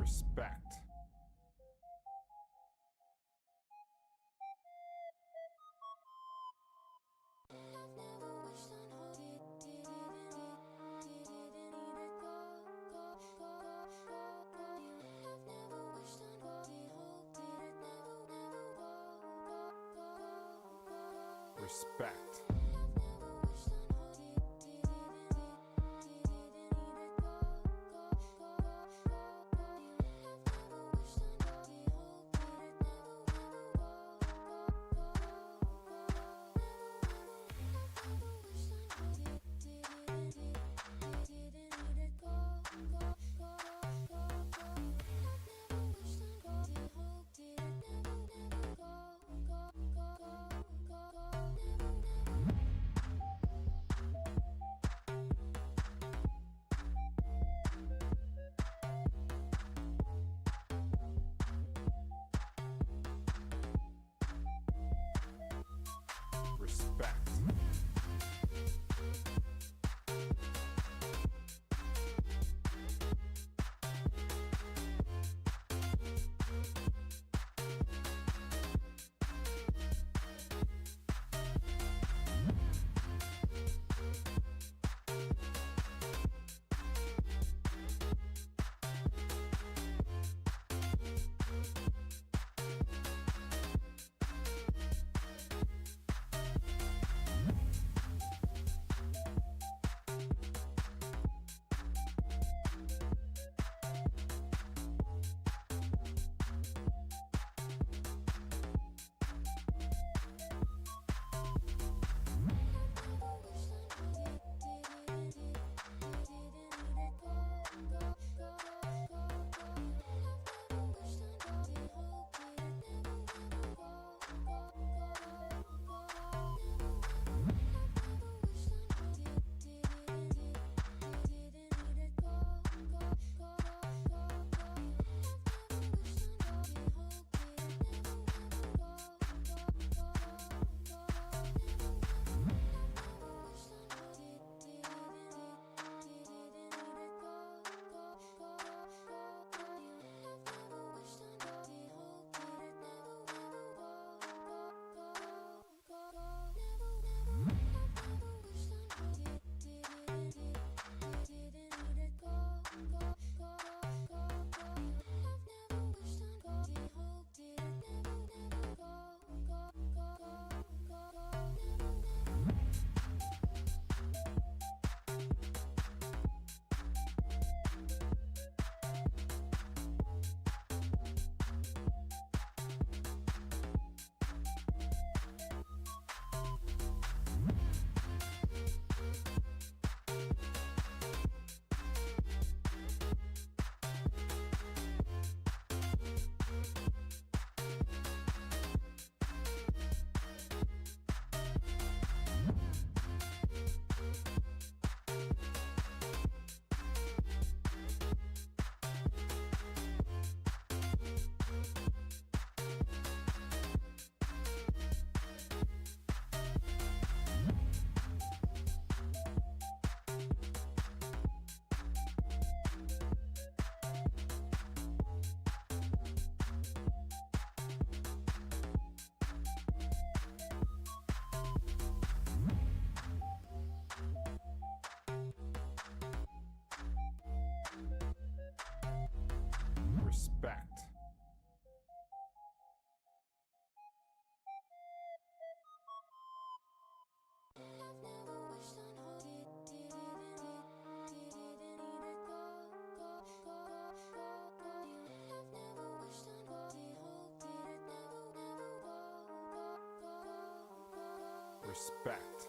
Respect. Respect. Respect.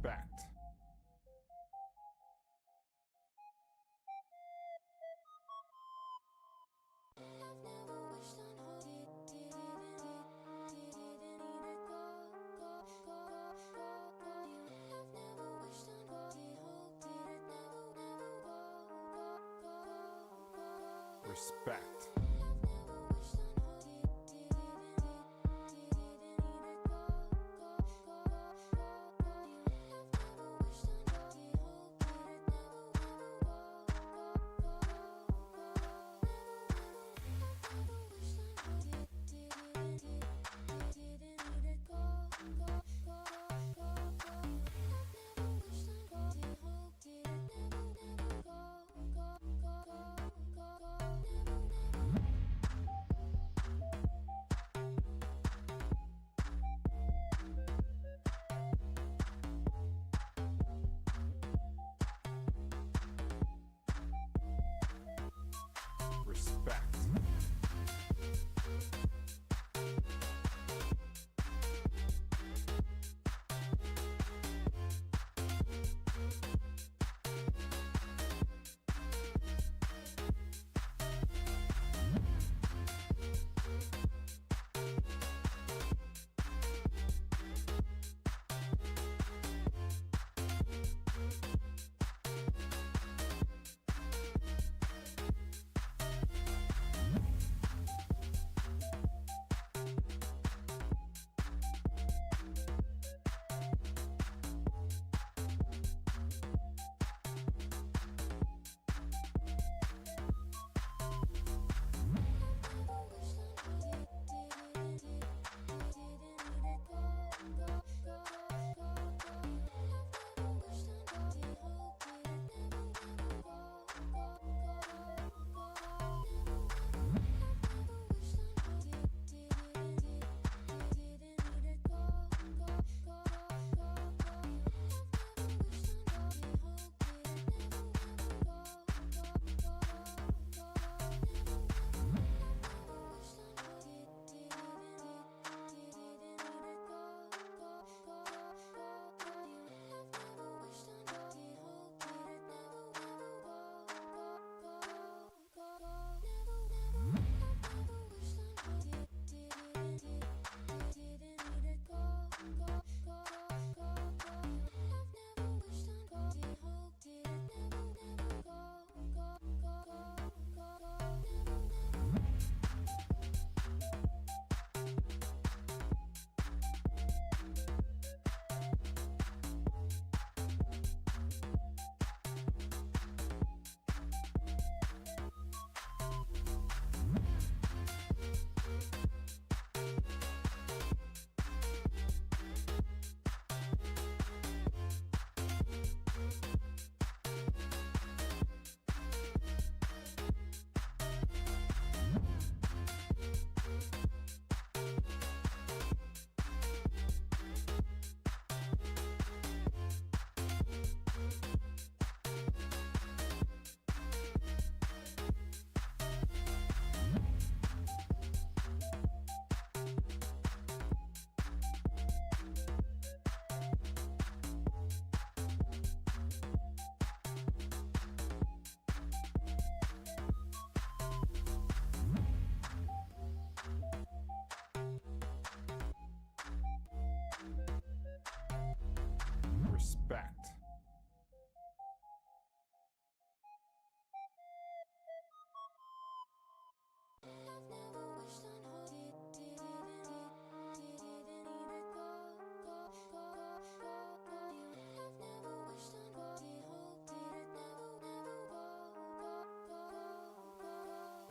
Respect. Respect. Respect.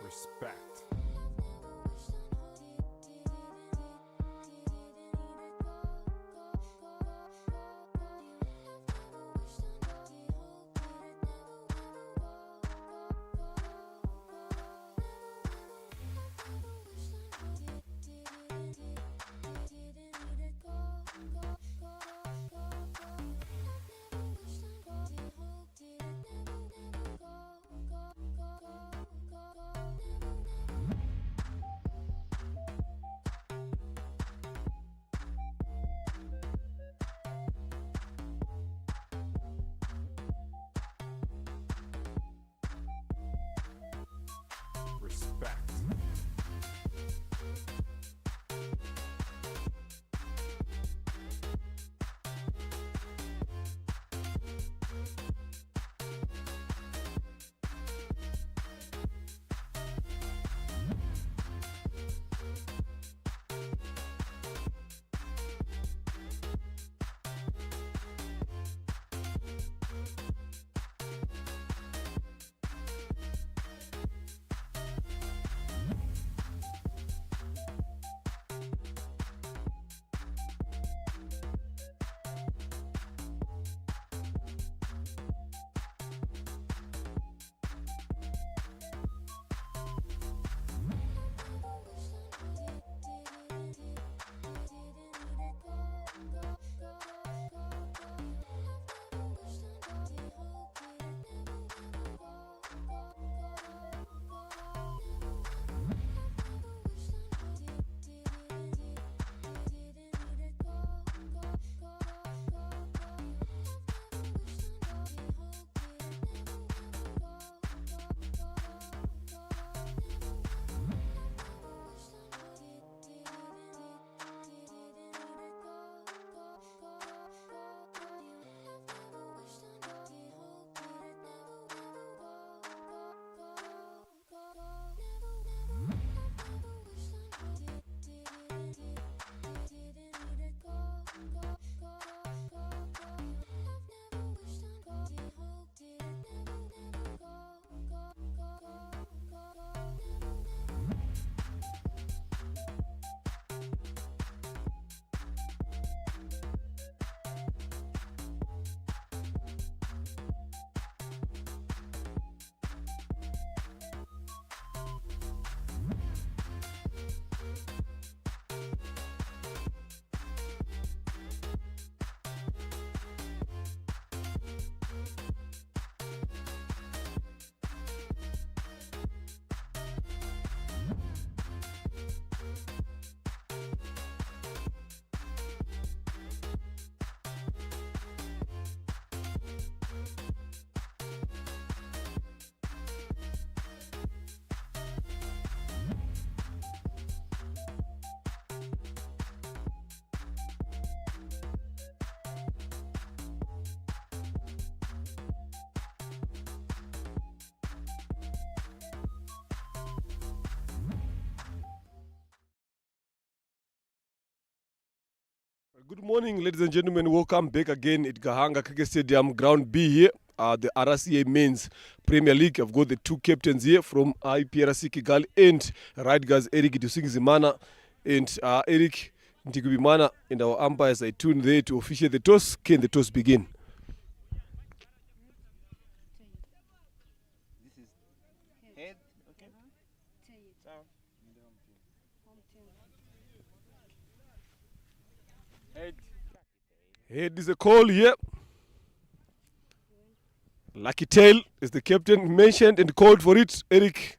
Respect. Respect. Good morning, ladies and gentlemen. Welcome back again at Gahanga Cricket Stadium, Ground B here. The RCA Men's Premier League. I've got the two captains here from IPRC Kigali and right guys Eric Dusingzimana and Eric Ntigubimana, and our umpires are tuned there to officiate the toss. Can the toss begin? Head, okay. Head. Head is a call here. Lucky Tail is the captain mentioned and called for it. Eric,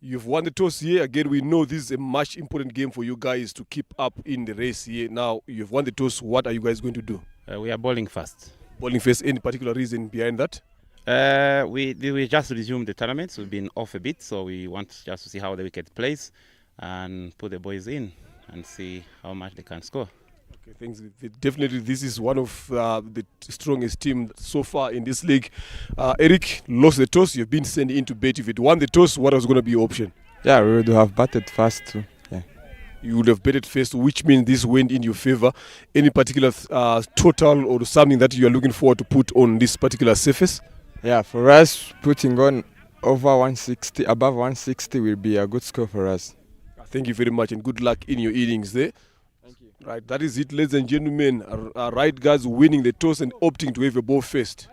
you've won the toss here. Again, we know this is a much important game for you guys to keep up in the race here. Now, you've won the toss. What are you guys going to do? We are bowling first. Bowling first, any particular reason behind that? We just resumed the tournament. So we've been off a bit, so we want just to see how the wicket plays and put the boys in and see how much they can score. Okay, thanks. Definitely, this is one of the strongest team so far in this league. Eric lost the toss. You've been sent into bat. If you'd won the toss, what was going to be your option? Yeah, we would have batted first too. Yeah. You would have batted first, which means this went in your favor. Any particular total or something that you are looking forward to put on this particular surface? Yeah, for us, putting on over 160, above 160 will be a good score for us. Thank you very much and good luck in your innings there. Thank you. Right, that is it, ladies and gentlemen. Right guys winning the toss and opting to have a ball first.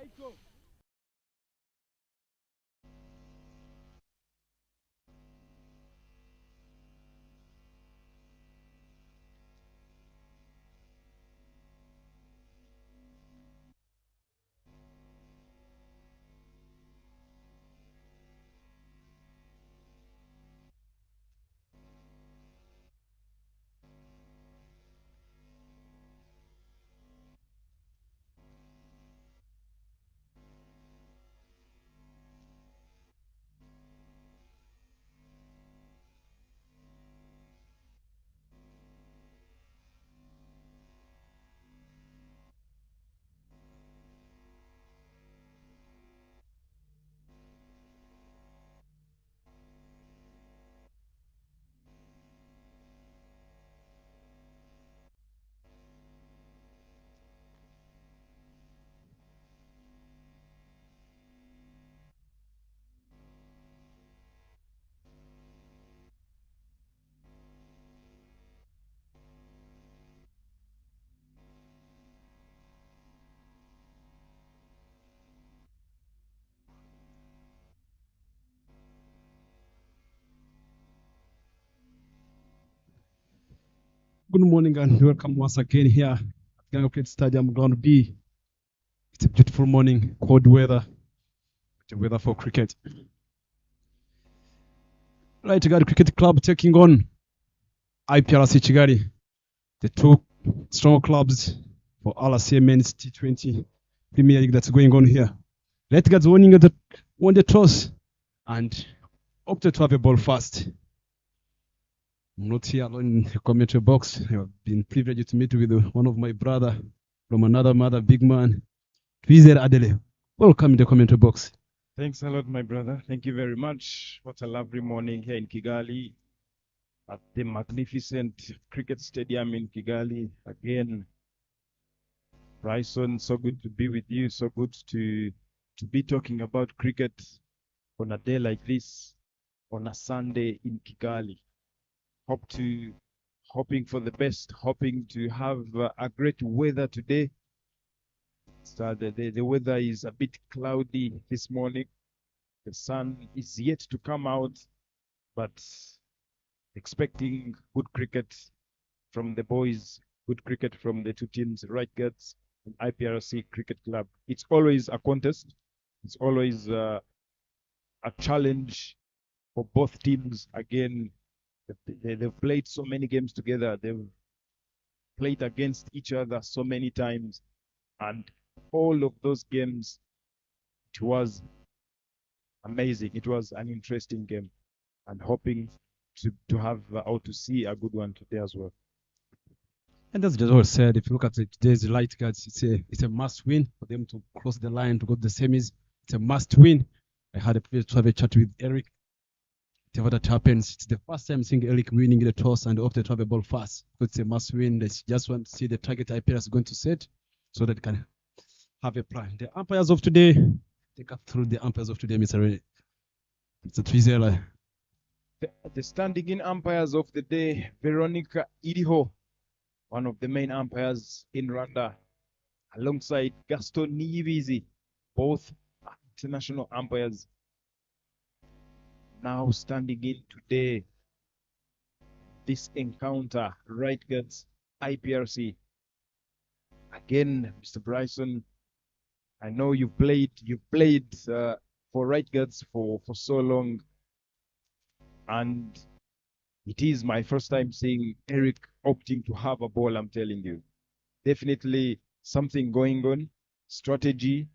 Good morning and welcome once again here at Gahanga Cricket Stadium, Ground B. It's a beautiful morning, cold weather. The weather for cricket. Right, Kigali Cricket Club taking on IPRC Kigali, the two strong clubs for RCA Men's T20 Premier League that's going on here. Right guys won the toss and opted to have a ball first. I'm not here alone in the commentary box. I've been privileged to meet with one of my brother from another mother, big man, Twizer Adele. Welcome in the commentary box. Thanks a lot, my brother. Thank you very much. What a lovely morning here in Kigali at the magnificent cricket stadium in Kigali. Again, Bryson, so good to be with you. So good to be talking about cricket on a day like this, on a Sunday in Kigali. Hoping for the best, hoping to have a great weather today. So the weather is a bit cloudy this morning. The sun is yet to come out, but expecting good cricket from the boys, good cricket from the two teams, Right Guards and IPRC Cricket Club. It's always a contest. It's always a challenge for both teams. Again, they've played so many games together. They've played against each other so many times. And all of those games, it was amazing. It was an interesting game. And hoping to have or to see a good one today as well. And as Jador said, if you look at today's Light Guards, it's a must win for them to cross the line to go to the semis. It's a must win. I had a privilege to have a chat with Eric. whatever that happens, it's the first time seeing Eric winning the toss and opted to have a ball fast. It's a must win. They just want to see the target IPL is going to set so that they can have a plan. The umpires of today, take us through the umpires of today, Mr. Ray. It's a Twizela. The standing in umpires of the day, Veronica Idiho, one of the main umpires in Rwanda, alongside Gaston Niyibizi, both international umpires. Now standing in today, this encounter, Right Guards IPRC. Again, Mr. Bryson, I know you've played for Right Guards for so long, and it is my first time seeing Eric opting to have a ball. I'm telling you, definitely something going on, strategy,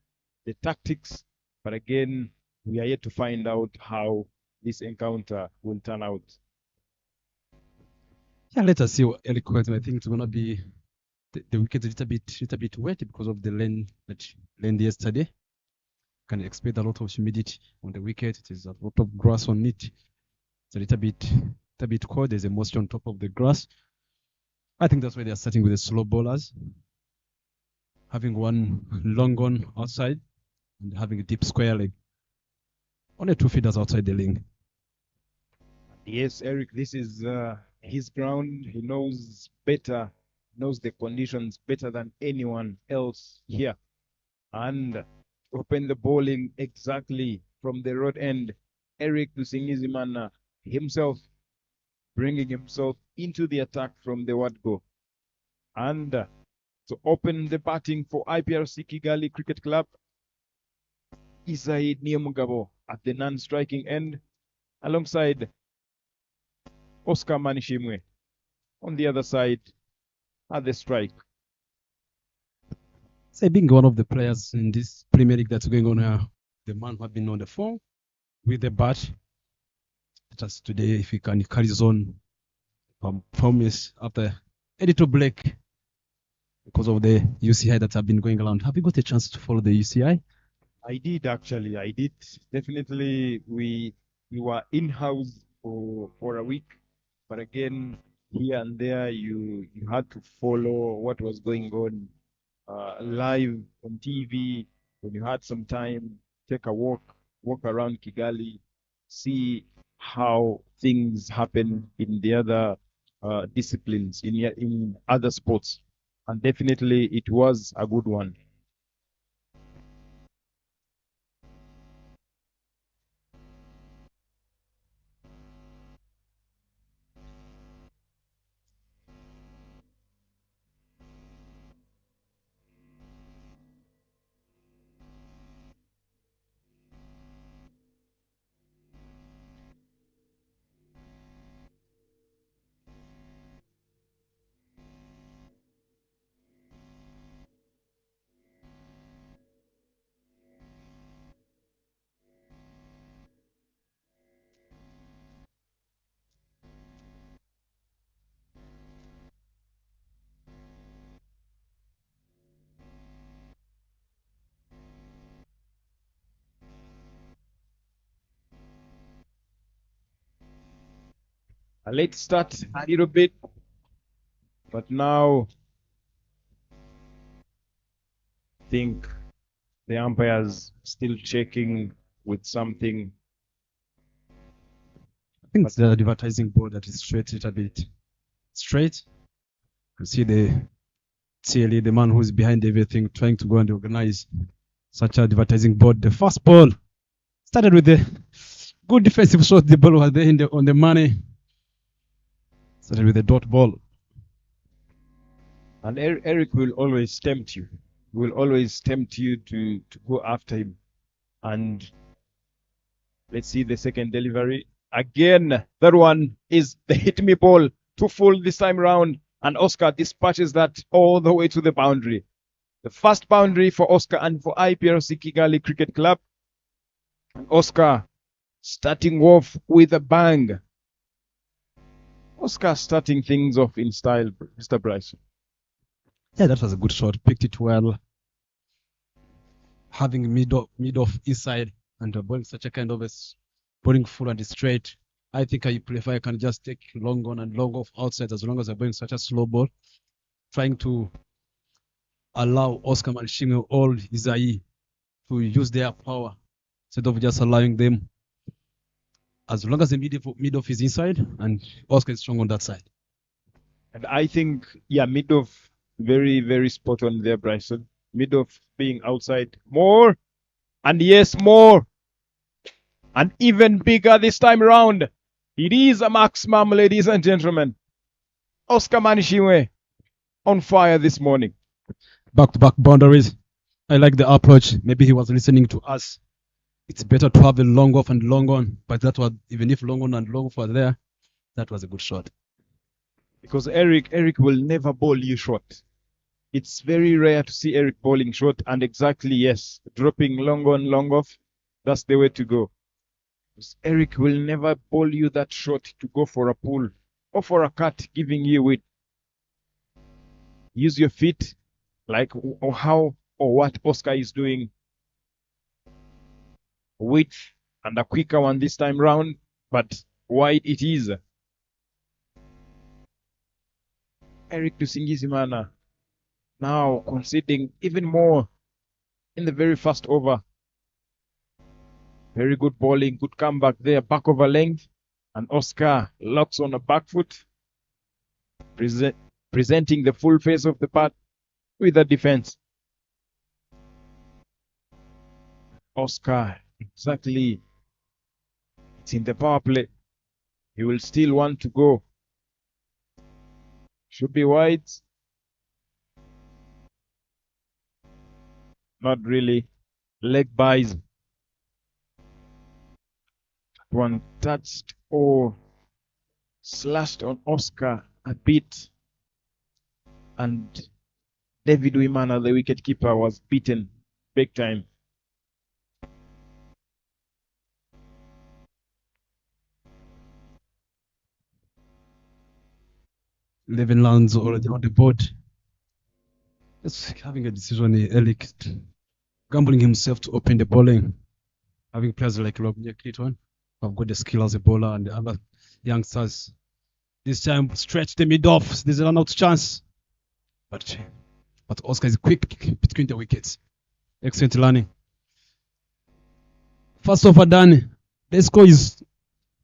the tactics, but again, we are yet to find out how this encounter will turn out. Yeah, let us see what Eric went. I think it's gonna be the wicket is a little bit wet because of the rain that rained yesterday. Can expect a lot of humidity on the wicket. It is a lot of grass on it. It's a little bit cold. There's a moisture on top of the grass. I think that's why they are starting with the slow bowlers, having one long on outside and having a deep square leg. Only 2 feeders outside the ring. Yes, Eric, this is his ground. He knows better, knows the conditions better than anyone else here. And open the bowling exactly from the road end. Eric Dusingizimana himself bringing himself into the attack from the word go. And to open the batting for IPRC Kigali Cricket Club, Isaid Niamugabo at the non-striking end, alongside Oscar Manishimwe on the other side at the strike. So being one of the players in this Premier League that's going on here, the man who have been on the phone with the bat. Just today, if he can carry his own promise after a little break because of the UCI that have been going around. Have you got a chance to follow the UCI? I did actually. I did. Definitely, we were in-house for a week, but again, here and there, you had to follow what was going on live on TV. When you had some time, take a walk around Kigali, see how things happen in the other disciplines, in other sports, and definitely it was a good one. A late start a little bit, but now I think the umpires still checking with something. I think it's the advertising board that is straight a little bit. Straight. You see clearly the man who's behind everything trying to go and organize such an advertising board. The first ball started with the good defensive shot. The ball was there on the money. Started with a dot ball. And Eric will always tempt you. Will always tempt you to go after him. And let's see the second delivery. Again, that one is the hit me ball to full this time round. And Oscar dispatches that all the way to the boundary. The first boundary for Oscar and for IPRC Kigali Cricket Club. And Oscar starting off with a bang. Oscar starting things off in style, Mr. Bryson. Yeah, that was a good shot. Picked it well. Having mid off inside and bowling such a kind of a bowling full and straight. I think I prefer I can just take long on and long off outside as long as I'm going such a slow ball, trying to allow Oscar Manchingo or Isai to use their power instead of just allowing them. As long as the mid off is inside and Oscar is strong on that side. And I think, yeah, mid-off, very, very spot on there, Bryson. Mid-off being outside more. And yes, more. And even bigger this time around. It is a maximum, ladies and gentlemen. Oscar Manishiwe on fire this morning. Back-to-back boundaries. I like the approach. Maybe he was listening to us. It's better to have a long off and long on. But that was, even if long on and long off were there, that was a good shot. Because Eric will never bowl you short. It's very rare to see Eric bowling short. And exactly, yes, dropping long on, long off, that's the way to go. Because Eric will never bowl you that short to go for a pull or for a cut, giving you width. Use your feet like or how or what Oscar is doing. Width and a quicker one this time round, but wide it is. Eric Tusingizimana now conceding even more in the very first over. Very good bowling, good comeback there, back over length, and Oscar locks on a back foot, presenting the full face of the bat with a defense. Oscar, exactly. It's in the power play. He will still want to go. Should be wide. Not really. Leg buys. One touched or slashed on Oscar a bit. And David Wimana, the wicketkeeper, was beaten big time. Levin lands already on the board. Just having a decision here, Eric gambling himself to open the bowling. Having players like Rob Clayton who have got the skill as a bowler, and the other youngsters this time stretch the mid off. There's a run out chance. But Oscar is quick between the wickets. Excellent learning. First over done. The score is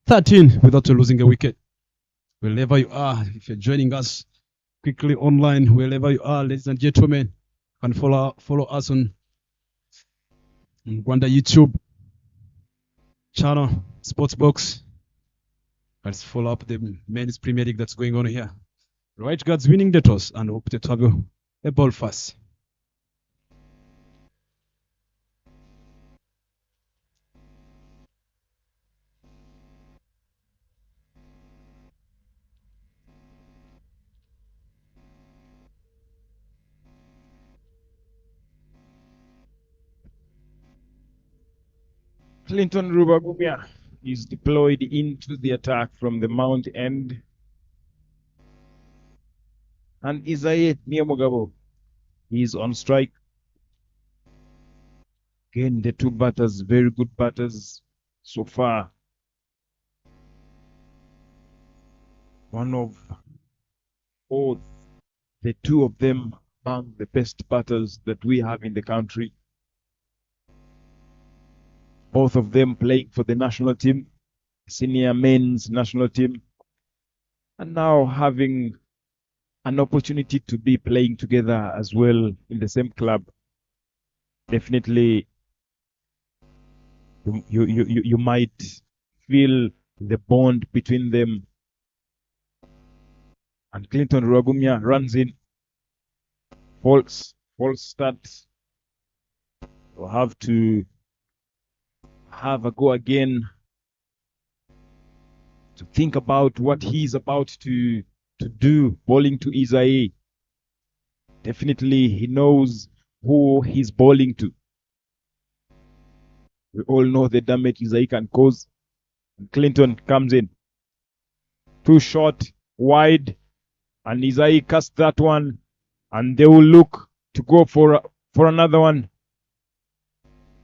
13 without losing a wicket. Wherever you are, if you're joining us quickly online, wherever you are, ladies and gentlemen, you can follow us on Rwanda YouTube channel, Sportsbox. Let's follow up the men's Premier League that's going on here. Right guards winning the toss and hope to have a ball fast. Clinton Rubagumia is deployed into the attack from the mount end. And Isaiah Niamugabo is on strike. Again, the two batters, very good batters so far. One of both, the two of them among the best batters that we have in the country. Both of them playing for the national team, senior men's national team, and now having an opportunity to be playing together as well in the same club. Definitely, you might feel the bond between them. And Clinton Ruagumia runs in. False start. Will have to have a go again to think about what he's about to do, bowling to Isai. Definitely he knows who he's bowling to. We all know the damage Isai can cause. And Clinton comes in. Too short, wide, and Isai casts that one, and they will look to go for another one.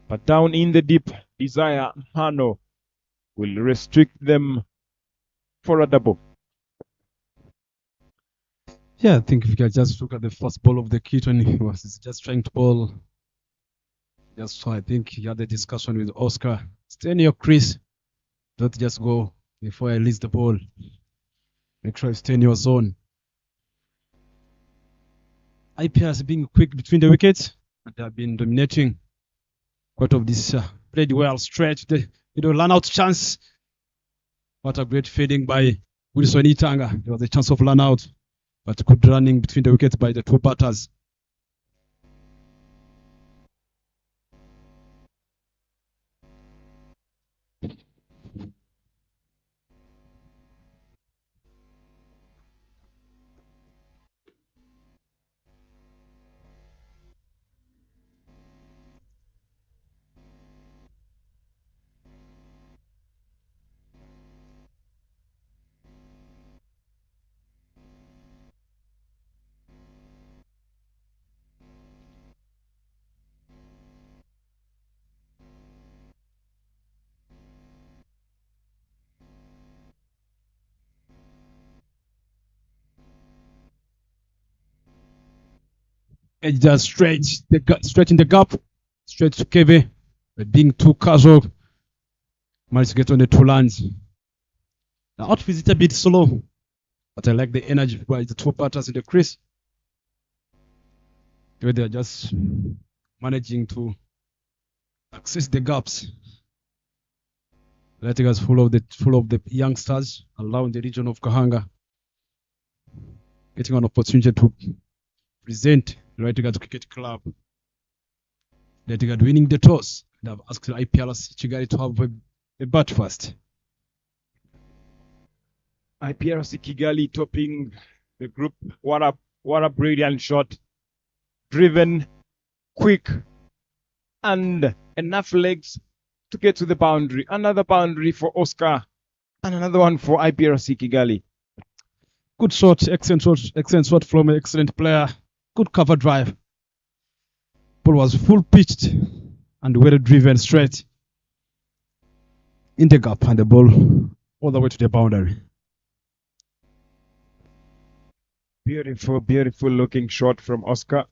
But down in the deep, Isaiah Hano will restrict them for a double. Yeah, I think if you can just look at the first ball of the kit when he was just trying to bowl. Just so I think he had a discussion with Oscar. Stay in your crease. Don't just go before I release the ball. Make sure you stay in your zone. IPR has been quick between the wickets, and they have been dominating. Quite of this played well, stretched, run out chance. What a great fading by Wilson Itanga. There was a chance of run out, but good running between the wickets by the two batters. Edge just stretch in the gap, straight to Keve, but being too casual, managed to get on the two lands. The outfit is a bit slow, but I like the energy by the two batters in the crease. Where they're just managing to access the gaps. Letting us full of the youngsters around the region of Gahanga, getting an opportunity to present the Right Guards Cricket Club. Right Guards winning the toss. They have asked the IPRC Kigali to have a bat first. IPRC Kigali topping the group. What a brilliant shot. Driven, quick, and enough legs to get to the boundary. Another boundary for Oscar, and another one for IPRC Kigali. Good shot, excellent shot from an excellent player. Good cover drive. Ball was full pitched and well driven straight in the gap, and the ball all the way to the boundary. Beautiful, beautiful looking shot from Oscar.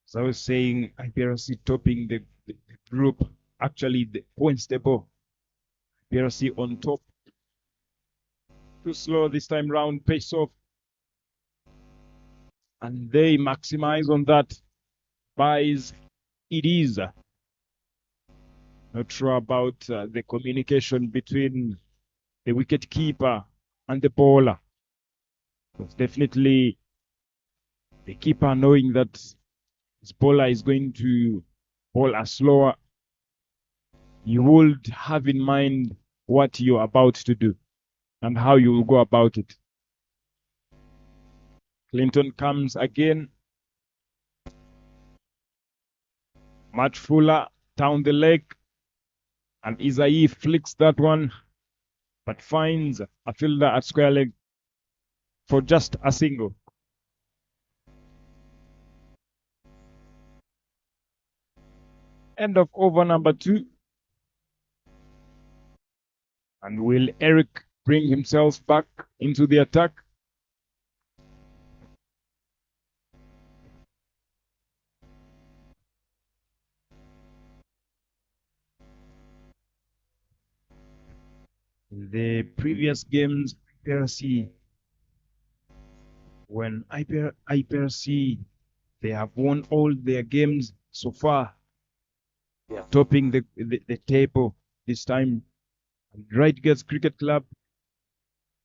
As I was saying, IPRC topping the group. Actually, the points table. IPRC on top. Too slow this time round, pace off. And they maximize on that. Buys it is. Not sure about the communication between the wicket keeper and the bowler. It's definitely the keeper knowing that his bowler is going to bowl a slower. You would have in mind what you're about to do and how you will go about it. Clinton comes again. Much fuller down the leg. And Isai flicks that one, but finds a fielder at square leg for just a single. End of over number 2. And will Eric bring himself back into the attack? In the previous games, IPRC, when IPRC, they have won all their games so far. They are topping the table this time. Right Guards Cricket Club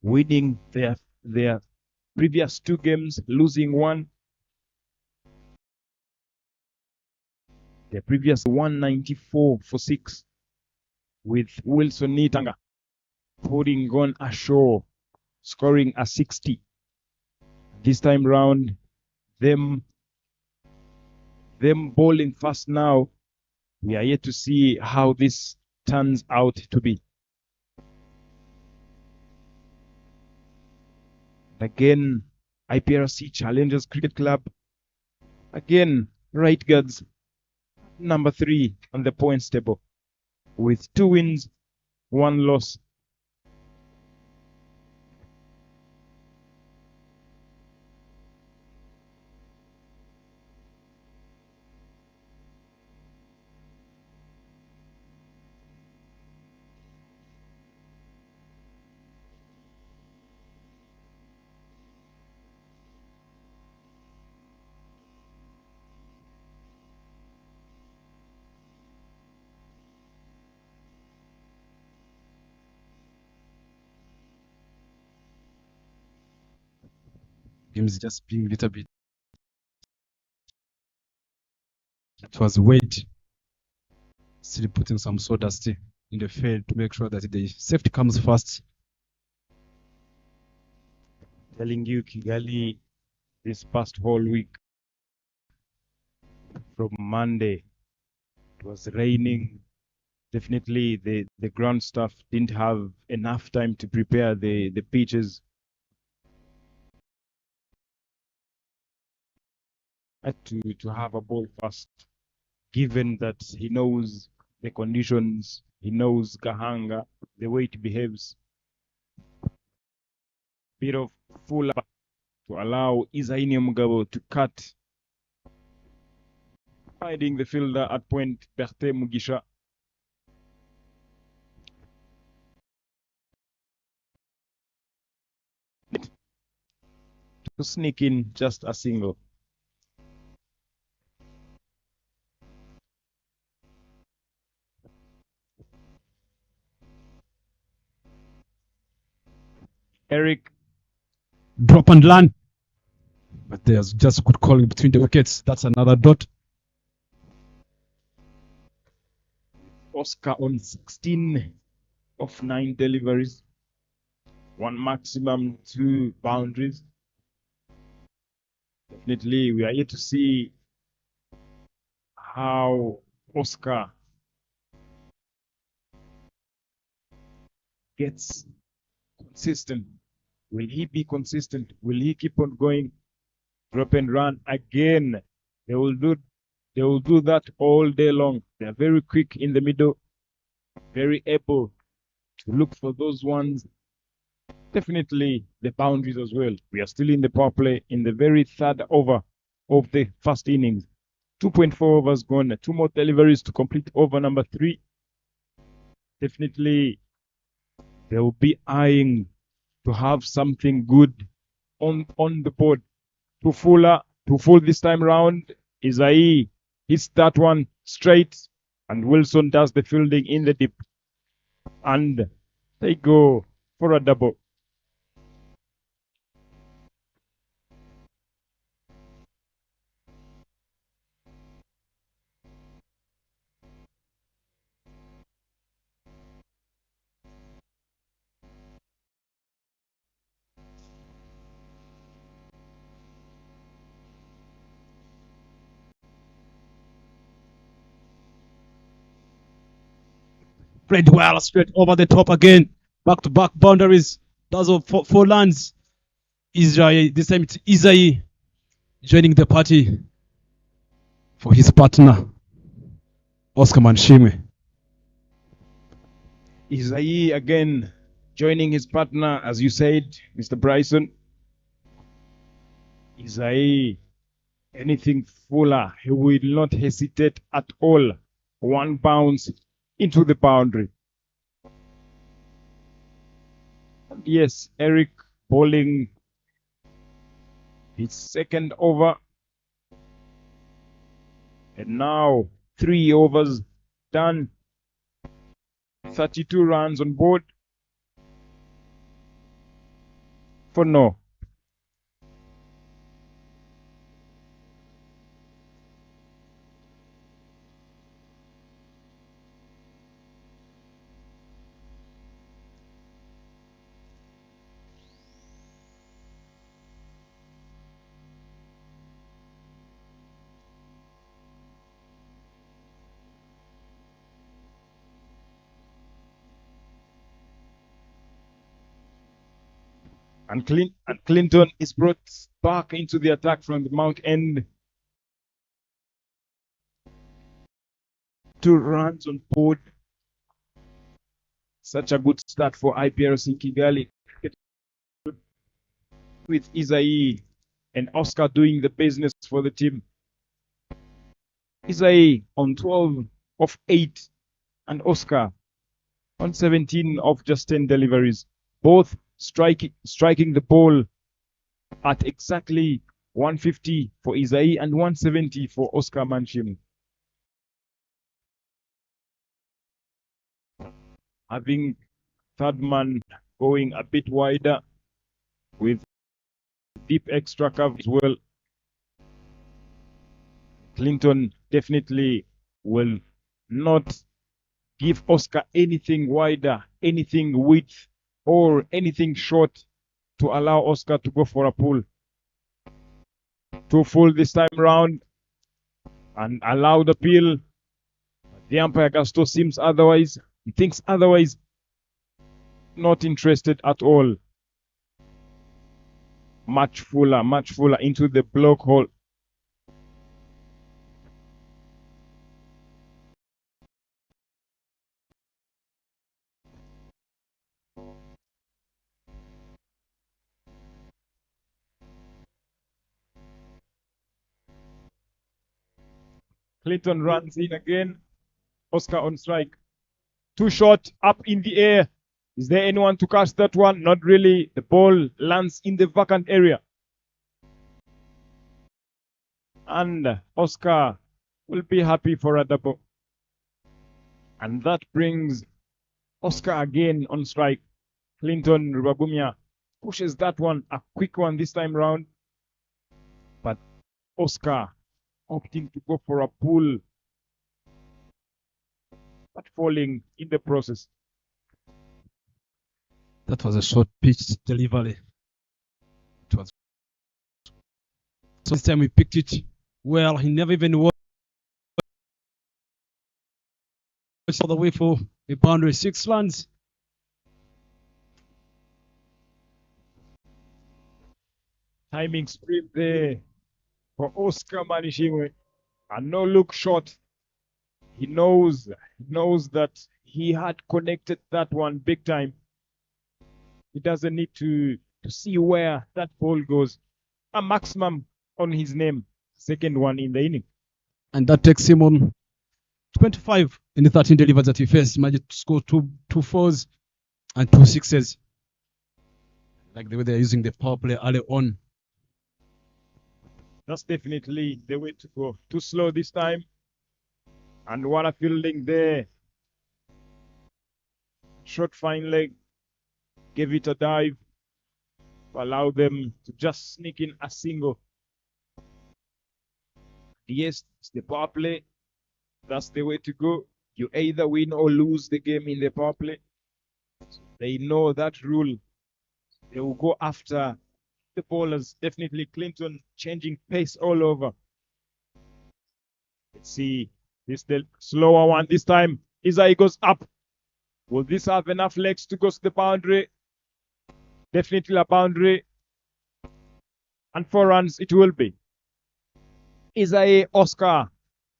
winning their previous 2 games, losing 1. Their previous 194 for 6 with Wilson Nitanga putting on a show, scoring a 60. This time round, them bowling fast now. We are yet to see how this turns out to be. Again, IPRC challenges Cricket Club. Again, Right Guards number 3 on the points table with 2 wins, 1 loss. Game's just being a little bit. It was weight. Still putting some sawdust in the field to make sure that the safety comes first. Telling you, Kigali, this past whole week, from Monday, it was raining. Definitely, the ground staff didn't have enough time to prepare the pitches. Had to have a ball first, given that he knows the conditions, he knows Gahanga, the way it behaves. Bit of full up to allow Isaini Mugabo to cut, finding the fielder at point Berthe Mugisha. To sneak in just a single. Eric, Drop and land. But there's just good calling between the wickets. That's another dot. Oscar on 16 of 9 deliveries, one maximum, 2 boundaries. Definitely, we are here to see how Oscar gets consistent. Will he be consistent? Will he keep on going? Drop and run again. They will do that all day long. They are very quick in the middle, very able to look for those ones. Definitely the boundaries as well. We are still in the power play in the very third over of the first innings. 2.4 overs gone. 2 more deliveries to complete over number 3. Definitely they will be eyeing to have something good on the board. To full this time round. Isai hits that one straight, and Wilson does the fielding in the deep. And they go for a double. Played well, straight over the top again. Back to back boundaries. Does of four lands. Israel, this time it's Isai joining the party for his partner, Oscar Manshime. Isai again joining his partner, as you said, Mr. Bryson. Isai, anything fuller, he will not hesitate at all. One bounce into the boundary. And yes, Eric bowling his second over. And now 3 overs done. 32 runs on board for no. And Clinton is brought back into the attack from the Mount End. 2 runs on board. Such a good start for IPRC Kigali. With Isai and Oscar doing the business for the team. Isai on 12 of 8 and Oscar on 17 of just 10 deliveries. Both striking the ball at exactly 150 for Isai and 170 for Oscar Manshim. Having third man going a bit wider with deep extra cover as well. Clinton definitely will not give Oscar anything wider, anything width, or anything short to allow Oscar to go for a pull. Too full this time round and allow the peel. The umpire Gasto seems otherwise. He thinks otherwise. Not interested at all. Much fuller into the block hole. Clinton runs in again. Oscar on strike. Too short, up in the air. Is there anyone to catch that one? Not really. The ball lands in the vacant area. And Oscar will be happy for a double. And that brings Oscar again on strike. Clinton Rubabumia pushes that one, a quick one this time round. But Oscar opting to go for a pull, but falling in the process. That was a short pitch delivery. It was. So this time we picked it well. He never even watched all the way for a boundary. 6 runs. Timing sprint there for Oscar Manishimwe. A no look shot. He knows that he had connected that one big time. He doesn't need to see where that ball goes. A maximum on his name. Second one in the inning. And that takes him on 25 in the 13 delivers that he faced. He managed to score two 4s and 2 6s. Like the way they're using the power play early on. That's definitely the way to go. Too slow this time. And what a fielding there. Short fine leg. Gave it a dive. Allow them to just sneak in a single. Yes, it's the power play. That's the way to go. You either win or lose the game in the power play. They know that rule. They will go after the bowlers. Definitely Clinton changing pace all over. Let's see. This the slower one this time. Isai goes up. Will this have enough legs to go to the boundary? Definitely a boundary. And 4 runs it will be. Isai Oscar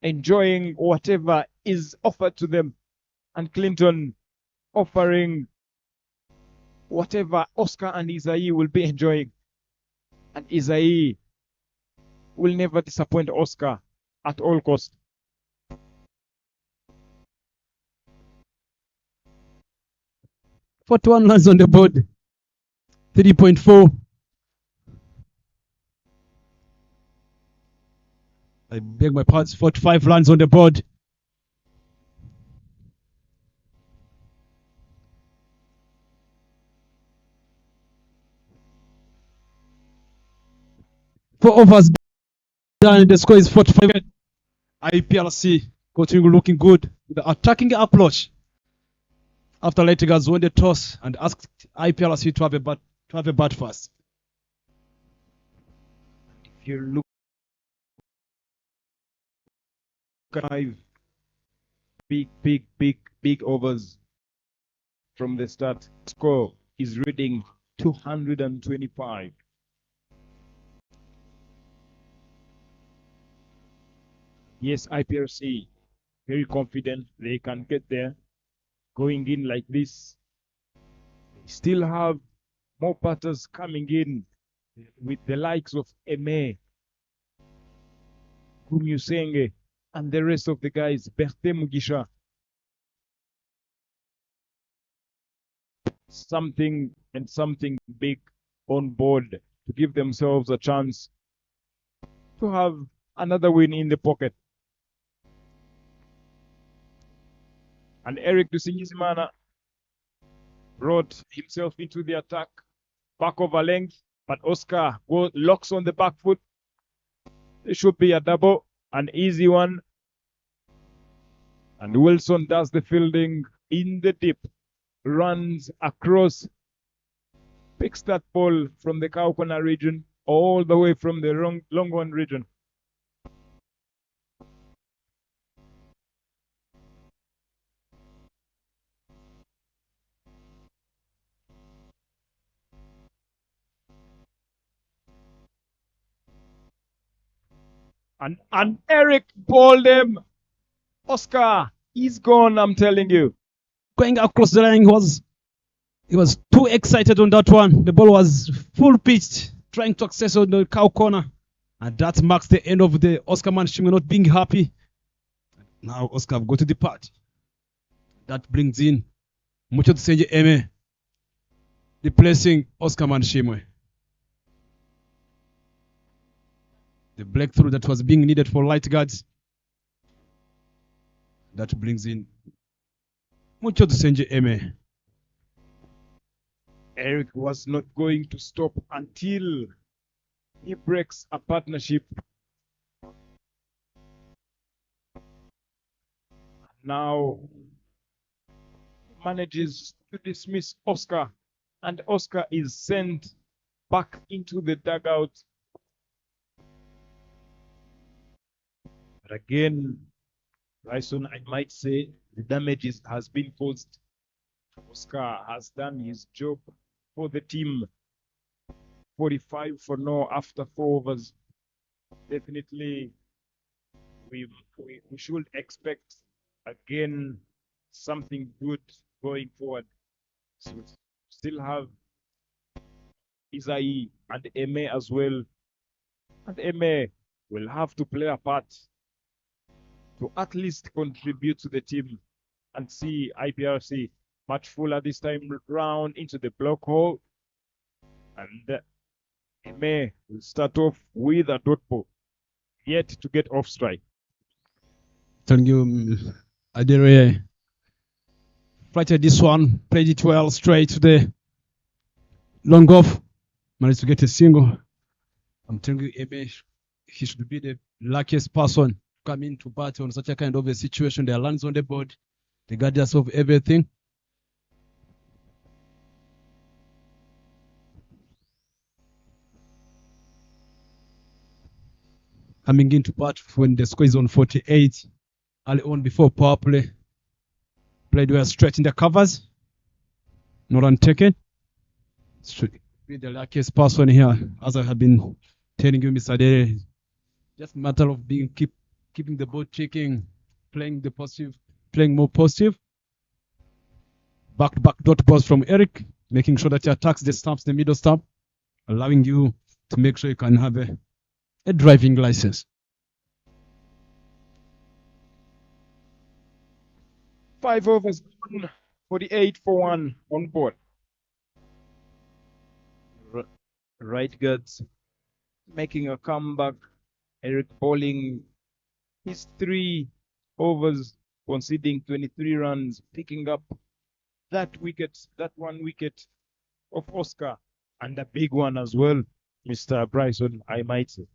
enjoying whatever is offered to them. And Clinton offering whatever Oscar and Isai will be enjoying. And Isai will never disappoint Oscar at all costs. $41 runs on the board. 3.4. I beg my pardon. 45 runs on the board. Four overs done. The score is 45. IPLC continuing looking good with the attacking approach. After letting us win the toss and asked IPLC to have a bat first. If you look at 5 big overs from the start, score is reading 225. Yes, IPLC very confident they can get there. Going in like this, they still have more batters coming in with the likes of Eme, Kumyusenge, and the rest of the guys, Berthe Mugisha. Something big on board to give themselves a chance to have another win in the pocket. And Eric Dusinyisimana brought himself into the attack, back over length, But Oscar locks on the back foot. It should be a double, an easy one. And Wilson does the fielding in the deep, runs across, picks that ball from the cow corner region all the way from the long one region. And Eric bowled him. Oscar, he's gone, I'm telling you. Going across the line, he was too excited on that one. The ball was full pitched, trying to access on the cow corner. And that marks the end of the Oscar Manshima not being happy. Now Oscar go to depart. That brings in Mucho Tsenje Eme, replacing Oscar Manshima. The breakthrough that was being needed for light guards. That brings in Mucho Tsenje Eme. Eric was not going to stop until he breaks a partnership. Now manages to dismiss Oscar, and Oscar is sent back into the dugout. But again, Bryson, I might say the damage has been caused. Oscar has done his job for the team. 45 for no after 4 overs. Definitely, we should expect again something good going forward. So we still have Isai and Eme as well. And Eme will have to play a part to at least contribute to the team and see IPRC much fuller this time round into the block hole. And Eme will start off with a dot ball, yet to get off strike. Telling you, Adere flighted this one, played it well straight to the long off, managed to get a single. I'm telling you, Eme, he should be the luckiest person to come into bat on such a kind of a situation. There are runs on the board, regardless of everything. Coming into bat when the score is on 48, early on before power play. Played well straight in the covers. No run taken. Should be the luckiest person here, as I have been telling you, Mr. Dere. Just a matter of keeping the ball ticking, playing more positive. Back dot balls from Eric, making sure that he attacks the stumps, the middle stump, allowing you to make sure you can have a driving license. 5 overs, 48 for 1 on board. Right guards making a comeback. Eric bowling his 3 overs, conceding 23 runs, picking up that one wicket of Oscar, and a big one as well, Mr. Bryson, I might say.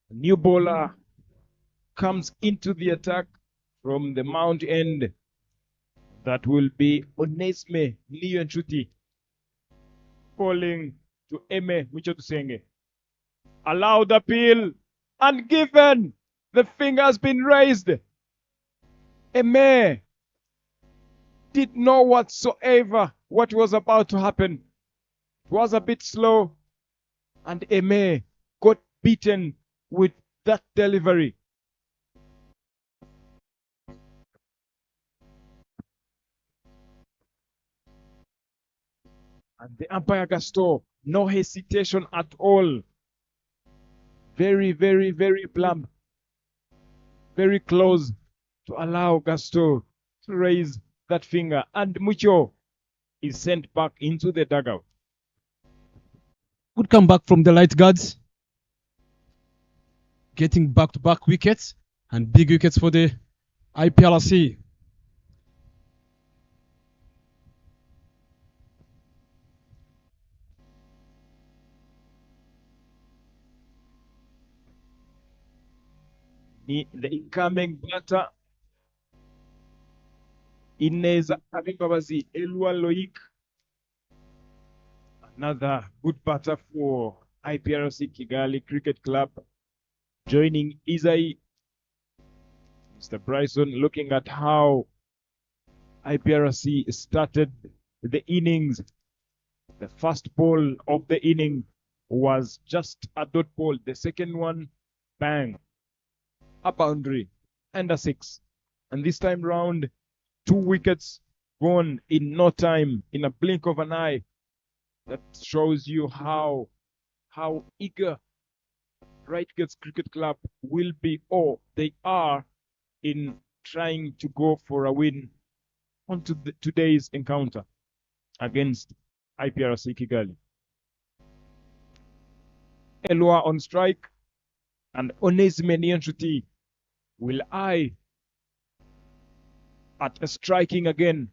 A new bowler comes into the attack from the Mount End. That will be Onesme Niyonchuti bowling to Eme Muchotusenge. Allowed appeal and given. The finger has been raised. Eme did know whatsoever what was about to happen. It was a bit slow, and Eme got beaten with that delivery. And the umpire Gaston, no hesitation at all. Very, very, very plumb. Very close to allow Gaston to raise that finger. And Mucho is sent back into the dugout. Good comeback from the light guards. Getting back-to-back wickets and big wickets for the IPLC. The incoming batter, Inez Abibabazi Elwa Loic. Another good batter for IPRC Kigali Cricket Club. Joining Isai, Mr. Bryson, looking at how IPRC started the innings. The first ball of the inning was just a dot ball. The second one, bang, a boundary and a six. And this time round, 2 wickets gone in no time, in a blink of an eye. That shows you how eager Rightgates Cricket Club will be, or they are, in trying to go for a win onto today's encounter against IPRC Kigali. Elwa on strike, and Onesime Nianshuti will eye at a striking again.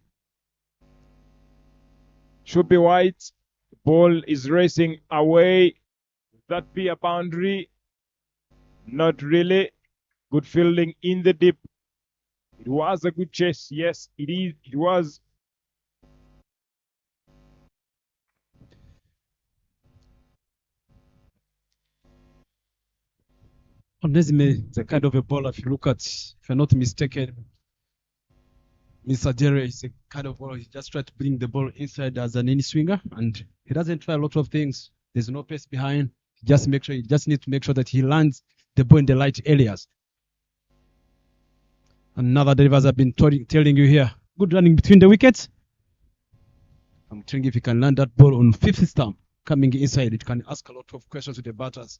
Should be white. The ball is racing away. Would that be a boundary? Not really. Good fielding in the deep. It was a good chase. Yes, it is. It was. Onesime is a kind of a bowler. If you look at, if you're not mistaken, Mr. Jerry is a kind of bowler. He just tries to bring the ball inside as an in swinger, and he doesn't try a lot of things. There's no pace behind. He just needs to make sure that he lands the ball in the light areas. Another delivers I've been telling you here. Good running between the wickets. I'm telling you, if you can land that ball on fifth stump coming inside, it can ask a lot of questions to the batters.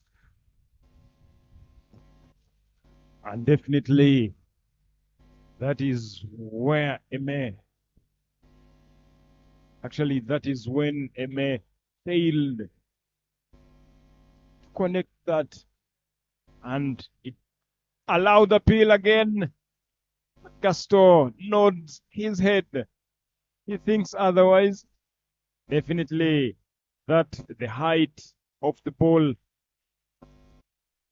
And definitely, that is where Eme, actually, that is when Eme failed to connect that, and it allowed the peel again. Gaston nods his head. He thinks otherwise. Definitely, that the height of the ball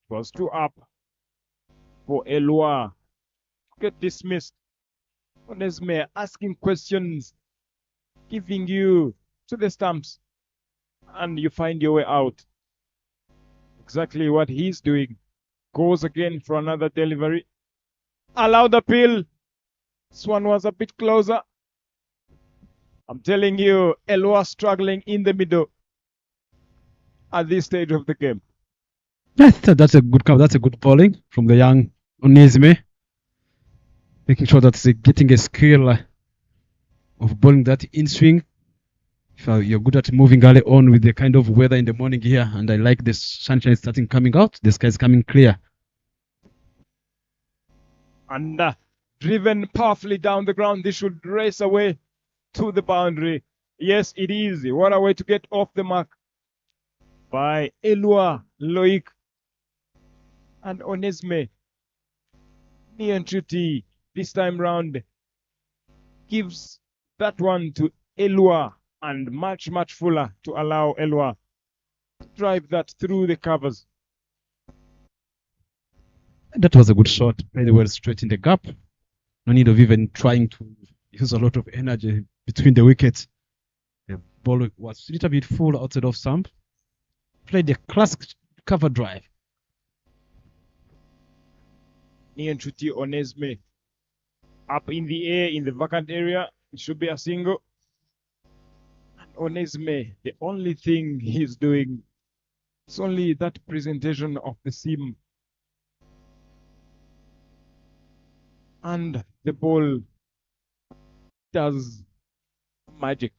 was too up for Elwa to get dismissed. Onesime asking questions, giving you to the stumps, and you find your way out. Exactly what he's doing. Goes again for another delivery. Allow the peel. This one was a bit closer. I'm telling you, Elwa struggling in the middle at this stage of the game. That's a good cover. That's a good bowling from the young Onesime. Making sure that he's getting a skill of bowling that in swing. If you're good at moving early on with the kind of weather in the morning here, and I like the sunshine starting coming out, the sky is coming clear. And driven powerfully down the ground, this should race away to the boundary. Yes, it is. What a way to get off the mark by Elwa Loic. And Onesime Nianshuti this time round gives that one to Elwa, and much fuller to allow Elwa to drive that through the covers. That was a good shot, very well straight in the gap. No need of even trying to use a lot of energy between the wickets. The ball was a little bit full outside of stump. Played the classic cover drive. Nianshuti Onesime up in the air in the vacant area. It should be a single. And Onesime, the only thing he's doing is only that presentation of the seam. And the ball does magic.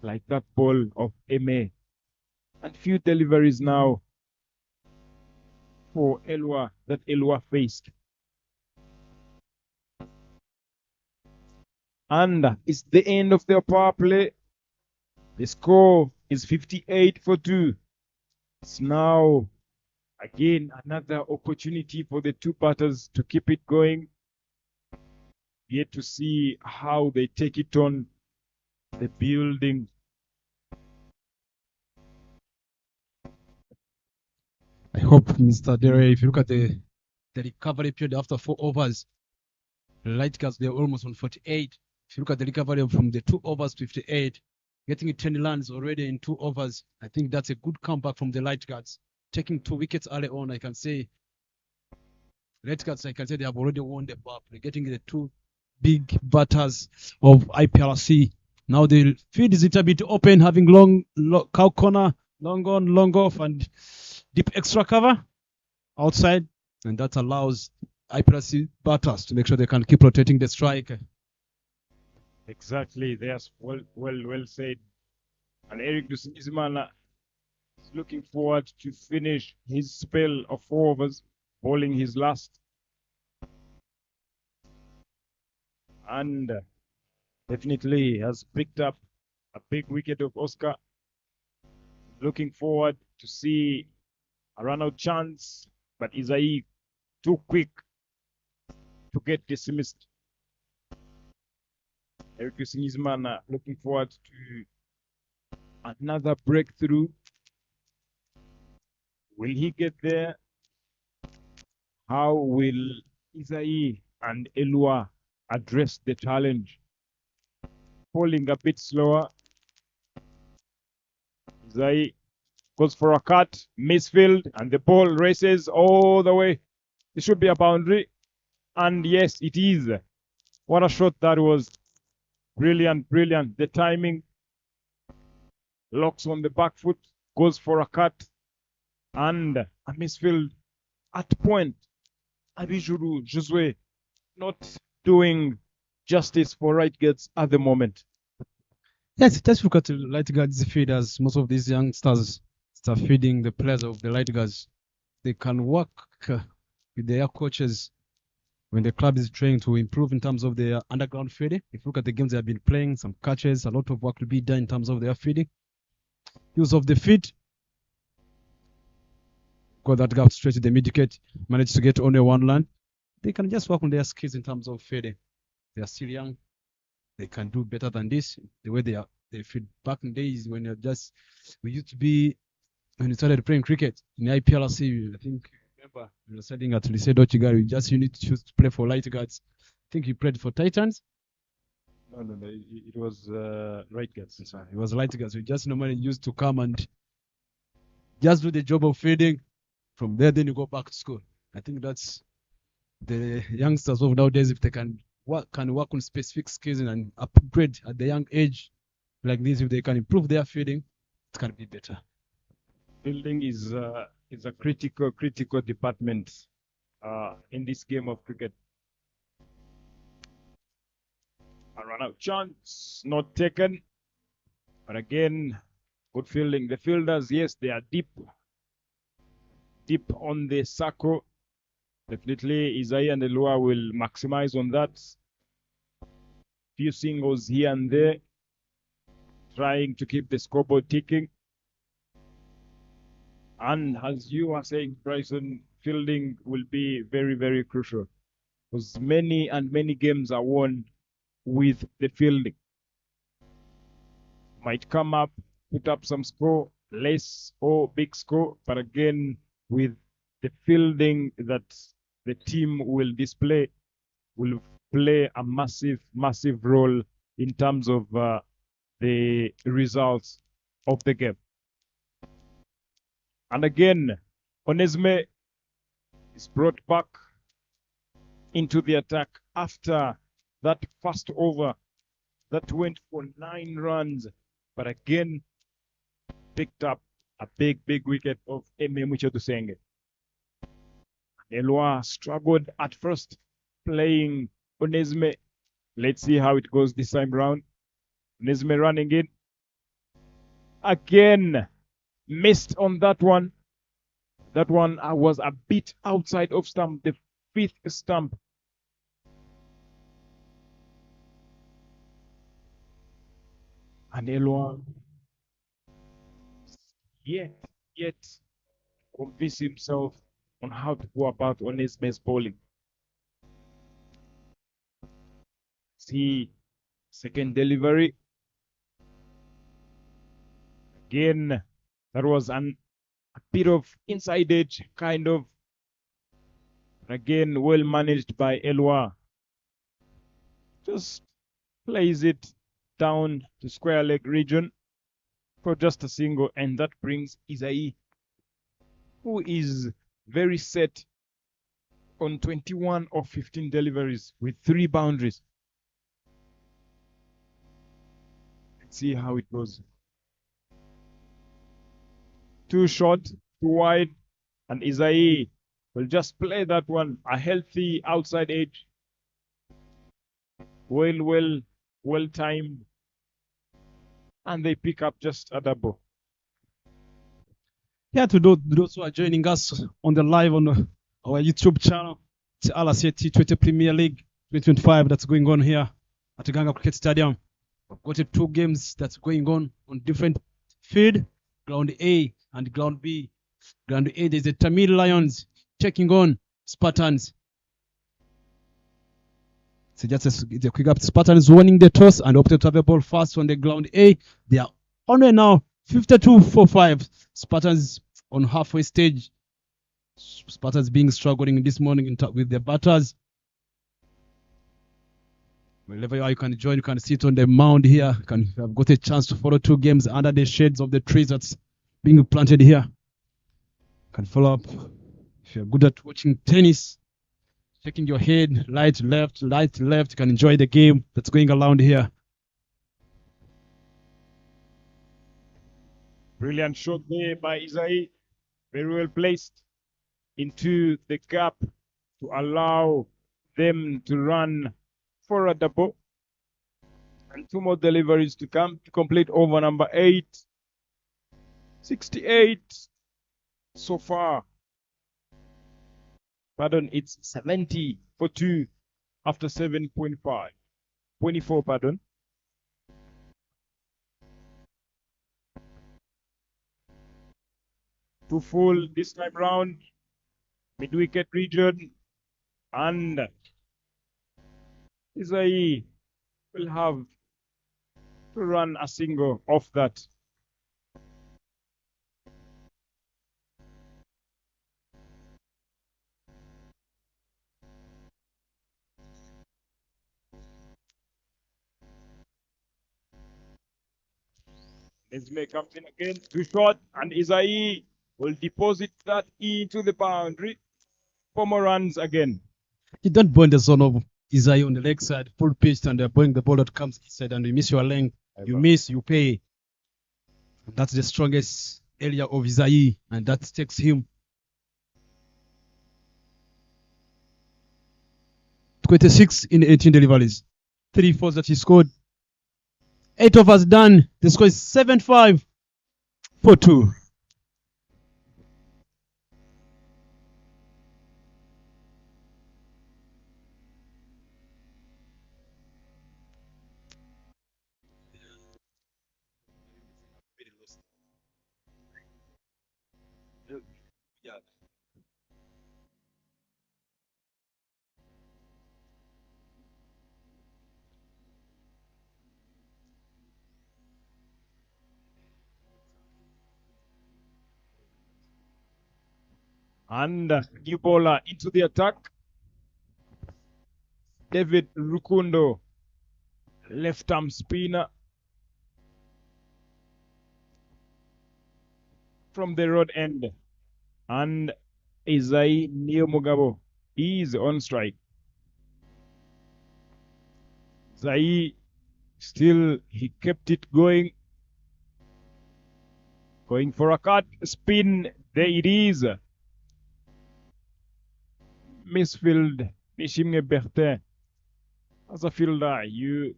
like that ball of Eme. And few deliveries now for Elwa that Elwa faced. And it's the end of their power play. The score is 58-2. It's now again another opportunity for the two batters to keep it going. Yet to see how they take it on the building. I hope, Mr. Dere, if you look at the recovery period after 4 overs, the Light Guards, they're almost on 48. If you look at the recovery from the 2 overs to 58, getting 10 runs already in 2 overs, I think that's a good comeback from the Light Guards. Taking 2 wickets early on, I can say, Light Guards, I can say they have already won the power play, getting the 2 big batters of IPRC. Now the field is a little bit open, having long cow corner, long on, long off, and deep extra cover outside, and that allows IPRC batters to make sure they can keep rotating the strike. Exactly, that's well said. And Eric Dusizimana is looking forward to finish his spell of 4 overs, bowling his last. And definitely has picked up a big wicket of Oscar. Looking forward to see a run-out chance, but Isai too quick to get dismissed. Eric Dusizimana looking forward to another breakthrough. Will he get there? How will Isai and Elua address the challenge? Falling a bit slower. Isai goes for a cut, misfield, and the ball races all the way. It should be a boundary. And yes, it is. What a shot that was. Brilliant, brilliant. The timing. Locks on the back foot, goes for a cut, and a misfield at point. Abijuru Josue not doing justice for right guards at the moment. Yes, let's look at the Light Guards feeders. Most of these youngsters start feeding the players of the Light Guards. They can work with their coaches when the club is trying to improve in terms of their underground feeding. If you look at the games they have been playing, some catches, a lot of work will be done in terms of their feeding. Use of the feet. Got that gap straight to the mid-wicket, managed to get only 1 run. They can just work on their skills in terms of feeding. They are still young. They can do better than this. The way they feed back in days when we used to be, when we started playing cricket in IPLC, I think, remember, we were studying at Lycée Dochigari, you need to choose to play for Light Guards. I think you played for Titans. No, it was right guards. Sorry, it was Light Guards. We just normally used to come and just do the job of feeding. From there, then you go back to school. I think that's the youngsters of nowadays, if they can work on specific skills and upgrade at the young age like this, if they can improve their feeding, it can be better. Fielding is a critical department in this game of cricket. A run-out chance not taken, but again, good fielding. The fielders, yes, they are deep on the circle. Definitely, Isai and Elua will maximize on that. Few singles here and there, trying to keep the scoreboard ticking. And as you are saying, Bryson, fielding will be very, very crucial, because many games are won with the fielding. Might come up, put up some score, less or big score, but again, with the fielding that the team will display, will play a massive role in terms of the results of the game. And again, Onesme is brought back into the attack after that first over that went for 9 runs, but again picked up a big wicket of Mucho Tusenge. Elua struggled at first playing Onesme. Let's see how it goes this time round. Onesme running in. again. Missed on that one. That one was a bit outside of stump, the fifth stump. And Elwa yet convince himself on how to go about on his best bowling. See, second delivery. Again, that was a bit of inside edge, kind of. Again, well managed by Elwa. Just plays it down to square leg region for just a single, and that brings Isai, who is very set on 21 of 15 deliveries with 3 boundaries. Let's see how it goes. 2 short, 2 wide, and Isai will just play that one, a healthy outside edge. Well timed. And they pick up just a double. Yeah, to those who are joining us on the live on our YouTube channel, it's LSA T20 Premier League 2025 that's going on here at Gahanga Cricket Stadium. We've got 2 games that's going on different field, Ground A and Ground B. Ground A, there's the Tamil Lions taking on Spartans. So just a quick up. Spartans winning the toss and opted to have a ball first on the Ground A. They are on right now, 52-45. Spartans on halfway stage. Spartans being struggling this morning with their batters. Wherever you are, you can join. You can sit on the mound here. You have got a chance to follow 2 games under the shades of the trees that's being planted here. You can follow up if you're good at watching tennis. Checking your head, right, left. You can enjoy the game that's going around here. Brilliant shot there by Isai. Very well placed into the gap to allow them to run for a double. And 2 more deliveries to come to complete over number 8. 68 so far. Pardon, it's 70 for 2 after 7.5. 24, pardon. To full this time round, mid-wicket region, and Isai will have to run a single off that. Nesme comes in again, 2 short, and Isai will deposit that into the boundary. 4 more runs again. You don't burn the zone of Isai on the leg side, full pitch, and they're burning the ball that comes inside, and you miss your length. You miss, you pay. That's the strongest area of Isai, and that takes him 26 in 18 deliveries. 3 fours that he scored. 8 overs done. The score is 7-5 for 2. And new bowler into the attack. David Rukundo, left arm spinner from the road end. And Isai Neomugabo is on strike. Isai still, he kept it going. Going for a cut, spin, there it is. Misfield, Nishimne Bertin. As a fielder, you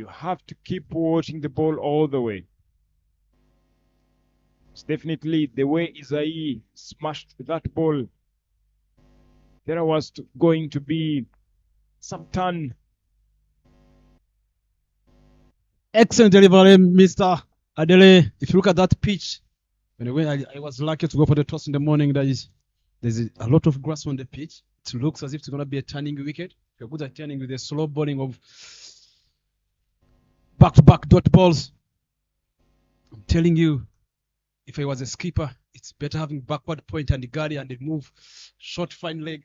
have to keep watching the ball all the way. It's definitely the way Isai smashed that ball. There was going to be some turn. Excellent delivery, Mr. Adele. If you look at that pitch, when I was lucky to go for the toss in the morning, there's a lot of grass on the pitch. It looks as if it's going to be a turning wicket. If you're good at turning with a slow bowling of back-to-back dot balls, I'm telling you, if I was a skipper, it's better having backward point and the gully and the move, short fine leg,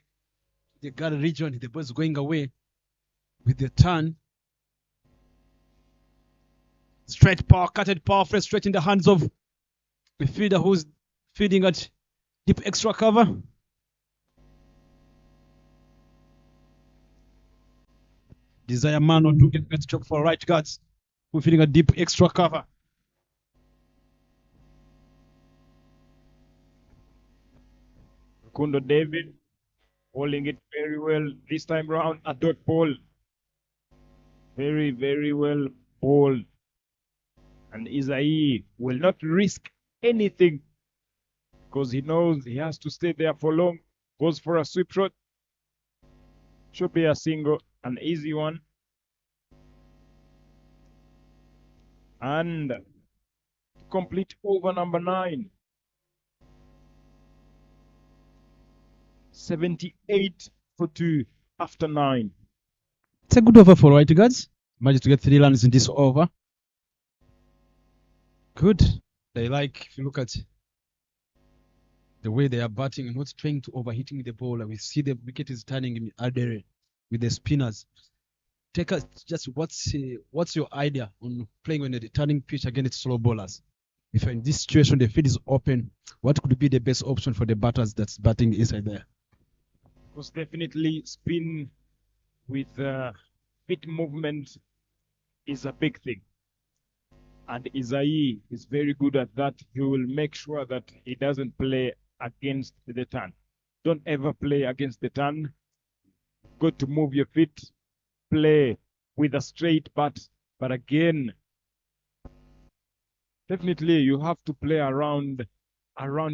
the gully region, the ball's going away with the turn. Straight power, cutted power, fresh straight in the hands of the feeder who's feeding at deep extra cover. Desire Mano doing a great job for right guards who are feeding at deep extra cover. Kundo David holding it very well this time round. A dot ball. Very, very well bowled. And Isai will not risk anything because he knows he has to stay there for long. Goes for a sweep shot. Should be a single, an easy one. And complete over number 9. 78 for 2 after 9. It's a good over for right guards. Managed to get 3 runs in this over. Good. They like, if you look at the way they are batting and not trying to overhitting the ball. We see the wicket is turning in Adere with the spinners. Take us just what's your idea on playing on the turning pitch against slow bowlers? If in this situation the field is open, what could be the best option for the batters that's batting inside there? Because definitely spin with feet movement is a big thing. And Isai is very good at that. He will make sure that he doesn't play against the turn. Don't ever play against the turn. Got to move your feet. Play with a straight bat. But again, definitely you have to play around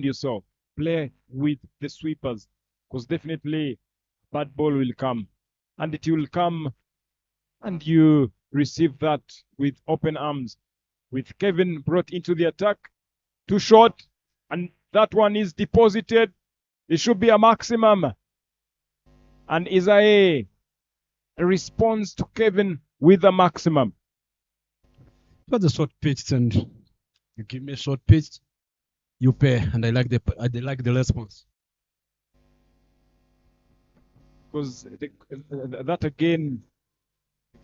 yourself. Play with the sweepers. Because definitely bad ball will come. And it will come and you receive that with open arms. With Kevin brought into the attack, too short, and that one is deposited. It should be a maximum. And Isai responds to Kevin with a maximum. That's a short pitch, and you give me a short pitch, you pay, and I like the response. Because that again,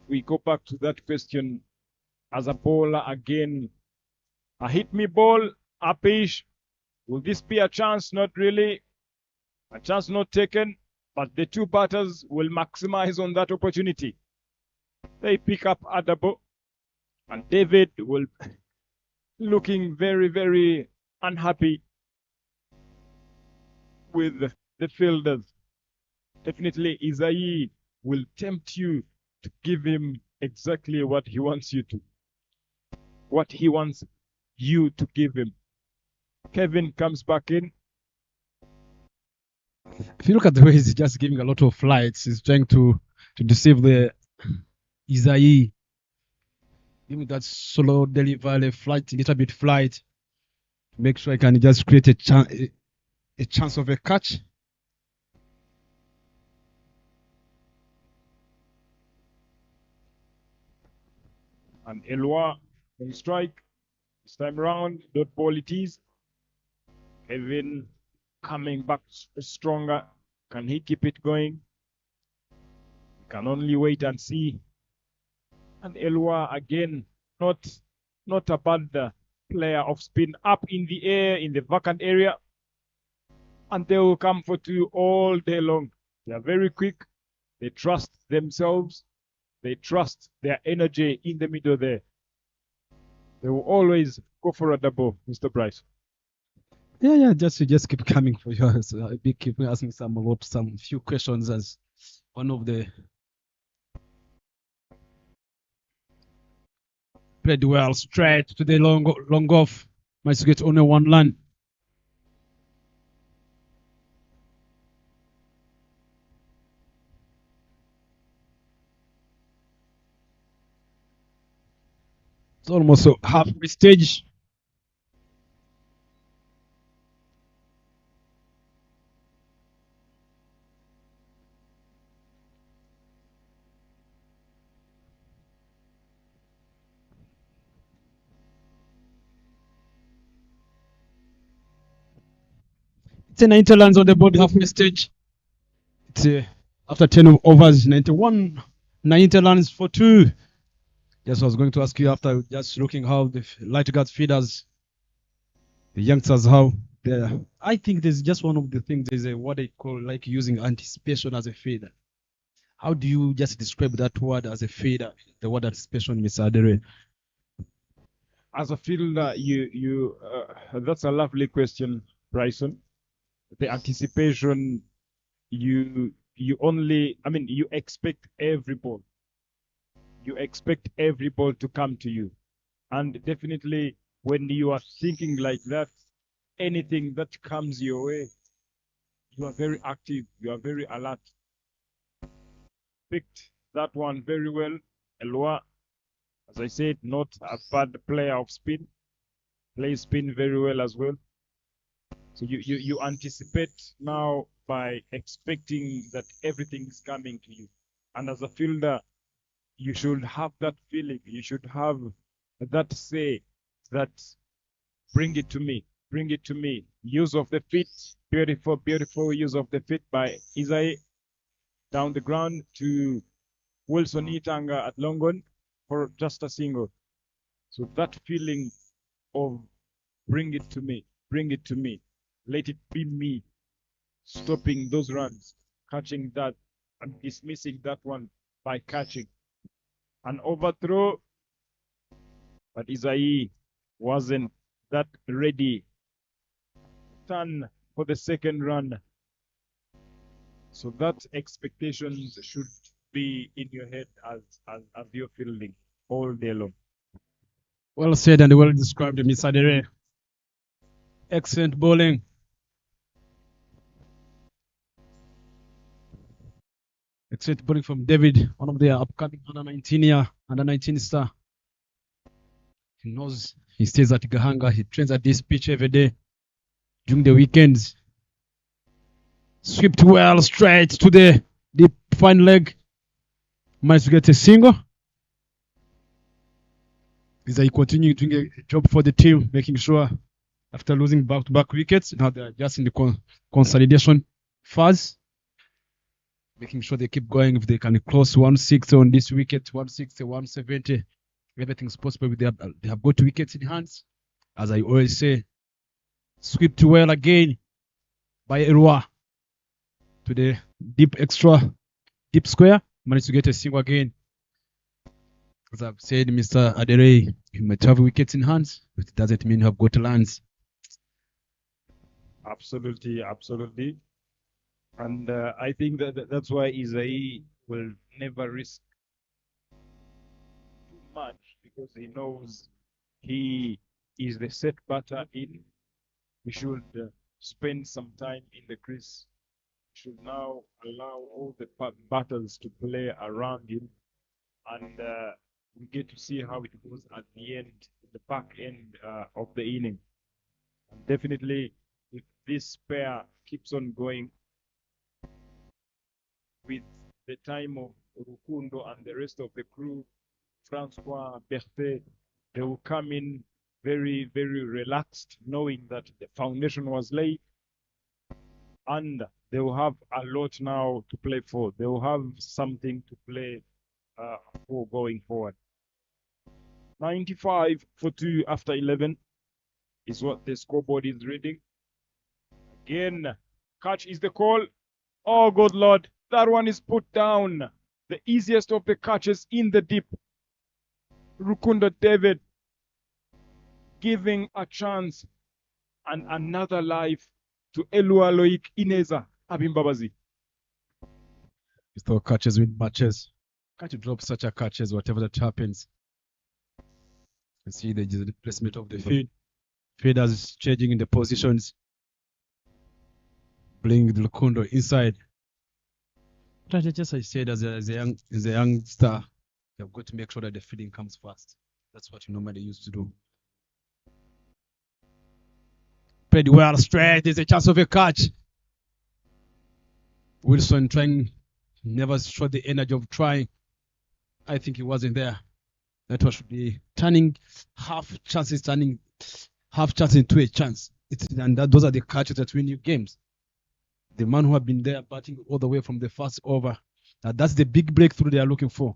we go back to that question. As a bowler, again, a hit me ball, upish. Will this be a chance? Not really. A chance not taken, but the two batters will maximize on that opportunity. They pick up Adabo, and David will looking very, very unhappy with the fielders. Definitely, Isai will tempt you to give him exactly what he wants you to. What he wants you to give him. Kevin comes back in. If you look at the way he's just giving a lot of flights, he's trying to deceive the Isai. Give me that slow delivery, flight, a little bit flight. Make sure I can just create a chance of a catch. And Elwa on strike. This time round, dot ball it is. Kevin coming back stronger. Can he keep it going? We can only wait and see. And Elwa again, not a bad player of spin, up in the air in the vacant area. And they will come for 2 all day long. They are very quick. They trust themselves. They trust their energy in the middle there. They will always go for a double, Mr. Bryce. Yeah, just keep coming for you. So I'll be keep asking some few questions as one of the played well straight to the long off. Managed to get only one run. It's almost a halfway stage. It's a 90 runs on the board halfway stage. It's after 10 overs, 91, 90 runs for 2. Yes, I was going to ask you after just looking how the light guards feeders, the youngsters, how they're. I think there's just one of the things, there's a what they call like using anticipation as a feeder. How do you just describe that word as a feeder, the word anticipation, Mr. Adere? As a fielder, that's a lovely question, Bryson. The anticipation, you expect every ball. You expect every ball to come to you. And definitely when you are thinking like that, anything that comes your way, you are very active, you are very alert. Picked that one very well. Elwa, as I said, not a bad player of spin. Plays spin very well as well. So you anticipate now by expecting that everything is coming to you. And as a fielder, you should have that feeling. You should have that say that bring it to me, bring it to me. Use of the feet, beautiful, beautiful use of the feet by Isai down the ground to Wilson Itanga at Longon for just a single. So that feeling of bring it to me, bring it to me. Let it be me stopping those runs, catching that and dismissing that one by catching. An overthrow, but Isai wasn't that ready. Turn for the second run. So that expectations should be in your head as you're fielding all day long. Well said and well described, Mr. Adere. Excellent bowling. Excellent bowling from David, one of the upcoming under 19 star. He knows he stays at Gahanga. He trains at this pitch every day during the weekends. Swept well straight to the deep fine leg. Managed to get a single. Is he continuing doing a job for the team, making sure after losing back-to-back wickets, now they're just in the consolidation phase, making sure they keep going. If they can close 160 on this wicket, 160, 170, everything's possible. They have got wickets in hands. As I always say, swept well again by Erwa to the deep square. Managed to get a single again. As I've said, Mr. Adere, you might have wickets in hands, but it doesn't mean you have got lands. Absolutely, absolutely. And I think that's why Isai will never risk too much, because he knows he is the set batter in. He should spend some time in the crease. He should now allow all the batters to play around him, and we get to see how it goes at the end, the back end of the inning. And definitely, if this pair keeps on going with the time of Rukundo and the rest of the crew, Francois, Berthet, they will come in very, very relaxed, knowing that the foundation was laid, and they will have a lot now to play for. They will have something to play for going forward. 95 for 2 after 11 is what the scoreboard is reading. Again, catch is the call. Oh, good Lord. That one is put down. The easiest of the catches in the deep. Rukunda David giving a chance and another life to Elua Loic Ineza Abimbabazi. It's the catches win matches. Can't you drop such a catches, whatever that happens? You see the placement of the field fielders changing in the positions. Playing with Lukundo inside. But I said, as a young star, you've got to make sure that the feeding comes fast. That's what you normally used to do. Played well straight. There's a chance of a catch. Wilson trying, never showed the energy of trying. I think he wasn't there. That was should be turning half chances into a chance. Those are the catches that win you games. The man who have been there batting all the way from the first over. That's the big breakthrough they are looking for.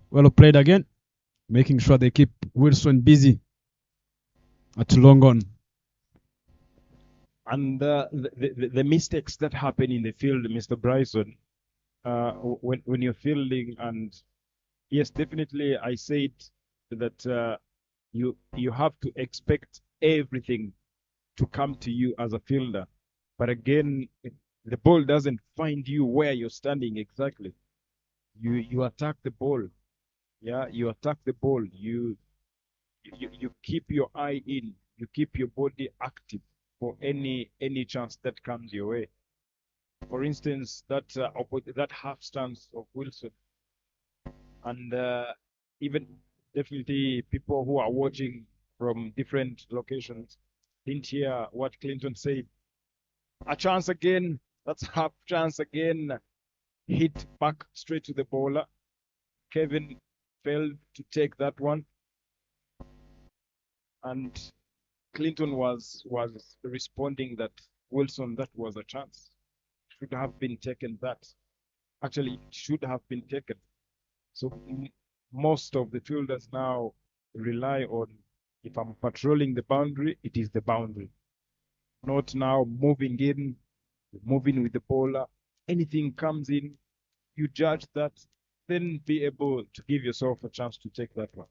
Well played again, making sure they keep Wilson busy at long on. And the mistakes that happen in the field, Mr. Bryson, when you're fielding, and yes, definitely I said that you have to expect everything to come to you as a fielder. But again, the ball doesn't find you where you're standing exactly. You attack the ball. Yeah, you attack the ball. You keep your eye in. You keep your body active for any chance that comes your way. For instance, that half stance of Wilson, and even definitely people who are watching from different locations didn't hear what Clinton said. A chance again. That's half chance again. Hit back straight to the bowler. Kevin failed to take that one, and Clinton was responding that Wilson, that was a chance. Should have been taken that. Actually, it should have been taken. So most of the fielders now rely on, if I'm patrolling the boundary, it is the boundary. Not now moving with the bowler. Anything comes in, you judge that, then be able to give yourself a chance to take that one.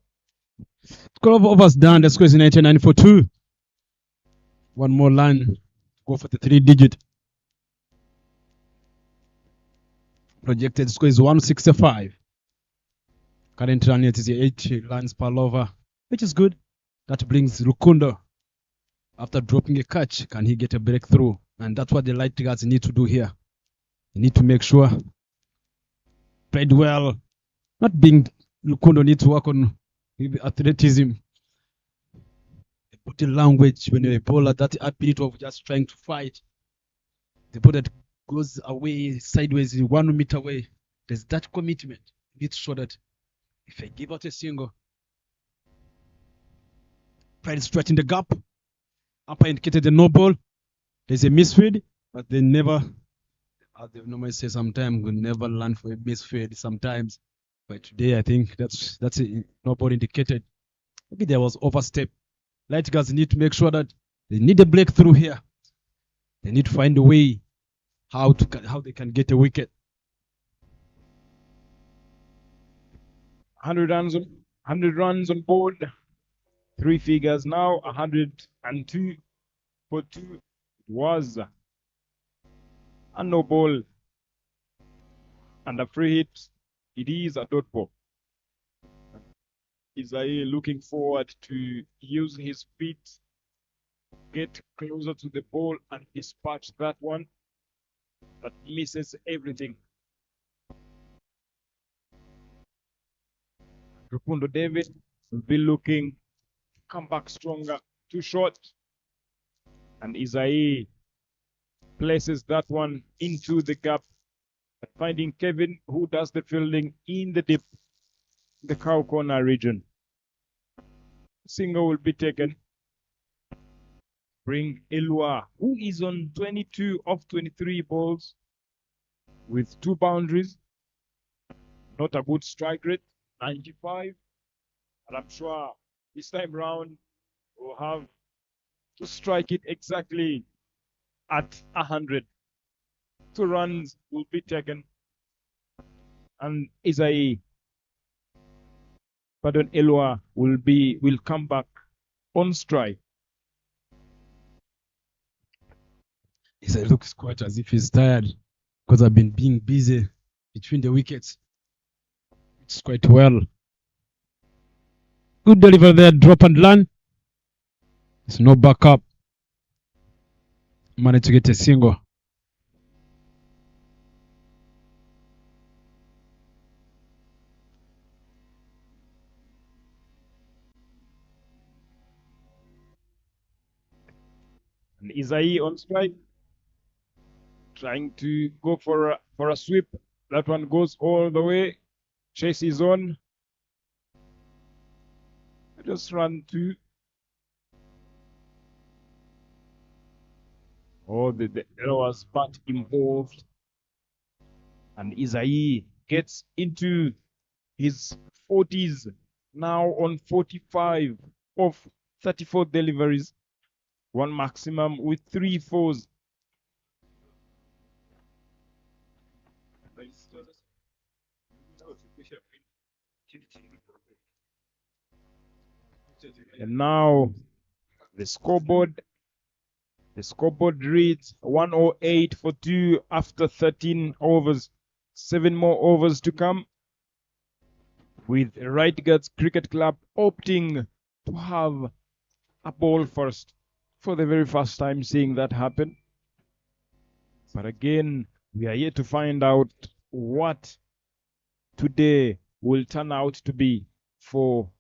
Score of overs done. The score is 99 for 2. One more line. Go for the 3-digit. Projected score is 165. Current run rate is 80 runs per over, which is good. That brings Lukundo. After dropping a catch, can he get a breakthrough? And that's what the light guards need to do here. They need to make sure played well. Not being Lukundo needs to work on athleticism. The body language when you're a bowler, that ability of just trying to fight. The ball that goes away, sideways, 1 meter away. There's that commitment. You need to show that if I give out a single, played straight in the gap. Umpire indicated the no ball. There's a misfeed, but they never, as they normally say, sometimes we never learn for a misfeed sometimes. But today, I think that's a no ball indicated. Maybe there was overstep. Light guards need to make sure that they need a breakthrough here. They need to find a way how they can get a wicket. 100 runs on board. 3 figures now. 102 for 2. It was a no ball and a free hit. It is a dot ball. Isaiah looking forward to use his feet, get closer to the ball and dispatch that one, but misses everything. Rukundo David will be looking to come back stronger. Too short. And Isaiah places that one into the gap, finding Kevin, who does the fielding in the deep, the cow corner region. Single will be taken. Bring Elua, who is on 22 of 23 balls with 2 boundaries. Not a good strike rate, 95. And I'm sure this time round we'll have to strike it exactly at 100. 2 runs will be taken. And Elua will come back on strike. He looks quite as if he's tired because I've been being busy between the wickets. It's quite well. Good delivery there, drop and land. There's no backup. Managed to get a single. And Isai on strike, trying to go for a sweep. That one goes all the way. Chase is on. Just run to. Oh, there was part involved. And Isai gets into his 40s, now on 45 of 34 deliveries. One maximum with 3 fours. And now the scoreboard reads 108 for 2 after 13 overs. 7 more overs to come, with Right Guards Cricket Club opting to have a ball first. For the very first time seeing that happen. But again, we are yet to find out what today will turn out to be for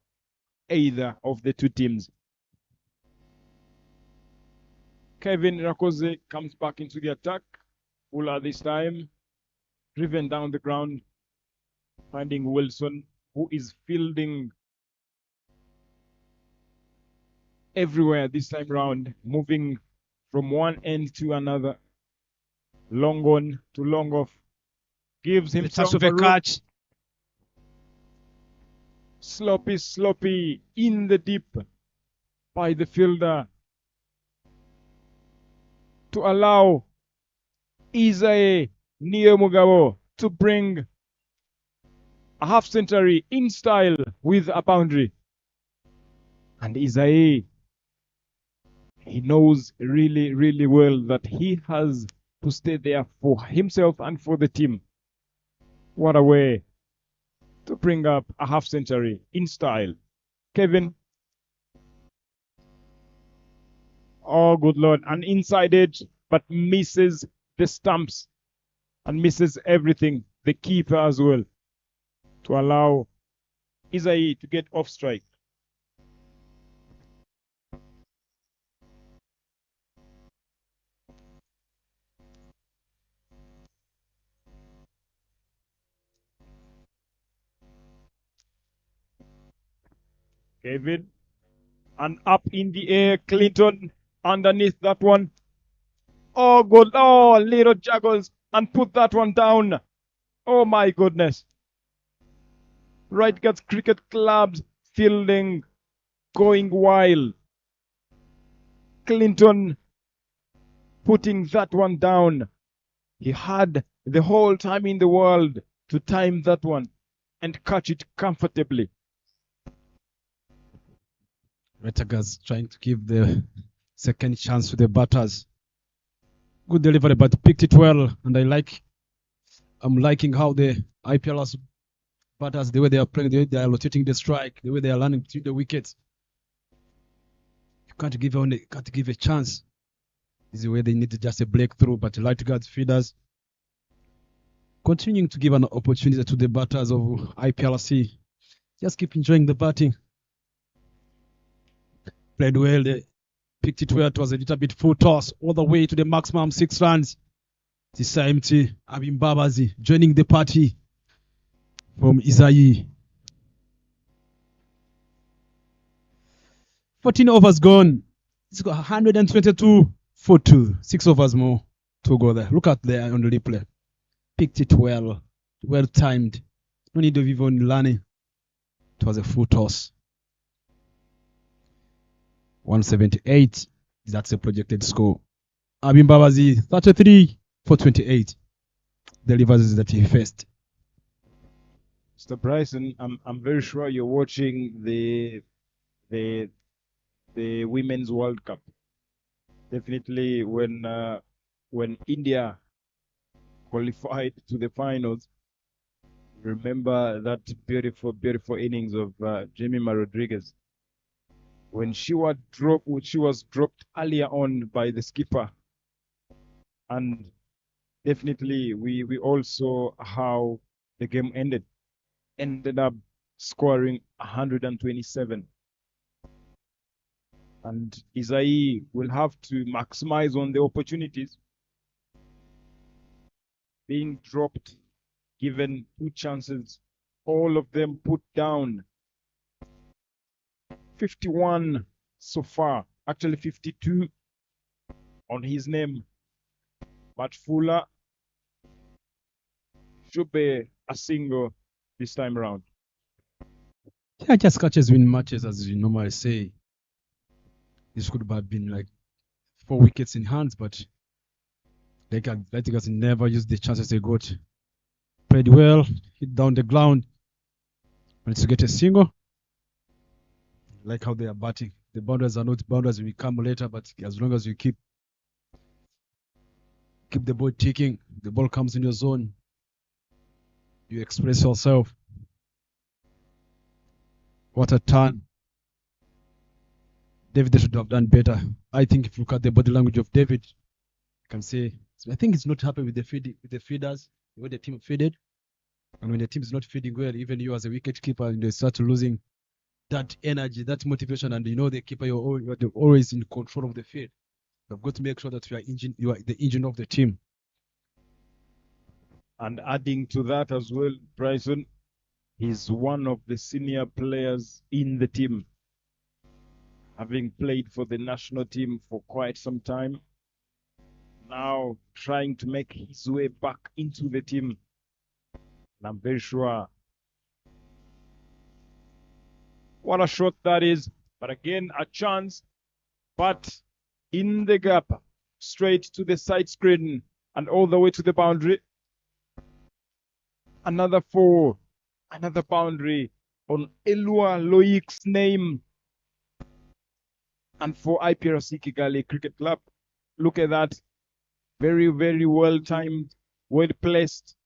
either of the two teams. Kevin Rakoze comes back into the attack. Fuller this time, driven down the ground, finding Wilson, who is fielding everywhere this time round, moving from one end to another. Long on to long off. Gives The himself touch of a a rope. catch. Sloppy in the deep by the fielder to allow Isae Niemugabo to bring a half century in style with a boundary. And Isae, he knows really, really well that he has to stay there for himself and for the team. What a way to bring up a half century in style. Kevin. Oh, good Lord. An inside edge, but misses the stumps and misses everything. The keeper as well, to allow Isae to get off strike. Kevin, and up in the air, Clinton underneath that one. Oh, good. Oh, little juggles and put that one down. Oh, my goodness. Right Guards Cricket Club's fielding going wild. Clinton putting that one down. He had the whole time in the world to time that one and catch it comfortably. Retagas trying to give the second chance to the batters. Good delivery, but picked it well. And I'm liking how the IPL's batters, the way they are playing, the way they are rotating the strike, the way they are landing between the wickets. You can't give a chance. This is the way they need just a breakthrough. But the Light Guards feeders continuing to give an opportunity to the batters of IPLC. Just keep enjoying the batting. Played well. They picked it well. It was a little bit full toss all the way to the maximum 6 runs. This time to Abim Babazi joining the party from Isayi. 14 overs gone. It's got 122 for 2. 6 overs more to go there. Look at there on the replay. Picked it well. Well timed. No need of even learning. It was a full toss. 178. That's the projected score. Abim Babazi, 33 for 28. Delivers that he faced. Mr. Bryson, I'm very sure you're watching the Women's World Cup. Definitely when India qualified to the finals, remember that beautiful innings of Jemima Rodriguez. when she was dropped earlier on by the skipper. And definitely we all saw how the game ended up scoring 127. And Isai will have to maximize on the opportunities. Being dropped, given 2 chances, all of them put down. 51 so far, actually 52 on his name. But Fuller should be a single this time around. Yeah, just catches win matches, as you normally say. This could have been like 4 wickets in hands, but the Athletics never used the chances they got. Played well, hit down the ground, managed to get a single. Like how they are batting. The boundaries are not boundaries, we come later, but as long as you keep the ball ticking, the ball comes in your zone, you express yourself. What a turn. David should have done better. I think if you look at the body language of David, you can say, I think it's not happy with the feeders, the way the team feeded. And when the team is not feeding well, even you as a wicket keeper, they start losing that energy, that motivation, and the keeper, you're always in control of the field. You've got to make sure that you are the engine of the team. And adding to that as well, Bryson, he's one of the senior players in the team, having played for the national team for quite some time. Now trying to make his way back into the team. And I'm very sure what a shot that is. But again, a chance. But in the gap, straight to the side screen and all the way to the boundary. Another 4, another boundary on Elua Loic's name. And for IPRC Kigali Cricket Club, look at that. Very, very well timed, well placed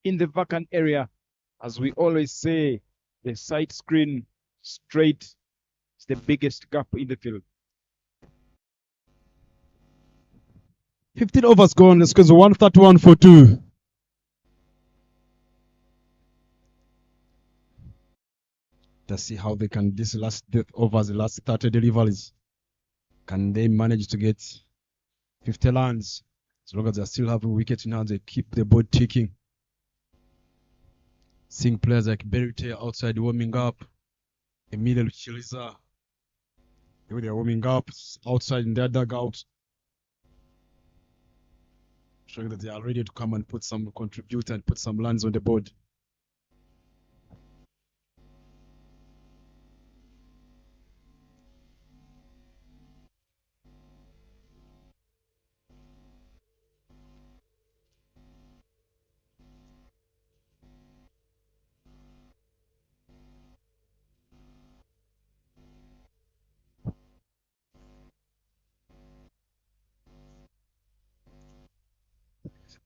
in the vacant area. As we always say, the side screen straight is the biggest gap in the field. 15 overs gone. The score is 131 for 2. Let's see how they can, this last overs, the last 30 deliveries, can they manage to get 50 runs? As long as they still have a wicket in hand, they keep the board ticking. Seeing players like Berite outside warming up, Emilio Chiliza, they're warming up outside in their dugout, showing that they are ready to come and contribute and put some runs on the board.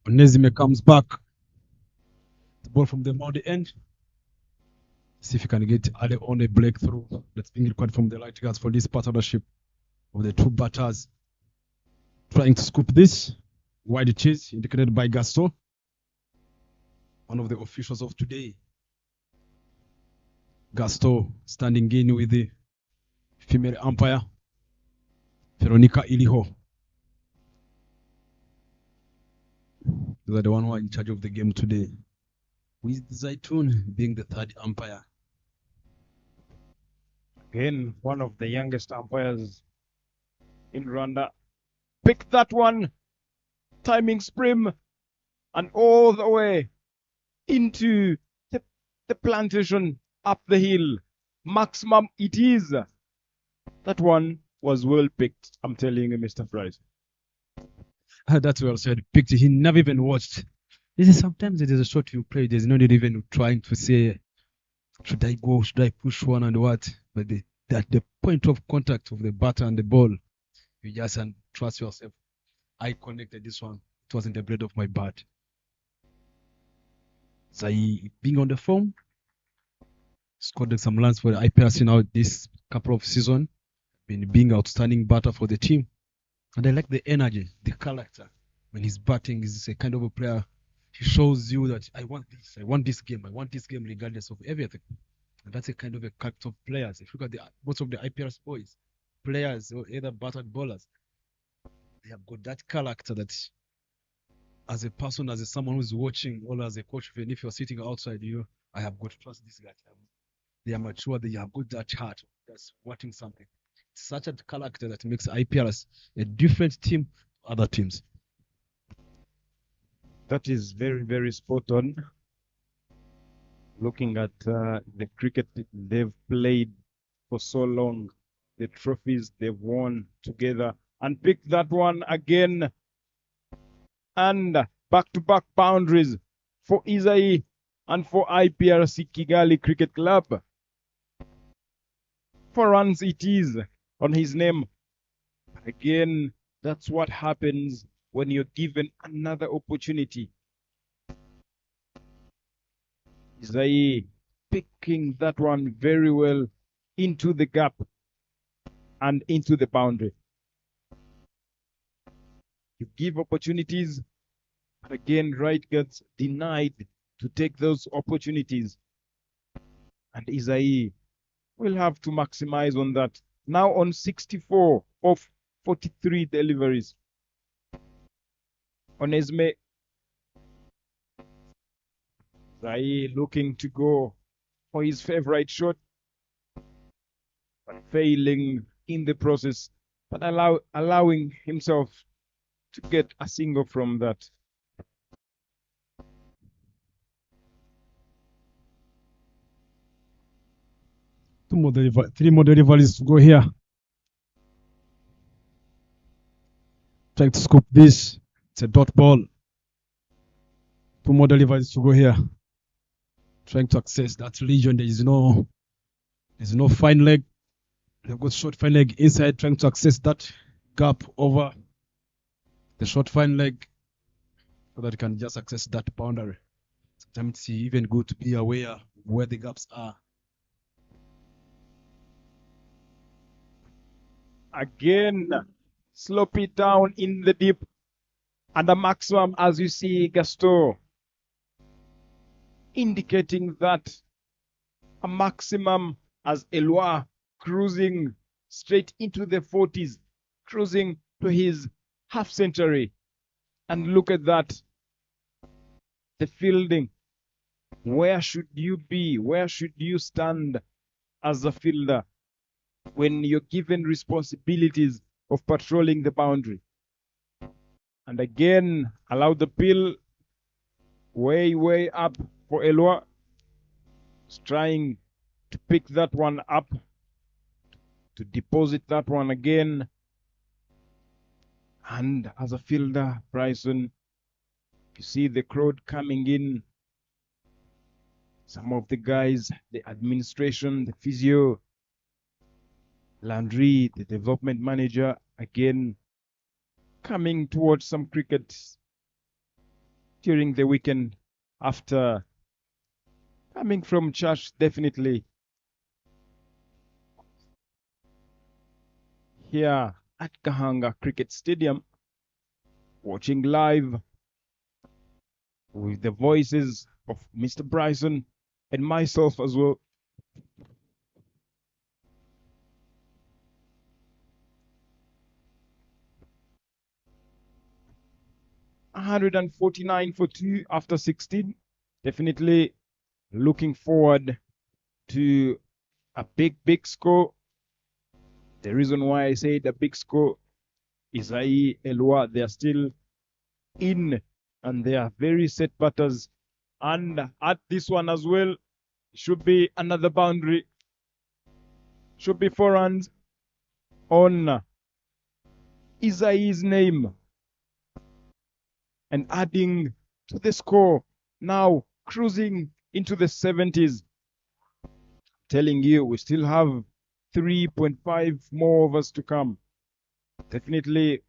Onezime comes back. The ball from the Maudi end. See if you can get added on a breakthrough that's being required from the Light Guards for this partnership of the 2 batters. Trying to scoop this. Wide chase indicated by Gaston, one of the officials of today. Gaston standing in with the female umpire, Veronica Iliho. These are the one who are in charge of the game today, with Zaitun being the 3rd umpire. Again, one of the youngest umpires in Rwanda. Pick that one. Timing sprim. And all the way into the plantation up the hill. Maximum it is. That one was well picked. I'm telling you, Mr. Price. That's well said. Picked. He never even watched. Sometimes it is a shot you play. There's no need even trying to say, should I go? Should I push one and what? But at the point of contact of the batter and the ball, you just trust yourself. I connected this one. It wasn't the blade of my bat. So being on the form, scored some runs for the IPRC now this couple of seasons. Been being outstanding batter for the team. And I like the energy, the character. When he's batting, he's a kind of a player. He shows you that I want this game, regardless of everything. And that's a kind of a character of players. If you look at most of the IPRS boys, players or either battered bowlers, they have got that character that as a person, as someone who's watching, or as a coach, even if you're sitting outside, I have got to trust this guy. They are mature, they have got that heart that's wanting something. It's such a character that makes IPRS a different team to other teams. That is very, very spot on. Looking at the cricket they've played for so long, the trophies they've won together, and pick that one again. And back-to-back boundaries for Isai and for IPRC Kigali Cricket Club. 4 runs it is on his name. Again, that's what happens when you're given another opportunity. Isai picking that one very well into the gap and into the boundary. You give opportunities, but again, right gets denied to take those opportunities. And Isai will have to maximize on that. Now on 64 of 43 deliveries. Onesme Isai looking to go for his favorite shot, but failing in the process, but allowing himself to get a single from that. Three more deliveries to go here. Trying to scoop this. It's a dot ball. 2 more deliveries to go here. Trying to access that region. There's no fine leg. They've got short fine leg inside, trying to access that gap over the short fine leg so that you can just access that boundary. Sometimes it's even good to be aware of where the gaps are. Again, slope it down in the deep. And the maximum, as you see, Gaston, indicating that a maximum as Eloi cruising straight into the 40s, cruising to his half century. And look at that. The fielding. Where should you be? Where should you stand as a fielder when you're given responsibilities of patrolling the boundary? And again, allow the pill way up for Eloi. He's trying to pick that one up, to deposit that one again. And as a fielder, Bryson, you see the crowd coming in. Some of the guys, the administration, the physio, Landry, the development manager, again, coming towards some cricket during the weekend after coming from church, definitely. Here at Gahanga Cricket Stadium, watching live with the voices of Mr. Bryson and myself as well. $149 for 2 after 16. Definitely looking forward to a big score. The reason why I say the big score is Eloi, they are still in and they are very set batters. And at this one as well, should be another boundary. Should be 4 runs on Isai's name. And adding to the score, now cruising into the 70s. Telling you, we still have 3.5 more overs to come. Definitely,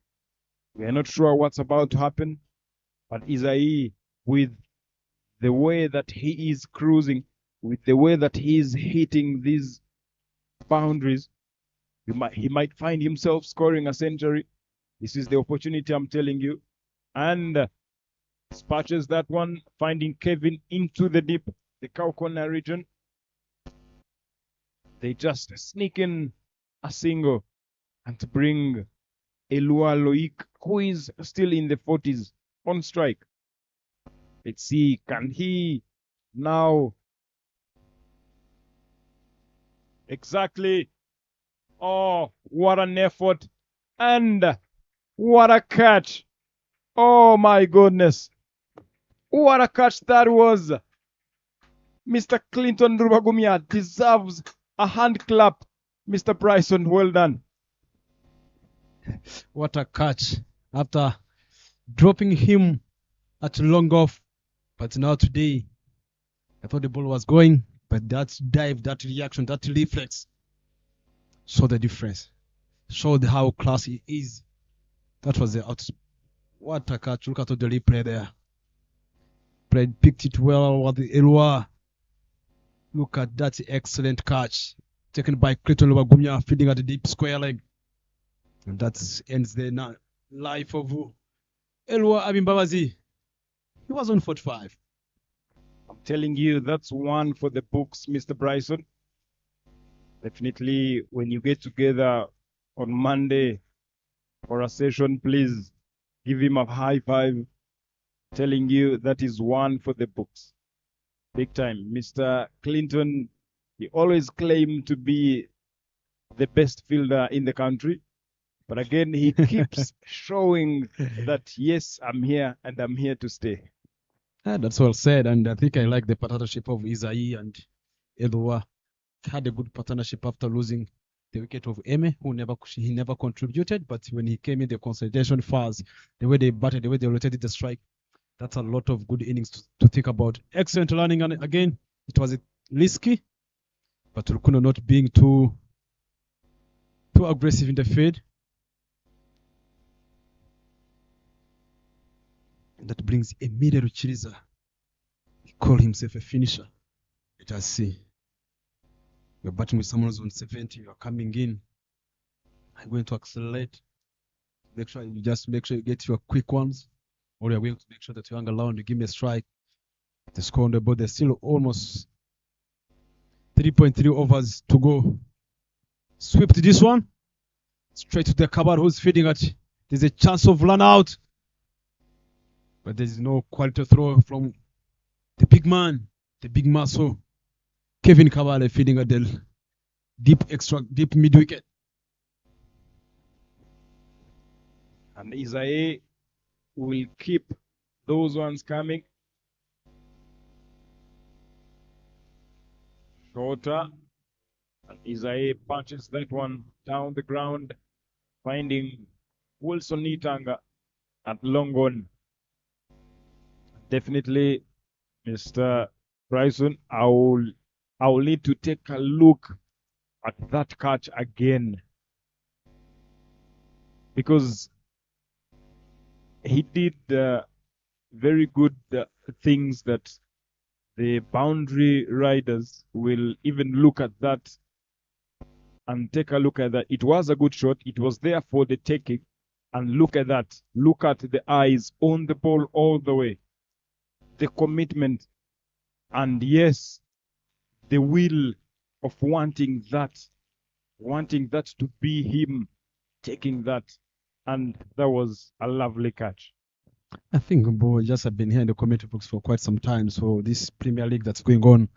we are not sure what's about to happen. But Isai, with the way that he is cruising, with the way that he's hitting these boundaries, he might find himself scoring a century. This is the opportunity, I'm telling you. And dispatches that one, finding Kevin into the deep, the cow corner region. They just sneak in a single and bring Elua Loic, who is still in the 40s, on strike. Let's see, can he now? Exactly. Oh, what an effort. And what a catch. Oh my goodness. What a catch that was. Mr. Clinton Rubagumia deserves a hand clap. Mr. Bryson, well done. What a catch after dropping him at long off. But now today, I thought the ball was going, but that dive, that reaction, that reflex showed the difference. Showed how class he is. That was the out. What a catch. Look at the replay there. Picked it well with the Elua. Look at that excellent catch. Taken by Clayton Lubagumya, feeding at the deep square leg. And that ends the life of Elua Abimbabazi. He was on 45. I'm telling you, that's one for the books, Mr. Bryson. Definitely, when you get together on Monday for a session, please give him a high five. Telling you that is one for the books. Big time. Mr. Clinton, he always claimed to be the best fielder in the country. But again, he keeps showing that, yes, I'm here and I'm here to stay. That's well said. And I think I like the partnership of Isai and Elua. Had a good partnership after losing the wicket of Eme, who never contributed. But when he came in the consolidation phase, the way they batted, the way they rotated the strike, that's a lot of good innings to think about. Excellent learning, and again, it was risky, but Rukuno not being too aggressive in the field. And that brings Emile Ruchiriza. He called himself a finisher. Let us see. You're batting with someone who's on 70. You're coming in. I'm going to accelerate. Make sure you get your quick ones. Or you're going to make sure that you hang around, you give me a strike. The score on the board, there's still almost 3.3 overs to go. Swept this one. Straight to the cover who's feeding at. There's a chance of run out. But there's no quality throw from the big man, the big muscle. Kevin Kabale feeding at the deep mid wicket. And Isaiah will keep those ones coming. Shorter. And Isaiah punches that one down the ground, finding Wilson Nitanga at long on. Definitely, Mr. Bryson, I will need to take a look at that catch again, because he did very good things that the boundary riders will even look at that and take a look at that. It was a good shot. It was there for the taking. And look at that. Look at the eyes on the ball all the way. The commitment. And yes, the will of wanting that to be him taking that. And that was a lovely catch. I think Bo just have been here in the commentary books for quite some time. So this Premier League that's going on,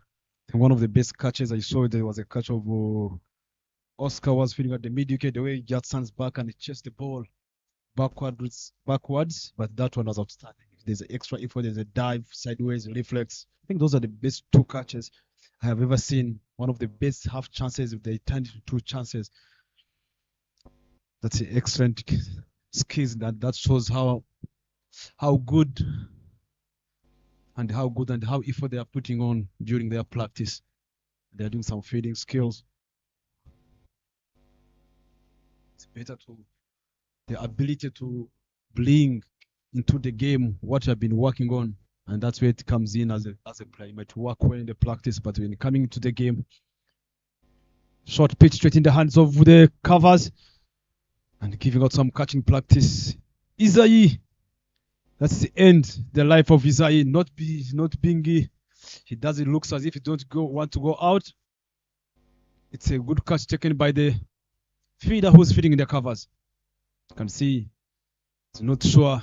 one of the best catches I saw, there was a catch of Oscar was feeding at the mid wicket, the way he just stands back and he chased the ball backwards, but that one was outstanding. If there's an extra effort, there's a dive, sideways, reflex. I think those are the best two catches I have ever seen. One of the best half chances if they turned into two chances. That's an excellent skills that shows how good and how effort they are putting on during their practice. They are doing some feeding skills. It's better to the ability to bring into the game what you have been working on And that's where it comes in as a player. You might work well in the practice, but when coming to the game, short pitch straight in the hands of the covers and giving out some catching practice. Isai, that's the end, the life of Isai, not being, he doesn't look as if he don't want to go out. It's a good catch taken by the feeder who's feeding in the covers. You can see he's not sure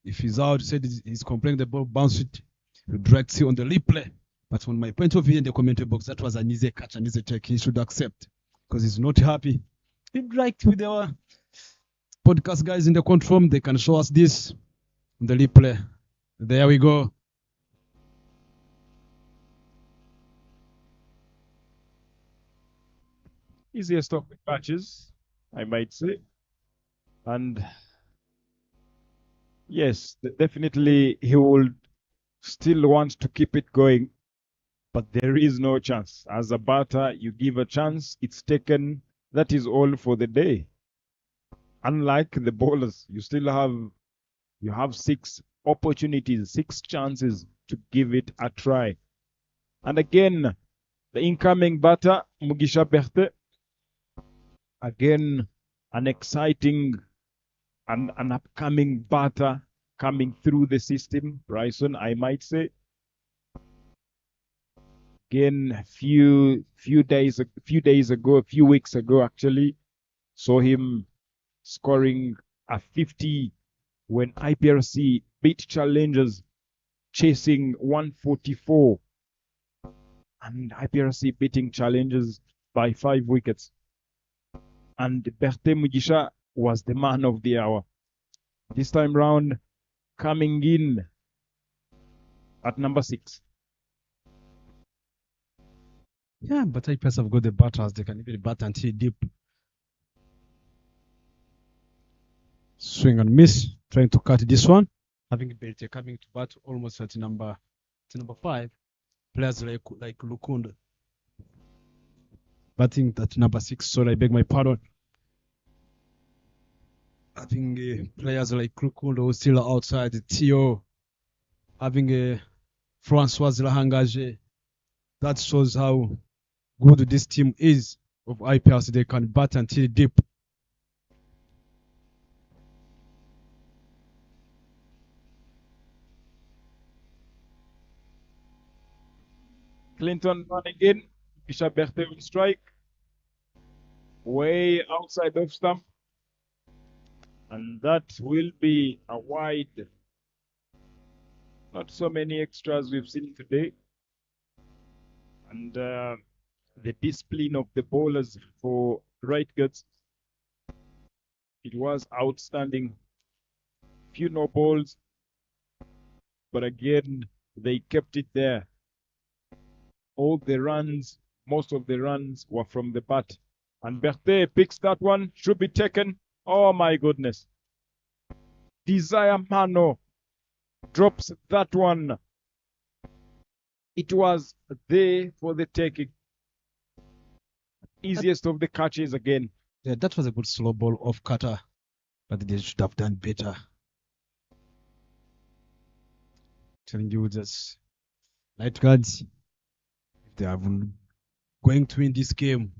if he's out. He said he's complaining the ball bounced it. He directs it on the replay. But from my point of view in the commentary box, that was an easy catch, an easy take. He should accept because he's not happy. He'd like with our podcast guys in the control room, they can show us this on the replay. There we go. Easiest of the matches, I might say. And yes, definitely he will still want to keep it going, but there is no chance. As a batter, you give a chance, it's taken. That is all for the day. Unlike the bowlers, you have 6 opportunities, 6 chances to give it a try. And again, the incoming batter, Mugisha Berthe, again, an exciting and an upcoming batter coming through the system. Bryson, I might say. Again, a few weeks ago, actually, saw him scoring a 50 when IPRC beat challengers, chasing 144, and IPRC beating challengers by 5 wickets. And Berthe Mugisha was the man of the hour. This time round, coming in at number 6. Yeah, but IPS have got the batters. They can even bat until deep. Swing and miss. Trying to cut this one. Having Belte coming to bat almost at number 5. Players like Lukunda. Batting at number 6. Sorry, I beg my pardon. Having players like Lukunda who still outside. Tio. Having Francois Lahangage. That shows how good this team is of IPLs. They can bat until deep. Clinton run again. Bishop Berthe will strike. Way outside of stump. And that will be a wide. Not so many extras we've seen today. And the discipline of the bowlers for right guards, it was outstanding. Few no balls, but again, they kept it there. All the runs, most of the runs were from the bat. And Berthe picks that one, should be taken. Oh my goodness. Desire Mano drops that one. It was there for the taking. Easiest of the catches again. Yeah, that was a good slow ball off cutter, but they should have done better. Telling you this, light guards, if they are going to win this game,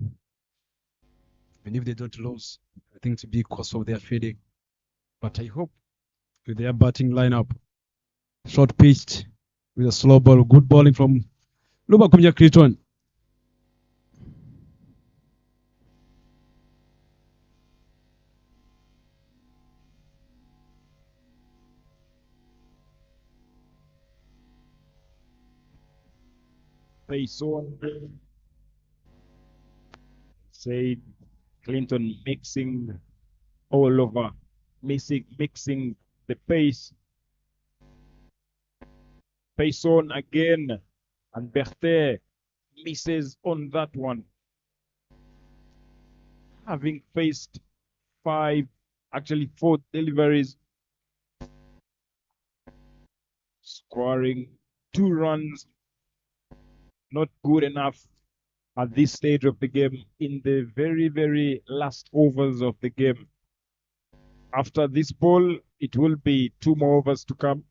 even if they don't lose, I think to be because of their fielding. But I hope with their batting lineup, short pitched with a slow ball, good bowling from Luba Kumya Kriton. Face on. Said Clinton mixing all over, mixing the pace. Face on again, and Berthe misses on that one. Having faced 4 deliveries, scoring 2 runs, not good enough at this stage of the game in the very, very last overs of the game. After this ball, it will be 2 more overs to come.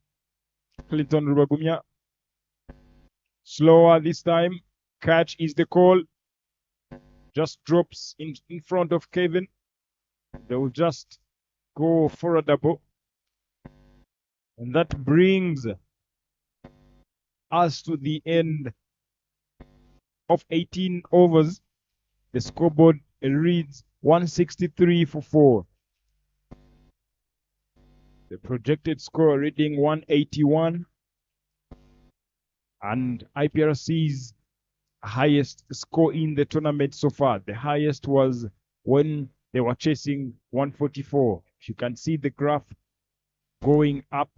Clinton Rubagumya. Slower this time. Catch is the call. Just drops in front of Kevin. They will just go for a double. And that brings us to the end of 18 overs. The scoreboard reads 163 for 4. The projected score reading 181. And IPRC's highest score in the tournament so far. The highest was when they were chasing 144. You can see the graph going up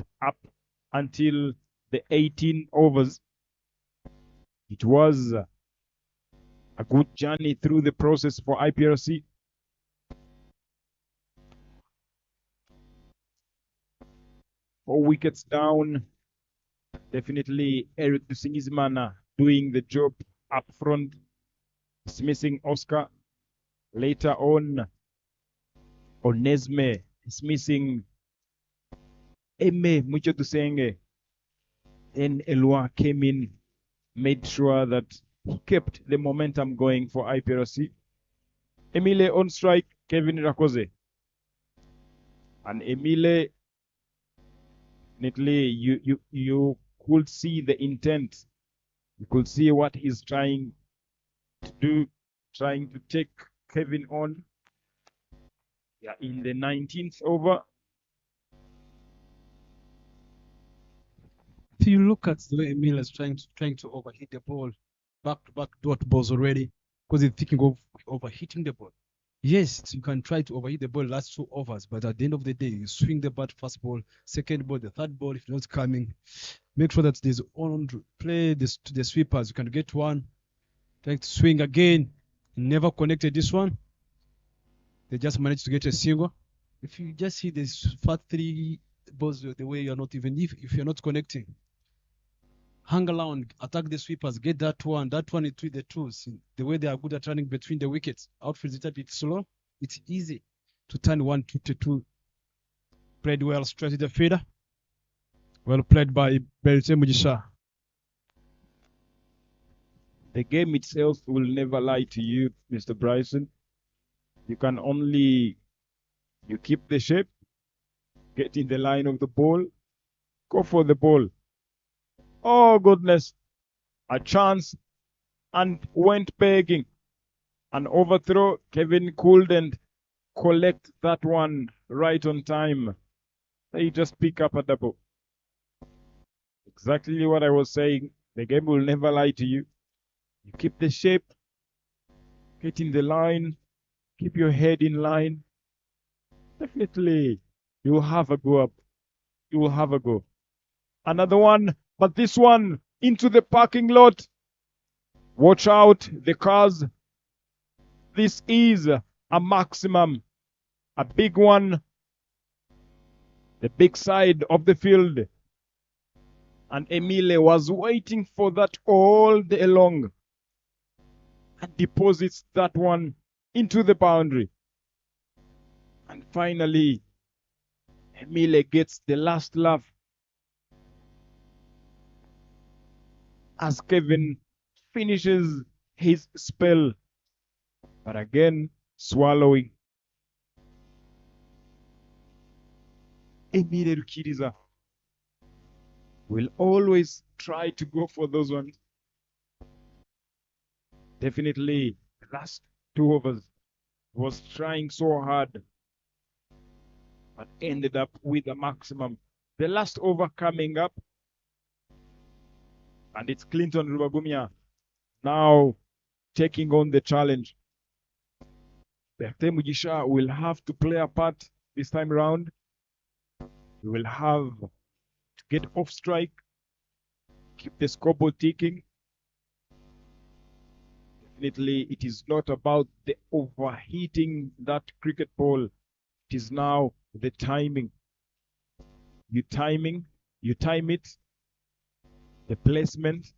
until the 18 overs. It was a good journey through the process for IPRC. Four wickets down. Definitely Eric Dusingizimana doing the job up front, dismissing Oscar. Later on, Onesme dismissing Eme Muchodusenge. Then Elwa came in, made sure that he kept the momentum going for IPRC. Emile on strike, Kevin Rakoze. And Emile, definitely you could see the intent. You could see what he's trying to do, trying to take Kevin on. Yeah, in the 19th over. If you look at the way Emile is trying to overhit the ball, back-to-back dot balls already, because he's thinking of overhitting the ball. Yes, you can try to overhit the ball last 2 overs, but at the end of the day, you swing the bat first ball, second ball, the third ball, if not coming, make sure that there's on play this to the sweepers. You can get one, try to swing again, never connected this one. They just managed to get a single. If you just see this fat 3 balls the way you're not even if you're not connecting, hang around, attack the sweepers, get that one into the twos. The way they are good at running between the wickets. Outfield is a bit slow. It's easy to turn 1-2 to 2. Played well straight to the feeder. Well played by Berite Mujisha. The game itself will never lie to you, Mr. Bryson. You can only, you keep the shape, get in the line of the ball, go for the ball. Oh goodness, a chance and went begging. An overthrow, Kevin couldn't collect that one right on time. They just pick up a double. Exactly what I was saying. The game will never lie to you. You keep the shape, get in the line, keep your head in line. Definitely, you will have a go up. You will have a go. Another one, but this one into the parking lot. Watch out, the cars. This is a maximum, a big one. The big side of the field. And Emile was waiting for that all day long. And deposits that one into the boundary. And finally, Emile gets the last laugh as Kevin finishes his spell. But again, swallowing. Emile Rukiriza will always try to go for those ones. Definitely, the last 2 overs was trying so hard, but ended up with a maximum. The last over coming up, and it's Clinton Rubagumya now taking on the challenge. Berthe Mugisha will have to play a part this time around. He will have to get off strike, keep the scoreboard ticking. Definitely, it is not about the overheating that cricket ball. It is now the timing. You time it, the placement,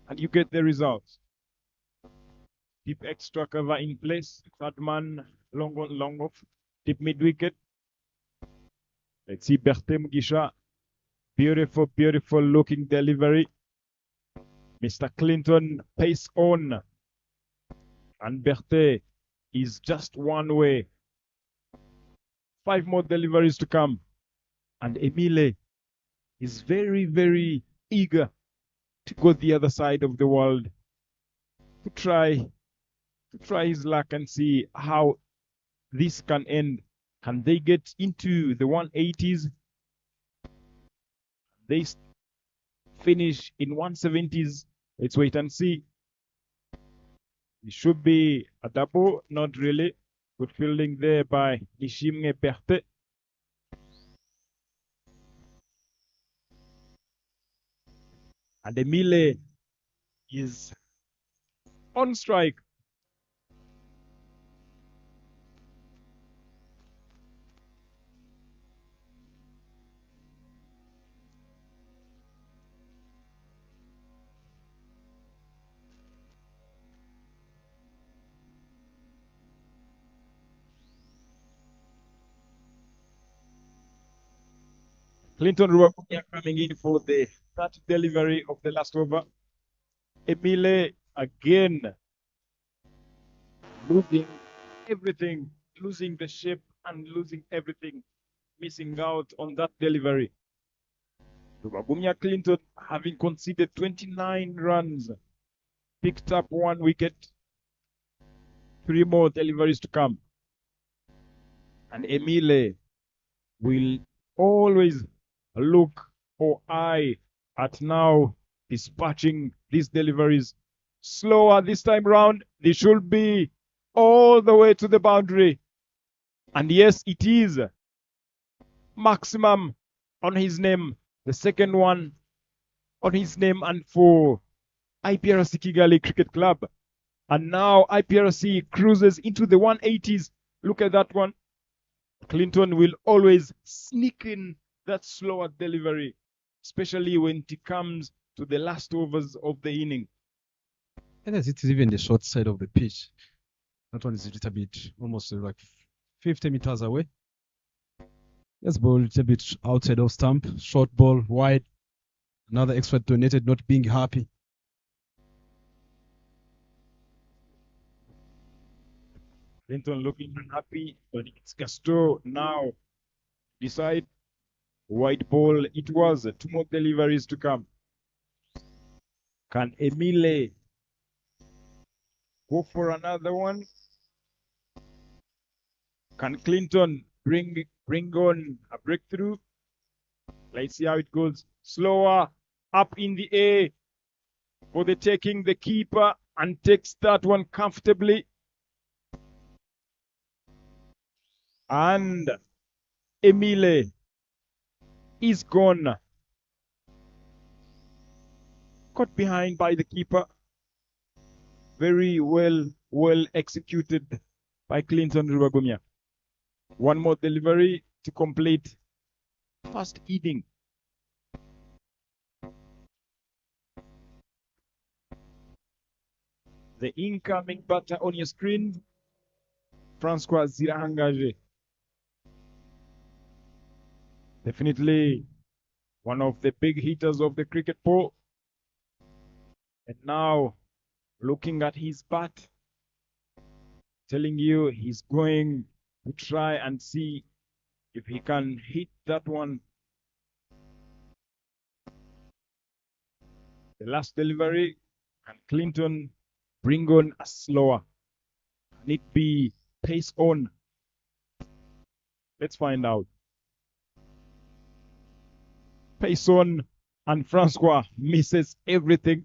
and you get the results. Deep extra cover in place. Third man, long on, long off. Deep mid wicket. Let's see Berthe Mugisha Beautiful, beautiful looking delivery. Mr. Clinton pace on. And Berthe is just one way. 5 more deliveries to come. And Emile is very, very eager to go the other side of the world to try his luck and see how this can end. Can they get into the 180s? They finish in 170s. Let's wait and see. It should be a double, not really. Good fielding there by Nishimwe Berthe. And Emile is on strike. Clinton Ruakunya coming in for the third delivery of the last over. Emile again losing everything, losing the shape and losing everything, missing out on that delivery. Ruakunya Clinton, having conceded 29 runs, picked up 1 wicket. 3 more deliveries to come. And Emile will always look or eye at now dispatching these deliveries slower this time round. They should be all the way to the boundary. And yes, it is maximum on his name. The second one on his name and for IPRC Kigali Cricket Club. And now IPRC cruises into the 180s. Look at that one. Clinton will always sneak in that slower delivery, especially when it comes to the last overs of the inning. And as it is even the short side of the pitch. That one is a little bit almost like 50 meters away. Let's ball a little bit outside of stump. Short ball, wide. Another expert donated not being happy. Clinton looking unhappy, but it's Gaston now. Decide. White ball it was. 2 more deliveries to come. Can Emile go for another one? Can Clinton bring on a breakthrough? Let's see how it goes. Slower, up in the air for the taking. The keeper and takes that one comfortably. And Emile is gone. Caught behind by the keeper. Very well executed by Clinton Ruakunya. 1 more delivery to complete first inning. The incoming batter on your screen, Francois Zirahangaje. Definitely one of the big hitters of the cricket ball. And now looking at his bat, telling you he's going to try and see if he can hit that one. The last delivery, and Clinton bring on a slower. Can it be pace on? Let's find out. Pace on, and Francois misses everything.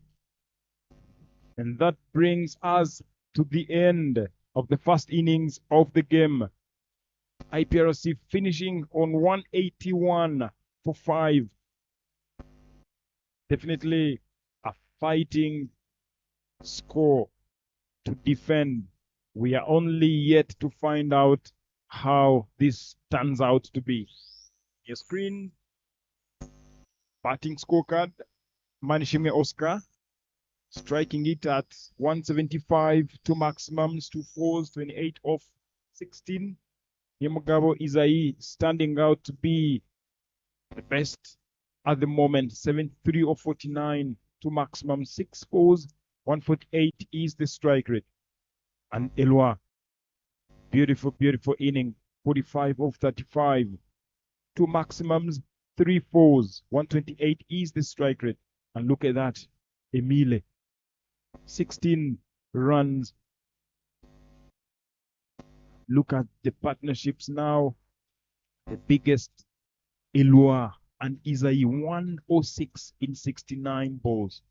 And that brings us to the end of the first innings of the game. IPRC finishing on 181 for 5. Definitely a fighting score to defend. We are only yet to find out how this turns out to be. Your screen, batting scorecard, Manishimwe Oscar, striking it at 175, 2 maximums, 2 fours, 28 off 16. Nyamugabo Izai standing out to be the best at the moment. 73 or 49 to maximum. 6 fours. 148 is the strike rate. And Elwa, beautiful, beautiful inning. 45 of 35. 2 maximums. 3 fours. 128 is the strike rate. And look at that. Emile. 16 runs. Look at the partnerships now. The biggest, Elua and Isai, 106 in 69 balls.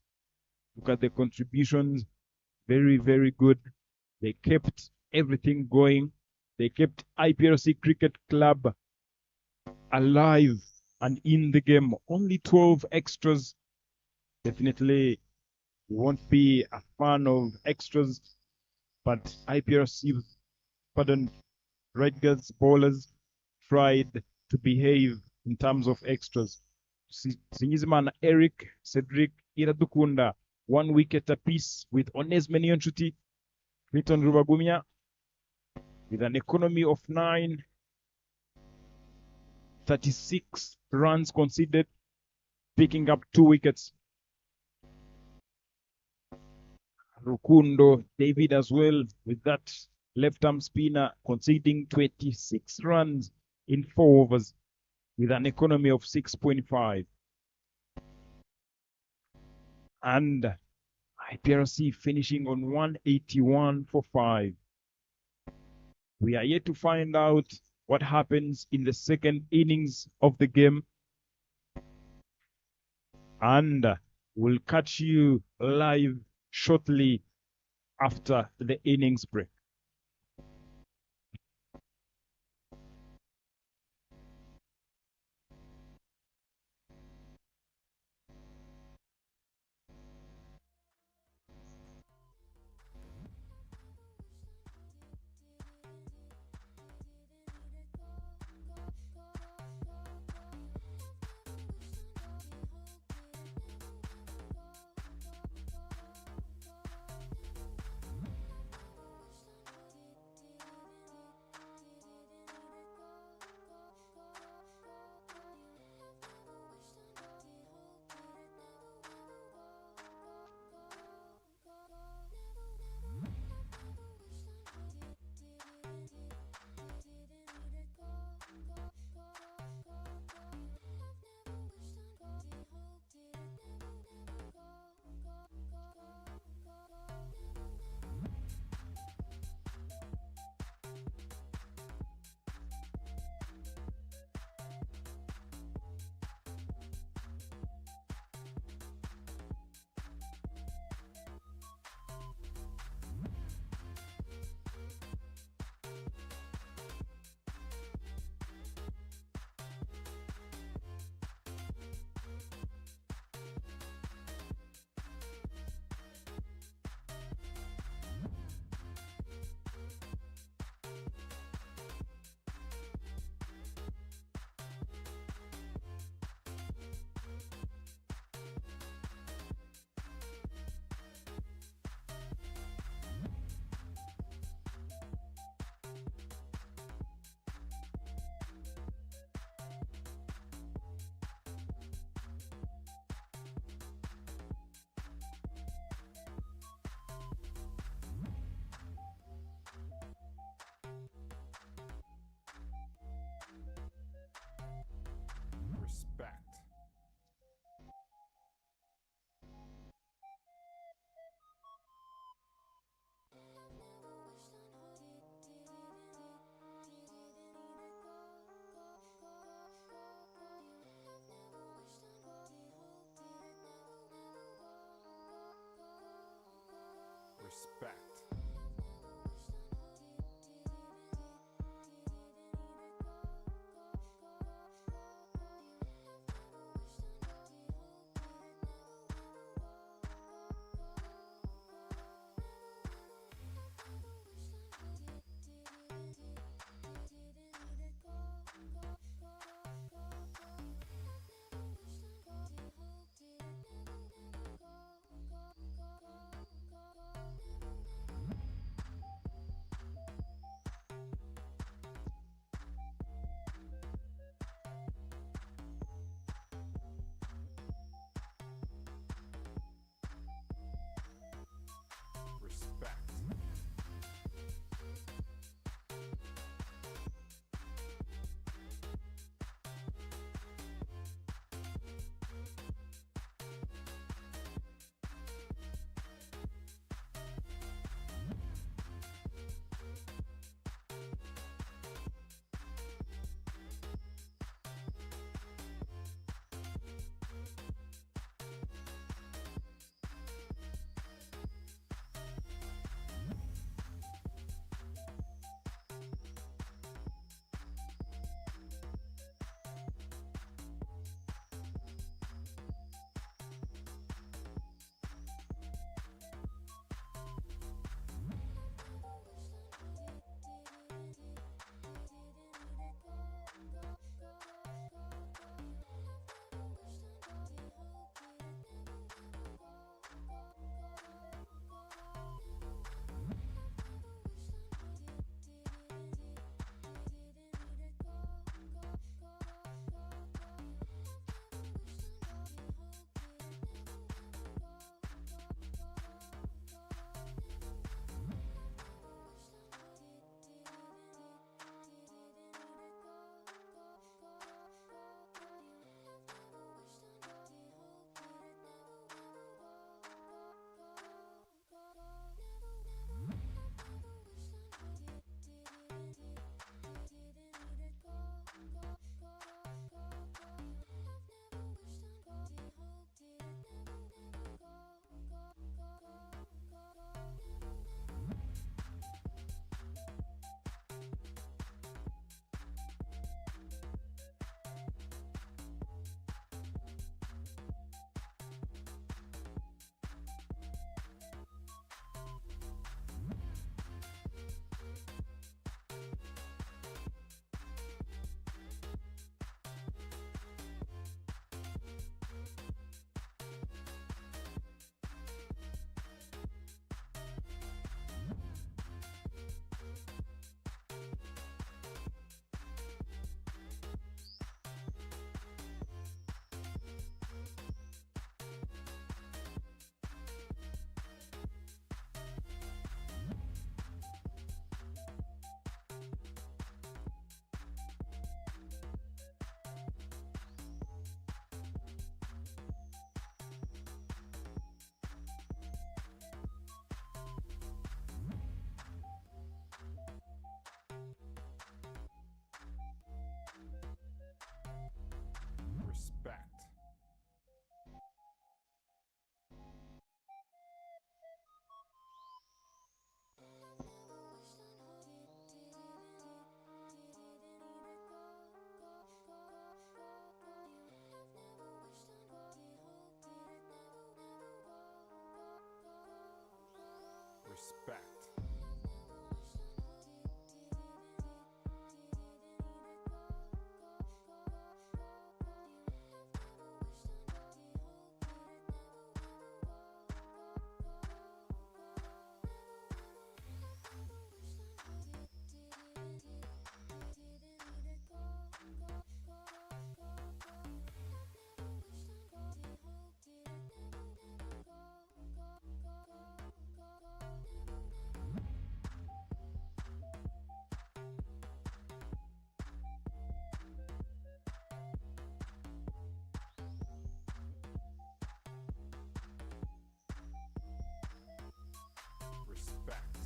Look at the contributions. Very, very good. They kept everything going. They kept IPRC Cricket Club alive and in the game. Only 12 extras. Definitely won't be a fan of extras, but IPRC, pardon, Rutgers bowlers tried to behave in terms of extras. Sinyizimana Eric, Cedric Iradukunda, 1 wicket apiece with Onesme Niyonshuti, Clinton Rubagumia, with an economy of 9, 36 runs conceded, picking up 2 wickets. Rukundo, David as well, with that left-arm spinner conceding 26 runs in 4 overs with an economy of 6.5. And IPRC finishing on 181 for 5. We are yet to find out what happens in the second innings of the game. And we'll catch you live shortly after the innings break. Respect. Respect. Respect. Respect.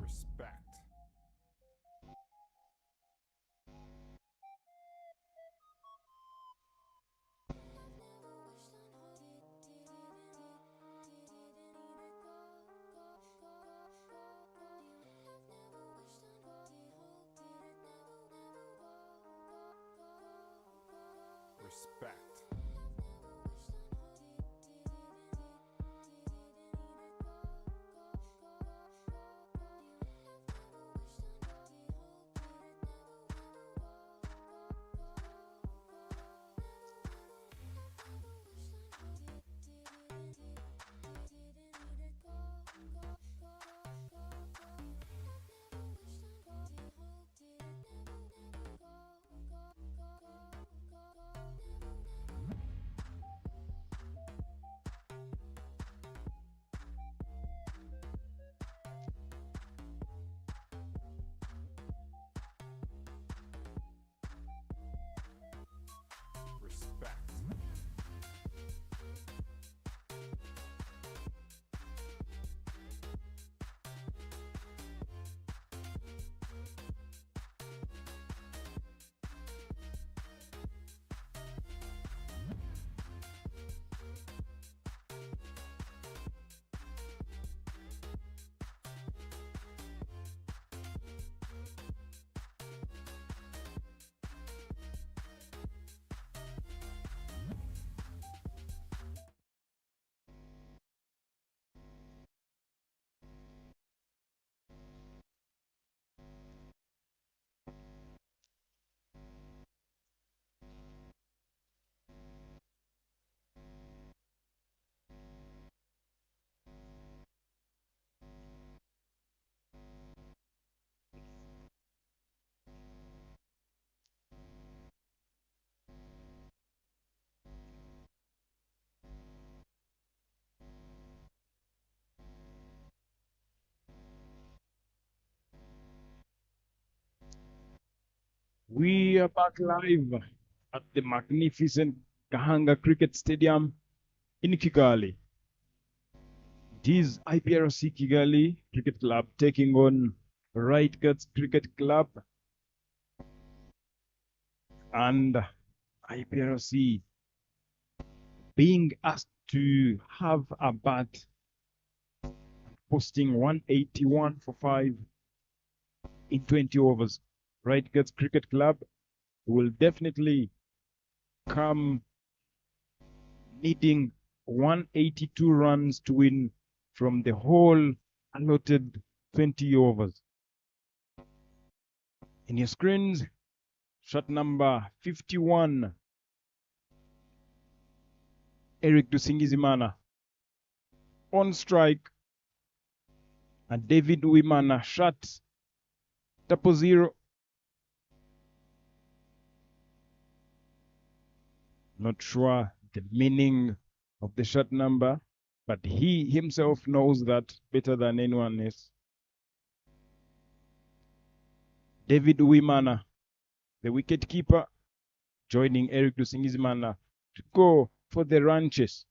Respect. Respect. We are back live at the magnificent Gahanga Cricket Stadium in Kigali. It is IPRC Kigali Cricket Club taking on Right Guts Cricket Club, and IPRC being asked to have a bat, posting 181 for 5 in 20 overs. Right Guts Cricket Club will definitely come needing 182 runs to win from the whole allotted 20 overs. In your screens, shot number 51, Eric Dusingizimana on strike, and David Uwimana shot 0-0. Not sure the meaning of the shot number, but he himself knows that better than anyone else. David Uwimana, the wicketkeeper, joining Eric Dusingizimana to go for the run chase.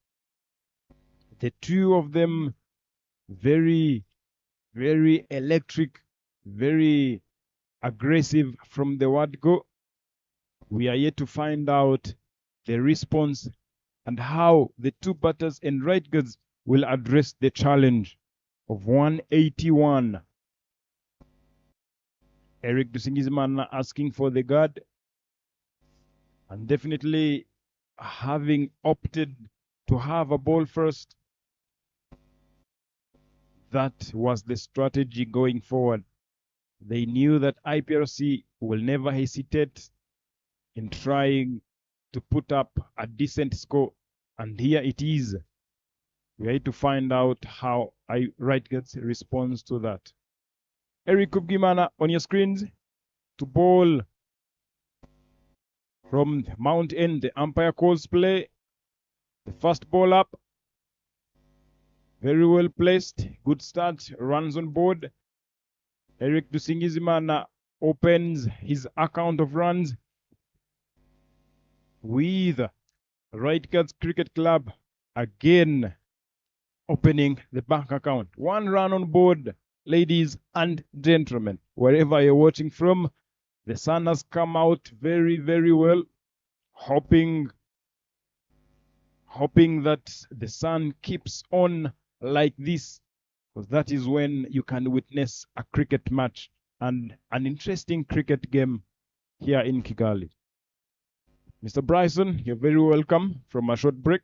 The two of them very, very electric, very aggressive from the word go. We are yet to find out the response and how the two batters and right guards will address the challenge of 181. Eric Dusingizimana asking for the guard, and definitely having opted to have a ball first. That was the strategy going forward. They knew that IPRC will never hesitate in trying to put up a decent score, and here it is. We are to find out how Right Guts responds to that. Eric Kubgimana on your screens to bowl from Mount End. The umpire calls play. The first ball up, very well placed, good start, runs on board. Eric Dusingizimana opens his account of runs with Right Guts Cricket Club again opening the bank account. 1 run on board, ladies and gentlemen. Wherever you're watching from, the sun has come out very, very well. Hoping that the sun keeps on like this, because that is when you can witness a cricket match and an interesting cricket game here in Kigali. Mr. Bryson, you're very welcome from a short break.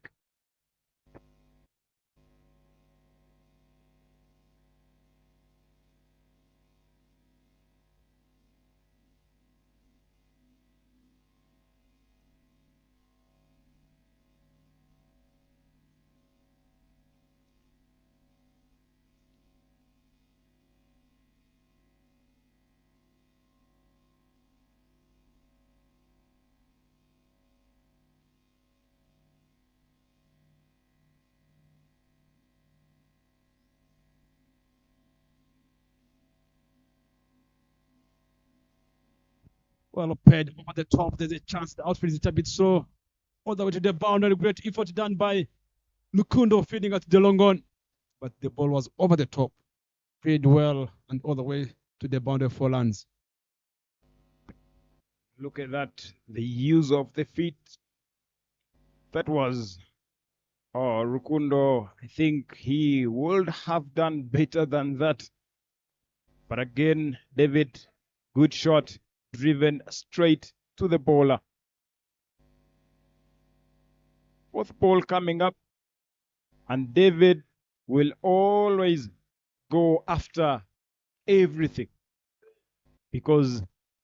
Well paired over the top. There's a chance the outfield is a bit slow. All the way to the boundary. Great effort done by Lukundo feeding at the long on. But the ball was over the top. Played well and all the way to the boundary for lands. Look at that, the use of the feet. That was, Rukundo, I think he would have done better than that. But again, David, good shot, driven straight to the bowler. Fourth ball coming up, and David will always go after everything, because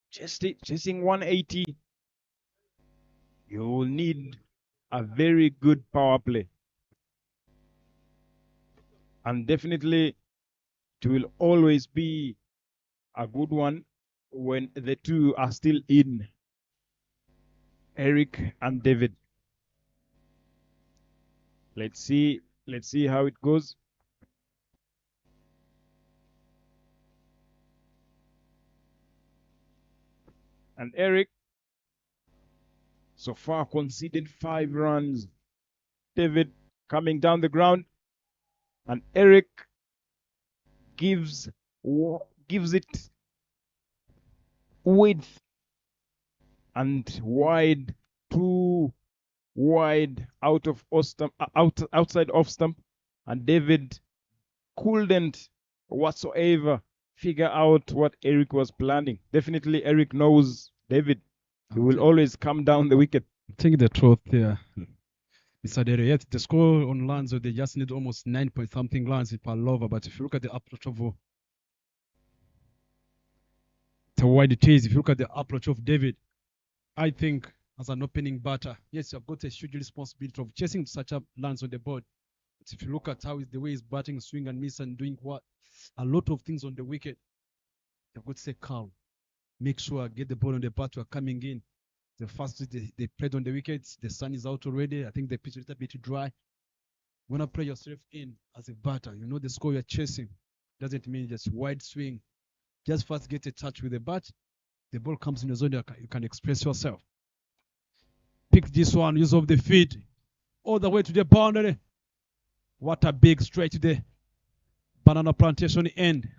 chasing 180, you will need a very good power play. And definitely it will always be a good one when the two are still in, Eric and David. Let's see how it goes. And Eric So far conceded 5 runs. David coming down the ground, and Eric gives it width and wide, too wide out of off stump, outside off stump, and David couldn't whatsoever figure out what Eric was planning. Definitely Eric knows David. He will always come down the wicket. I think the truth here, Mr. Dere, yet the score on Lanzo, they just need almost 9 point something runs per over. But if you look at the approach of the wide it is, if you look at the approach of David, I think as an opening batter, yes, you've got a huge responsibility of chasing such a lands on the board. But if you look at how the way he's batting, swing and miss, and doing what a lot of things on the wicket, you've got to stay calm. Make sure get the ball on the bat. We're coming in. The first they played on the wickets, the sun is out already. I think the pitch is a little bit dry. When you play yourself in as a batter, you know the score you're chasing. Doesn't mean just wide swing. Just first get a touch with the bat. The ball comes in the zone, you can express yourself. Pick this one, use of the feet, all the way to the boundary. What a big straight to the banana plantation end.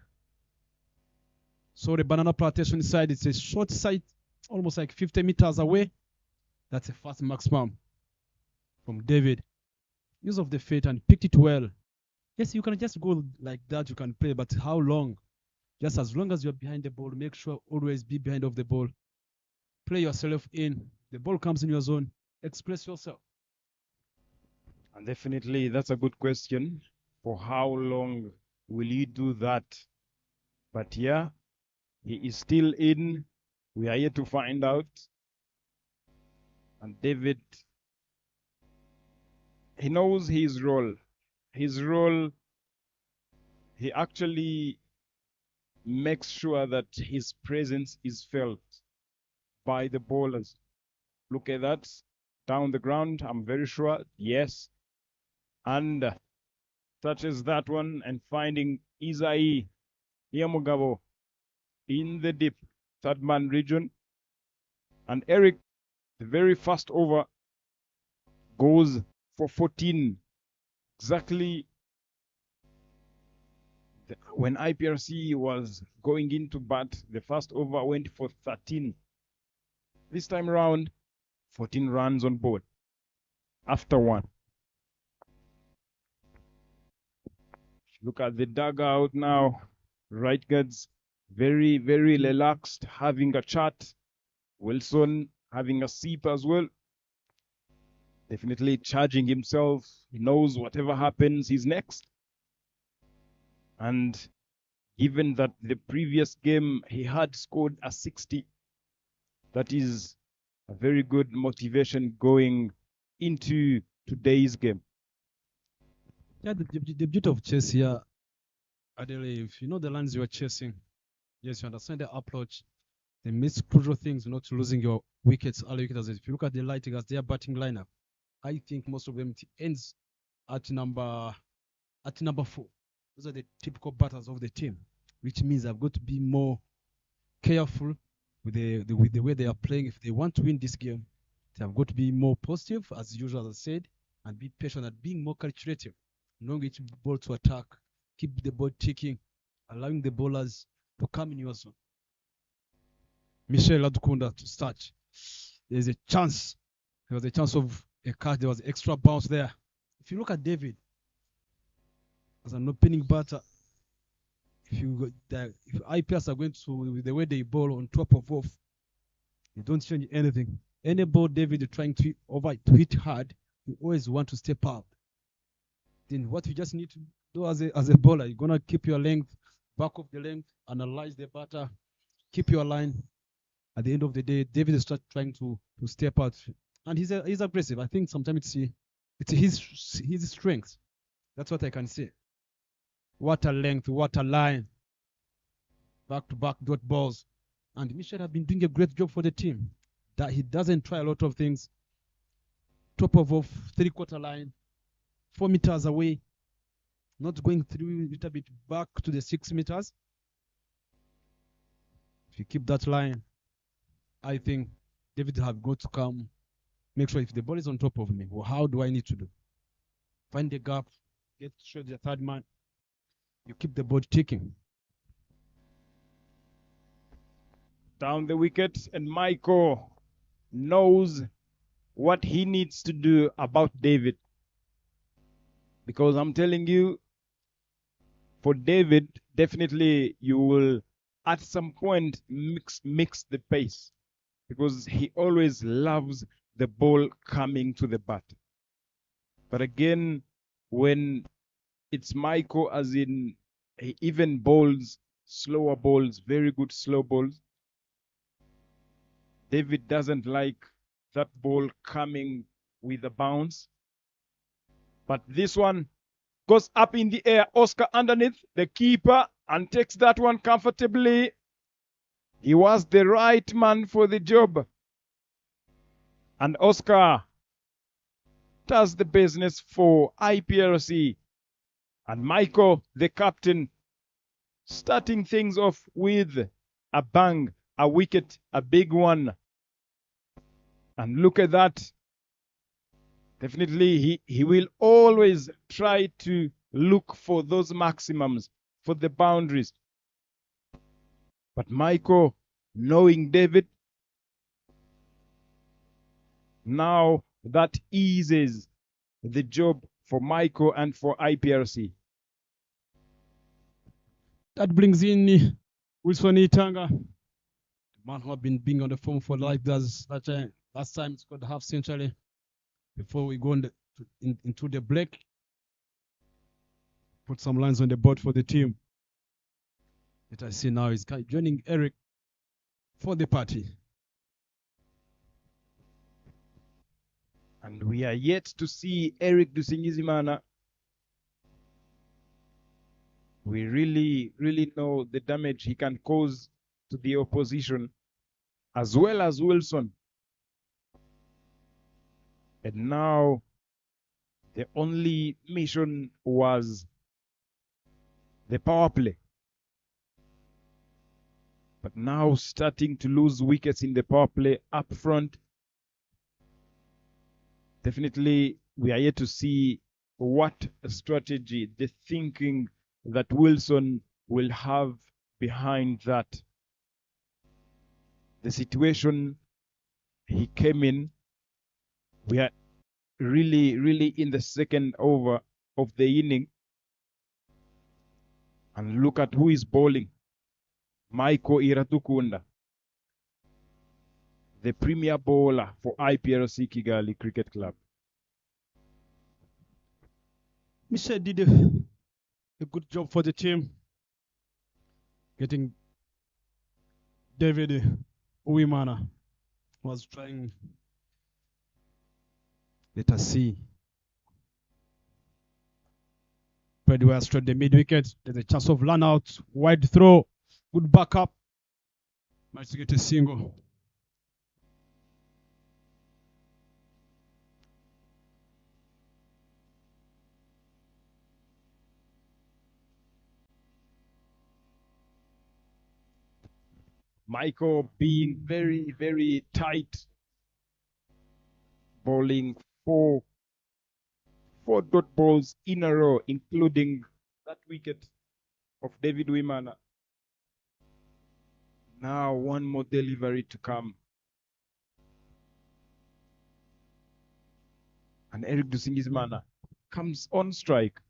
So the banana plantation side, it's a short side, almost like 50 meters away. That's a fast maximum from David. Use of the feet and picked it well. Yes, you can just go like that, you can play, but how long? Just as long as you're behind the ball, make sure always be behind of the ball. Play yourself in. The ball comes in your zone. Express yourself. And definitely that's a good question. For how long will you do that? But yeah, he is still in. We are yet to find out. And David, he knows his role. His role, he actually makes sure that his presence is felt by the bowlers. Look at that. Down the ground, I'm very sure. Yes. And touches that one and finding Isai Yamugabo in the deep third man region. And Eric, the very first over, goes for 14. Exactly when IPRC was going into bat, the first over went for 13. This time around, 14 runs on board after one. Look at the dugout now. Right guards very, very relaxed, having a chat. Wilson having a sip as well. Definitely charging himself. He knows whatever happens, he's next. And given that the previous game he had scored a 60, that is a very good motivation going into today's game. Yeah, the beauty of chess here, Adele, if you know the lines you are chasing, yes, you understand the approach. The most crucial things, not losing your wickets, early wickets. If you look at the Lighters, their batting lineup, I think most of them ends at number 4. Those are the typical batters of the team, which means I've got to be more careful with the way they are playing. If they want to win this game, they have got to be more positive, as usual, as I said, and be patient and being more calculative, knowing which ball to attack, keep the ball ticking, allowing the bowlers to come in your zone. Michel Adukunda to start. There's a chance. There was a chance of a catch. There was extra bounce there. If you look at David, as an opening batter, if IPS are going to, with the way they bowl on top of off, you don't change anything. Any ball David trying to hit hard, you always want to step out. Then what you just need to do as a bowler, you're gonna keep your length, back of the length, analyze the batter, keep your line. At the end of the day, David is trying to step out, and he's aggressive. I think sometimes it's his strength. That's what I can say. What a length, what a line. Back-to-back dot balls. And Michel has been doing a great job for the team. That he doesn't try a lot of things. Top of off, 3/4 line, 4 meters away. Not going through a little bit back to the 6 meters. If you keep that line, I think David have got to come make sure if the ball is on top of me, well, how do I need to do? Find the gap, get show the third man. You keep the ball ticking. Down the wicket, and Michael knows what he needs to do about David. Because I'm telling you, for David, definitely you will at some point mix the pace, because he always loves the ball coming to the bat. But again, when it's Michael, as in he even bowls slower balls, very good slow balls, David doesn't like that ball coming with a bounce. But this one goes up in the air. Oscar underneath the keeper and takes that one comfortably. He was the right man for the job. And Oscar does the business for IPRC. And Michael, the captain, starting things off with a bang, a wicket, a big one. And look at that. Definitely, he will always try to look for those maximums, for the boundaries. But Michael, knowing David, now that eases the job for Michael and for IPRC. That brings in Wilson Itanga, the man who have been being on the phone for like that last time it's got half century. Before we go into the break, put some lines on the board for the team. That I see now is joining Eric for the party. And we are yet to see Eric Dusingizimana. We really know the damage he can cause to the opposition, as well as Wilson. And now the only mission was the power play. But now starting to lose wickets in the power play up front. Definitely we are yet to see what strategy, the thinking that Wilson will have behind that. The situation he came in, we are really in the second over of the inning. And look at who is bowling. Michael Iratukunda, the premier bowler for IPRC Kigali Cricket Club. Michelle did a good job for the team, getting David Uwimana was trying. Let us see. Played well straight the mid wicket. There's a chance of run out, wide throw, good backup. Managed to get a single. Michael being very tight, bowling four dot balls in a row, including that wicket of David Wimana. Now one more delivery to come. And Eric Dusingizimana comes on strike.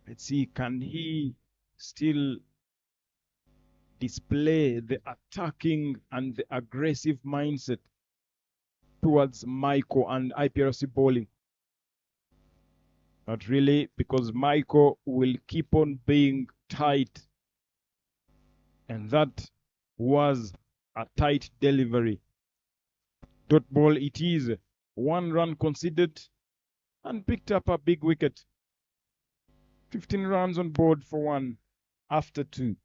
Let's see, can he still display the attacking and the aggressive mindset towards Michael and IPRC bowling? Not really, because Michael will keep on being tight. And that was a tight delivery. Dot ball it is. 1 run conceded and picked up a big wicket. 15 runs on board for 1 after 2.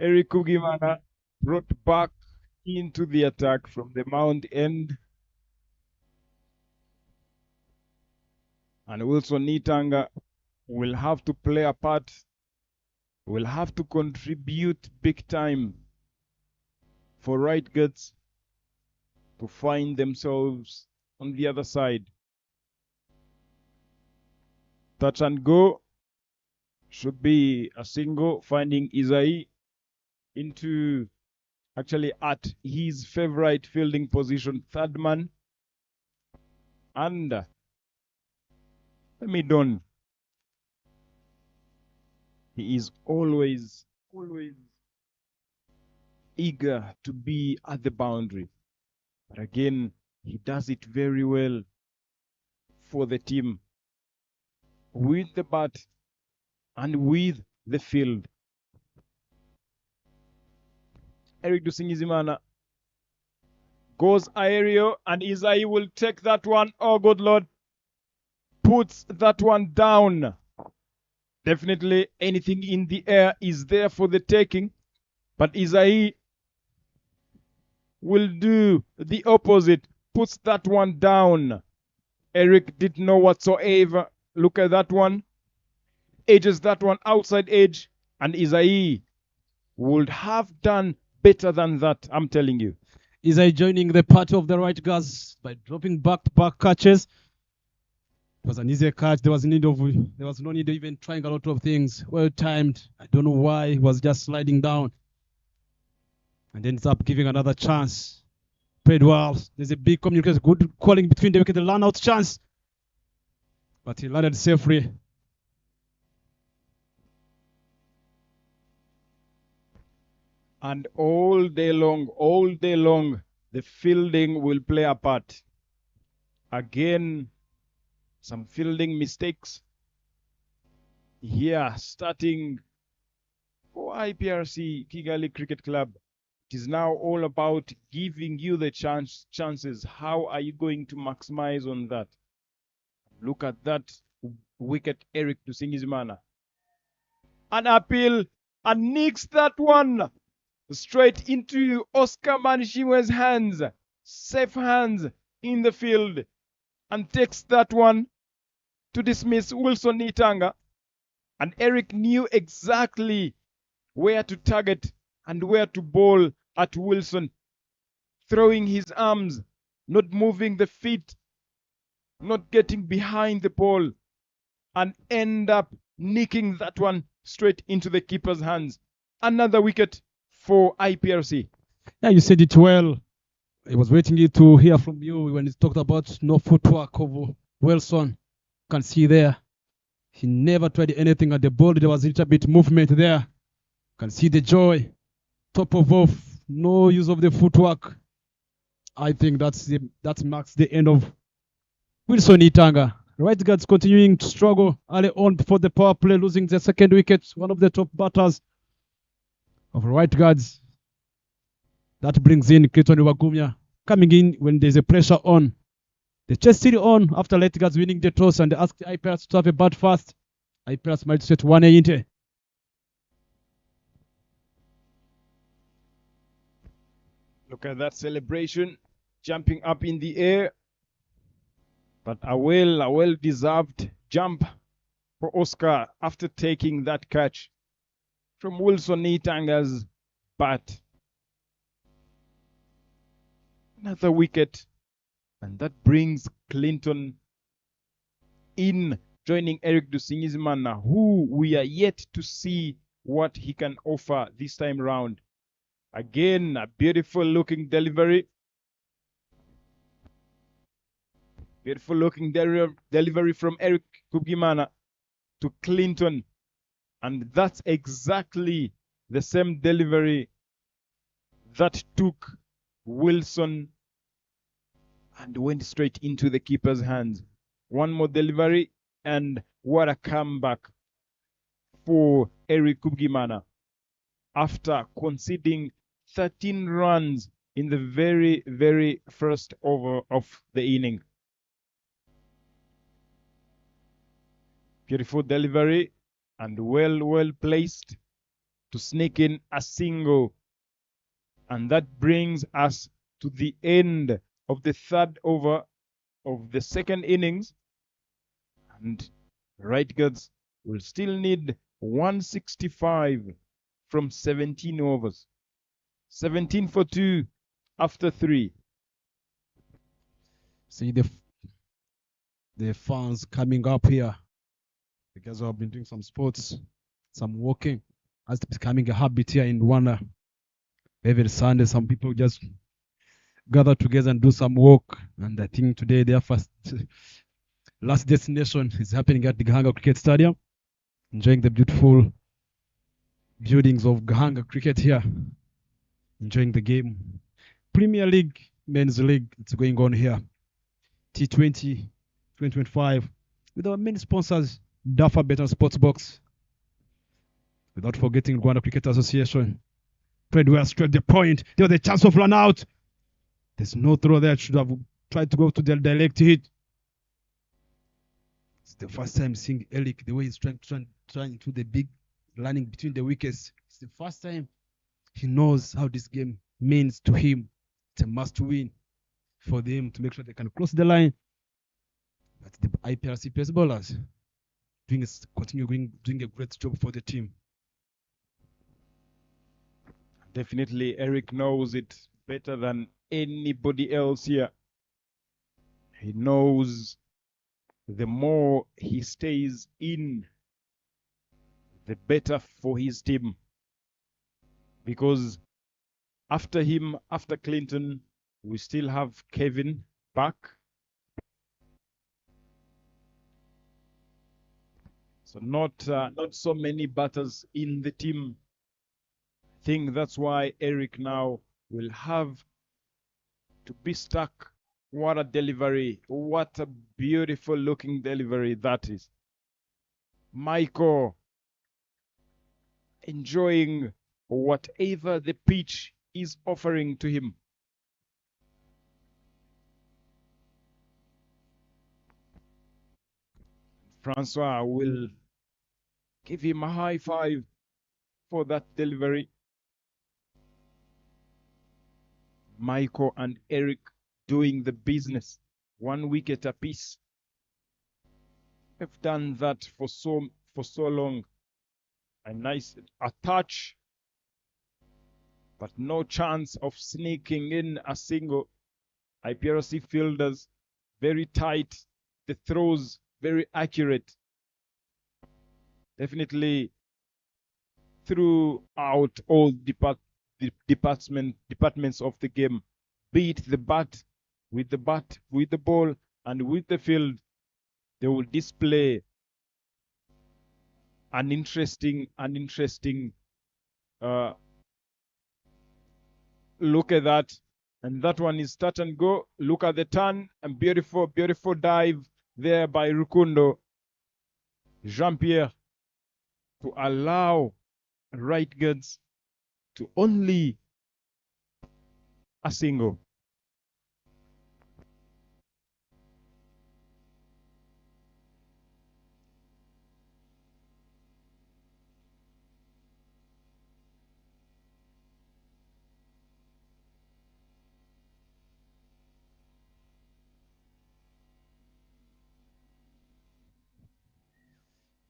Eric Kugimana brought back into the attack from the mound end. And Wilson Nitanga will have to play a part, will have to contribute big time for right guards to find themselves on the other side. Touch and go should be a single, finding Isai into actually at his favorite fielding position, third man. And Midon, he is always eager to be at the boundary. But again, he does it very well for the team with the bat and with the field. Eric Dusingizimana goes aerial, and Isai will take that one. Oh, good Lord. Puts that one down. Definitely anything in the air is there for the taking. But Isai will do the opposite. Puts that one down. Eric did no whatsoever. Look at that one. Edges that one outside edge. And Isai would have done better than that, I'm telling you. Isai joining the party of the right guards by dropping back-to-back catches. It was an easy catch. There was no need of even trying a lot of things. Well timed. I don't know why he was just sliding down. And ends up giving another chance. Played well. There's a big communication, good calling between the wicket, the run-out chance. But he landed safely. And all day long, the fielding will play a part. Again, some fielding mistakes here, starting for IPRC Kigali Cricket Club. It is now all about giving you the chances. How are you going to maximize on that? Look at that wicket, Eric Dusingizimana. An appeal, and nicks that one straight into Oscar Manishiwe's hands. Safe hands in the field, and takes that one to dismiss Wilson Nitanga. And Eric knew exactly where to target and where to bowl at Wilson, throwing his arms, not moving the feet, not getting behind the ball, and end up nicking that one straight into the keeper's hands. Another wicket for IPRC. Yeah, you said it well. I was waiting to hear from you when you talked about no footwork of Wilson. You can see there, he never tried anything at the ball. There was a little bit movement there. You can see the joy. Top of off, no use of the footwork. I think that marks the end of Wilson Nitanga. Right guards continuing to struggle early on before the power play, losing the second wicket. One of the top batters of right guards. That brings in Clayton Wagumya, coming in when there's a pressure on. The chase still on after right guards winning the toss, and they asked the IPRS to have a bat first. IPRS might set 1 into. Look at that celebration, jumping up in the air. But a well-deserved jump for Oscar after taking that catch from Wilson Nitanga's bat. Another wicket, and that brings Clinton in, joining Eric Dusingizimana, who we are yet to see what he can offer this time round. Again, a beautiful looking delivery. Beautiful looking delivery from Eric Kugimana to Clinton. And that's exactly the same delivery that took Wilson and went straight into the keeper's hands. One more delivery, and what a comeback for Eric Kugimana after conceding 13 runs in the very, very first over of the inning. Beautiful delivery and well placed to sneak in a single. And that brings us to the end of the third over of the second innings. And right guards will still need 165 from 17 overs. 17 for 2 after 3. See the fans coming up here. The guys who have been doing some sports, some walking. As it's becoming a habit here in Rwanda. Every Sunday, some people just gather together and do some walk. And I think today their last destination is happening at the Gahanga Cricket Stadium. Enjoying the beautiful buildings of Gahanga Cricket here. Enjoying the game. Premier League, Men's League, it's going on here. T20 2025 with our main sponsors, Dafa Bet and Sportsbox. Without forgetting Rwanda Cricket Association. Played well, straight the point. There was a chance of run out. There's no throw there. Should have tried to go to the direct hit. It's the first time seeing Eric, the way he's trying to the big running between the wickets. It's the first time he knows how this game means to him. It's a must win for them to make sure they can cross the line. But the IPRC pace bowlers continue doing a great job for the team. Definitely, Eric knows it better than anybody else here. He knows the more he stays in, the better for his team. Because after him, after Clinton, we still have Kevin back. So not so many batters in the team. I think that's why Eric now will have to be stuck. What a delivery. What a beautiful looking delivery that is. Michael enjoying whatever the pitch is offering to him. Francois will give him a high five for that delivery. Michael and Eric doing the business. 1 wicket apiece. They've done that for so long. A touch, but no chance of sneaking in a single. IPRC fielders very tight. The throws very accurate. Definitely throughout all departments of the game, be it the bat, with the ball, and with the field, they will display an interesting look at that. And that one is touch and go. Look at the turn and beautiful dive there by Rukundo. Jean-Pierre to allow right guards to only a single.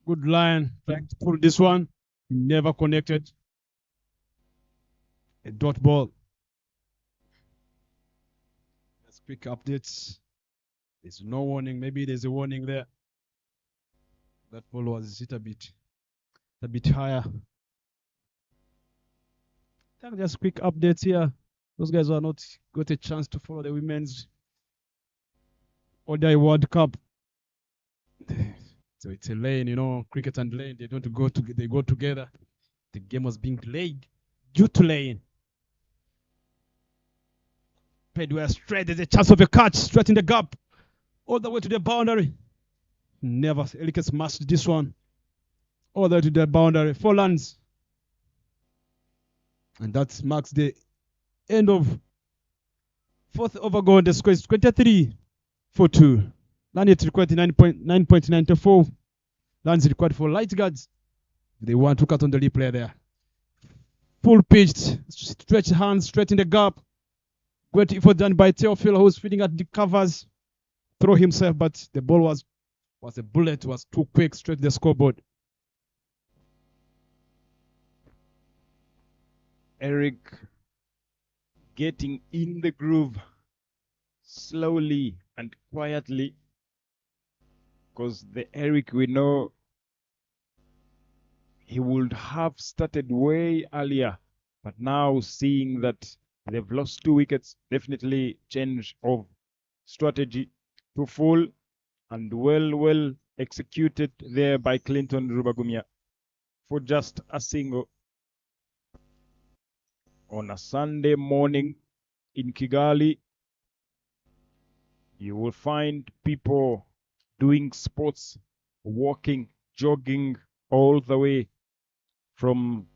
Good line. Trying to pull this one. Never connected. A dot ball. Let's quick updates. There's no warning. Maybe there's a warning there. That ball was hit a bit higher. Just quick updates here. Those guys are not got a chance to follow the women's ODI World Cup. So it's a lane, cricket and lane. They don't go they go together. The game was being delayed due to lane. Pedwell straight. There's a chance of a catch straight in the gap, all the way to the boundary. Never. Elike smashed this one all the way to the boundary. 4 runs, and that marks the end of 4th over goal. The score is 23 for 2. Land it required 9.94. Lands required for light guards. They want to cut on the replay there. full pitched, stretch hands straight in the gap. Great effort done by Theophil, who's feeding at the covers. Throw himself, but the ball was a bullet, was too quick, straight to the scoreboard. Eric getting in the groove slowly and quietly, because the Eric we know he would have started way earlier, but now seeing that they've lost 2 wickets, definitely change of strategy to full, and well executed there by Clinton Rubagumya for just a single. On a Sunday morning in Kigali, you will find people doing sports, walking, jogging all the way from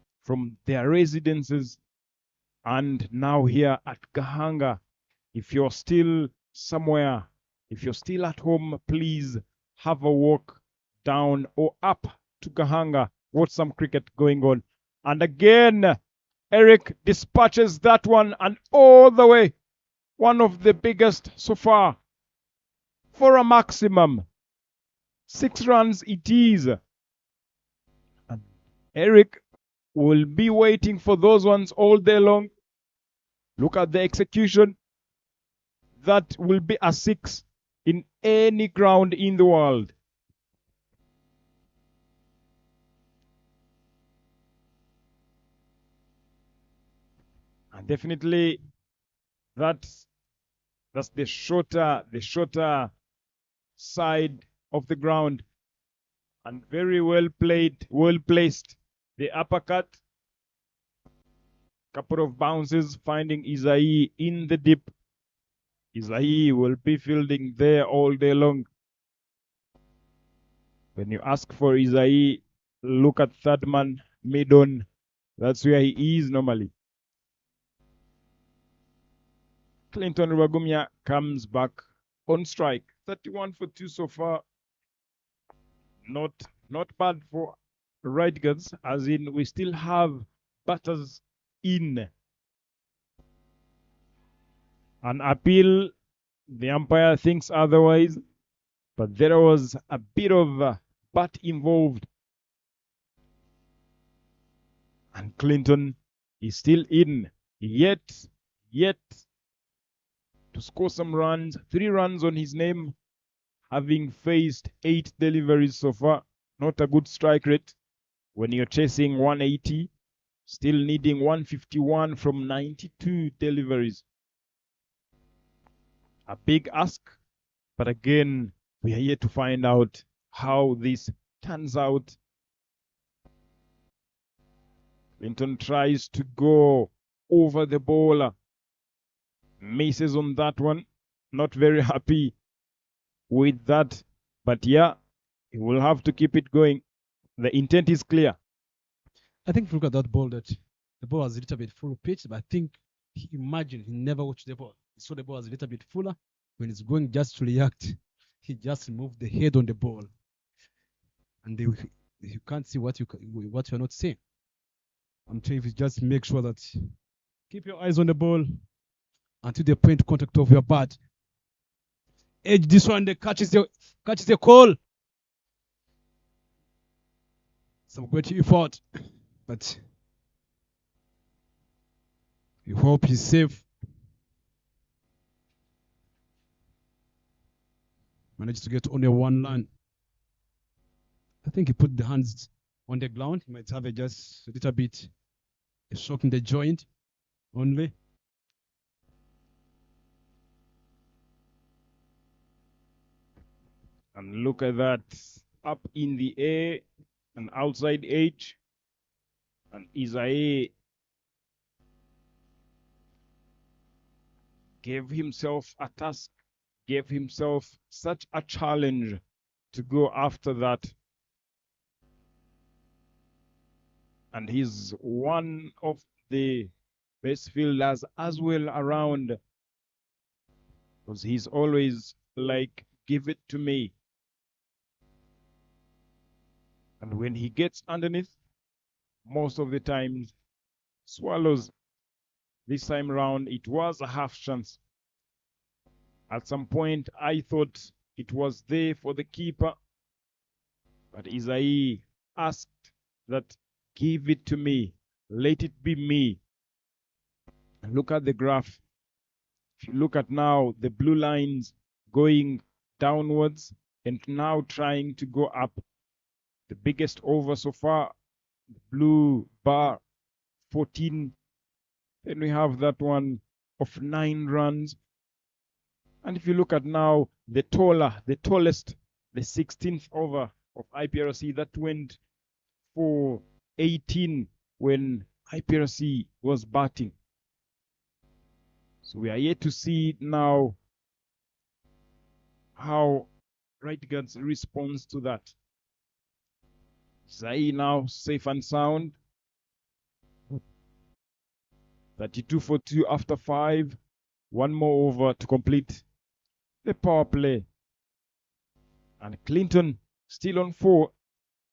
their residences, and now here at Gahanga. If you're still somewhere, if you're still at home, please have a walk down or up to Gahanga. Watch some cricket going on. And again, Eric dispatches that one and all the way. One of the biggest so far. For a maximum 6 runs it is. And Eric will be waiting for those ones all day long. Look at the execution. That will be a 6 in any ground in the world. And definitely that's the shorter side of the ground, and very well played, well placed. The uppercut, couple of bounces, finding Isai in the dip. Isai will be fielding there all day long. When you ask for Isai, look at third man, mid-on. That's where he is normally. Clinton Rubagumya comes back on strike. 31 for 2 so far. Not bad for right guards, as in we still have batters in. An appeal, the umpire thinks otherwise, but there was a bit of bat involved. And Clinton is still in, yet to score some runs. 3 runs on his name, having faced 8 deliveries so far. Not a good strike rate when you're chasing 180, still needing 151 from 92 deliveries. A big ask, but again, we are yet to find out how this turns out. Clinton tries to go over the bowler. Misses on that one. Not very happy with that. But yeah, he will have to keep it going. The intent is clear. I think if you look at that ball, that the ball was a little bit full pitch, but I think he imagined, he never watched the ball. He saw the ball was a little bit fuller. When it's going just to react, he just moved the head on the ball. And you can't see what you're not seeing. I'm telling you, just make sure that keep your eyes on the ball until the point contact of your bat. Edge this one, catches the call. Some great effort, but we hope he's safe. Managed to get only 1 run. I think he put the hands on the ground. He might have just a little bit a shock in the joint only. And look at that. Up in the air, an outside edge. And Isai gave himself a task, gave himself such a challenge to go after that. And he's one of the best fielders as well around, because he's always like, give it to me. And when he gets underneath, most of the times Swallows. This time round, it was a half chance. At some point, I thought it was there for the keeper, but Isai asked that, give it to me, let it be me. Look at the graph. If you look at now, the blue lines going downwards and now trying to go up. The biggest over so far, the blue bar, 14. Then we have that one of 9 runs. And if you look at now, the tallest, the 16th over of IPRC, that went for 18 when IPRC was batting. So we are yet to see now how Right Guards responds to that. Zai now safe and sound. 32 for 2 after 5. One more over to complete the power play. And Clinton still on 4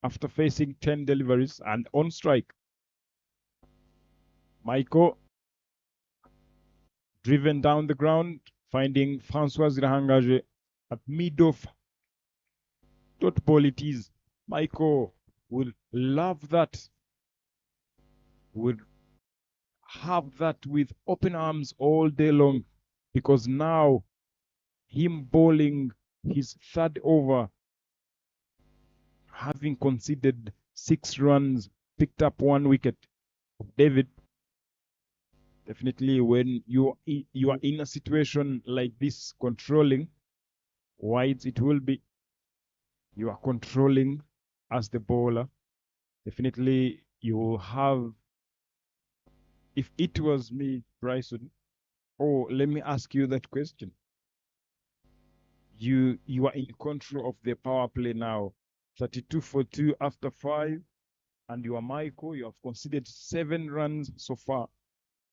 after facing 10 deliveries and on strike. Michael driven down the ground, finding Francois Gahanga at mid-off. Dot ball it is. Michael will love that. Would have that with open arms all day long, because now him bowling his 3rd over, having conceded 6 runs, picked up 1 wicket. David, definitely when you are in a situation like this, controlling wides, it will be, you are controlling as the bowler. Definitely you will have, if it was me, Bryson, let me ask you that question. You are in control of the power play now. 32 for 2 after 5. And you are Michael. You have conceded 7 runs so far,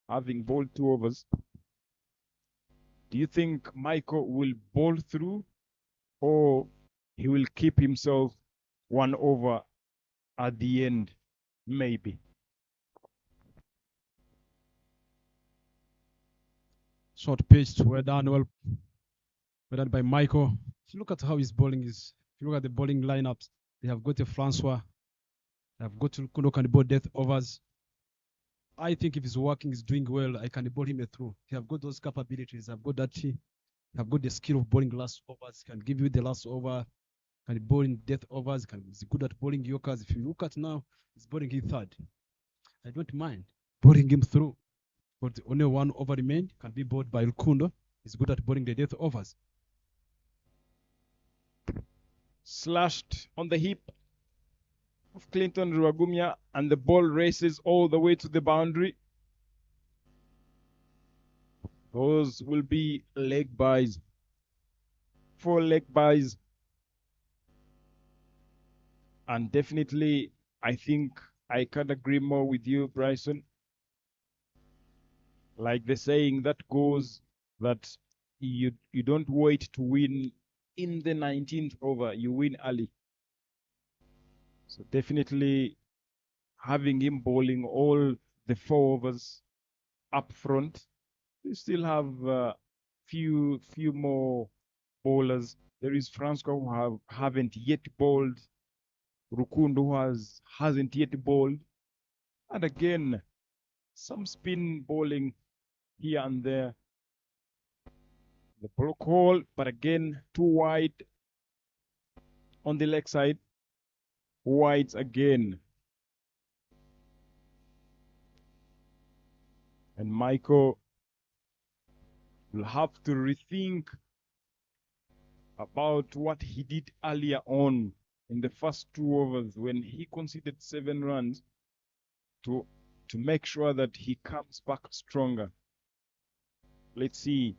having bowled 2 overs. Do you think Michael will bowl through, or he will keep himself 1 over at the end? Maybe. Short pitch, well done by Michael. If you look at how his bowling is, if you look at the bowling lineups, they have got a Francois, they have got Kuno can bowl death overs. I think if he's working, he's doing well, I can bowl him a through. He have got those capabilities. I've got that. He have got the skill of bowling last overs. Can give you the last over. Can bowl in death overs. He's good at bowling yorkers. If you look at now, he's bowling his 3rd. I don't mind bowling him through. But only 1 over remained. Can be bowled by Rukundo. He's good at bowling the death overs. Slashed on the hip of Clinton Ruagumia, and the ball races all the way to the boundary. Those will be leg byes. 4 leg byes. And definitely, I think I can't agree more with you, Bryson. Like the saying that goes, that you don't wait to win in the 19th over, you win early. So definitely having him bowling all the 4 overs up front. We still have few more bowlers. There is Francois who haven't yet bowled. Rukundo who hasn't yet bowled. And again, some spin bowling here and there. The block hole, but again, too wide on the leg side. Wides again. And Michael will have to rethink about what he did earlier on in the first 2 overs when he conceded 7 runs, to make sure that he comes back stronger. Let's see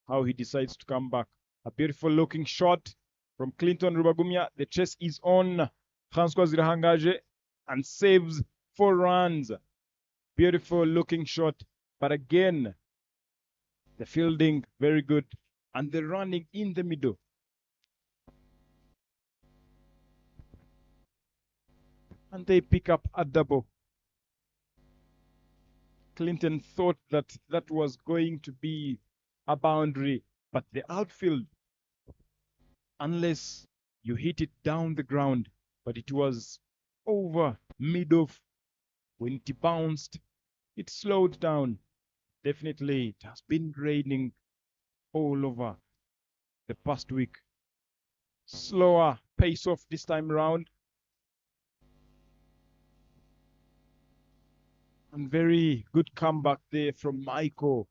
how he decides to come back. A beautiful looking shot from Clinton Rubagumia. The chase is on Francois Gahanga and saves 4 runs. Beautiful looking shot. But again, the fielding very good, and the running in the middle. And they pick up a double. Clinton thought that that was going to be a boundary, but the outfield, unless you hit it down the ground, but it was over mid-off. When it bounced, it slowed down. Definitely, it has been raining all over the past week. Slower pace off this time around. And very good comeback there from Michael.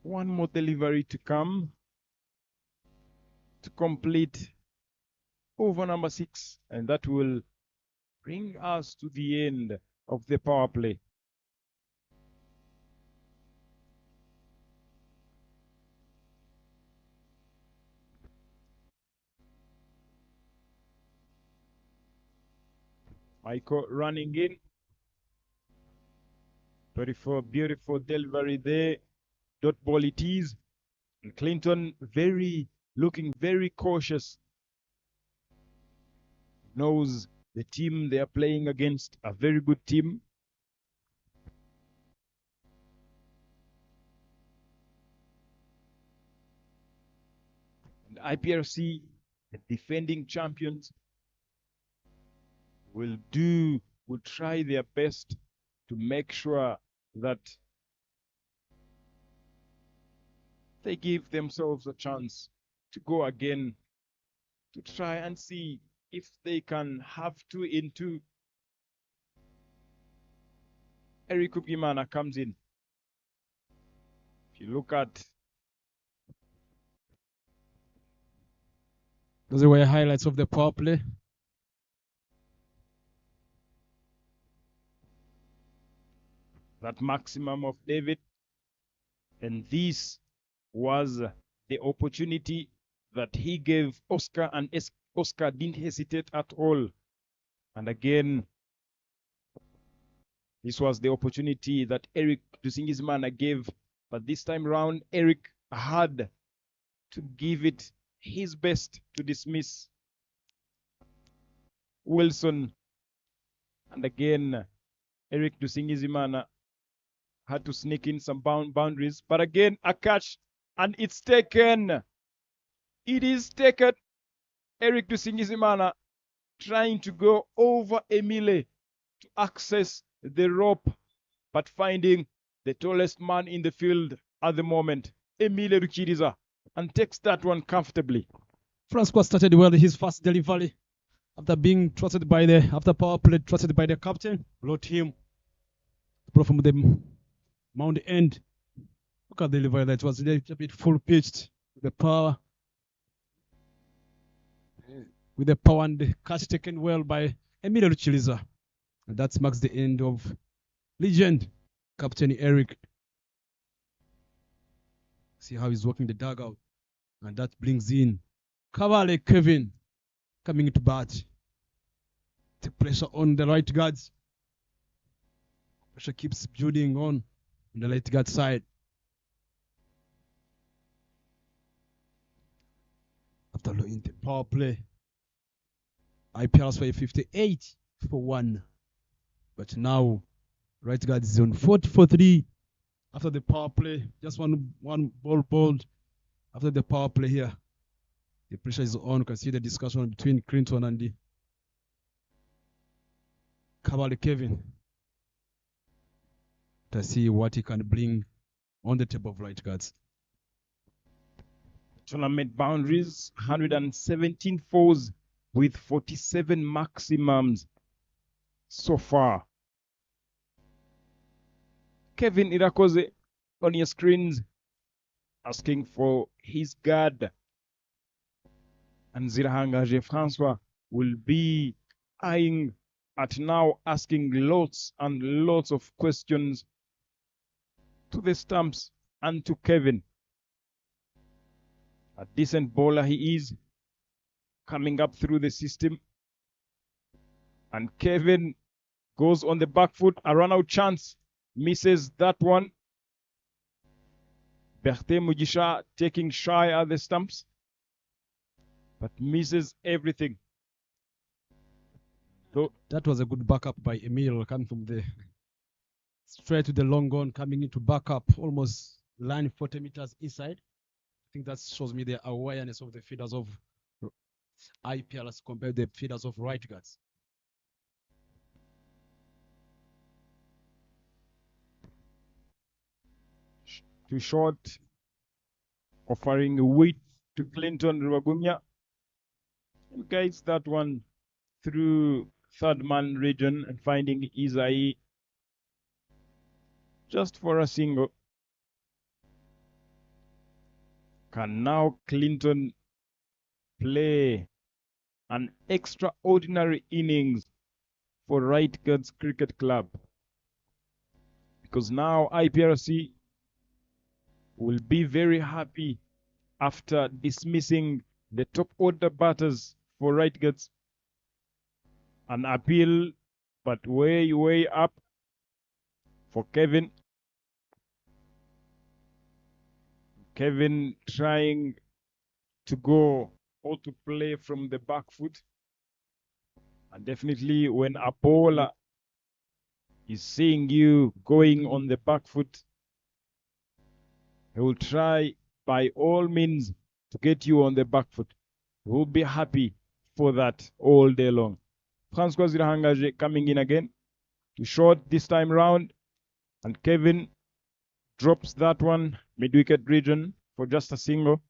One more delivery to come to complete over number 6, and that will bring us to the end of the power play. Michael running in. Beautiful delivery there. Dot ball it is. And Clinton looking very cautious. Knows the team they are playing against, a very good team. And IPRC, the defending champions, will try their best to make sure that they give themselves a chance to go again, to try and see if they can have 2 in 2. Eric Upimana comes in. If you look at Those were highlights of the power play. that maximum of David, and this was the opportunity that he gave Oscar, and Oscar didn't hesitate at all. And again, this was the opportunity that Eric Dusingismana gave, but this time round, Eric had to give it his best to dismiss Wilson. And again, Eric Dusingismana had to sneak in some boundaries, but again, a catch, and it's taken. It is taken. Eric Dusingismana trying to go over Emile to access the rope, but finding the tallest man in the field at the moment, Emile Ruchiriza, and takes that one comfortably. Francois started well his first delivery after being trusted by after power play, trusted by the captain, brought him from the mound end. Look at the delivery, that was a little bit full pitched with the power. With the power and the catch taken well by Emilio Ruchiliza. And that marks the end of legend, Captain Eric. See how he's working the dugout. And that brings in Kavale Kevin coming into bat. The pressure on the right guards. Pressure keeps building on the right guard side. After looking the power play, IPL's for 58 for 1. But now, right guard is on 40 for 3 after the power play. Just one ball bowled after the power play here. The pressure is on. You can see the discussion between Clinton and the Kabali Kevin to see what he can bring on the table of right guards. Tournament boundaries, 117 fours with 47 maximums so far. Kevin Irakoze on your screens asking for his guard. And Zirahanga Francois will be eyeing at now, asking lots and lots of questions to the stumps and to Kevin. A decent bowler he is, coming up through the system. And Kevin goes on the back foot, a run-out chance, misses that one. Berthe Mujisha taking shy at the stumps, but misses everything. So That was a good backup by Emil coming from the straight to the long on, coming into backup, almost line 40 meters inside. I think that shows me the awareness of the feeders of IPLs compared to the feeders of right guards. too short, offering a weight to Clinton Rwagumya. And guides that one through third man region and finding Isai just for a single. Can now Clinton play an extraordinary innings for Right Guards Cricket Club? Because now IPRC will be very happy after dismissing the top order batters for Right Guards. An appeal, but way up for Kevin. Kevin trying to go or to play from the back foot. And definitely when a bowler is seeing you going on the back foot, he will try by all means to get you on the back foot. He will be happy for that all day long. Francois Zirahangaje coming in again to short this time round. And Kevin drops that one mid-wicket region for just a single.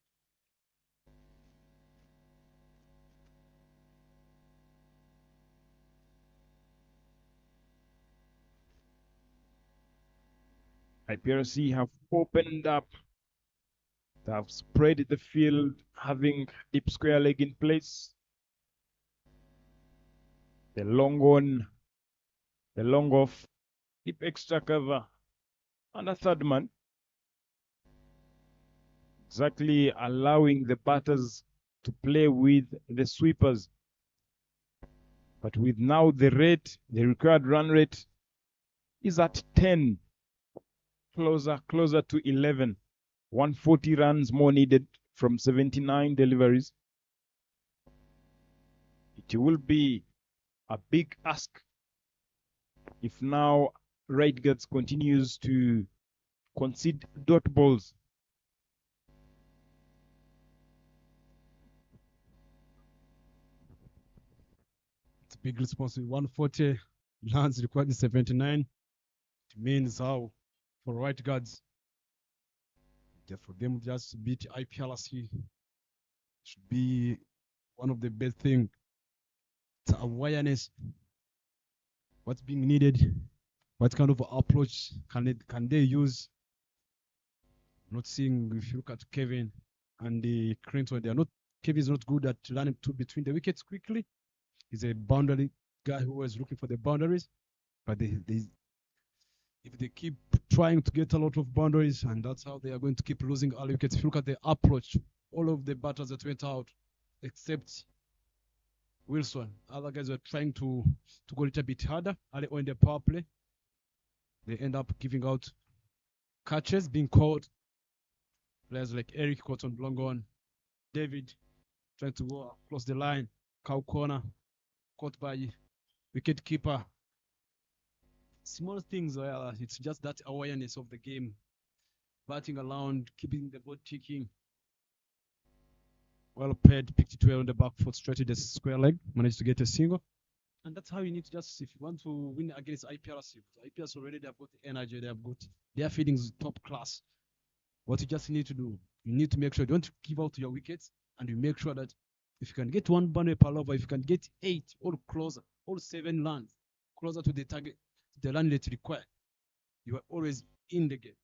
IPRC have opened up. They have spread the field, having deep square leg in place. The long on, the long off, deep extra cover, and a third man. Exactly allowing the batters to play with the sweepers. But with now the rate, the required run rate is at 10. Closer to 11. 140 runs more needed from 79 deliveries. It will be a big ask if now Right Guards continues to concede dot balls. It's a big responsibility. 140 runs required in 79. It means how for right guards, for them just to beat IPLC should be one of the best things. It's awareness. What's being needed? What kind of approach can they use? Not seeing, if you look at Kevin and the Clinton, Kevin is not good at running between the wickets quickly. He's a boundary guy who is looking for the boundaries, but if they keep trying to get a lot of boundaries, and that's how they are going to keep losing all wickets. If you look at the approach, all of the batters that went out, except Wilson, other guys were trying to go a little bit harder early on in the power play. They end up giving out catches, being caught. Players like Eric caught on long on, David trying to go across the line, cow corner, caught by wicket keeper. Small things, it's just that awareness of the game, batting around, keeping the ball ticking. Well played, picked it well on the back foot, straight to the square leg, managed to get a single. And that's how you need to just, if you want to win against IPRC, IPRC already, they have got the energy, they have got their feedings top class. What you just need to do, you need to make sure you don't give out your wickets, and you make sure that if you can get one boundary per over, if you can get 8 or closer, or 7 runs closer to the target, the run rate required, you are always in the game.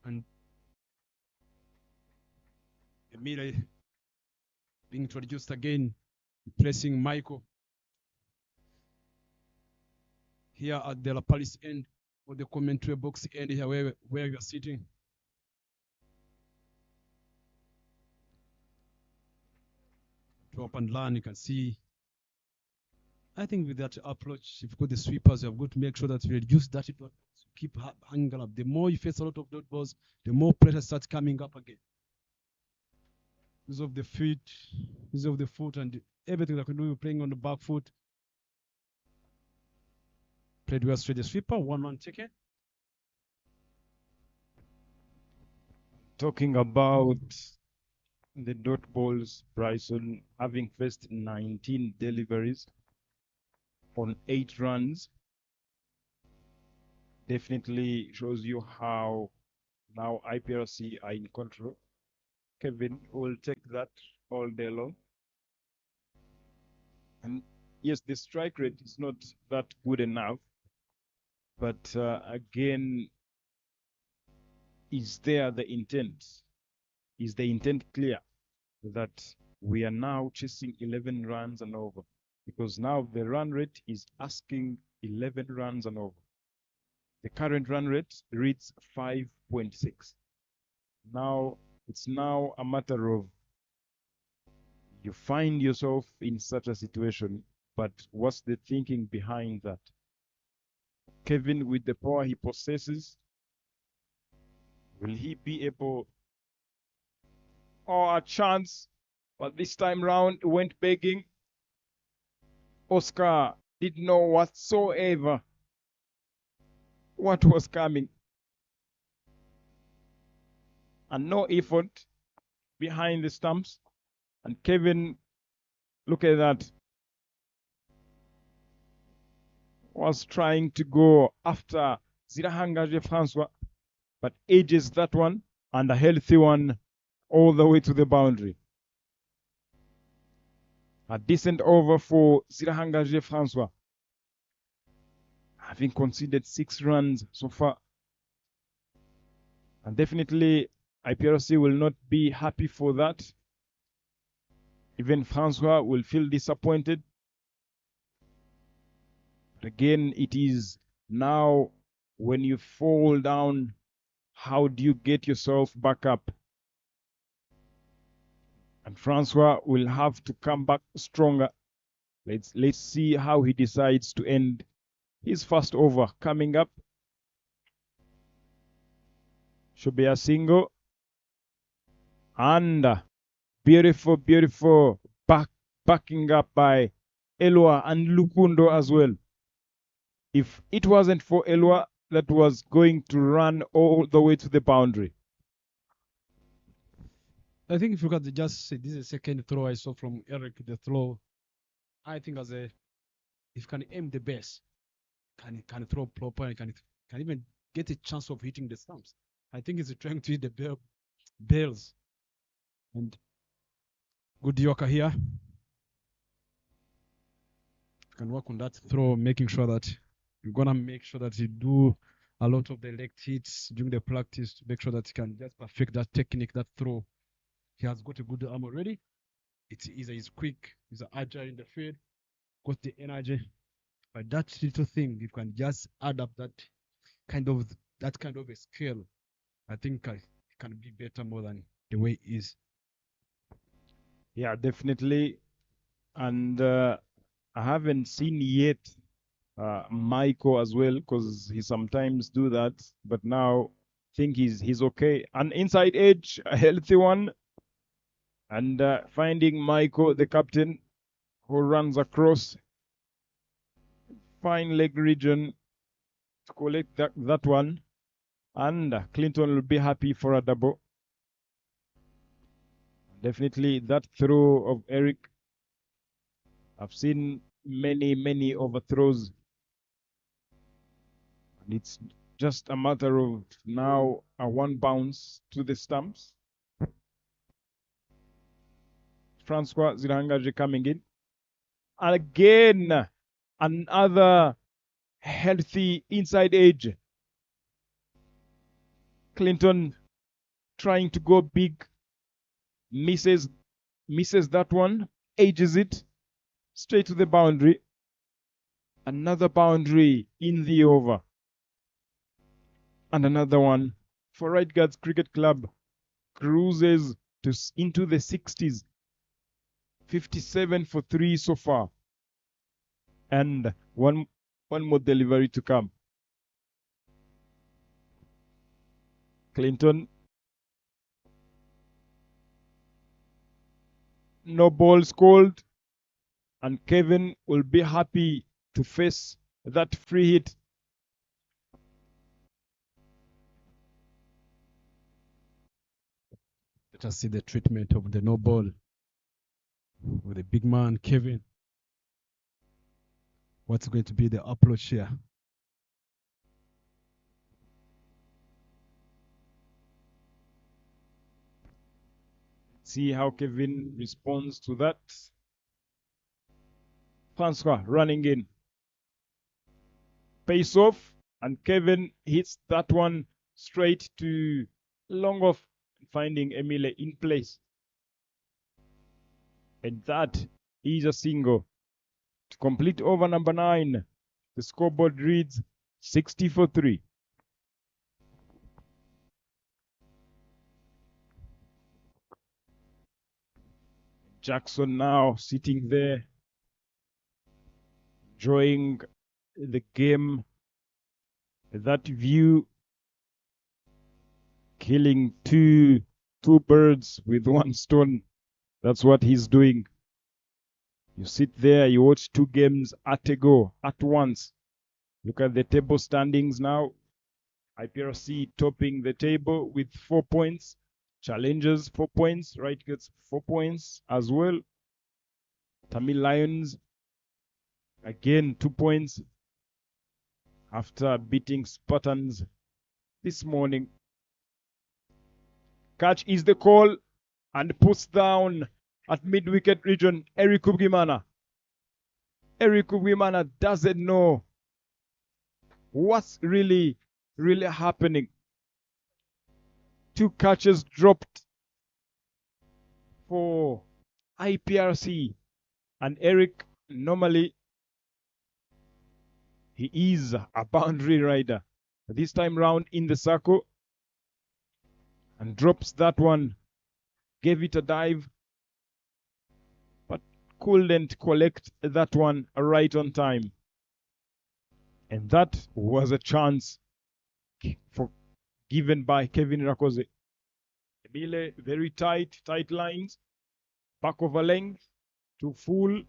And Emile being introduced again, replacing Michael here at the La Palace end, or the commentary box end here where we are sitting. Drop and land, you can see. I think with that approach, if you got the sweepers, you have got to make sure that you reduce that. Keep hanging up. The more you face a lot of dot balls, the more pressure starts coming up again. Use of the feet, use of the foot, and everything that can do, you're playing on the back foot. Played well straight sweeper, 1-1 ticket. Talking about the dot balls, Bryson having faced 19 deliveries on 8 runs definitely shows you how now IPRC are in control. Kevin will take that all day long. And yes, the strike rate is not that good enough, but again, is there the intent? Is the intent clear that we are now chasing 11 runs and over? Because now the run rate is asking 11 runs and over. The current run rate reads 5.6. Now, it's now a matter of you find yourself in such a situation, but what's the thinking behind that? Kevin, with the power he possesses, will he be able, or a chance, but this time round went begging. Oscar didn't know whatsoever what was coming. And no effort behind the stumps. And Kevin, look at that, was trying to go after Zirahanga Francois, but edges that one and a healthy one all the way to the boundary. A decent over for Zirahanga Francois, having conceded 6 runs so far. And definitely IPRC will not be happy for that. Even Francois will feel disappointed. But again, it is now when you fall down, how do you get yourself back up? And Francois will have to come back stronger. Let's see how he decides to end his first over. Coming up should be a single. And beautiful, beautiful backing up by Elwa and Lukundo as well. If it wasn't for Elwa, that was going to run all the way to the boundary. I think if you look at this is the second throw I saw from Eric. The throw, I think if you can aim the base, can throw proper, and can even get a chance of hitting the stumps. I think he's trying to hit the bails. And good Yorker here. You can work on that throw, making sure that you're gonna make sure that you do a lot of the leg hits during the practice to make sure that you can just perfect that technique, that throw. He has got a good arm already. He's quick, he's agile in the field, got the energy. But that little thing, you can just add up that kind of a skill. I think it can be better more than the way it is. Yeah, definitely. And I haven't seen yet Michael as well, because he sometimes do that. But now I think he's okay. An inside edge, a healthy one. And finding Michael, the captain, who runs across fine leg region to collect that one. And Clinton will be happy for a double. Definitely that throw of Eric. I've seen many overthrows. And it's just a matter of now a one bounce to the stumps. Francois Zirangaje coming in. Again, another healthy inside edge. Clinton trying to go big. Misses that one. Edges it straight to the boundary. Another boundary in the over. And another one for Right Guards Cricket Club. Cruises into the 60s. 57 for 3 so far. And one more delivery to come. Clinton. No balls called. And Kevin will be happy to face that free hit. Let us see the treatment of the no ball with the big man, Kevin. What's going to be the approach here? See how Kevin responds to that. Transfer running in. Pace off, and Kevin hits that one straight to long off, finding Emile in place. And that is a single. To complete over number 9, the scoreboard reads 60-3. Jackson now sitting there, enjoying the game, that view, killing two birds with one stone. That's what he's doing. You sit there, you watch 2 games at a go, at once. Look at the table standings now. IPRC topping the table with 4 points. Challengers 4 points. Right gets 4 points as well. Tamil Lions again 2 points after beating Spartans this morning. Catch is the call and puts down at mid-wicket region Eric Kubgimana. Eric Kubgimana doesn't know what's really happening. 2 catches dropped for IPRC, and Eric, normally he is a boundary rider. This time round in the circle, and drops that one. Gave it a dive, but couldn't collect that one right on time. And that was a chance given by Kevin Rakoze. Emile, very tight lines, back of a length, to full,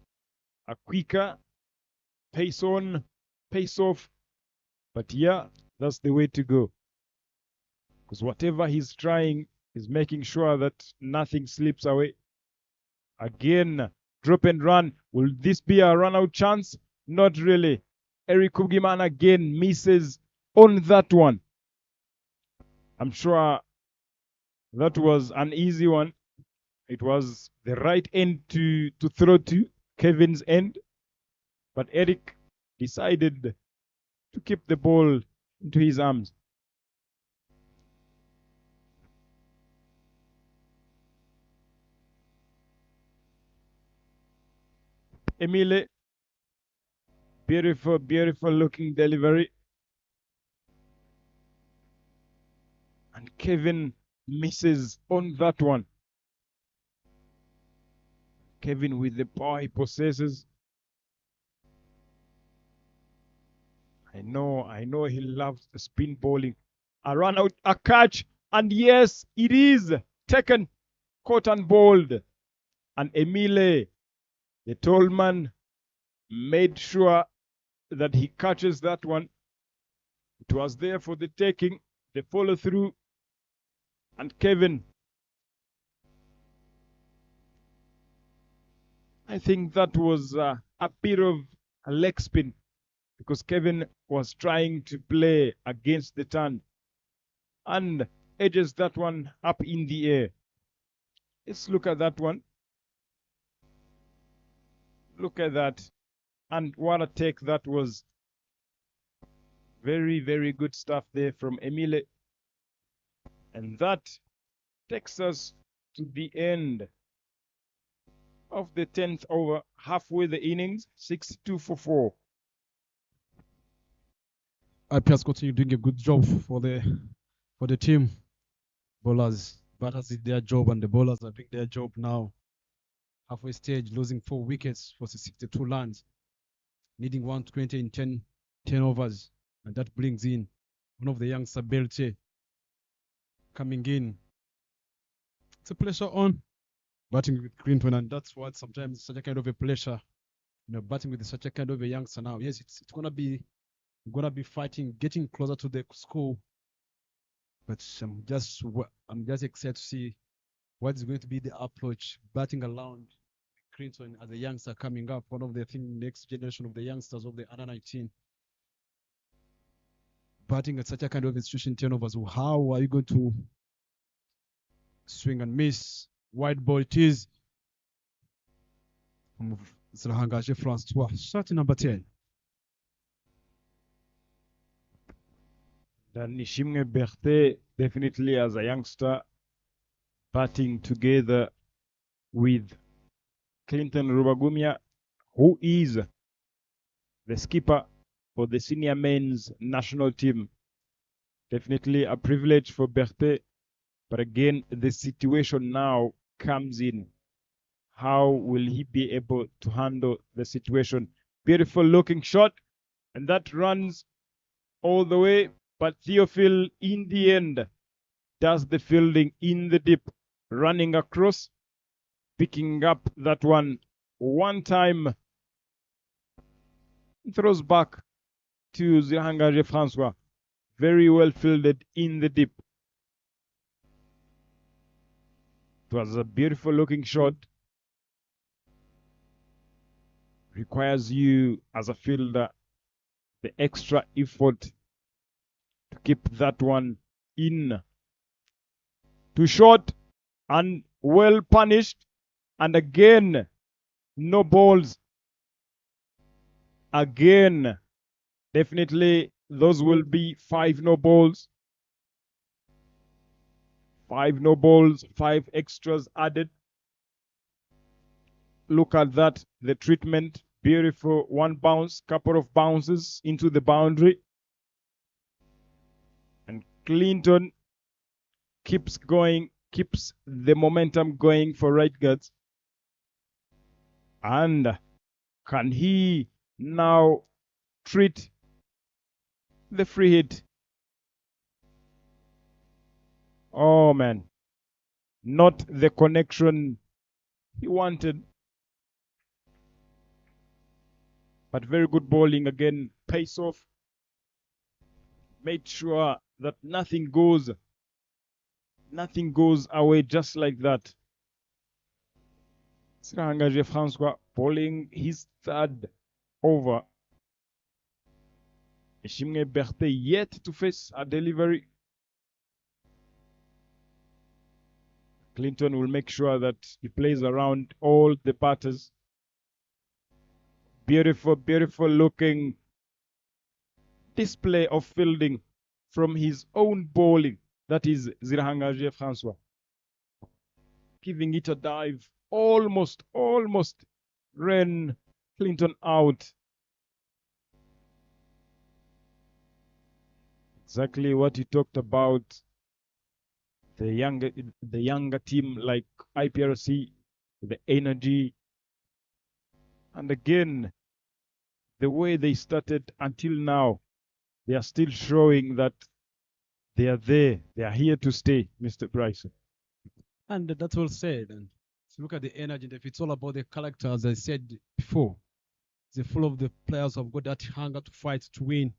a quicker, pace on, pace off. But yeah, that's the way to go. Because whatever he's trying is making sure that nothing slips away. Again, drop and run. Will this be a run-out chance? Not really. Eric Kubgiman again misses on that one. I'm sure that was an easy one. It was the right end to throw to, Kevin's end. But Eric decided to keep the ball into his arms. Emile, beautiful looking delivery. And Kevin misses on that one. Kevin with the power he possesses. I know he loves the spin bowling. A run out, a catch, and yes, it is taken, caught and bowled. And Emile, the tall man, made sure that he catches that one. It was there for the taking, the follow through. And Kevin, I think that was a bit of a leg spin, because Kevin was trying to play against the turn and edges that one up in the air. Let's look at that one. Look at that. And what a take that was. Very good stuff there from Emile. And that takes us to the end of the 10th over, halfway the innings, 62-4. IPS continue doing a good job for the team. Bowlers, batters did their job, and the bowlers are doing their job now. Halfway stage, losing 4 wickets for 62 runs, needing 120 in 10 overs, and that brings in one of the young Sabelte coming in. It's a pressure on batting with Clinton, and that's what sometimes such a kind of a pressure batting with such a kind of a youngster now. Yes, it's gonna be fighting, getting closer to the score. But I'm just excited to see what is going to be the approach, batting around Clinton as a youngster coming up, one of the next generation of the youngsters of the under 19. Batting at such a kind of institution turnovers, how are you going to swing and miss? Wide ball it is. Gahanga B Oval, shot number 10. Then Nishimwe Berthe, definitely as a youngster, batting together with Clinton Rubagumya, who is the skipper for the senior men's national team. Definitely a privilege for Berthe, but again, the situation now comes in. How will he be able to handle the situation? Beautiful looking shot, and that runs all the way, but Theophil in the end does the fielding in the deep, running across, picking up that one time, throws back to Gahanga Francois. Very well fielded in the deep. It was a beautiful looking shot. Requires you as a fielder the extra effort to keep that one in. Too short and well punished. And again, no balls. Again, definitely those will be 5 no balls. 5 no balls, 5 extras added. Look at that, the treatment. Beautiful. One bounce, couple of bounces into the boundary. And Clinton keeps going, keeps the momentum going for right guards. And can he now treat the free hit? Oh man, not the connection he wanted. But very good bowling again, pace off. Made sure that nothing goes away just like that. Gahanga B Oval bowling his 3rd over. Nishimwe Berthe yet to face a delivery. Clinton will make sure that he plays around all the batters. Beautiful, beautiful looking display of fielding from his own bowling. That is Gahanga B Oval. Giving it a dive. Almost ran Clinton out. Exactly what you talked about. The younger team like IPRC, the energy. And again, the way they started until now, they are still showing that they are there. They are here to stay, Mr. Bryson. And that's well said. And if you look at the energy, if it's all about the character, as I said before, it's full of the players who have got that hunger to fight, to win.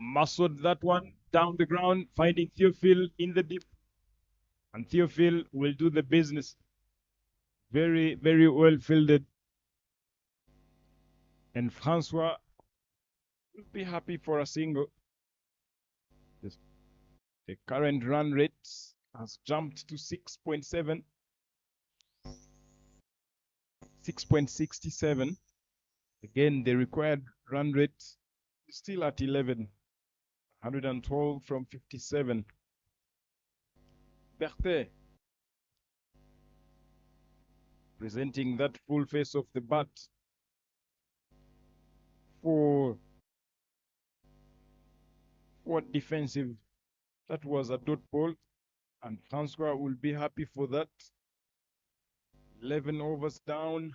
Muscled that one down the ground, finding Theophil in the deep. And Theophil will do the business. Very, very well fielded. And Francois will be happy for a single. The current run rate has jumped to 6.7. 6.67. Again, the required run rate is still at 11. 112 from 57. Berthe presenting that full face of the bat for what defensive. That was a dot ball, and Francois will be happy for that. 11 overs down.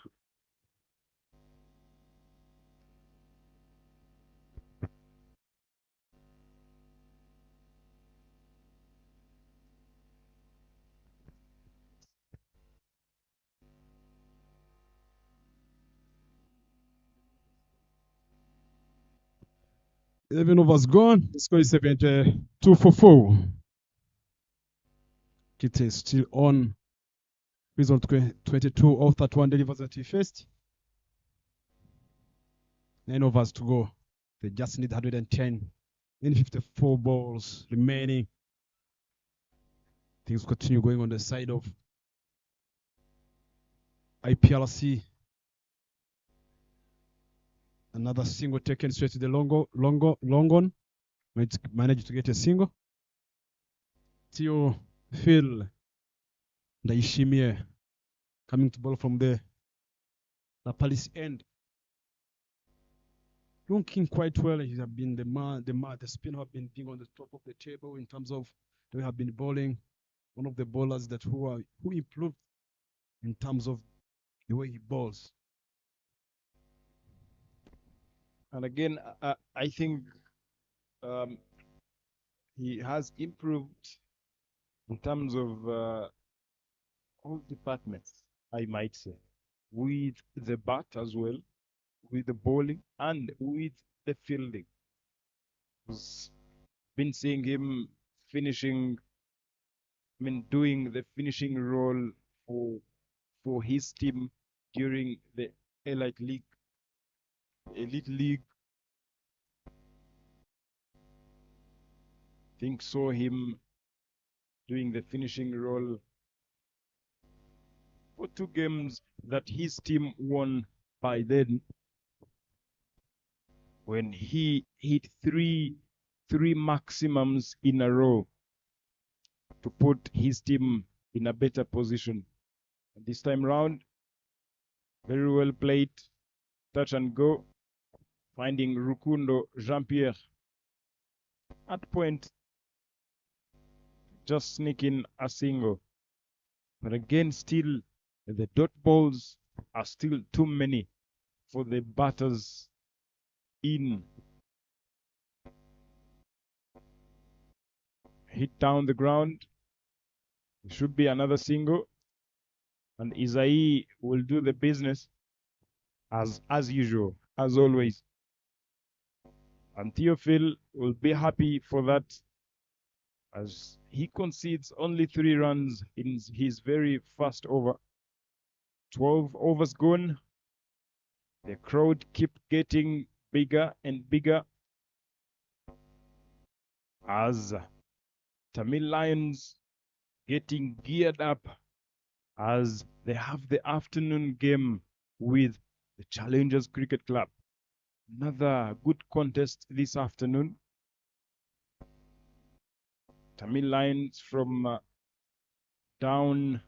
11 overs gone. The score is 72 for 4. Kite is still on. Result 22 of 31 delivers at first. 9 overs to go. They just need 110 in 54 balls remaining. Things continue going on the side of IPLC. Another single taken straight to the long on. Managed to get a single. Theo Phil Ndaishimie coming to ball from the Palace end. Looking quite well. He has been the spinner have been being on the top of the table in terms of they have been bowling. One of the bowlers that who improved in terms of the way he bowls. And again, I think he has improved in terms of all departments, I might say, with the bat as well, with the bowling and with the fielding. Been seeing him finishing, doing the finishing role for his team during the Elite League. Think saw him doing the finishing role for 2 games that his team won by then, when he hit three maximums in a row to put his team in a better position. And this time round, very well played, touch and go, finding Rukundo Jean-Pierre at point, just sneaking a single. But again, still, the dot balls are still too many for the batters in. Hit down the ground. It should be another single. And Isai will do the business as usual, as always. And Theophil will be happy for that, as he concedes only 3 runs in his very first over. 12 overs gone. The crowd keep getting bigger and bigger as Tamil Lions getting geared up as they have the afternoon game with the Challengers Cricket Club. Another good contest this afternoon. Tamil Lions from down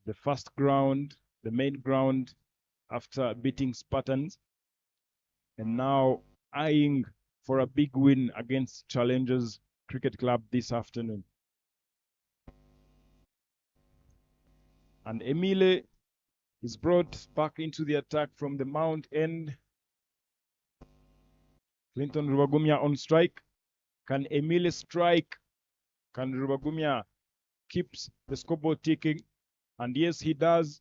the first ground, the main ground, after beating Spartans, and now eyeing for a big win against Challengers Cricket Club this afternoon. And Emile is brought back into the attack from the Mount end. Clinton Rubagumya on strike. Can Emile strike? Can Rubagumya keeps the scoreboard ticking? And yes, he does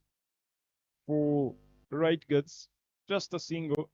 for right guts. Just a single.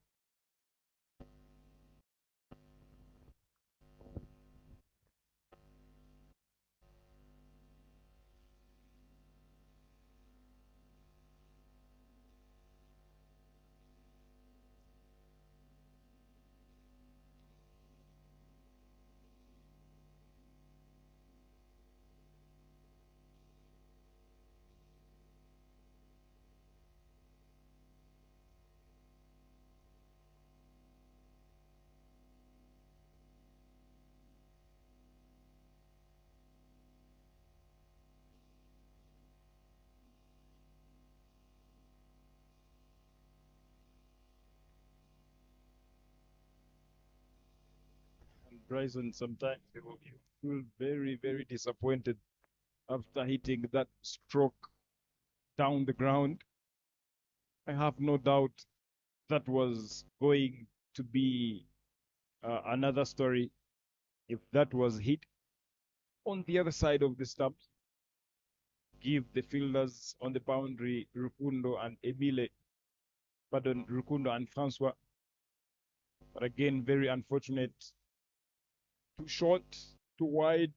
Bryson, sometimes you feel very, very disappointed after hitting that stroke down the ground. I have no doubt that was going to be another story if that was hit on the other side of the stumps. Give the fielders on the boundary, Rukundo and Rukundo and Francois. But again, very unfortunate Too short, too wide.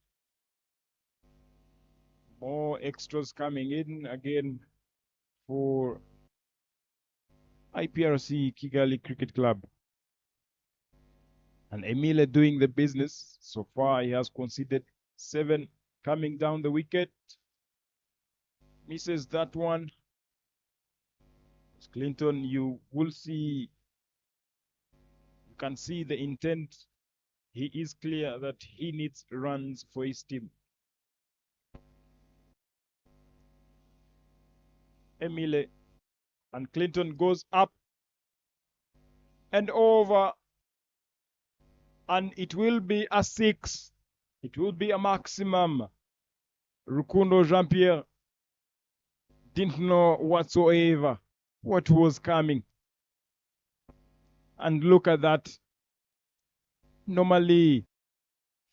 More extras coming in again for IPRC Kigali Cricket Club. And Emile doing the business. So far, he has conceded 7 coming down the wicket. Misses that one. Clinton, you will see, you can see the intent. He is clear that he needs runs for his team. Emile and Clinton goes up and over, and it will be a 6. It will be a maximum. Rukundo Jean-Pierre didn't know whatsoever what was coming. And look at that. Normally,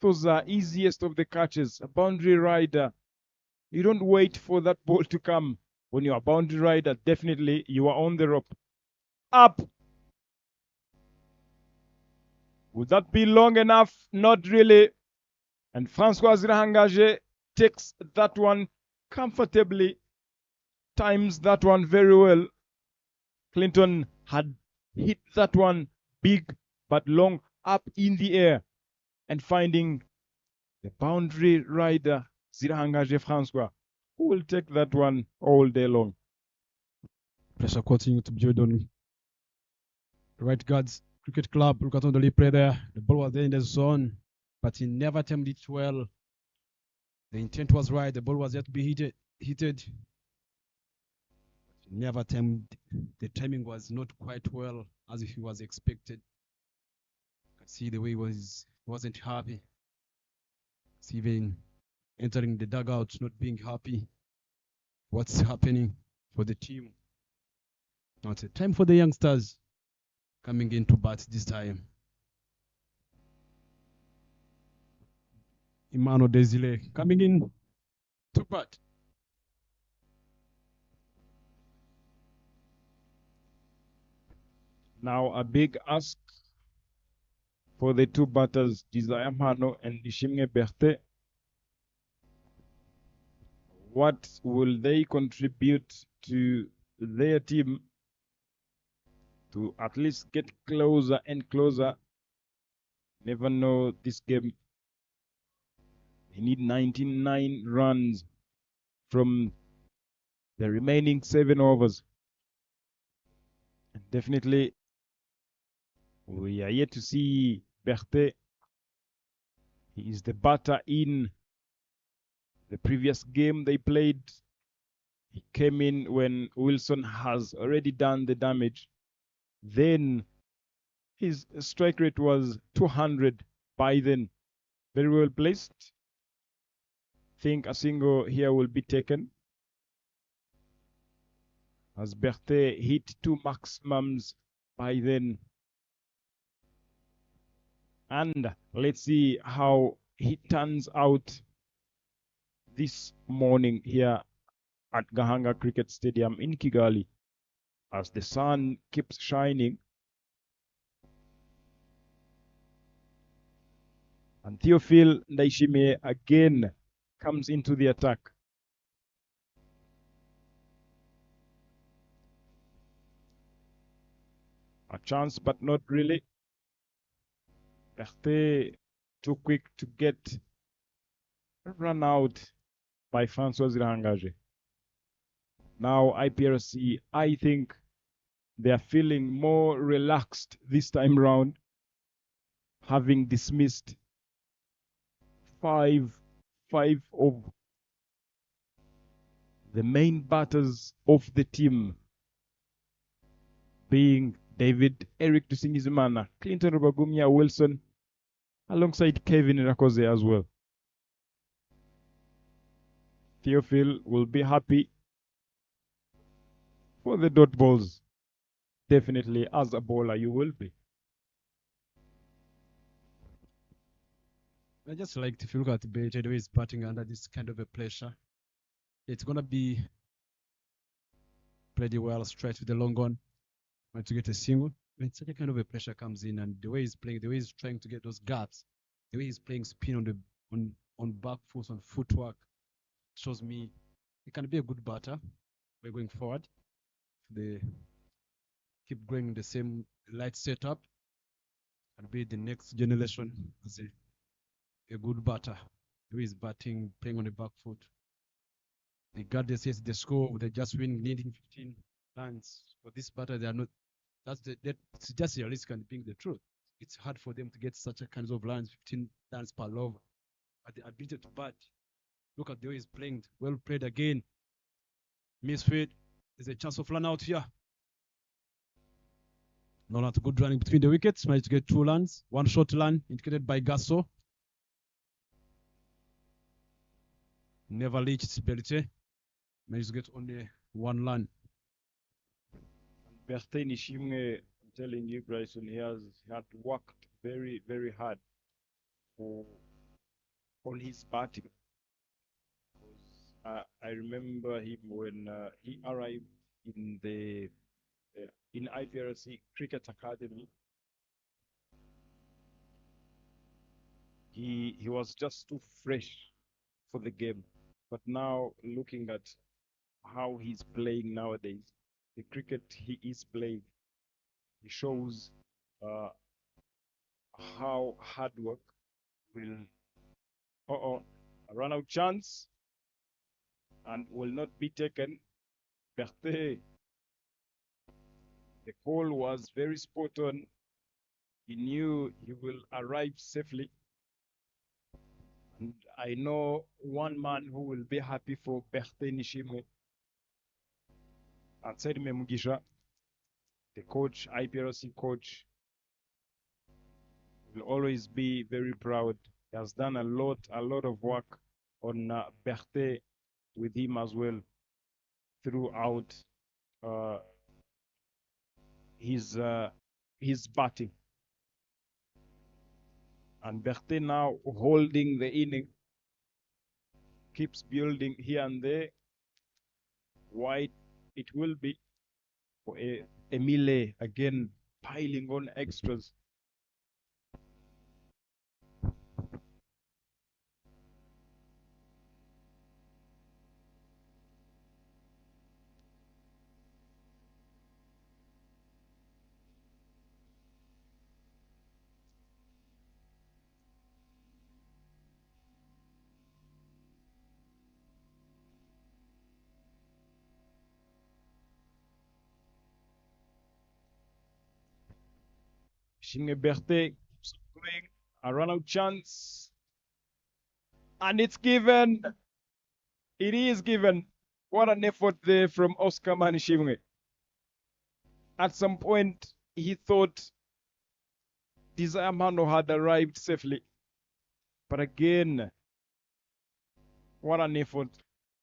those are easiest of the catches. A boundary rider, you don't wait for that ball to come. When you're a boundary rider, definitely you are on the rope. Up. Would that be long enough? Not really. And Francois Zirahangage takes that one comfortably, times that one very well. Clinton had hit that one big but long up in the air, and finding the boundary rider Zirahangage Francois, who will take that one all day long. Pressure continuing to build on right guards. Cricket Club, look at on the replay there. The ball was there in the zone, but he never timed it well. The intent was right. The ball was yet to be hitted. Never timed. The timing was not quite well as if he was expected. You can see the way he wasn't happy. It's even entering the dugout, not being happy. What's happening for the team? Now it's a time for the youngsters coming in to bat this time. Emmanuel Desile coming in to bat. Now a big ask for the two batters, Desire Mano and Ishimge Berthe. What will they contribute to their team to at least get closer and closer? Never know this game. They need 99 runs from the remaining 7 overs. And definitely, we are yet to see Berthe. He is the batter in the previous game they played. He came in when Wilson has already done the damage. Then his strike rate was 200 by then. Very well placed. Think a single here will be taken, as Berthe hit 2 maximums by then. And let's see how he turns out this morning here at Gahanga Cricket Stadium in Kigali, as the sun keeps shining. And Theophile Ndaishime again comes into the attack. A chance, but not really. Berthe too quick to get run out by Francois Zirahangage. Now IPRC, I think they are feeling more relaxed this time round, having dismissed 5 of the main batters of the team, being David, Eric Dusingizimana, Clinton Rubagumia, Wilson, alongside Kevin Rakoze as well. Theophile will be happy for the dot balls. Definitely, as a bowler, you will be. I just like, if you look at the Bete, the way he's batting under this kind of a pressure, it's going to be pretty well straight with the long on. Want to get a single. When such a kind of a pressure comes in, and the way he's playing, the way he's trying to get those gaps, The way he's playing spin on back foot, on footwork, shows me he can be a good batter. We're going forward. They keep going the same light setup and be the next generation as a good batter. The way he's batting, playing on the back foot. Regardless, yes, the score, they just win leading 15 runs. For this batter, they are not. That's just realistic and being the truth. It's hard for them to get such a kinds of runs, 15 runs per over. But the ability to bat, look at the way he's playing. Well played again. Misfit. There's a chance of run out here. Not good running between the wickets. Managed to get 2 runs. 1 short run indicated by Gasso. Never reached Belite. Managed to get only 1 run. Bertin Ishimwe, I'm telling you, Bryson, he had worked very, very hard on his batting. I remember him when he arrived in the in IPRC Cricket Academy. He was just too fresh for the game, but now looking at how he's playing nowadays, the cricket he is playing, he shows how hard work will. A run out chance and will not be taken. Berthe, the call was very spot on. He knew he will arrive safely. And I know one man who will be happy for Berthe Nishimwe. Ansel Memugisha, the coach, IPRC coach, will always be very proud. He has done a lot of work on Berthe with him as well throughout his batting. And Berthe now holding the inning, keeps building here and there. Wide it will be for Emile again piling on extras. Shinge Berthe keeps going, a run out chance, and it's given. It is given. What an effort there from Oscar Manishimwe. At some point, he thought Desire Mano had arrived safely. But again, what an effort.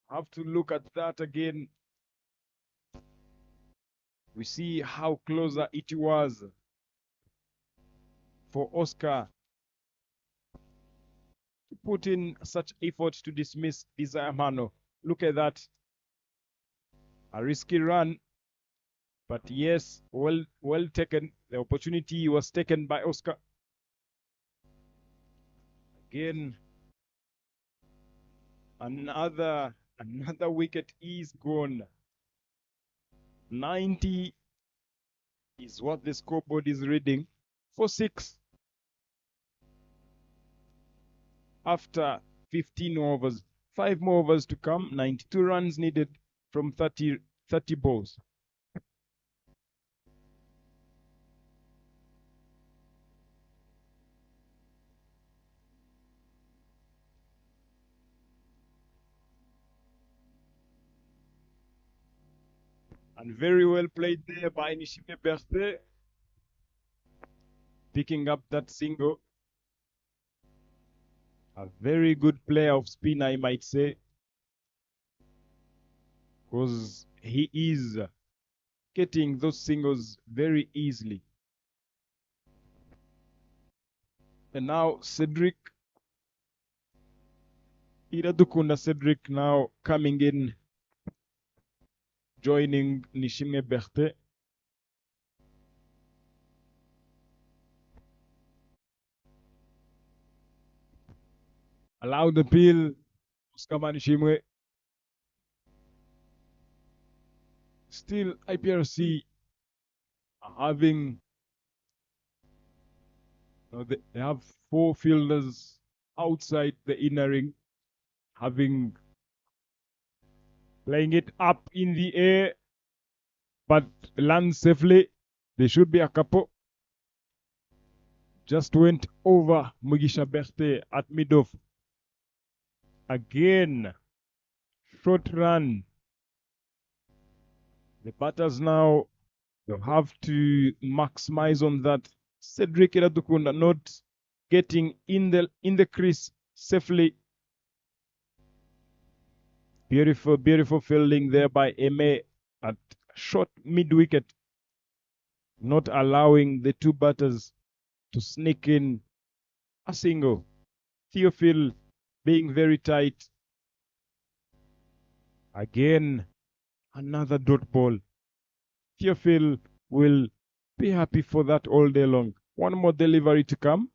Have to look at that again. We see how closer it was for Oscar to put in such effort to dismiss Desire Mano. Look at that. A risky run, but yes, well taken. The opportunity was taken by Oscar. Again, another wicket is gone. 90 is what the scoreboard is reading for 6. After 15 overs, 5 more overs to come, 92 runs needed from 30 balls. And very well played there by Nishime Berthe, picking up that single. A very good player of spin, I might say, because he is getting those singles very easily. And now Cedric, Iradukunda Cedric now coming in, joining Nishime Berthe. Allow the peel. Oscar Manishimwe. Still, IPRC are having. They have 4 fielders outside the inner ring, playing it up in the air, but lands safely. There should be a couple. Just went over Mugisha Berthe at mid-off. Again, short run. The batters now, they'll have to maximize on that. Cedric Iradukunda not getting in the crease safely. Beautiful, beautiful fielding there by Eme at short mid-wicket, not allowing the 2 batters to sneak in a single. Theophil being very tight. Again, another dot ball. Theophil will be happy for that all day long. One more delivery to come.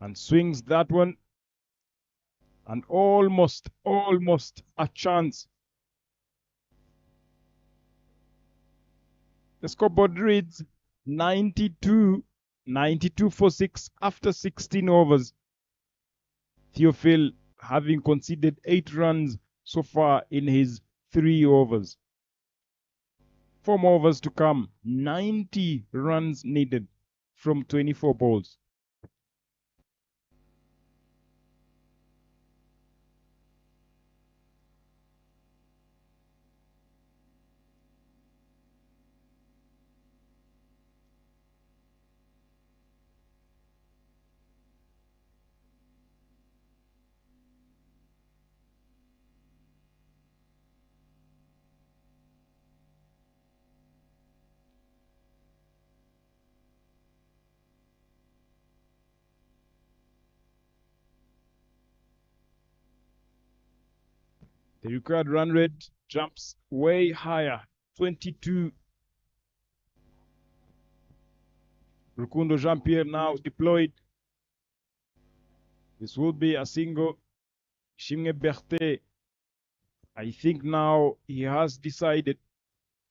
And swings that one. And almost a chance. The scoreboard reads 92 for 6 after 16 overs. Theophil having conceded 8 runs so far in his 3 overs. 4 more overs to come. 90 runs needed from 24 balls. The required run rate jumps way higher, 22. Rukundo Jean-Pierre now deployed. This will be a single. Shimge Berthe, I think now he has decided,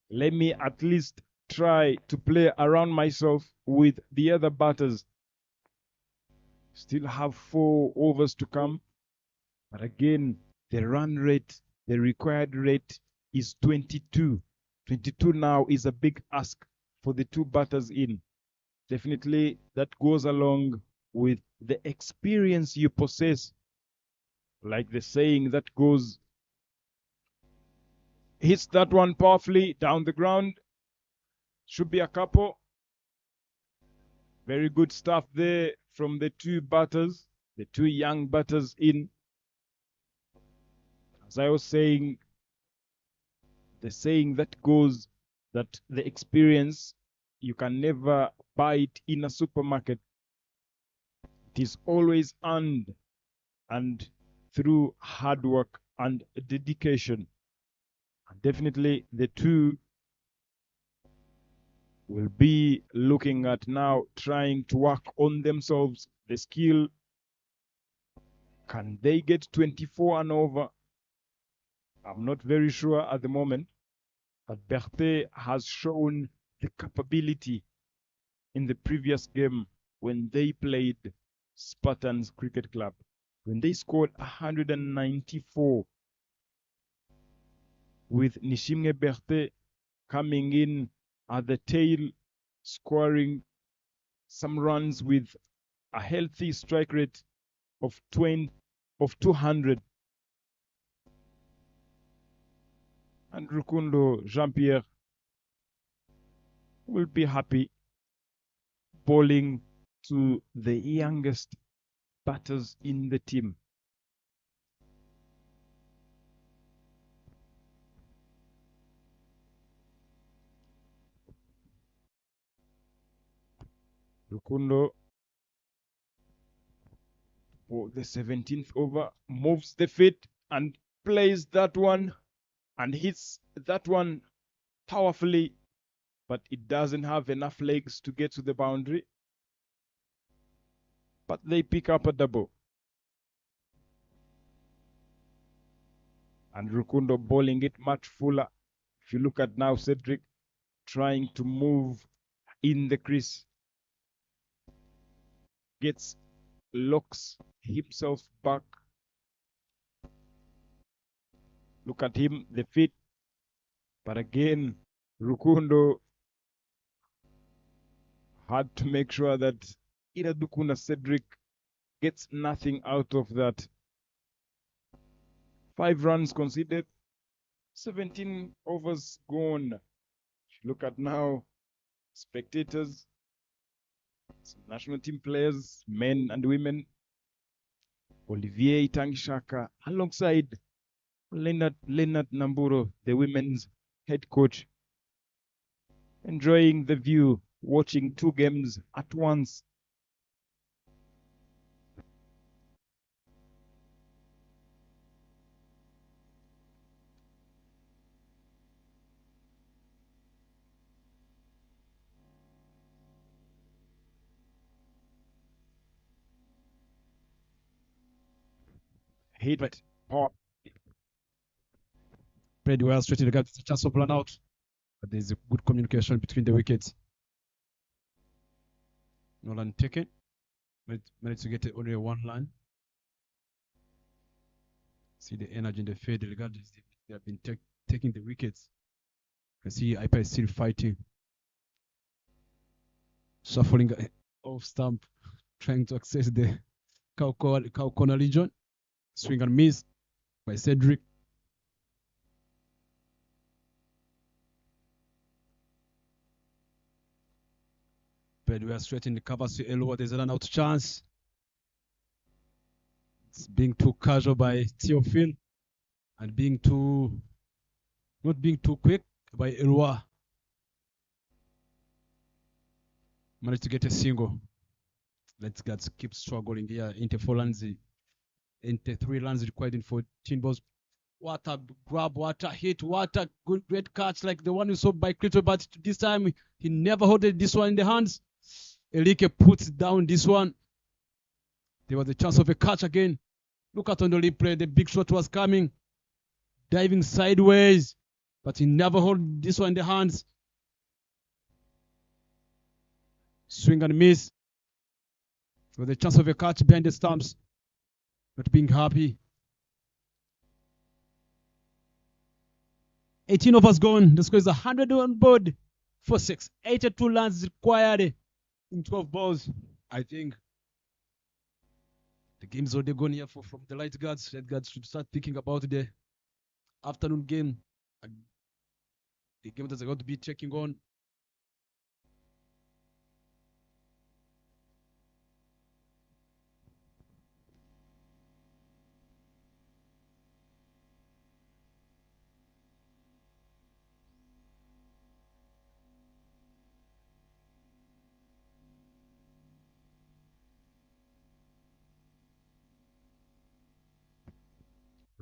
let me at least try to play around myself with the other batters. Still have 4 overs to come. But again, the run rate, the required rate is 22. 22 now is a big ask for the 2 batters in. Definitely that goes along with the experience you possess. Like the saying that goes, hits that one powerfully down the ground. Should be a couple. Very good stuff there from the 2 batters, the 2 young batters in. As I was saying, the saying that goes that the experience, you can never buy it in a supermarket. It is always earned and through hard work and dedication. And definitely the 2 will be looking at now trying to work on themselves, the skill. Can they get 24 and over? I'm not very sure at the moment, but Berthe has shown the capability in the previous game when they played Spartans Cricket Club, when they scored 194 with Nishimge Berthe coming in at the tail, scoring some runs with a healthy strike rate of 200. And Rukundo Jean-Pierre will be happy bowling to the youngest batters in the team. Rukundo for the 17th over moves the feet and plays that one and hits that one powerfully, but it doesn't have enough legs to get to the boundary. but they pick up a double. And Rukundo bowling it much fuller. If you look at now, Cedric trying to move in the crease, locks himself back. Look at him, the feet. But again, Rukundo had to make sure that Iradukuna Cedric gets nothing out of that. 5 runs conceded, 17 overs gone. Look at now, spectators, some national team players, men and women. Olivier Tangishaka alongside Leonard Namburo, the women's head coach, enjoying the view, watching 2 games at once. Hit pop. Played well straight in the gap. It's a chance of run out. But there's a good communication between the wickets. Nolan taken. Managed to get it only a 1 line. See the energy in the field. Regardless, they have been taking the wickets. You can see Ipa is still fighting. Shuffling off stump. Trying to access the cow corner region. Swing and miss by Cedric. But we are straight in the cover to Elua. There's a run out chance. It's being too casual by Theophil and not being too quick by Elua. Managed to get a single. Let's keep struggling here. Into 4 runs. Into 3 runs required in 14 balls. What a grab, what a hit, what a great catch like the one we saw by Crito, but this time he never holded this one in the hands. Elike puts down this one. There was a chance of a catch again. Look at on the replay, the big shot was coming. Diving sideways, but he never held this one in the hands. Swing and miss. There was a chance of a catch behind the stumps. Not being happy. 18 overs gone. The score is 100 on board for 6. 82 runs required in 12 balls. I think the game's already gone here from the light guards. Light guards should start thinking about the afternoon game. The game that they're going to be checking on.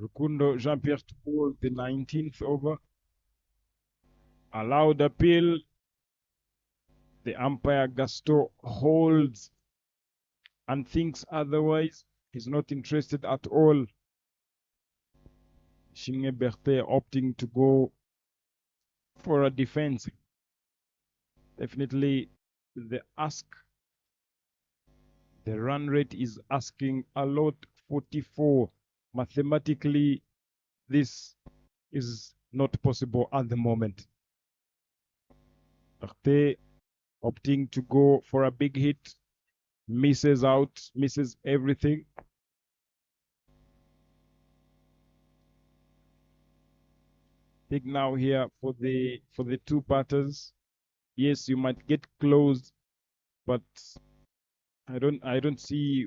Rukundo Jean-Pierre to bowl the 19th over. Allowed appeal. The umpire Gaston holds and thinks otherwise. He's not interested at all. Shinge Berthe opting to go for a defense. Definitely the run rate is asking a lot. 44. Mathematically, this is not possible at the moment. Berthe opting to go for a big hit. Misses out, misses everything. Take now here for the 2 batters. Yes, you might get close, but I don't see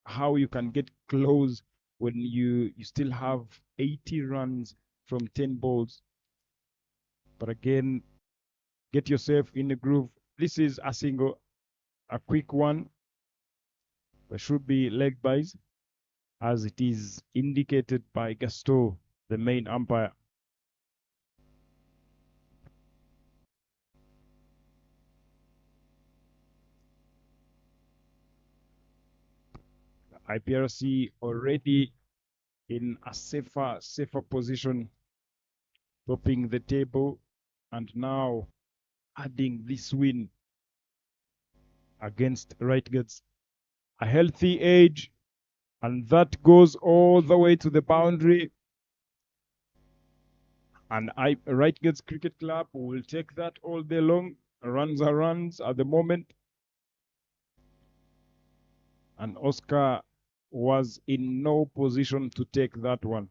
how you can get close when you still have 80 runs from 10 balls. But again, get yourself in the groove. This is a single, a quick one. There should be leg byes, as it is indicated by Gaston, the main umpire. IPRC already in a safer position, topping the table, and now adding this win against Rightguards. A healthy age, and that goes all the way to the boundary. And Rightguards Cricket Club will take that all day long. Runs are runs at the moment. And Oscar was in no position to take that one.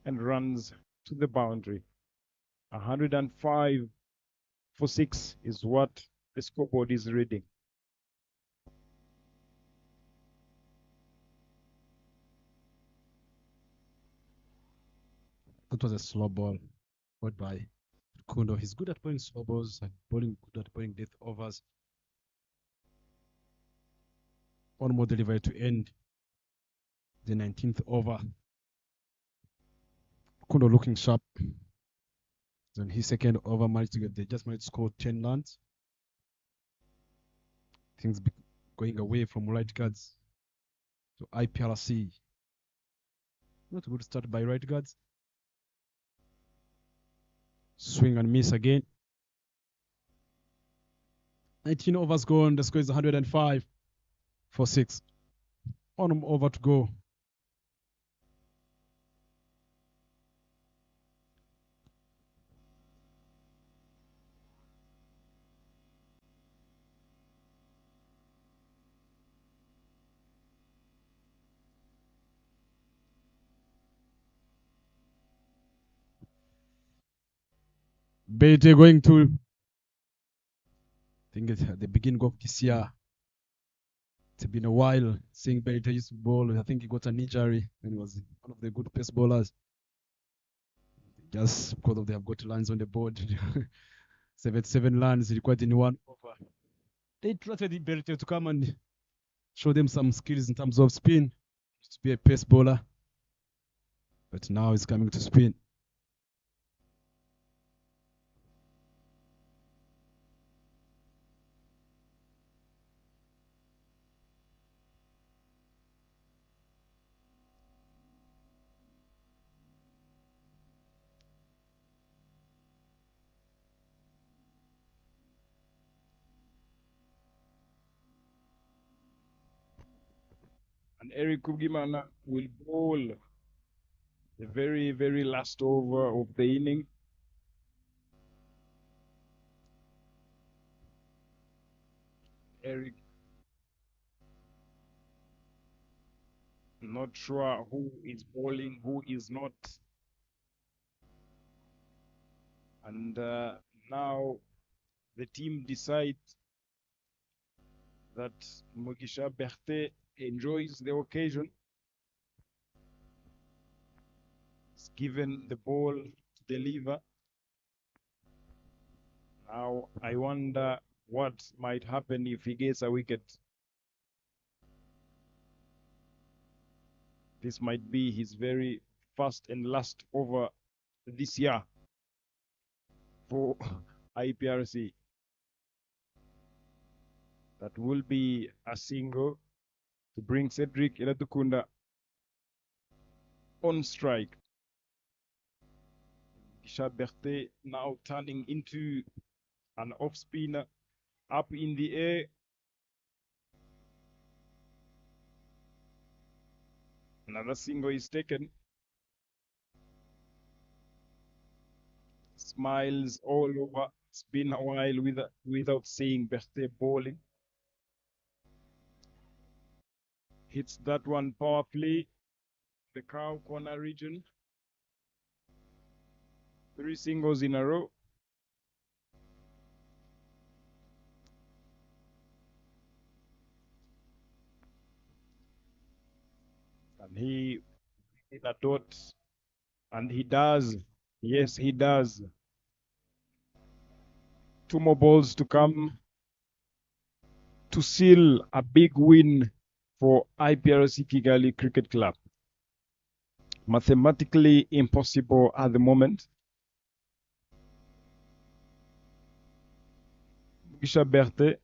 And runs to the boundary. 105 for 6 is what the scoreboard is reading. That was a slow ball bowled by Kundo. He's good at bowling slow balls and good at bowling death overs. One more delivery to end the 19th over. Kundo looking sharp. Then his second over they just managed to score 10 runs. Things going away from Rightguards to IPRC. Not a good start by Rightguards. Swing and miss again. 19 overs gone. The score is 105 for 6. One over to go. Bete going to, I think it's at the beginning of this year. It's been a while seeing Bete used to bowl. I think he got an injury and he was one of the good pace bowlers. Just because they have got lines on the board. 77 lines required in one over. They trusted Bete to come and show them some skills in terms of spin. Used to be a pace bowler. But now he's coming to spin. And Eric Kugimana will bowl the very last over of the inning. Eric, not sure who is bowling, who is not. And now the team decides that Mugisha Berthe enjoys the occasion. He's given the ball to deliver. Now I wonder what might happen if he gets a wicket. This might be his very first and last over this year for IPRC. That will be a single to bring Cedric Elatukunda on strike. Mugisha Berthe now turning into an off spinner up in the air. Another single is taken. Smiles all over. It's been a while without seeing Berthe bowling. Hits that one power play. The cow corner region. 3 singles in a row. And he hit a dot. And he does. Yes, he does. 2 more balls to come to seal a big win for IPRC Kigali Cricket Club. Mathematically impossible at the moment. Mugisha Berthe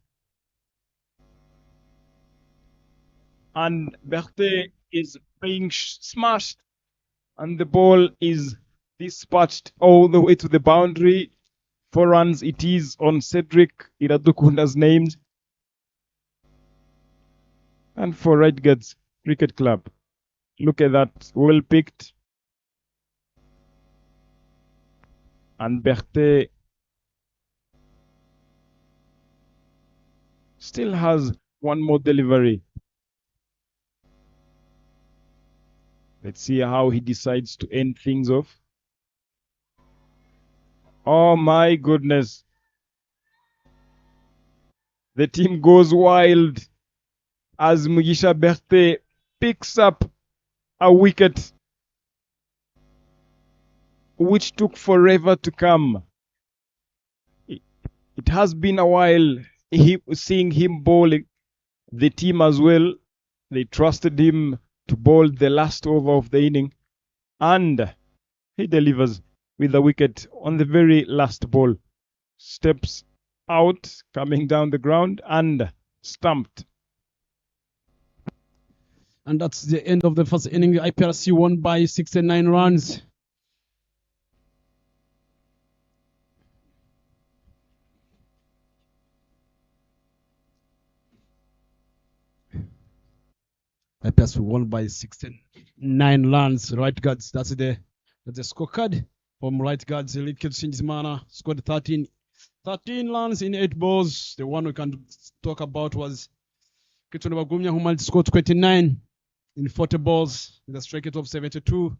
and Berthe is being smashed, and the ball is dispatched all the way to the boundary. 4 runs it is on Cedric Iradukunda's names. And for Right Guards Cricket Club, look at that, well picked. And Berthe still has one more delivery. Let's see how he decides to end things off. Oh my goodness. The team goes wild as Mugisha Berthe picks up a wicket which took forever to come. It has been a while seeing him bowling. The team as well, they trusted him to bowl the last over of the inning, and he delivers with a wicket on the very last ball. Steps out, coming down the ground, and stumped. And that's the end of the first inning. IPRC won by 69 runs. IPRC won by 69 runs. Right Guards, that's the scorecard from Right Guards. Elite Sinjimana scored 13 runs in 8 balls. The one we can talk about was Kitone Bagumya, who managed to score 29 in 40 balls with a strike rate of 72.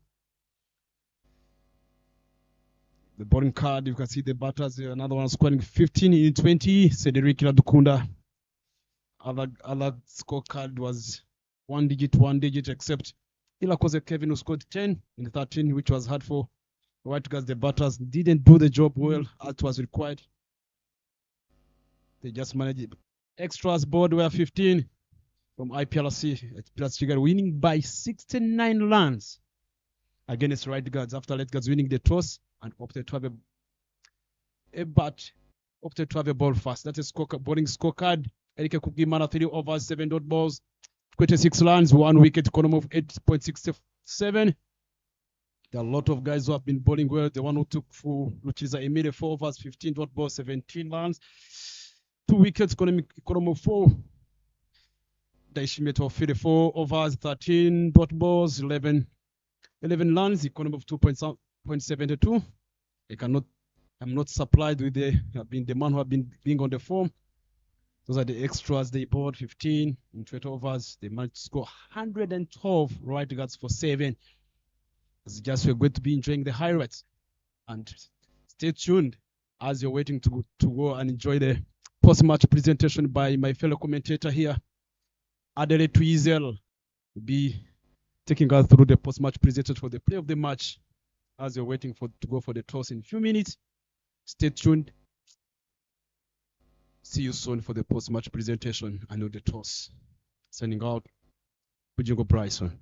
The bowling card, you can see the batters. Another one scoring 15 in 20. Cedric Radukunda. Other scorecard was one digit, except Ilakoze Kevin, who scored 10 in 13, which was hard for White Guards. The batters didn't do the job well as was required. They just managed it. Extras board were 15 from IPRC. IPRC winning by 69 runs against Right Guards after Right Guards winning the toss and opted to have opted to have a ball first. That is bowling scorecard. Erike Kugimana 3 overs, 7 dot balls, 26 runs, 1 wicket, economy of 8.67. There are a lot of guys who have been bowling well. The one who took full, which is Emile, 4 overs, 15 dot balls, 17 runs, 2 wickets, economy of 4. Daishimete of 34 overs, 13 dot balls, 11 runs, economy of 2.72. I'm not supplied with the man who have been being on the form. Those are the extras. They bowled 15 in 20 overs. They managed to score 112 Right Guards for 7. It's just we're going to be enjoying the highlights. And stay tuned as you're waiting to go and enjoy the post-match presentation by my fellow commentator here. Adele Twizel will be taking us through the post-match presentation for the play of the match as you're waiting to go for the toss in a few minutes. Stay tuned. See you soon for the post-match presentation and the toss. Sending out Bujingo Bryson.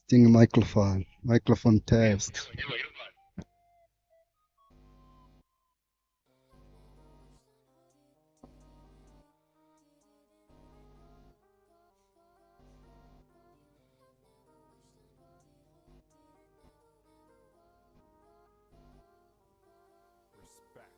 Testing microphone. Microphone test. Respect.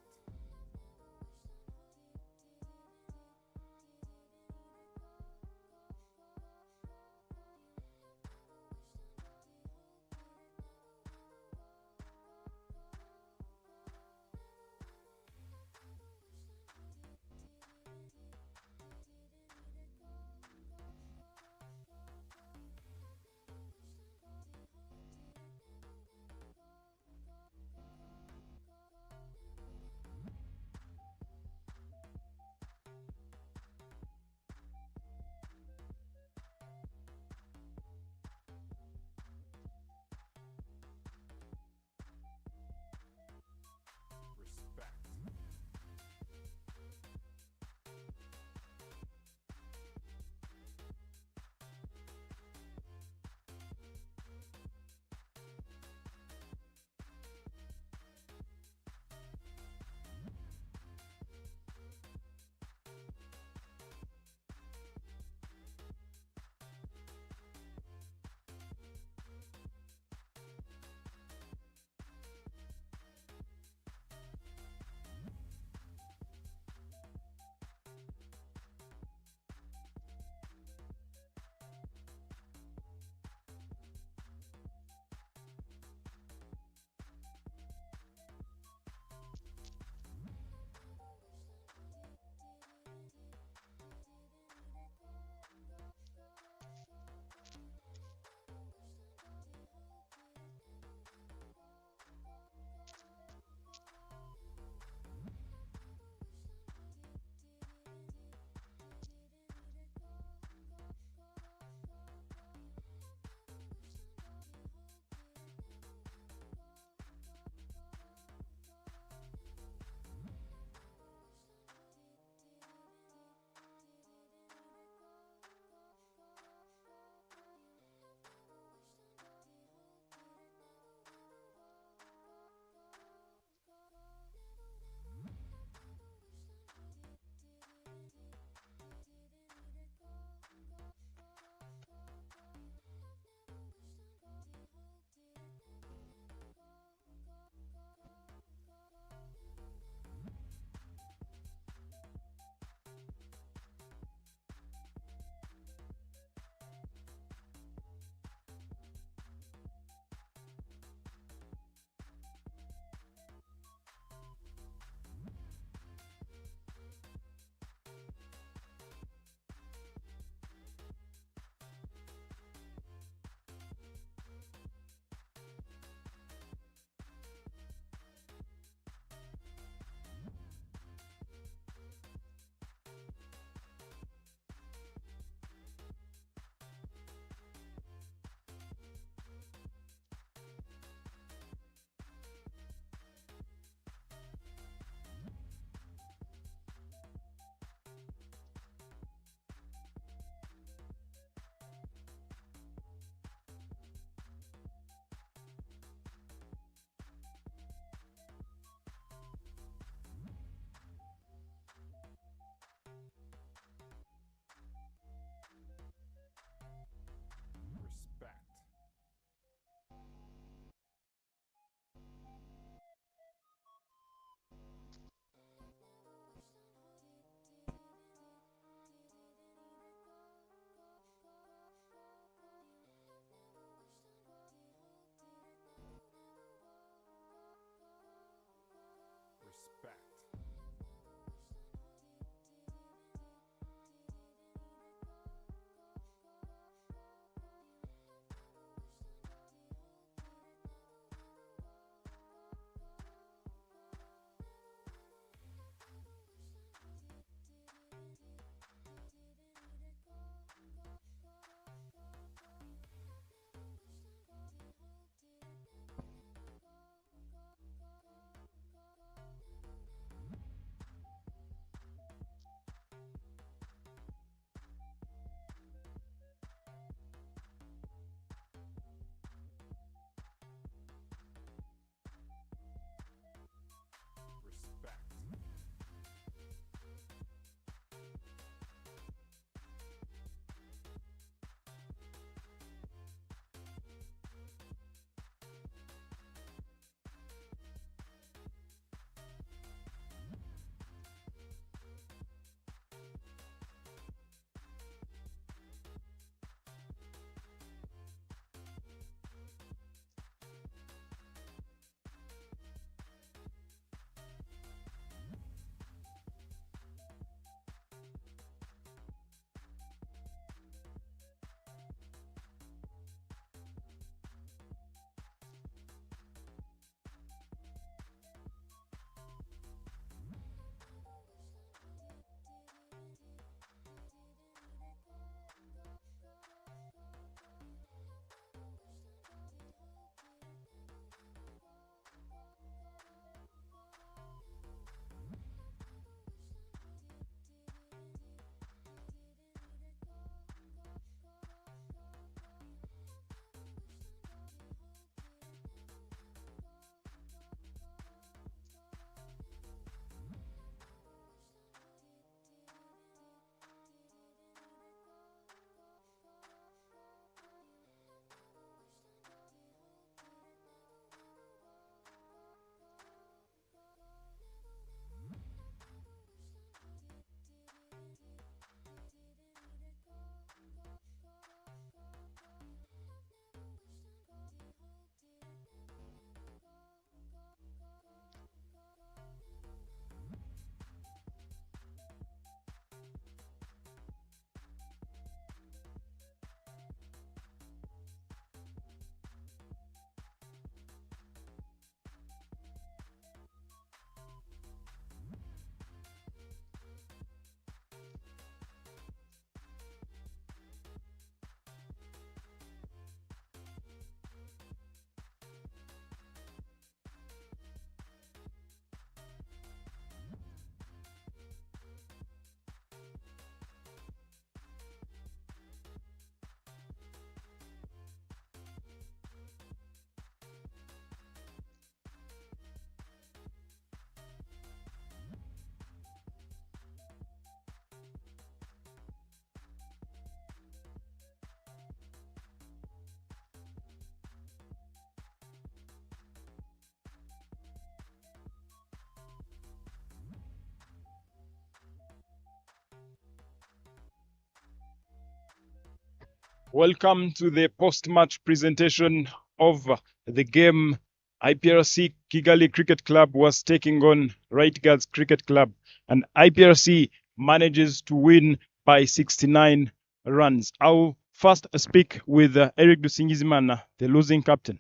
Welcome to the post-match presentation of the game. IPRC Kigali Cricket Club was taking on Right Guards Cricket Club, and IPRC manages to win by 69 runs. I'll first speak with Eric Dusingizimana, the losing captain.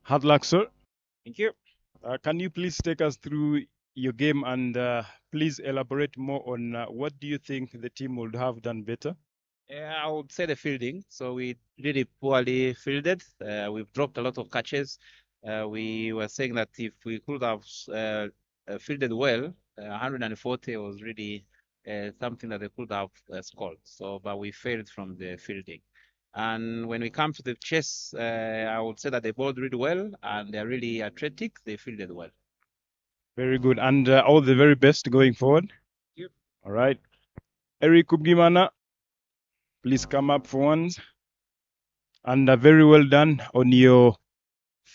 Hard luck, sir. Thank you. Can you please take us through your game and please elaborate more on what do you think the team would have done better? I would say the fielding. So we really poorly fielded. We've dropped a lot of catches. We were saying that if we could have fielded well, 140 was really something that they could have scored. So, but we failed from the fielding. And when we come to the chase, I would say that they bowled really well and they're really athletic. They fielded well. Very good. And all the very best going forward. Yep. All right. Eric Kubgimana, please come up for once. And very well done on your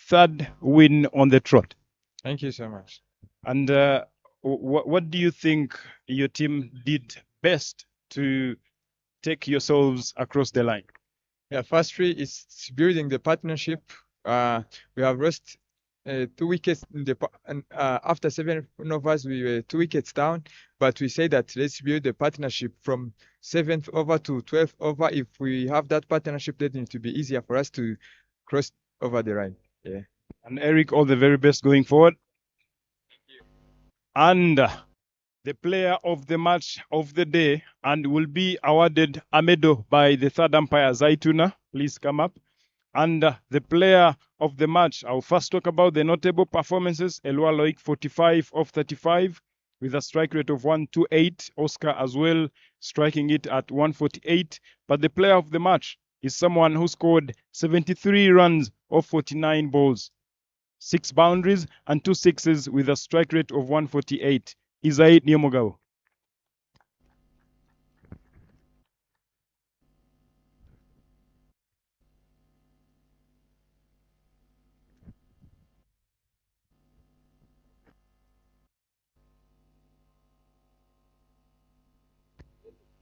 third win on the trot. Thank you so much. And what do you think your team did best to take yourselves across the line? Yeah, firstly, it's building the partnership. We have lost 2 wickets and after 7 overs, we were 2 wickets down. But we say that let's build the partnership from 7th over to 12th over. If we have that partnership, then it will be easier for us to cross over the line. Yeah. And Eric, all the very best going forward. And the player of the match of the day and will be awarded a medal by the third umpire, Zaituna. Please come up. And the player of the match, I'll first talk about the notable performances. Elua Loic, 45 of 35 with a strike rate of 128. Oscar as well, striking it at 148. But the player of the match is someone who scored 73 runs of 49 balls, 6 boundaries and 2 sixes with a strike rate of 148. Isai Niomogao.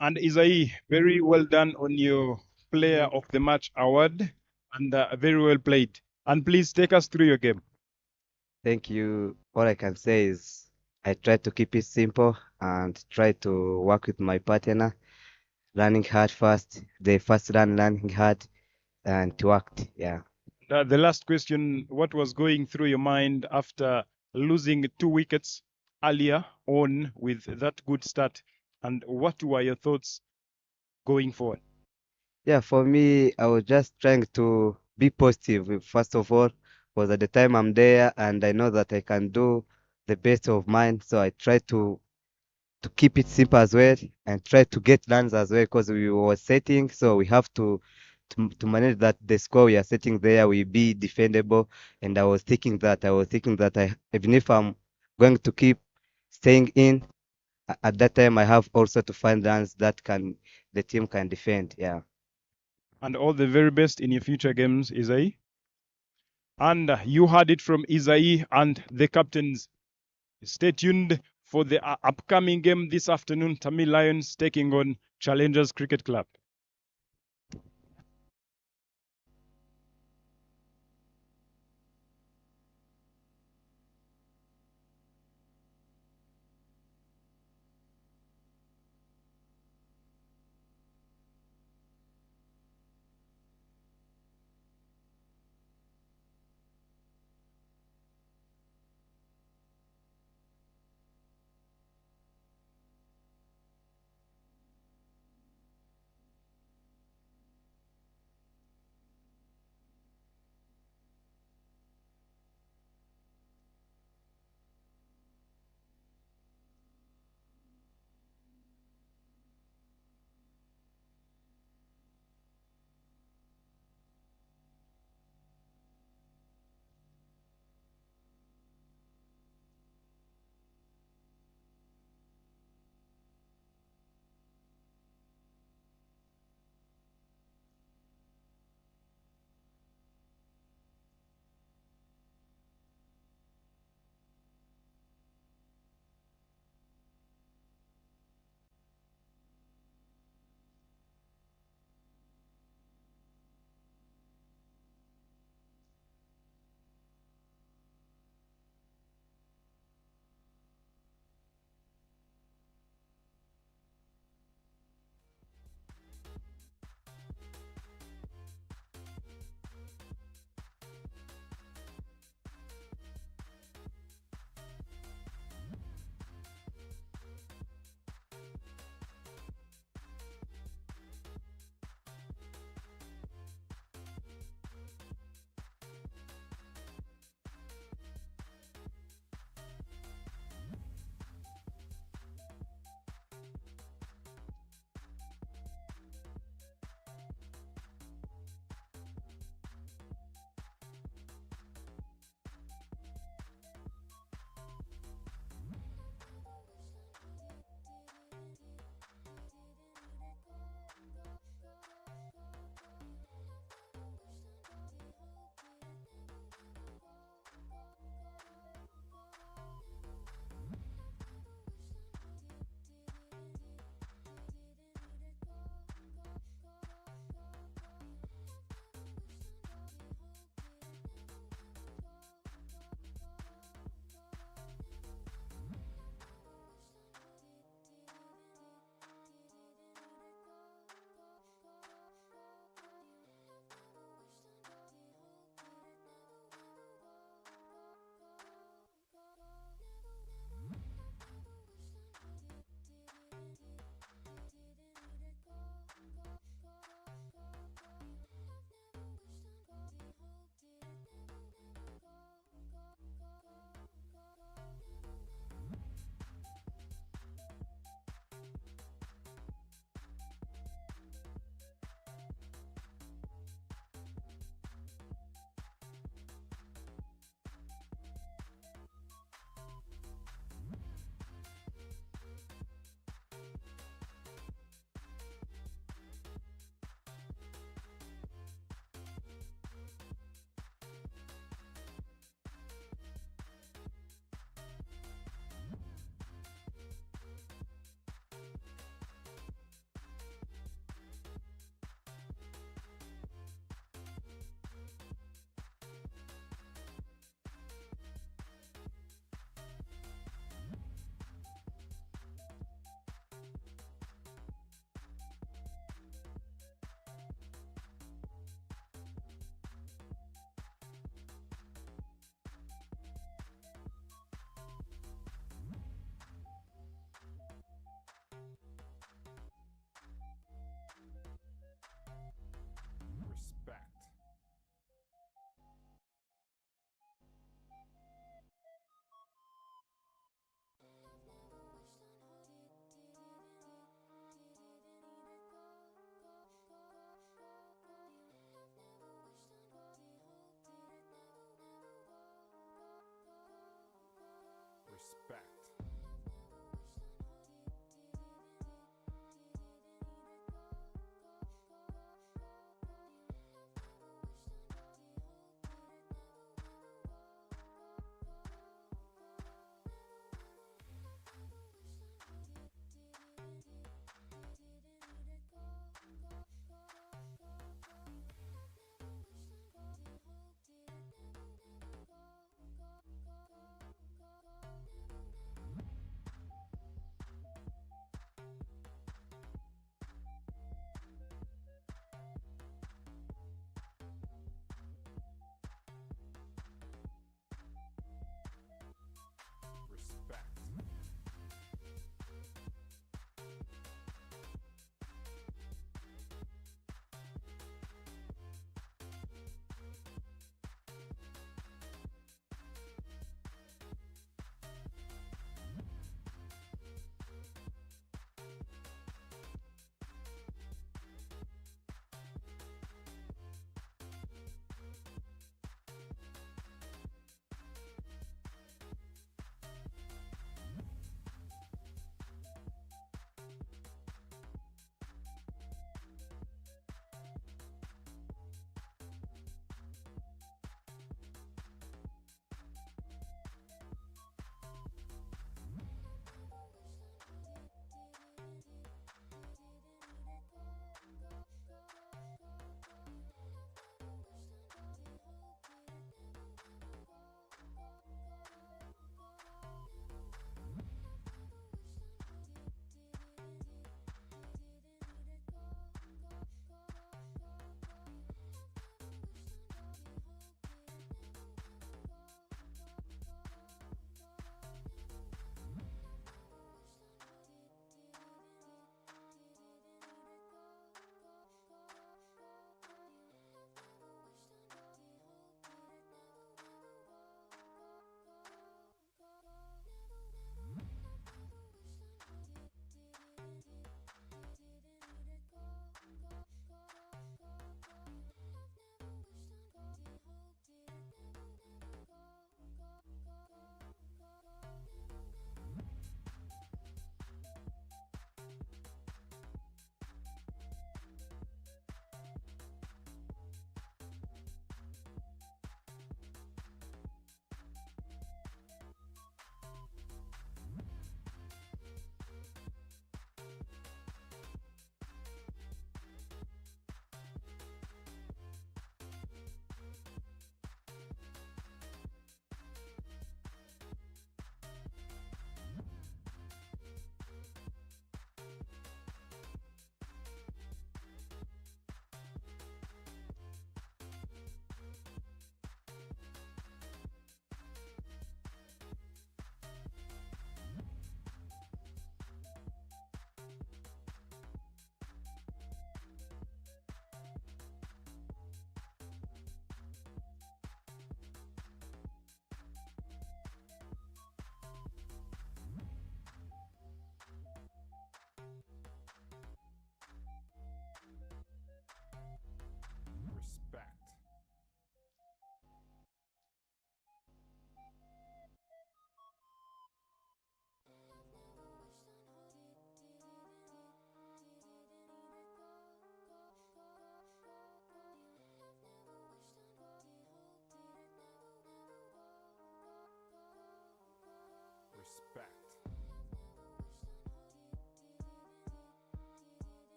And Isai, very well done on your player of the match award and very well played. And please take us through your game. Thank you. All I can say is I try to keep it simple and try to work with my partner, running hard first. The first run, running hard, and it worked. Yeah. The last question, what was going through your mind after losing 2 wickets earlier on with that good start? And what were your thoughts going forward? Yeah, for me, I was just trying to be positive, first of all, because at the time I'm there and I know that I can do the best of mine. So I try to keep it simple as well and try to get runs as well because we were setting. So we have to manage that the score we are setting there will be defendable. And I was thinking that even if I'm going to keep staying in, at that time I have also to find runs that the team can defend. Yeah. And all the very best in your future games, Isai. And you heard it from Isai and the captains. Stay tuned for the upcoming game this afternoon. Tamil Lions taking on Challengers Cricket Club.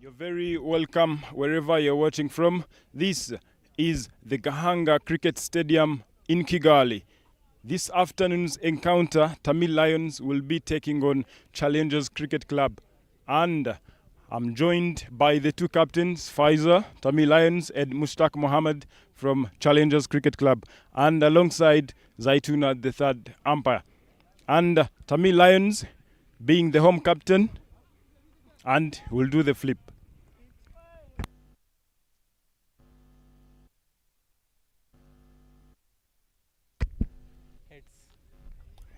You're very welcome wherever you're watching from. This is the Gahanga Cricket Stadium in Kigali. This afternoon's encounter, Tamil Lions will be taking on Challengers Cricket Club. And I'm joined by the two captains, Faiza, Tamil Lions, and Mushtaq Mohammed from Challengers Cricket Club. And alongside Zaituna, the third umpire. And Tamil Lions being the home captain, and we'll do the flip.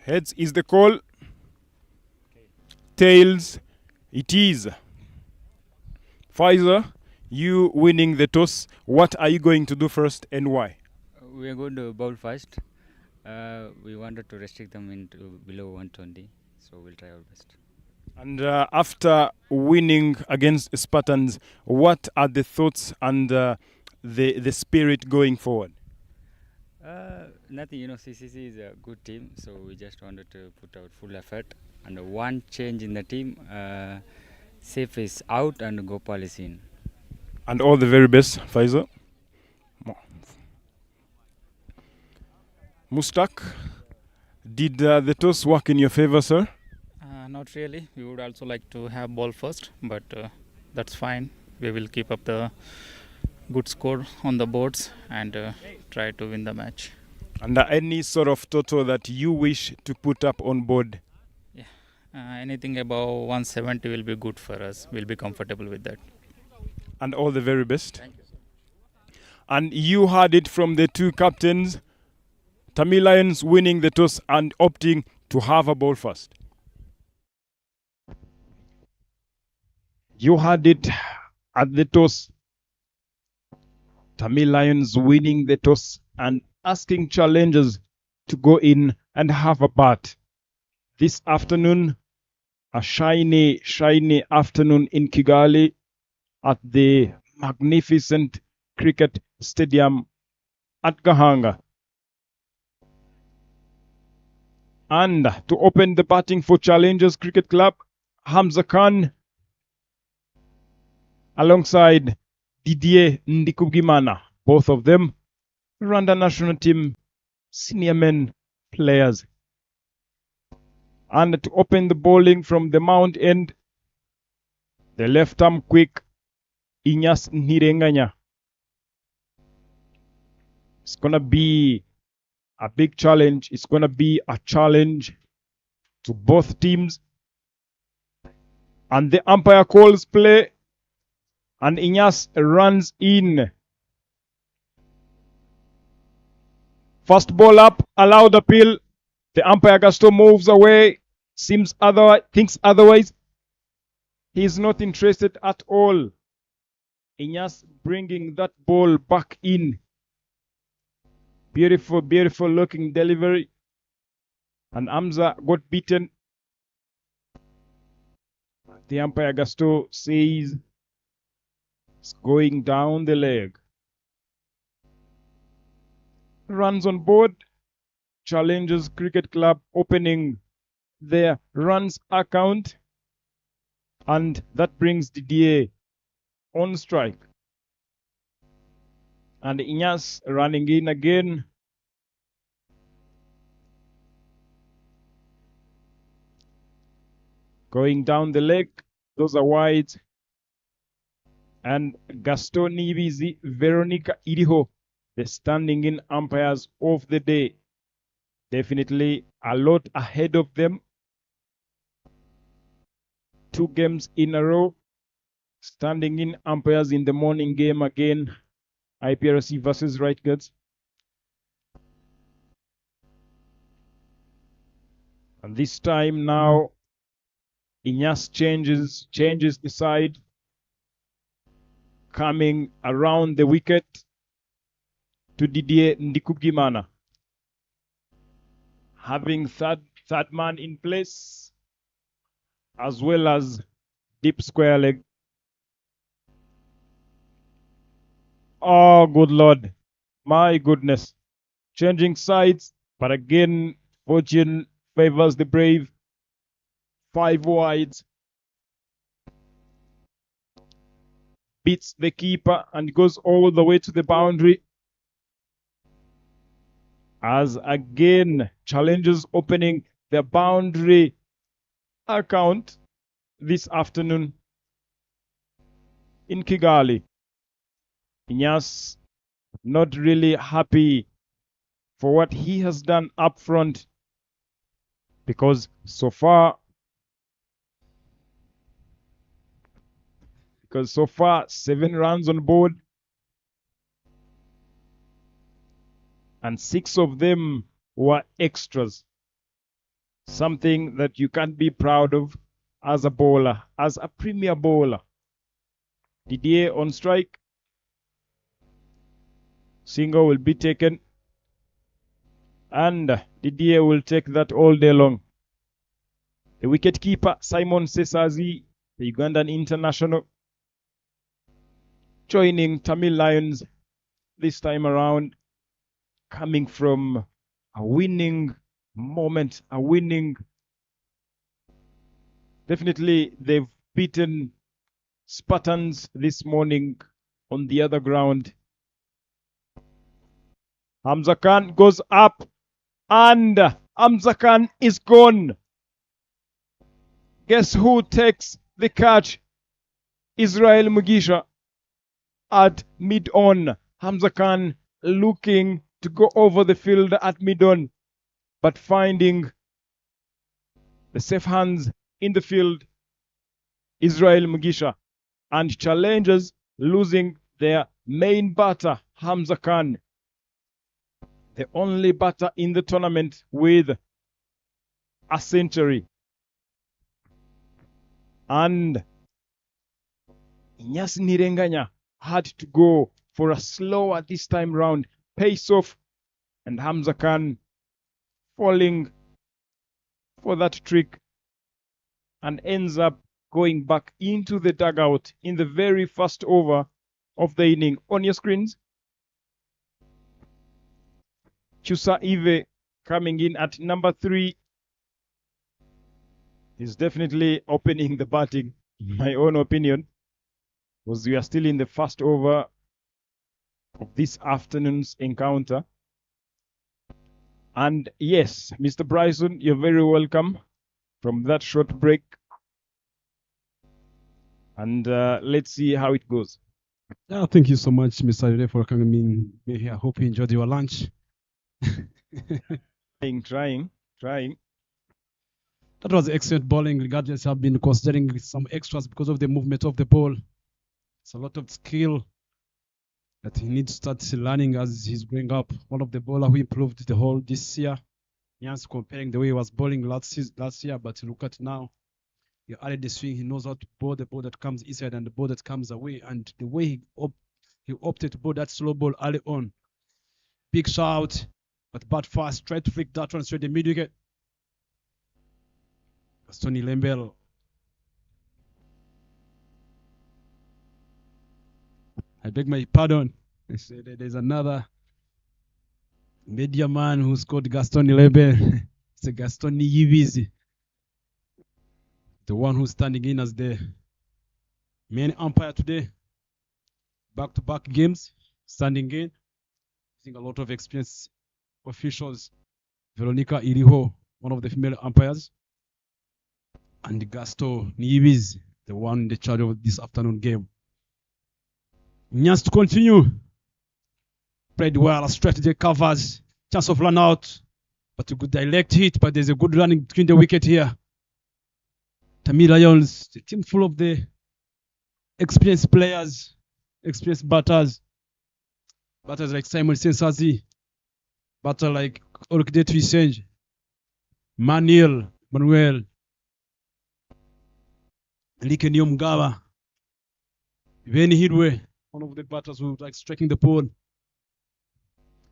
Heads is the call. Tails it is. Pfizer, you winning the toss. What are you going to do first and why? We are going to bowl first. We wanted to restrict them into below 120, so we'll try our best. And after winning against Spartans, what are the thoughts and the spirit going forward? Nothing, CCC is a good team, so we just wanted to put our full effort. And one change in the team, Saif is out and Gopal is in. And all the very best, Faiza. Mushtaq, did the toss work in your favor, sir? Not really. We would also like to have ball first, but that's fine. We will keep up the good score on the boards and try to win the match. And any sort of total that you wish to put up on board? Yeah, anything above 170 will be good for us. We'll be comfortable with that. And all the very best. Thank you, sir. And you heard it from the two captains. Tamil Lions winning the toss and opting to have a ball first. You heard it at the toss. Tamil Lions winning the toss and asking challengers to go in and have a bat. This afternoon, a shiny afternoon in Kigali at the magnificent cricket stadium at Gahanga. And to open the batting for Challengers Cricket Club, Hamza Khan alongside Didier Ndikubgimana, both of them Rwanda national team senior men players. And to open the bowling from the mount end, the left arm quick Inyas Nirenganya. It's gonna be a big challenge. It's gonna be a challenge to both teams. And the umpire calls play. And Inyas runs in. First ball up, allowed appeal. The umpire Gasto moves away. Thinks otherwise. He is not interested at all. Inyas bringing that ball back in. Beautiful looking delivery. And Hamza got beaten. The umpire Gasto says it's going down the leg. Runs on board. Challengers Cricket Club opening their runs account. And that brings Didier on strike. And Inyas running in again. Going down the leg. Those are wide. And Gaston Nibizi, Veronica Iriho, the standing in umpires of the day. Definitely a lot ahead of them. 2 games in a row. Standing in umpires in the morning game again. IPRC versus Right Guards. And this time now, Inyas changes the side. Coming around the wicket to Didier Ndikubgimana. Having third man in place, as well as deep square leg. Oh, good Lord. My goodness. Changing sides, but again, fortune favors the brave. 5 wides. beats the keeper and goes all the way to the boundary. As again, challenges opening the boundary account this afternoon in Kigali. Inyas not really happy for what he has done up front, because so far 7 runs on board and 6 of them were extras. Something that you can't be proud of as a bowler, as a premier bowler. Didier on strike. Single will be taken, and Didier will take that all day long. The wicketkeeper Simon Sesazi, the Ugandan international, joining Tamil Lions this time around, coming from a winning moment, definitely they've beaten Spartans this morning on the other ground. Hamza Khan goes up, and Hamza Khan is gone. Guess who takes the catch? Israel Mugisha at mid-on. Hamza Khan looking to go over the field at mid-on, but finding the safe hands in the field, Israel Mugisha, and challengers losing their main batter, Hamza Khan, the only batter in the tournament with a century. And Inyas Nirenganya had to go for a slower this time round pace off, and Hamza Khan falling for that trick and ends up going back into the dugout in the very first over of the inning. On your screens, Chusa Ive coming in at number 3. He's definitely opening the batting, in my own opinion, because we are still in the first over of this afternoon's encounter. And yes, Mr. Bryson, you're very welcome from that short break. And let's see how it goes. Yeah, thank you so much, Mr. Ire, for coming in here. I hope you enjoyed your lunch. Trying. That was excellent bowling. Regardless, I've been considering some extras because of the movement of the ball. It's a lot of skill that he needs to start learning as he's growing up. One of the bowler who improved the whole this year. Yes, comparing the way he was bowling last year, but look at now. He added the swing. He knows how to bowl the ball that comes inside and the ball that comes away. And the way he opted to bowl that slow ball early on. Big shout, but bat fast. Tried to flick that one straight the mid wicket. Tony Lembel. I beg my pardon. There's another media man who's called Gaston Lembel. It's a Gaston Yivizi. The one who's standing in as the main umpire today. Back-to-back games, standing in. I think a lot of experienced officials. Veronica Iriho, one of the female umpires. And Gaston Niyibizi, the one in the charge of this afternoon game. Nyas to continue. Played well, strategy covers. Chance of run out. But a good direct hit, but there's a good running between the wicket here. Tamil Lions, the team full of the experienced players, experienced batters. Batters like Simon Sensazi, batter like Orkide Trisenge, Manuel, Likeni Omgawa, Veni Hidwe, one of the batters who like striking the pole.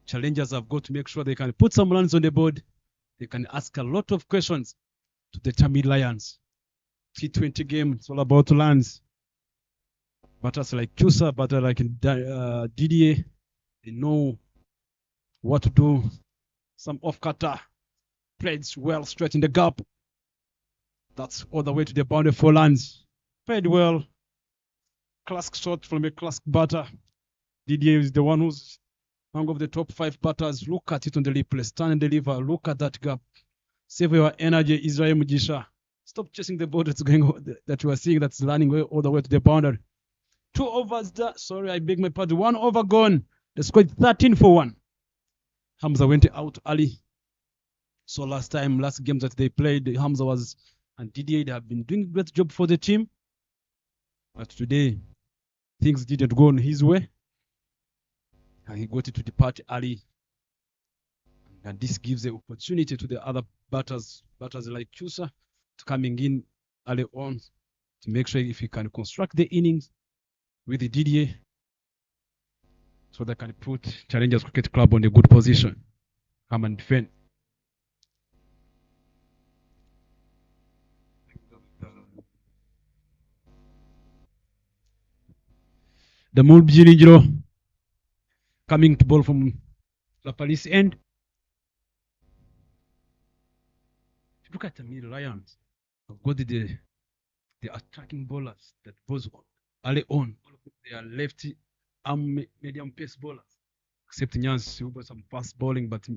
Challengers have got to make sure they can put some runs on the board. They can ask a lot of questions to the Tamil Lions. T20 game, it's all about runs. Batters like Chusa, batters like Didier, they know what to do. Some off-cutter, played well straight in the gap. That's all the way to the boundary for runs. Played well. classic shot from a classic batter. Didier is the one who's among of the top 5 batters. Look at it on the replay. Stand and deliver. Look at that gap. Save your energy, Israel Mugisha. Stop chasing the ball that's going that you are seeing that's running all the way to the boundary. 2 overs there. Sorry, I beg my pardon. 1 over gone. The score is 13 for 1. Hamza went out early. So last games that they played, Hamza was and Didier, they have been doing a great job for the team. But today, things didn't go on his way. And he got it to depart early. And this gives the opportunity to the other batters like Chusa, to coming in early on to make sure if he can construct the innings with the Didier, so they can put Challengers Cricket Club on a good position. Come and defend. The Mulbjinijiro coming to ball from La Police end. Look at the Tamil Lions. I've got the attacking bowlers that goes early on. They are lefty arm medium pace bowlers. Except Nyans, who got some fast bowling, but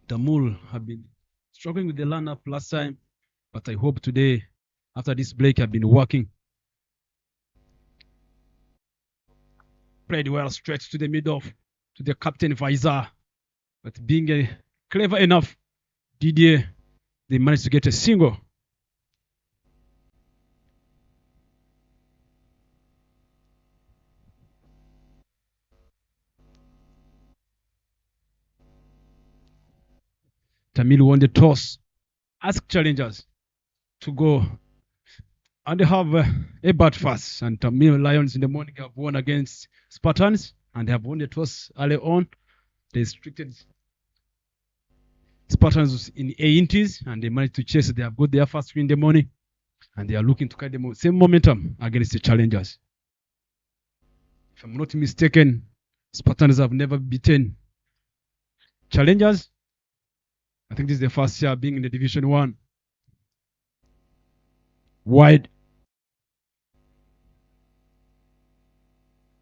the Mul have been struggling with the lineup last time. But I hope today, after this break, have been working. Played well straight to the middle, to the captain Faisal. But being clever enough, Didier, they managed to get a single. Tamil won the toss. Ask challengers to go. And they have a bat first. And Tamil Lions in the morning have won against Spartans. And they have won the toss early on. They restricted Spartans in 80s. And they managed to chase it. They have got their first win in the morning. And they are looking to carry the same momentum against the challengers. If I'm not mistaken, Spartans have never beaten challengers. I think this is the first year being in the Division 1. Wide.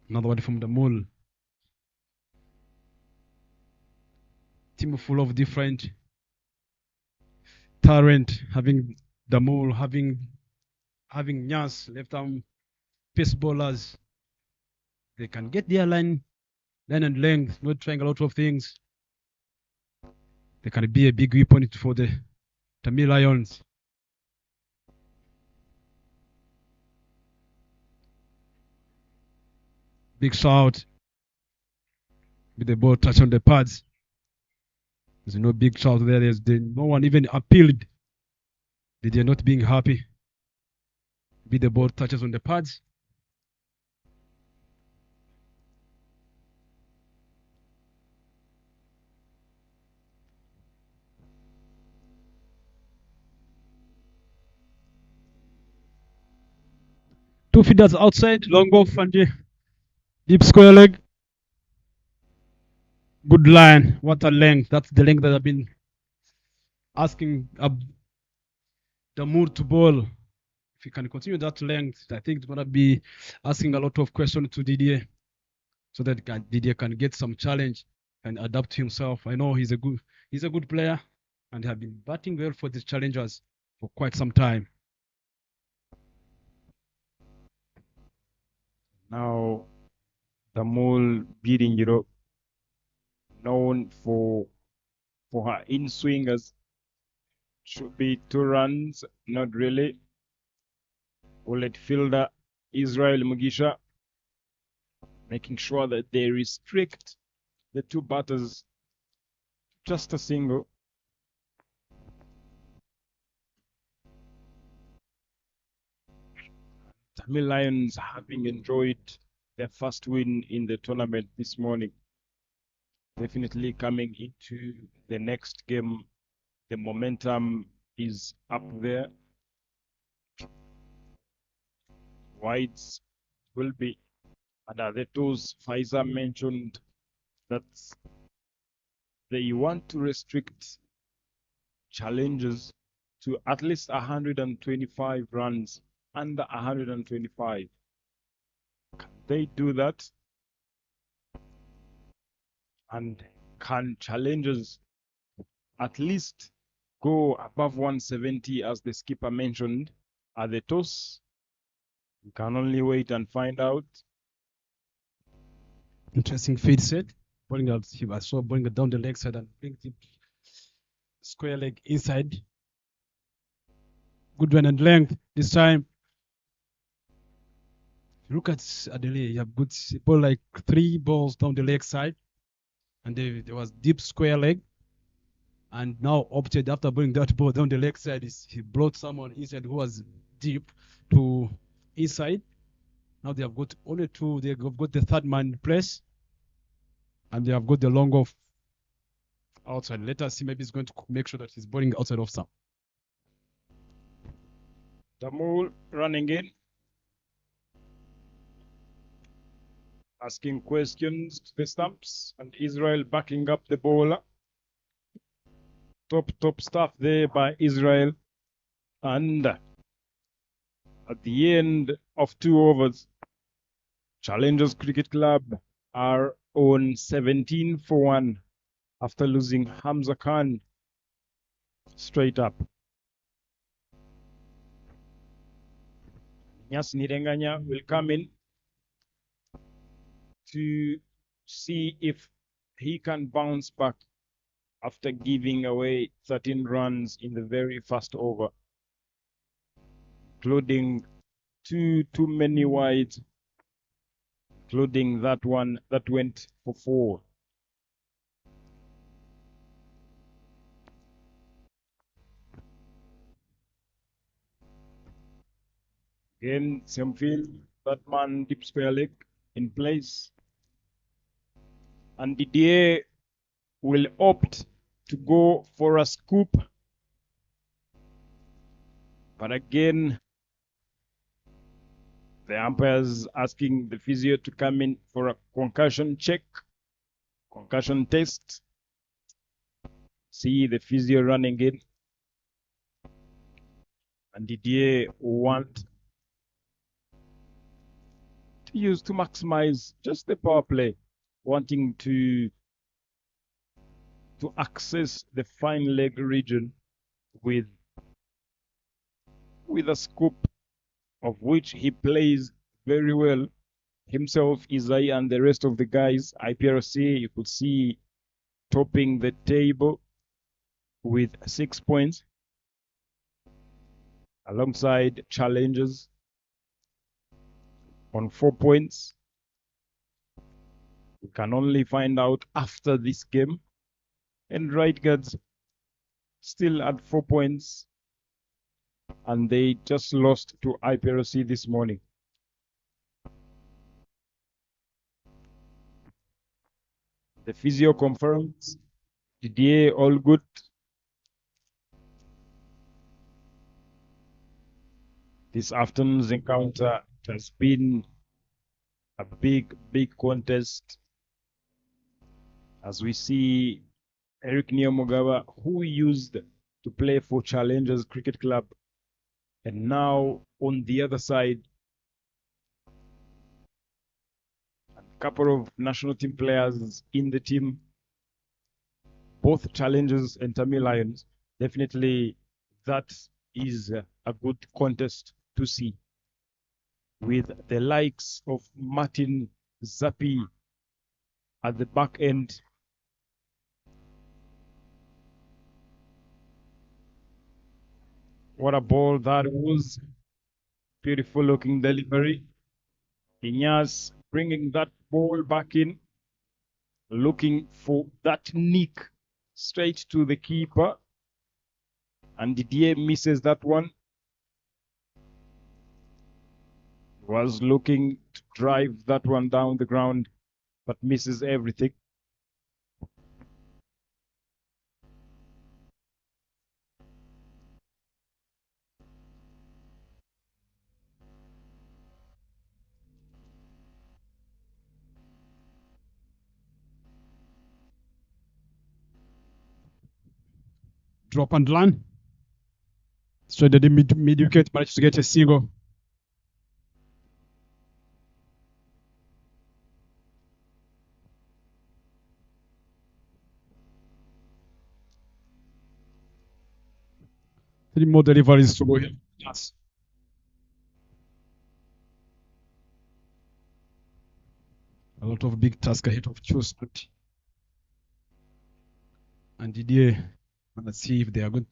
Another one from the Mul. Team full of different talent. Having the Mul, having Nyas, left arm pace bowlers. They can get their line and length, not trying a lot of things. They can be a big weapon for the Tamil Lions. Big shout with the ball touch on the pads. There's no big shout there. No one even appealed. They are not being happy. With the ball touches on the pads. Two feeders outside, long off and deep square leg. Good line. What a length. That's the length that I've been asking the mood to bowl. If he can continue that length, I think it's going to be asking a lot of questions to Didier, so that Didier can get some challenge and adapt himself. I know he's a good player and have been batting well for the challengers for quite some time. Now, the Mul beating Europe, known for her in-swingers, should be 2 runs, not really. Bullet fielder Israel Mugisha, making sure that they restrict the 2 batters just a single. Tamil Lions having enjoyed their first win in the tournament this morning. Definitely coming into the next game, the momentum is up there. Wides will be under the toes. Pfizer mentioned that they want to restrict challenges to at least 125 runs, under 125. Can they do that? And can challengers at least go above 170 as the skipper mentioned at the toss? We can only wait and find out. Interesting feed set. Bowling out, I saw bowling it down the leg side and bring the square leg inside. Good run and length this time. If you look at Adelaide, you have good ball like 3 balls down the leg side, and there was deep square leg. And now opted after bowling that ball down the leg side, he brought someone inside who was deep to inside. Now they have got only 2. They have got the third man in place, and they have got the long off outside. Let us see. Maybe he's going to make sure that he's bowling outside of some. Tamul running in, asking questions to the stumps, and Israel backing up the bowler. Top stuff there by Israel. And at the end of 2 overs, Challengers Cricket Club are on 17 for 1 after losing Hamza Khan straight up. Nyas Nirenganya will come in to see if he can bounce back after giving away 13 runs in the very first over, including 2 too many wide, including that one that went for 4. Again, same field, that man deep spare leg in place. And Didier will opt to go for a scoop. But again, the umpires asking the physio to come in for a concussion check, concussion test. See the physio running in. And Didier want to use to maximize just the power play, wanting to access the fine leg region with a scoop, of which he plays very well himself, Isai, and the rest of the guys. IPRC, you could see, topping the table with 6 points, alongside challengers on 4 points. We can only find out after this game. And right guards still at 4 points, and they just lost to IPRC this morning. The physio confirms Didier all good. This afternoon's encounter has been a big contest, as we see Eric Niyomugawa, who used to play for Challengers Cricket Club, and now on the other side, a couple of national team players in the team, both Challengers and Tamil Lions. Definitely that is a good contest to see, with the likes of Martin Zappi at the back end. What a ball that was. Beautiful looking delivery. Inyas bringing that ball back in, looking for that nick straight to the keeper. And Didier misses that one. Was looking to drive that one down the ground, but misses everything. Drop and run. Straight at the mid wicket, managed to get a single. Three more deliveries to go here. Yes. A lot of big task ahead of Chus and Didier. Let's see if they are good.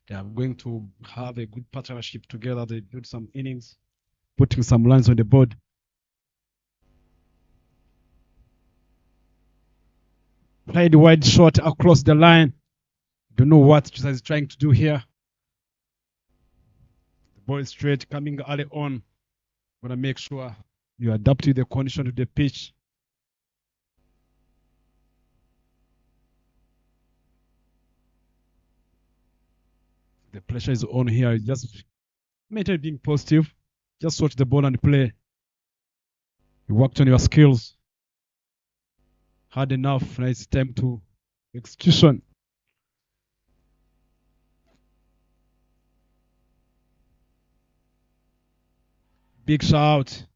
They are going to have a good partnership together. They build some innings, putting some lines on the board. Played wide shot across the line. Don't know what Chus is trying to do here. The ball is straight, coming early on. Wanna make sure you adapt to the condition of the pitch. The pressure is on here. Just maintain being positive. Just watch the ball and play. You worked on your skills. Hard enough. Now it's time to execution. Big shout.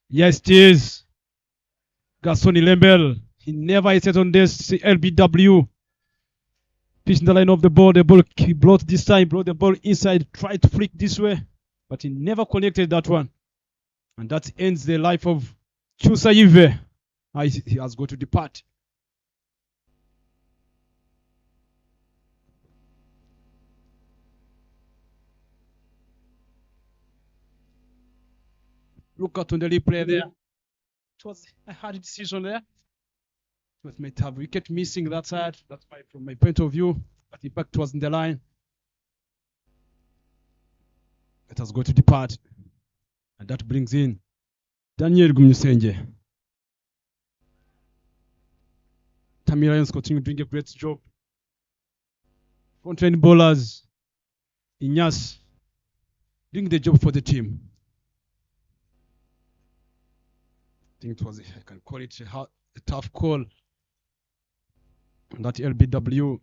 Yes, it is. Gaston Lembel. He never hit it on this LBW. Pitching the line of the ball. The ball he brought this time. Brought the ball inside. Tried to flick this way. But he never connected that one. And that ends the life of Chusaive. He has got to depart. Look out on the replay there. It was a hard decision there. It might have wicket missing that side. That's from my point of view. But the impact was in the line. It has got to depart. And that brings in Daniel Gumnusenje. Tammy Lions continue doing a great job. Front-end bowlers, Inyas, doing the job for the team. I think it was, I can call it a tough call. That LBW.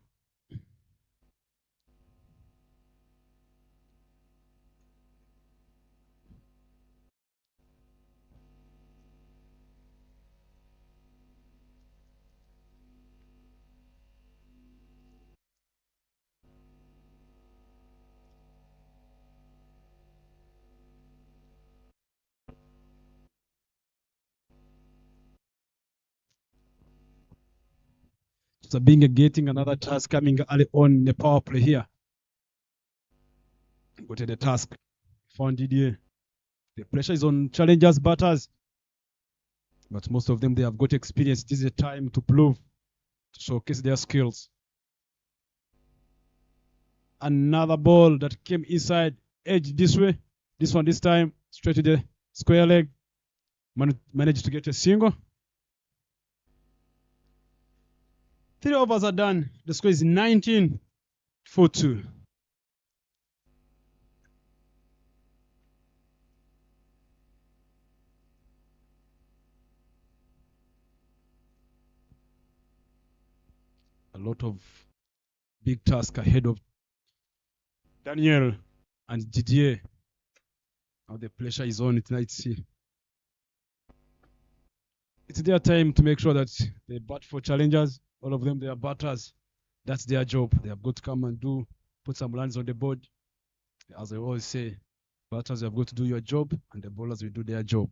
So being getting another task coming early on the power play here. Go to the task. Found Didier. The pressure is on challengers, batters. But most of them, they have got experience. This is a time to prove, to showcase their skills. Another ball that came inside, edge this way. This one this time, straight to the square leg. Managed to get a single. 3 overs are done. The score is 19-4-2. A lot of big task ahead of Daniel and Didier. Now the pressure is on tonight. It's their time to make sure that they bat for challengers. All of them, they are batters. That's their job. They have got to come and put some runs on the board. As I always say, batters have got to do your job, and the bowlers will do their job.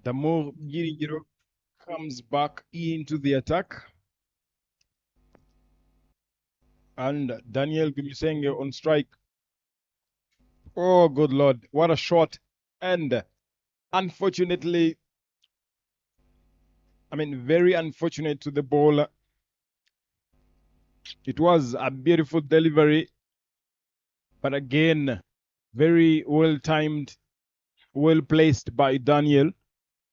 The more Girigiro comes back into the attack. And Daniel Gumisenge on strike. Oh, good Lord. What a shot. And unfortunately, very unfortunate to the bowler. It was a beautiful delivery. But again, Very well timed, well placed by Daniel.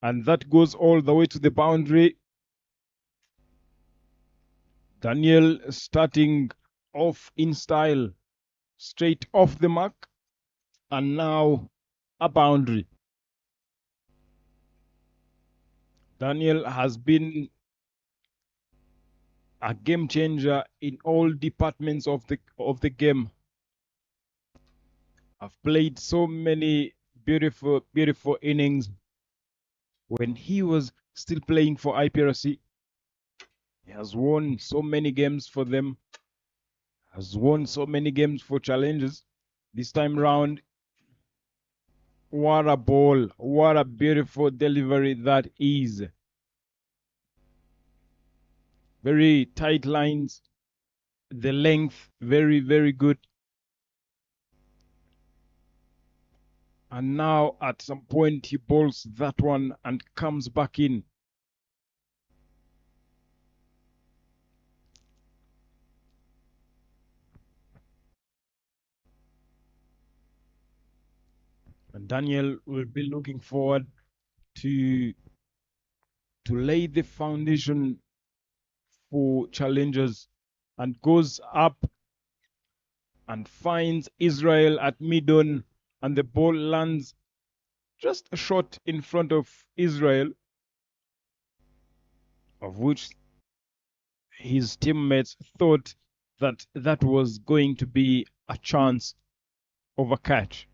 And that goes all the way to the boundary. Daniel starting off in style, straight off the mark. And now a boundary. Daniel has been a game changer in all departments of the game. I've played so many beautiful innings when he was still playing for IPRC. He has won so many games for them, has won so many games for challenges. This time round, what a ball, what a beautiful delivery that is. Very tight lines, the length, very, very good. And now at some point he bowls that one and comes back in. And Daniel will be looking forward to lay the foundation for challenges, and goes up and finds Israel at mid-on, and the ball lands just a shot in front of Israel, of which his teammates thought that that was going to be a chance of a catch.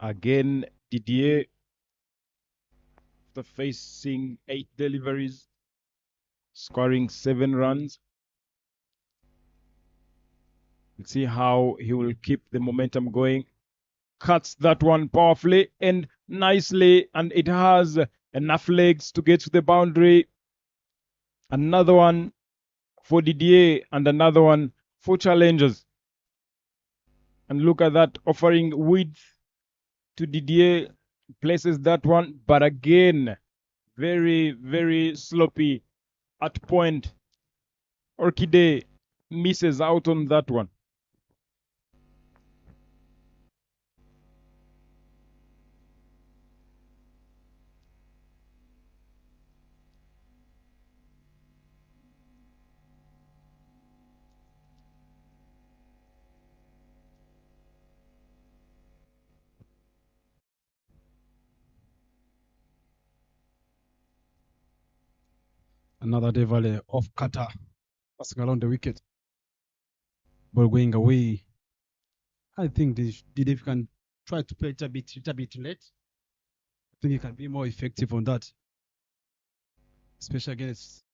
Again, Didier, after facing 8 deliveries, scoring 7 runs. Let's see how he will keep the momentum going. Cuts that one powerfully and nicely, and it has enough legs to get to the boundary. Another one for Didier and another one for challengers. And look at that, offering width to Didier, places that one, but again, very, very sloppy at point. Orchidea misses out on that one. Another day volley off cutter, passing around the wicket. Ball going away. I think Didif can try to play it a bit late. I think he can be more effective on that, especially against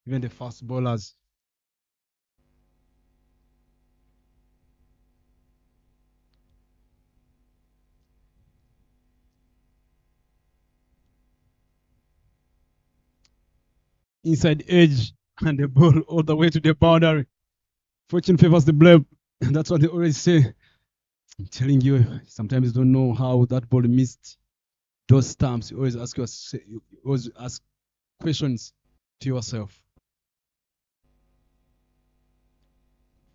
even the fast bowlers. Inside edge and the ball all the way to the boundary. Fortune favors the brave. That's what they always say. I'm telling you, sometimes you don't know how that ball missed those stumps. You always ask questions to yourself.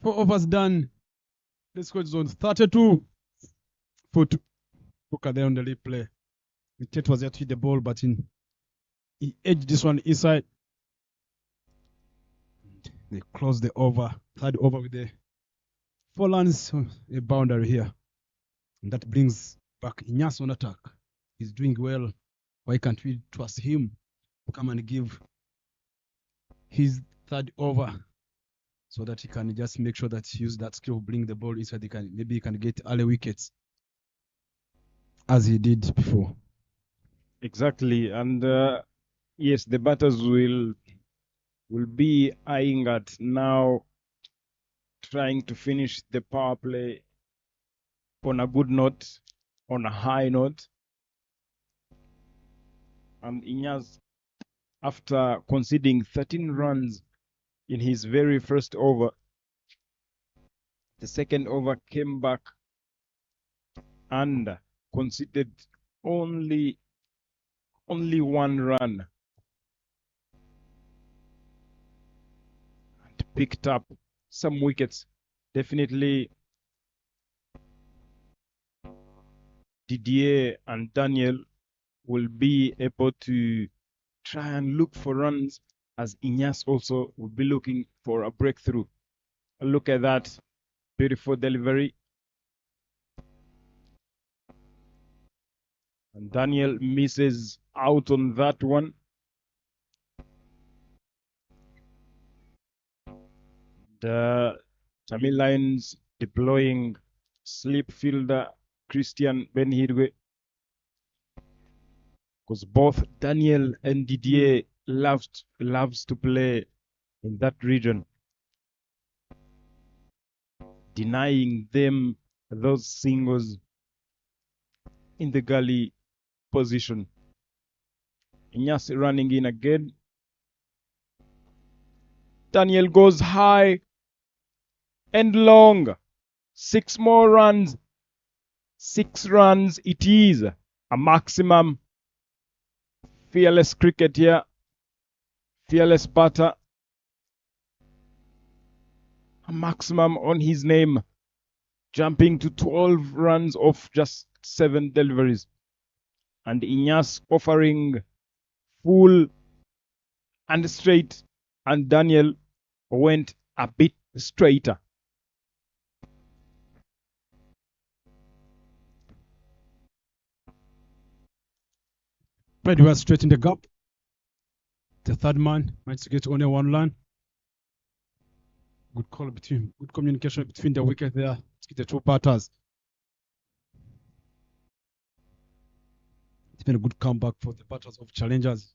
4 overs done. The score is on 32 for 2. Look at there on the replay. The Tate was there to hit the ball, but he edged this one inside. They closed the over, 3rd over with the 4 runs, a boundary here. And that brings back Inyas on attack. He's doing well. Why can't we trust him to come and give his 3rd over so that he can just make sure that he uses that skill, bring the ball inside. Maybe he can get early wickets as he did before. Exactly, and yes, the batters will be eyeing at now, trying to finish the power play on a good note, on a high note. And Inyas, after conceding 13 runs in his very first over, the 2nd over came back and conceded only 1 run. picked up some wickets. Definitely Didier and Daniel will be able to try and look for runs, as Inyas also will be looking for a breakthrough. Look at that. Beautiful delivery. And Daniel misses out on that one. The Tamil Lions deploying slip fielder Christian Benhirwe, because both Daniel and Didier loves to play in that region, denying them those singles in the gully position. Inyas running in again. Daniel goes high and long. 6 more runs. 6 runs it is. A maximum. Fearless cricket here. Fearless batter. A maximum on his name. Jumping to 12 runs off just 7 deliveries. And Inyas offering full and straight. And Daniel went a bit straighter. Played well straight in the gap. The third man managed to get only 1 line. Good call between, good communication between the wicket there, the 2 batters. It's been a good comeback for the batters of challengers.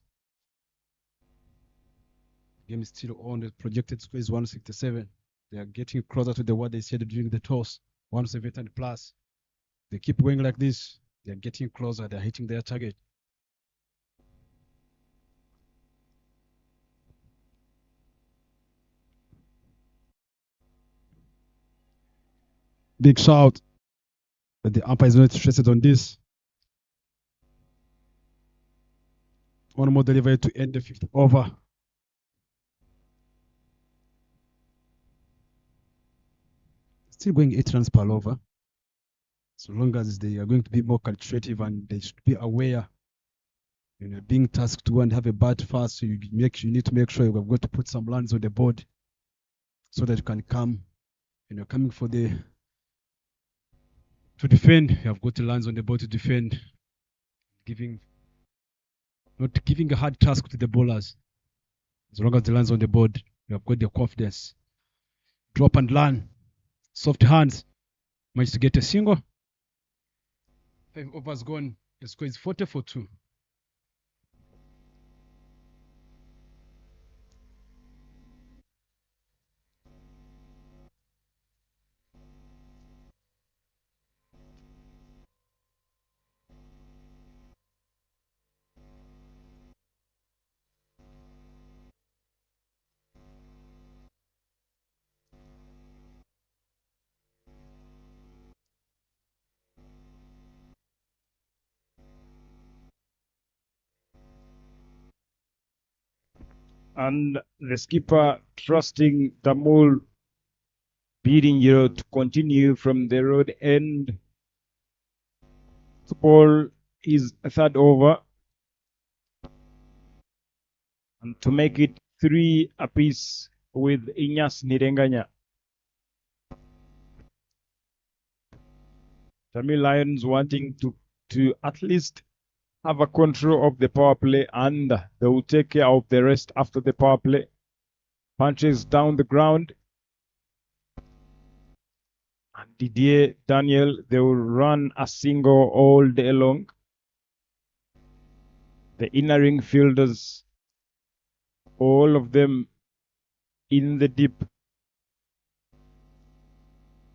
The game is still on. The projected score is 167. They are getting closer to what they said during the toss, 170 plus. They keep going like this. They are getting closer. They are hitting their target. Big shout. But the umpire is not interested on this. One more delivery to end the 5th over. Still going 8 runs per over. So long as they are going to be more calculative and they should be aware, being tasked to go and have a bat fast, so you need to make sure you have got to put some runs on the board so that you can come, coming for to defend. You have got the lines on the board to defend, not giving a hard task to the bowlers. As long as the lines on the board, you have got the confidence. Drop and land. Soft hands. Managed to get a single. 5 overs gone. The score is 40 for 2. And the skipper trusting Damul beating to continue from the road end to ball his 3rd over and to make it 3 apiece with Inyas Nirenganya. Tamil Lions wanting to at least have a control of the power play, and they will take care of the rest after the power play. Punches down the ground. And Didier, Daniel, they will run a single all day long. The inner ring fielders, all of them in the deep.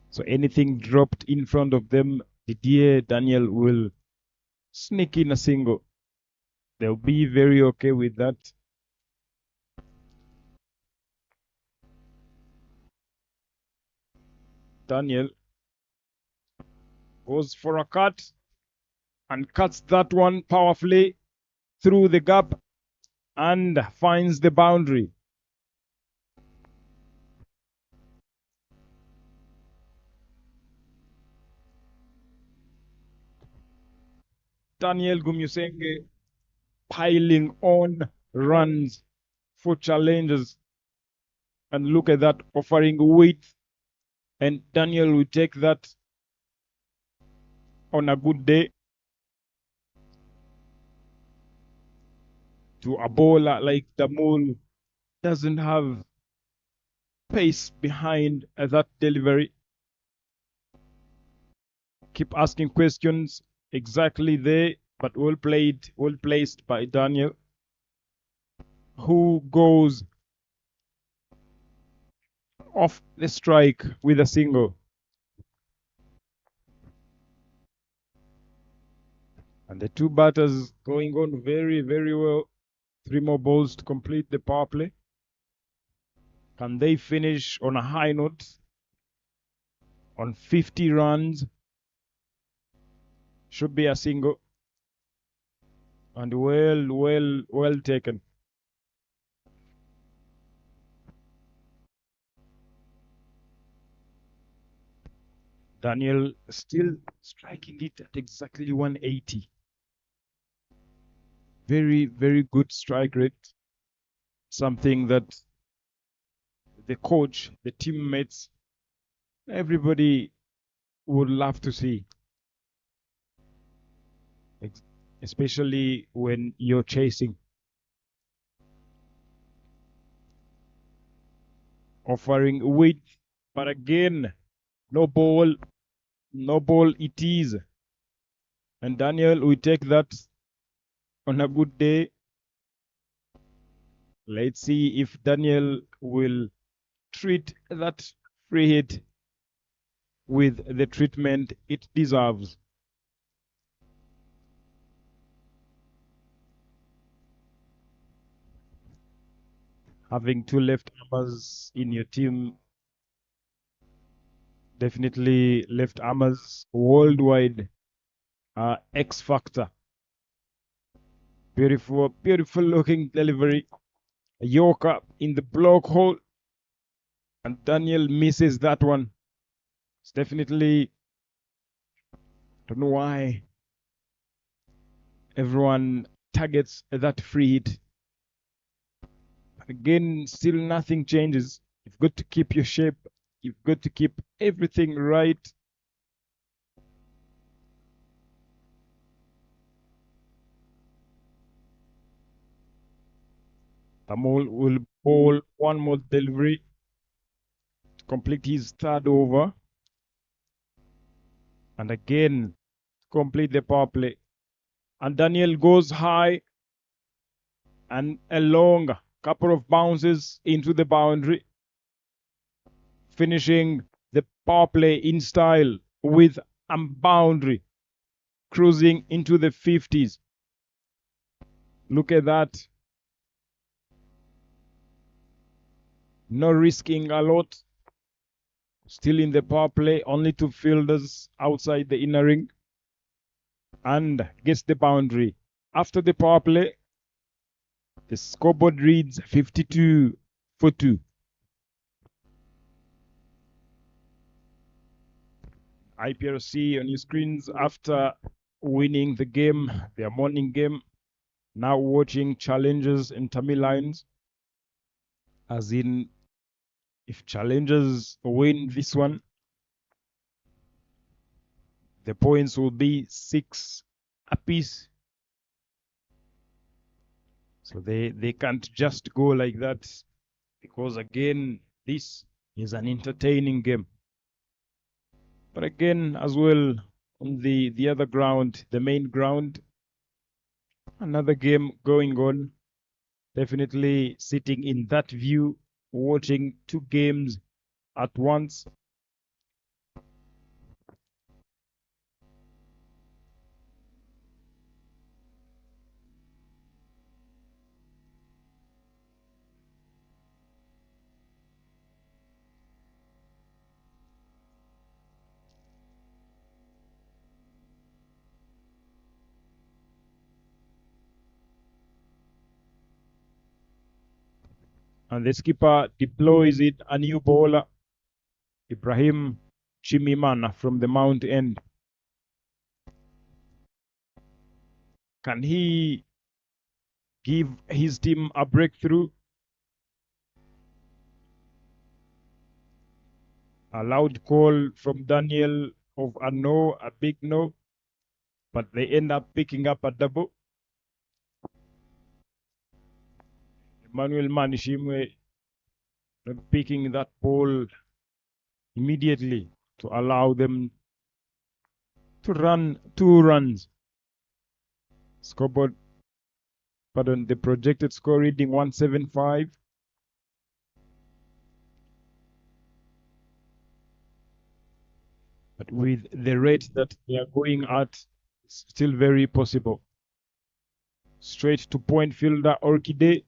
So anything dropped in front of them, Didier, Daniel will sneak in a single. They'll be very okay with that. Daniel goes for a cut and cuts that one powerfully through the gap and finds the boundary. Daniel Gumyusenge piling on runs for challenges. And look at that, offering weight. And Daniel will take that on a good day. To a bowler like Damul, doesn't have pace behind that delivery. Keep asking questions exactly there, but well played, well placed by Daniel, who goes off the strike with a single. And the two batters going on very, very well. 3 more balls to complete the power play. Can they finish on a high note? On 50 runs? Should be a single. And well taken. Daniel still striking it at exactly 180. Very, very good strike rate. Something that the coach, the teammates, everybody would love to see. Especially when you're chasing. Offering width, but again, no ball it is. And Daniel will take that on a good day. Let's see if Daniel will treat that free hit with the treatment it deserves. Having 2 left-armers in your team, definitely left-armers worldwide are X factor. Beautiful, beautiful looking delivery. A Yorker in the block hole. And Daniel misses that one. It's definitely, don't know why everyone targets that free hit. Again, still nothing changes. You've got to keep your shape. You've got to keep everything right. Tamul will bowl one more delivery to complete his 3rd over. And again, complete the power play. And Daniel goes high and a long couple of bounces into the boundary, finishing the power play in style with a boundary, cruising into the 50s. Look at that. No risking a lot. Still in the power play, only 2 fielders outside the inner ring. And gets the boundary. After the power play, the scoreboard reads 52 for 2. IPRC on your screens after winning the game, their morning game. Now watching challenges in Tamil Lions. As in, if challengers win this one, the points will be 6 apiece. So they can't just go like that, because again, this is an entertaining game. But again, as well, on the other ground, the main ground, another game going on. Definitely sitting in that view, watching 2 games at once. And the skipper deploys it, a new bowler, Ibrahim Chimimana from the Mount End. Can he give his team a breakthrough? A loud call from Daniel of a no, a big no, but they end up picking up a double. Emmanuel Manishimwe picking that ball immediately to allow them to run 2 runs. Scoreboard, pardon, the projected score reading 175. But with the rate that they are going at, it's still very possible. Straight to point fielder Orchide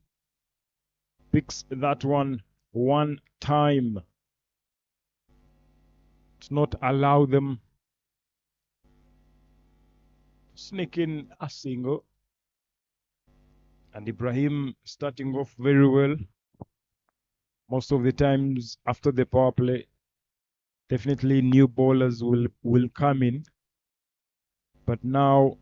picks that one time. To not allow them to sneak in a single. And Ibrahim starting off very well. Most of the times after the power play, definitely new bowlers will come in. But now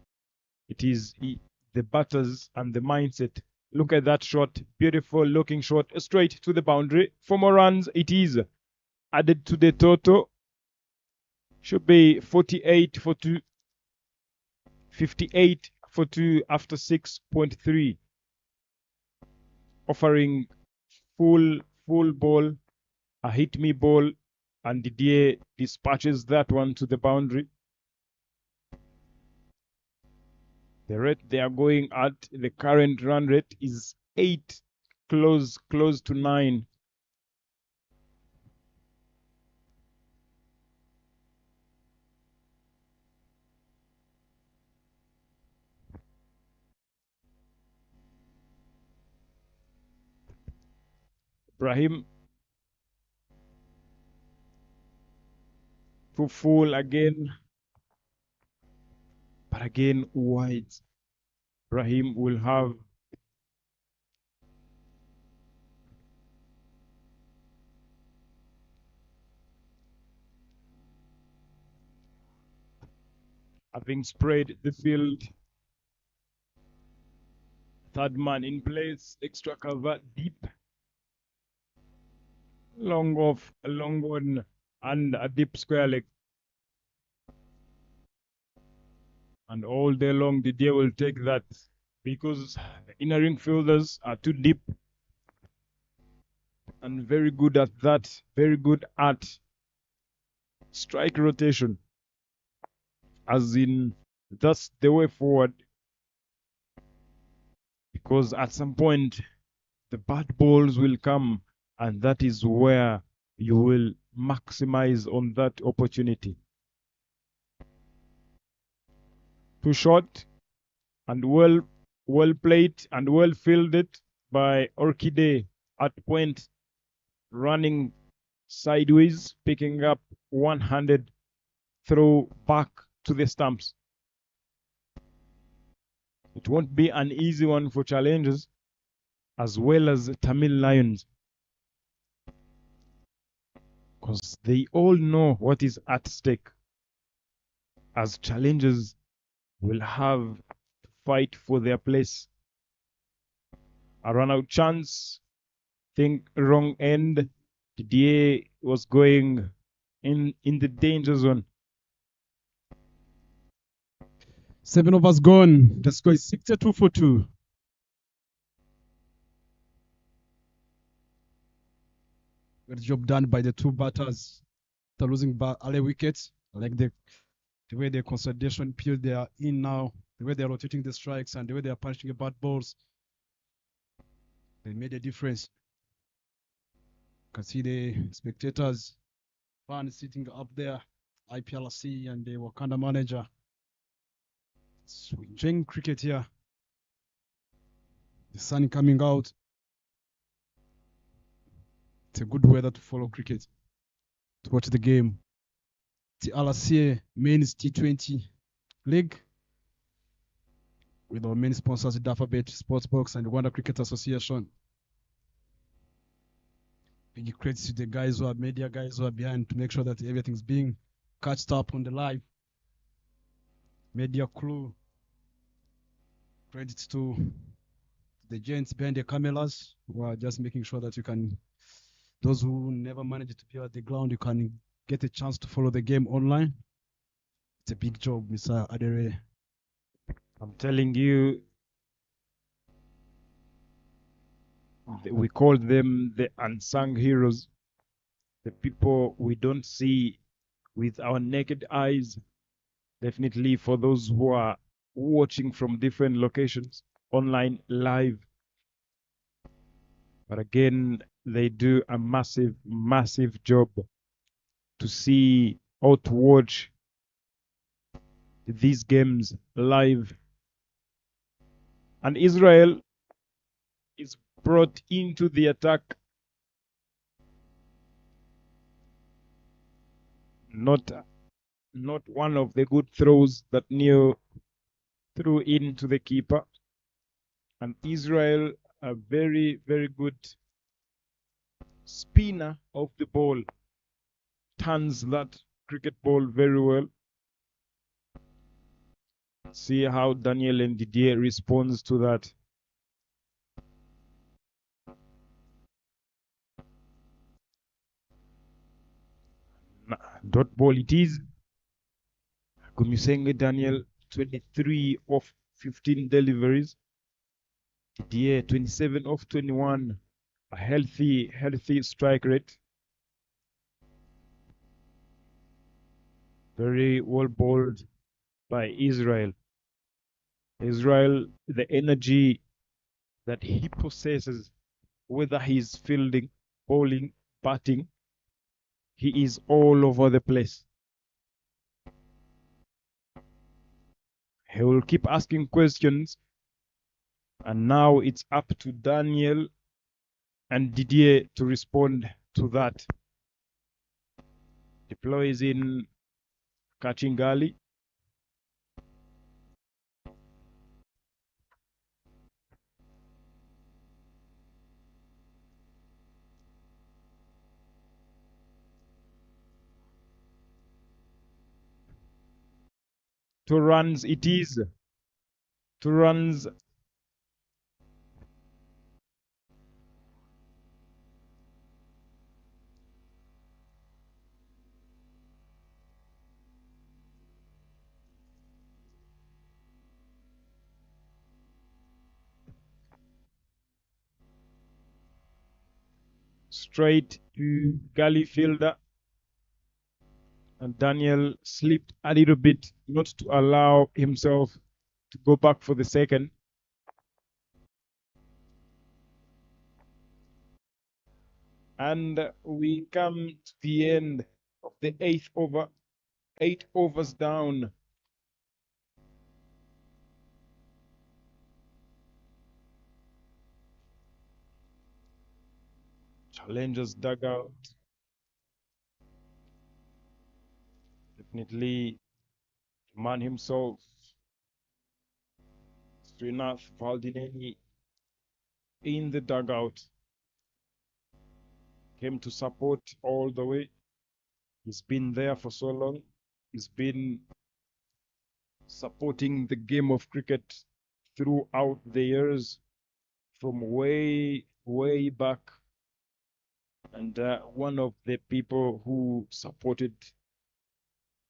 it is the batters and the mindset. Look at that shot. Beautiful looking shot. Straight to the boundary. 4 more runs. It is added to the total. Should be 48 for 2. 58 for 2 after 6.3. Offering full ball, a hit me ball, and Didier dispatches that one to the boundary. The rate they are going at, the current run rate is 8, close to 9. Ibrahim to full again, but again wide. Ibrahim will have having sprayed the field. Third man in place, extra cover deep. Long off, a long one, and a deep square leg. And all day long, Didier will take that because the inner ring fielders are too deep. And very good at that, very good at strike rotation. As in, that's the way forward. Because at some point, the bad balls will come. And that is where you will maximize on that opportunity. Too short and well played and well fielded by Orchide at point, running sideways, picking up 100, throw back to the stumps. It won't be an easy one for challengers as well as Tamil Lions, because they all know what is at stake. As challengers will have to fight for their place. A run out chance. Think wrong end. Didier was going in the danger zone. 7 overs gone. The score is 62 for 2. Good job done by the 2 batters. They're losing early wickets. I like the way the consolidation period they are in now, the way they are rotating the strikes and the way they are punching the bad balls. They made a difference. You can see the spectators, fans sitting up there, IPLC and the Wakanda manager. It's enjoying cricket here. The sun coming out. It's a good weather to follow cricket, to watch the game. The LRCA Men's T20 League with our main sponsors, Alphabet Sportsbox and the Rwanda Cricket Association. Big credits to the guys who are media guys who are behind to make sure that everything's being catched up on the live. Media crew. credit to the gents behind the cameras who are just making sure that you can, those who never managed to be at the ground, you can get a chance to follow the game online. It's a big job, Mr. Adere. I'm telling you, we call them the unsung heroes, the people we don't see with our naked eyes. Definitely for those who are watching from different locations, online, live. But again, they do a massive, massive job to see or to watch these games live. And Israel is brought into the attack. Not one of the good throws that Neo threw into the keeper. And Israel, a very, very good spinner of the ball, turns that cricket ball very well. See how Daniel and Didier responds to that. Dot ball it is. Gumisenge Daniel, 23 of 15 deliveries. Didier, 27 of 21. A healthy strike rate. Very well bowled by Israel. Israel, the energy that he possesses, whether he's fielding, bowling, batting, he is all over the place. He will keep asking questions, and now it's up to Daniel and Didier to respond to that. Deploys in Kachingali. Two runs it is. 2 runs. Straight to gully fielder. And Daniel slipped a little bit, not to allow himself to go back for the second. And we come to the end of the 8th over. 8 overs down. Challengers dugout. Definitely man himself. Srinath Valdineni in the dugout. Came to support all the way. He's been there for so long. He's been supporting the game of cricket throughout the years, from way, way back. And one of the people who supported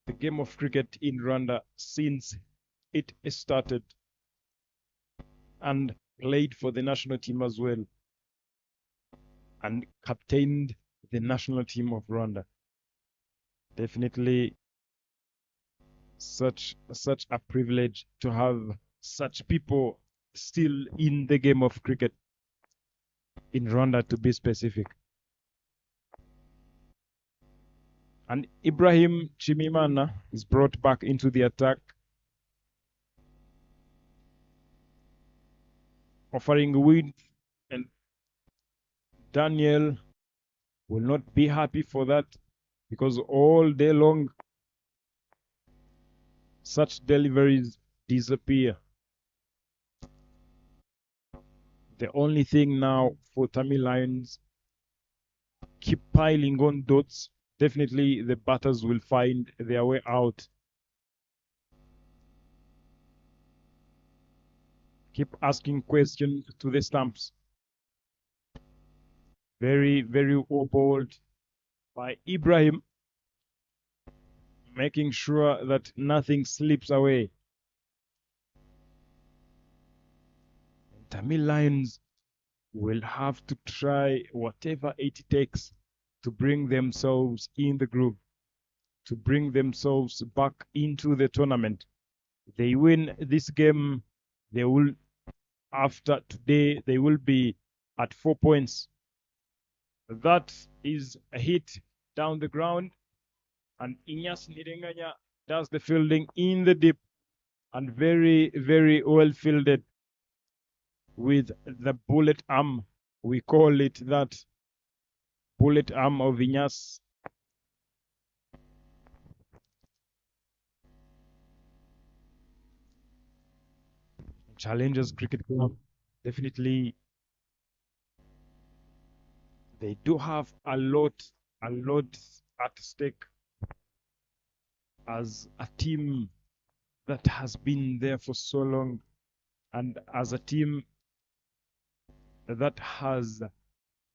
the game of cricket in Rwanda since it started, and played for the national team as well, and captained the national team of Rwanda. Definitely such a privilege to have such people still in the game of cricket in Rwanda, to be specific. And Ibrahim Chimimana is brought back into the attack, offering width, and Daniel will not be happy for that, because all day long such deliveries disappear. The only thing now for Tamil Lions, keep piling on dots. Definitely the batters will find their way out. Keep asking questions to the stumps. Very, very bold by Ibrahim, making sure that nothing slips away. Tamil Lions will have to try whatever it takes to bring themselves in the group, to bring themselves back into the tournament. They win this game, they will, after today, they will be at 4 points. That is a hit down the ground, and Inyas Nirenganya does the fielding in the deep and very, very well fielded with the bullet arm. We call it that, bullet arm of Inyas. Challengers Cricket Club, definitely they do have a lot at stake as a team that has been there for so long, and as a team that has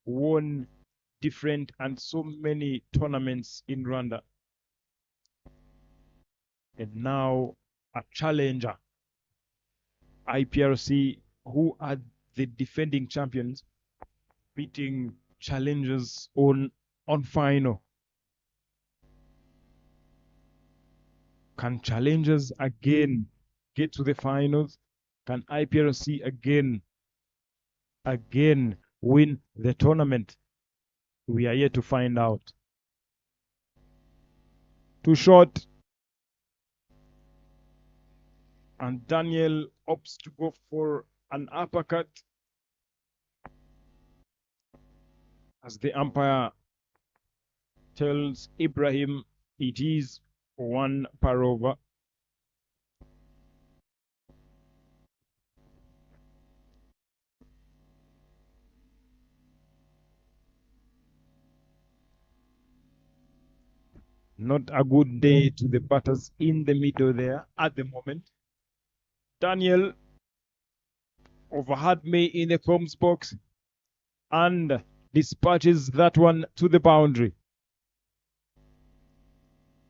won different and so many tournaments in Rwanda. And now a challenger, IPRC, who are the defending champions, beating challengers on final. Can challengers again get to the finals? Can IPRC again win the tournament? We are yet to find out. Too short. And Daniel opts to go for an uppercut as the umpire tells Ibrahim it is 1 per over. Not a good day to the batters in the middle there at the moment. Daniel overheard me in the comms box and dispatches that one to the boundary.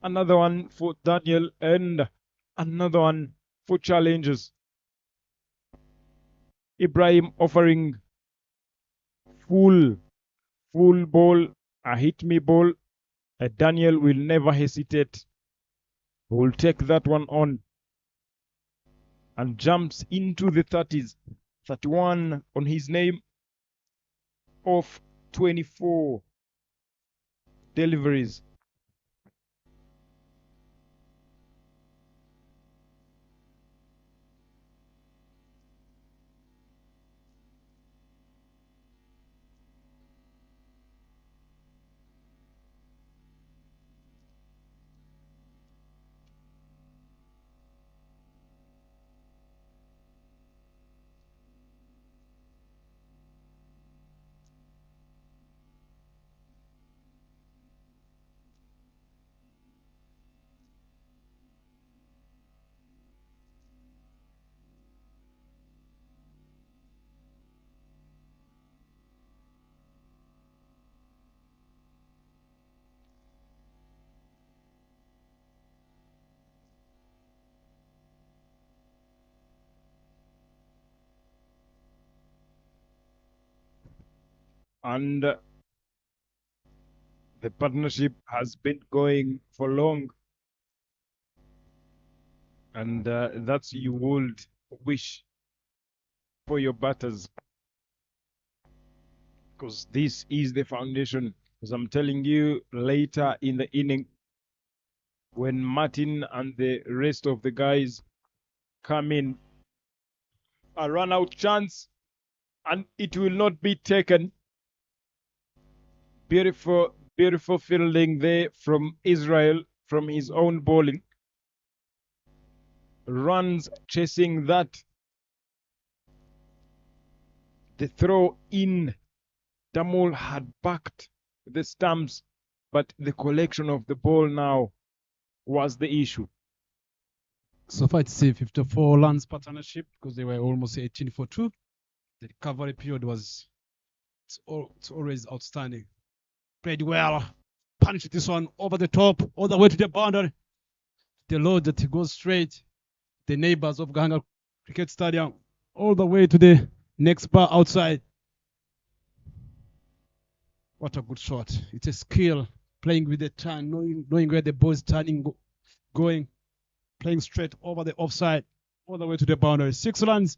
Another one for Daniel and another one for challengers. Ibrahim offering full ball, a hit me ball. Daniel will never hesitate. He will take that one on and jumps into the 30s. 31 on his name of 24 deliveries. And the partnership has been going for long. And that's you would wish for your batters. Because this is the foundation. As I'm telling you, later in the inning, when Martin and the rest of the guys come in, a run-out chance, and it will not be taken. Beautiful fielding there from Israel, from his own bowling. Runs chasing that. The throw in, Damul had backed the stumps, but the collection of the ball now was the issue. So far, it's a 54 runs partnership because they were almost 18 for 2. The recovery period was it's always outstanding. Played well. Punched this one over the top, all the way to the boundary. The load that goes straight. The neighbors of Gahanga Cricket Stadium, all the way to the next bar outside. What a good shot. It's a skill, playing with the turn, knowing where the ball is turning, going, playing straight over the offside, all the way to the boundary. 6 runs.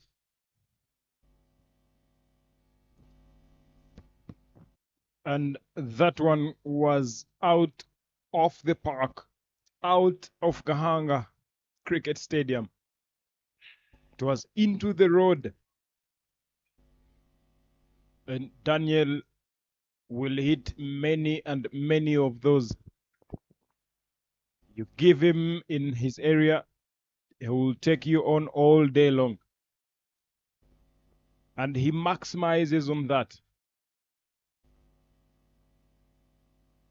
And that one was out of the park, out of Gahanga Cricket Stadium. It was into the road. And Daniel will hit many and many of those. You give him in his area, he will take you on all day long. And he maximizes on that.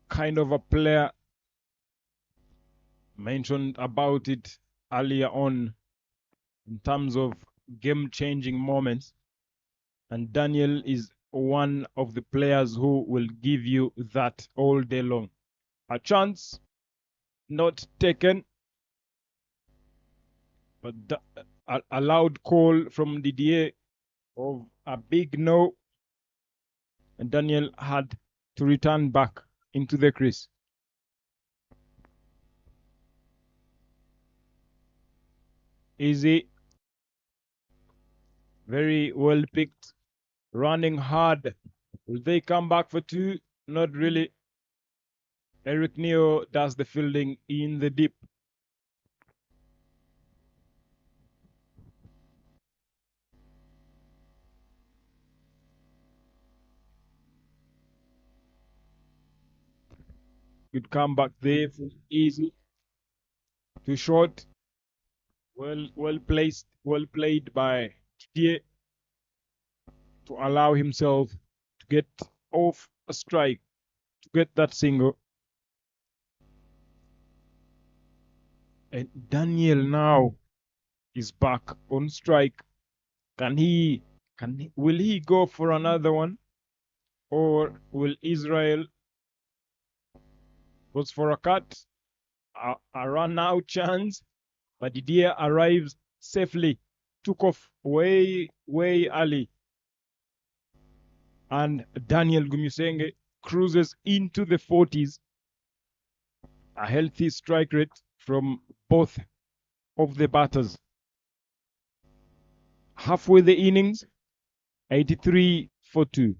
Kind of a player, mentioned about it earlier on in terms of game-changing moments. And Daniel is one of the players who will give you that all day long. A chance not taken, but a loud call from Didier of a big no, and Daniel had to return back into the crease. Easy, very well picked, running hard. Will they come back for 2? Not really. Eric Neo does the fielding in the deep. Good comeback there, easy. Too short. Well placed, well played by Didier to allow himself to get off a strike, to get that single. And Daniel now is back on strike. Will he go for another one? Or will Israel goes for a cut? A run out chance, but Didier arrives safely, took off way early. And Daniel Gumusenge cruises into the 40s. A healthy strike rate from both of the batters. Halfway the innings, 83 for 2.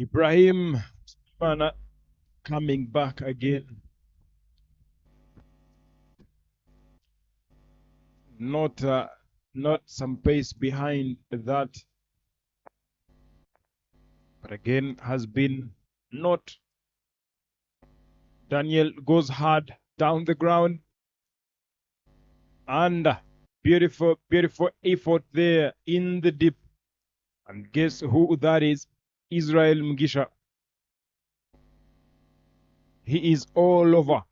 Ibrahim Mana coming back again. Not some pace behind that, but again has been not. Daniel goes hard down the ground, and beautiful effort there in the deep. And guess who that is? Israel Mugisha. He is all over.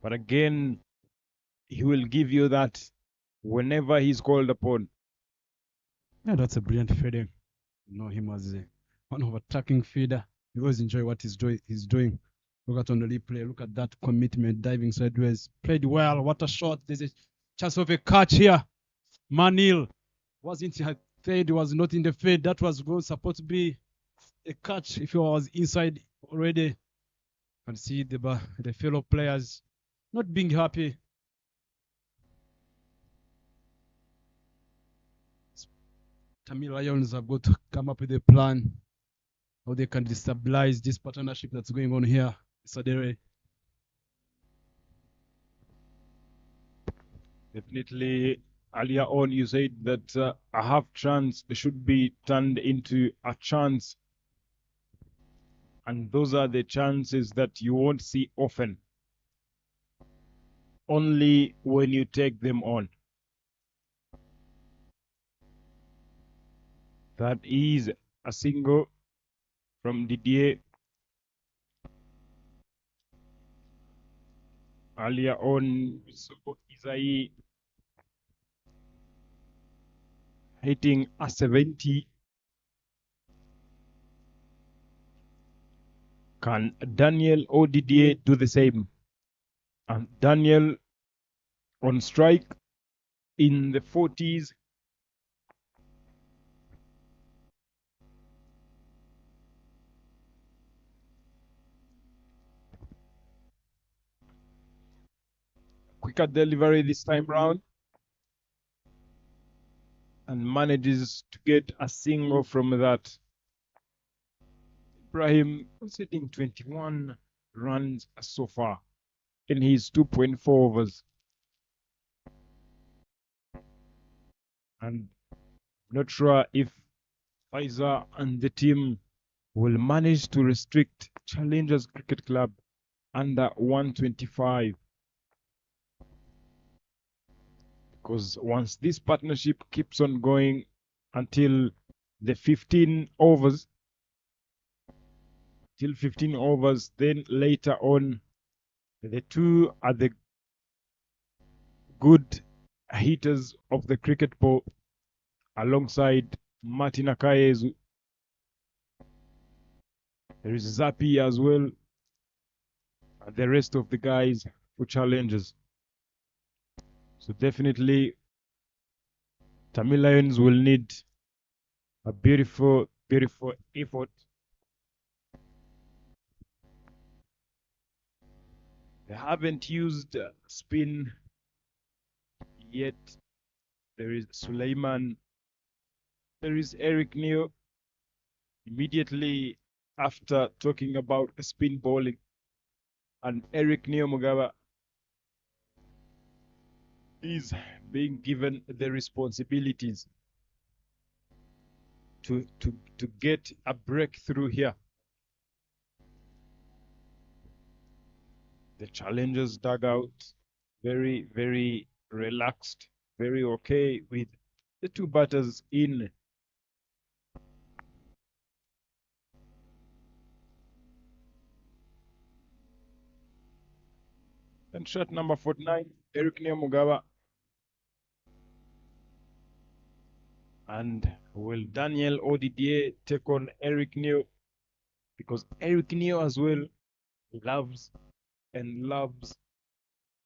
But again, he will give you that whenever he's called upon. Yeah, that's a brilliant feeding. You know him as one of attacking feeder. You always enjoy what he's doing. Look at on the replay. Look at that commitment, diving sideways. Played well. What a shot. There's a chance of a catch here. Manil wasn't fade, was not in the fade. That was supposed to be a catch if he was inside already. You can see the fellow players not being happy. Tamil Lions have got to come up with a plan how they can destabilize this partnership that's going on here. Sadere. Definitely, earlier on you said that a half chance should be turned into a chance. And those are the chances that you won't see often. Only when you take them on. That is a single from Didier. Earlier on, we saw Isai hitting a 70. Can Daniel or Didier do the same? And Daniel on strike in the 40s. Quicker delivery this time round. And manages to get a single from that. Ibrahim is hitting 21 runs so far in his 2.4 overs. And not sure if Pfizer and the team will manage to restrict Challengers Cricket Club under 125. Because once this partnership keeps on going until the 15 overs, then later on, the two are the good hitters of the cricket ball alongside Martin Akayezu. There is Zappi as well, and the rest of the guys who challenges. So definitely, Tamil Lions will need a beautiful, beautiful effort. They haven't used spin yet. There is Suleiman. There is Eric Neo. Immediately after talking about spin bowling, and Eric Neo Mugawa is being given the responsibilities to get a breakthrough here. The challengers dugout, very, very relaxed, very okay with the two batters in. And shot number 49, Eric Mugawa. And will Daniel Odidier take on Eric Neo? Because Eric Neo as well loves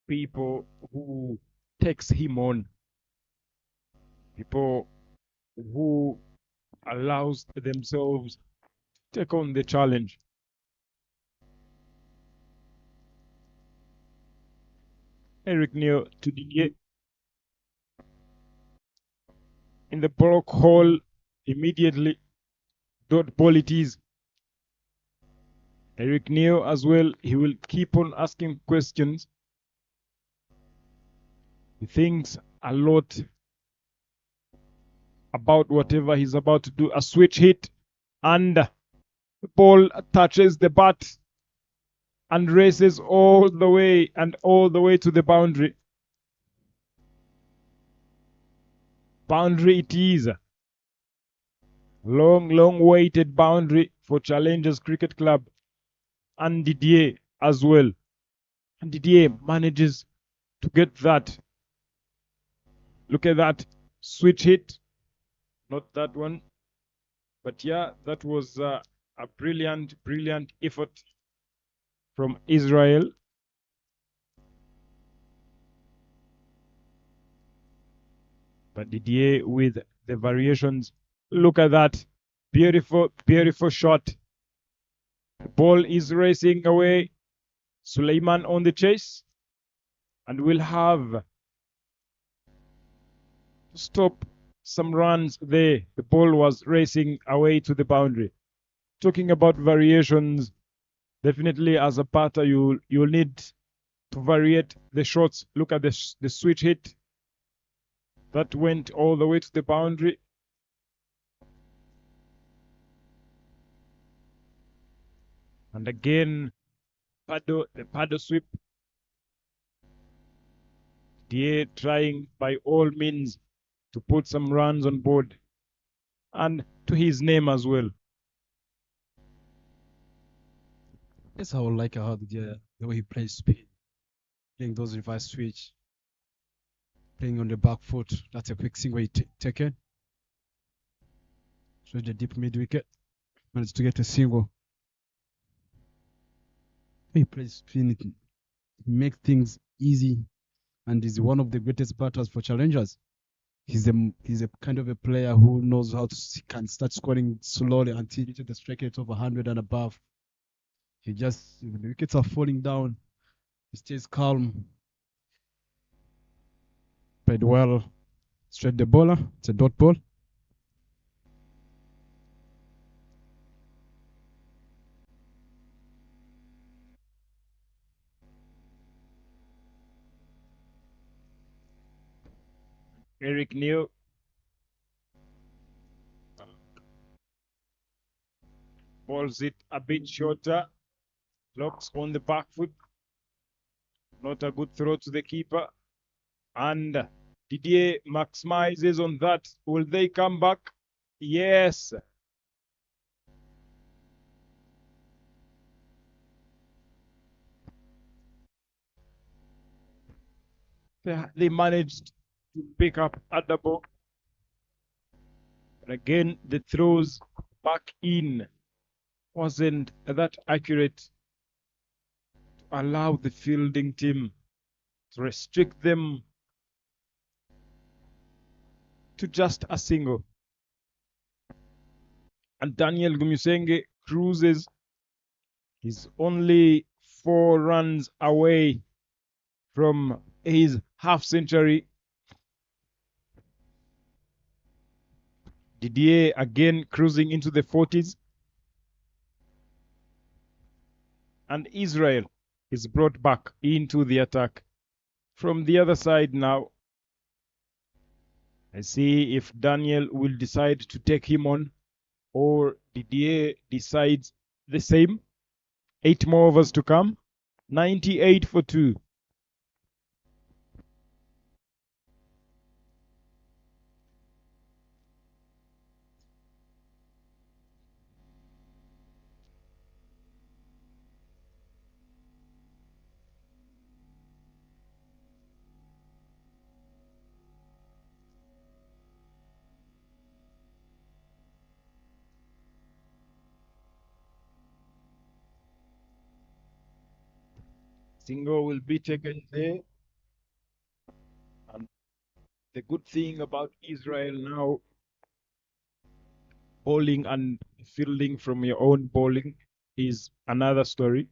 people who takes him on. People who allows themselves to take on the challenge. Eric Neo to Didier. In the block hole immediately. Dot ball it is. Eric Neo as well, he will keep on asking questions. He thinks a lot about whatever he's about to do. A switch hit and the ball touches the bat and races all the way to the boundary. Boundary it is. Long waited boundary for Challengers Cricket Club. And Didier as well. And Didier manages to get that. Look at that. Switch hit. Not that one. But yeah, that was a brilliant effort from Israel. But Didier with the variations. Look at that. Beautiful shot. The ball is racing away. Suleiman on the chase. And we'll have to stop some runs there. The ball was racing away to the boundary. Talking about variations, definitely as a batter, you'll need to variate the shots. Look at the switch hit that went all the way to the boundary. And again, the paddle sweep. DA trying by all means to put some runs on board and to his name as well. That's how I like how the way he plays spin, playing those reverse switch, playing on the back foot. That's a quick single he taken. So the deep mid wicket, managed to get a single. He plays spin, it makes things easy, and is one of the greatest batters for challengers. He's a kind of a player who knows how to can start scoring slowly until he reaches the strike rate of 100 and above. He just, when the wickets are falling down, he stays calm. Played well. Straight the bowler. It's a dot ball. Eric Neal. Balls it a bit shorter. Locks on the back foot. Not a good throw to the keeper. And Didier maximizes on that. Will they come back? Yes. They managed to pick up at the ball. But again, the throws back in wasn't that accurate to allow the fielding team to restrict them to just a single. And Daniel Gumusenge cruises. He's only 4 runs away from his half century. Didier again cruising into the 40s. And Israel is brought back into the attack. From the other side now, I see if Daniel will decide to take him on or Didier decides the same. 8 more overs to come. 98 for 2. Single will be taken there. And the good thing about Israel now, bowling and fielding from your own bowling is another story.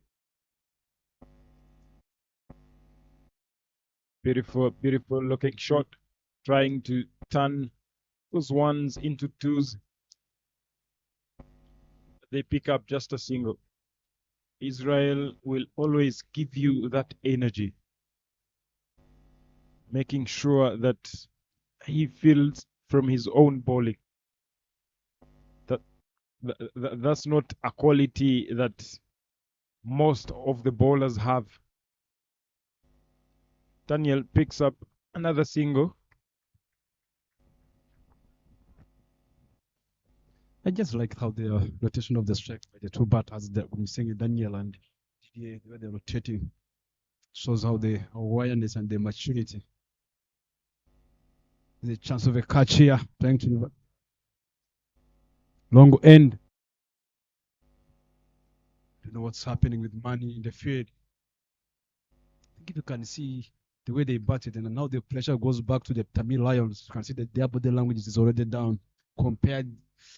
Beautiful, beautiful looking shot. Trying to turn those ones into twos. They pick up just a single. Israel will always give you that energy, making sure that he fields from his own bowling. That's not a quality that most of the bowlers have. Daniel picks up another single. I just like how the rotation of the strike by the two batters, that when you saying Daniel and Didier, the way they're rotating, shows how the awareness and the maturity. There's a chance of a catch here, trying to long end. You know what's happening with Mani in the field. I think if you can see the way they batted, and now the pressure goes back to the Tamil Lions, you can see that their body language is already down compared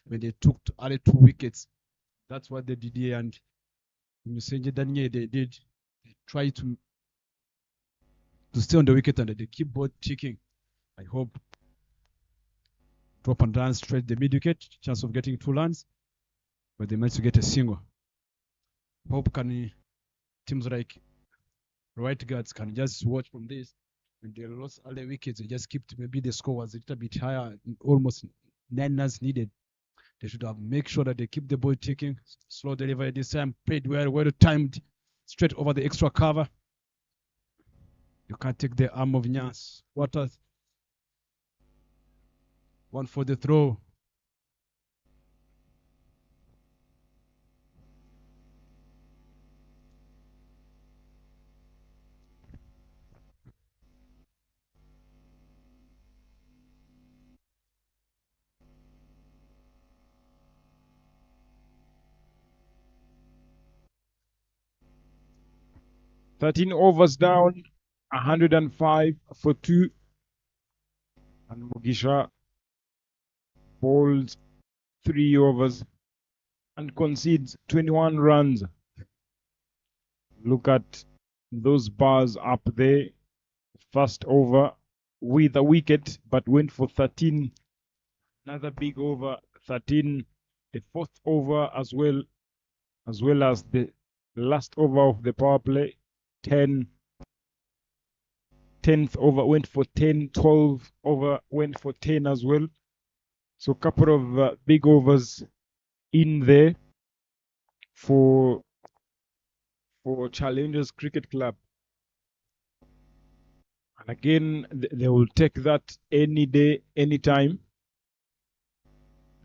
when they took to other 2 wickets. That's what they did here, and Musenje Daniel they did. They try to stay on the wicket and they keep both ticking. I hope drop and run straight the mid wicket, chance of getting 2 runs, but they managed to get a single. Hope teams like right guards can just watch from this. When they lost early wickets, they just kept maybe the score was a little bit higher, almost 9 runs needed. They should have make sure that they keep the ball ticking, slow delivery this time, played well timed, straight over the extra cover. You can't take the arm of Nyas. Waters. One for the throw. "13 overs down, 105 for 2. And Mugisha bowls 3 overs and concedes 21 runs. Look at those bars up there. First over with a wicket, but went for 13. Another big over, 13. The fourth over as well as the last over of the power play, 10. 10th over went for 10, 12 over went for 10 as well. So a couple of big overs in there for Challengers Cricket Club. And again, they will take that any day, anytime.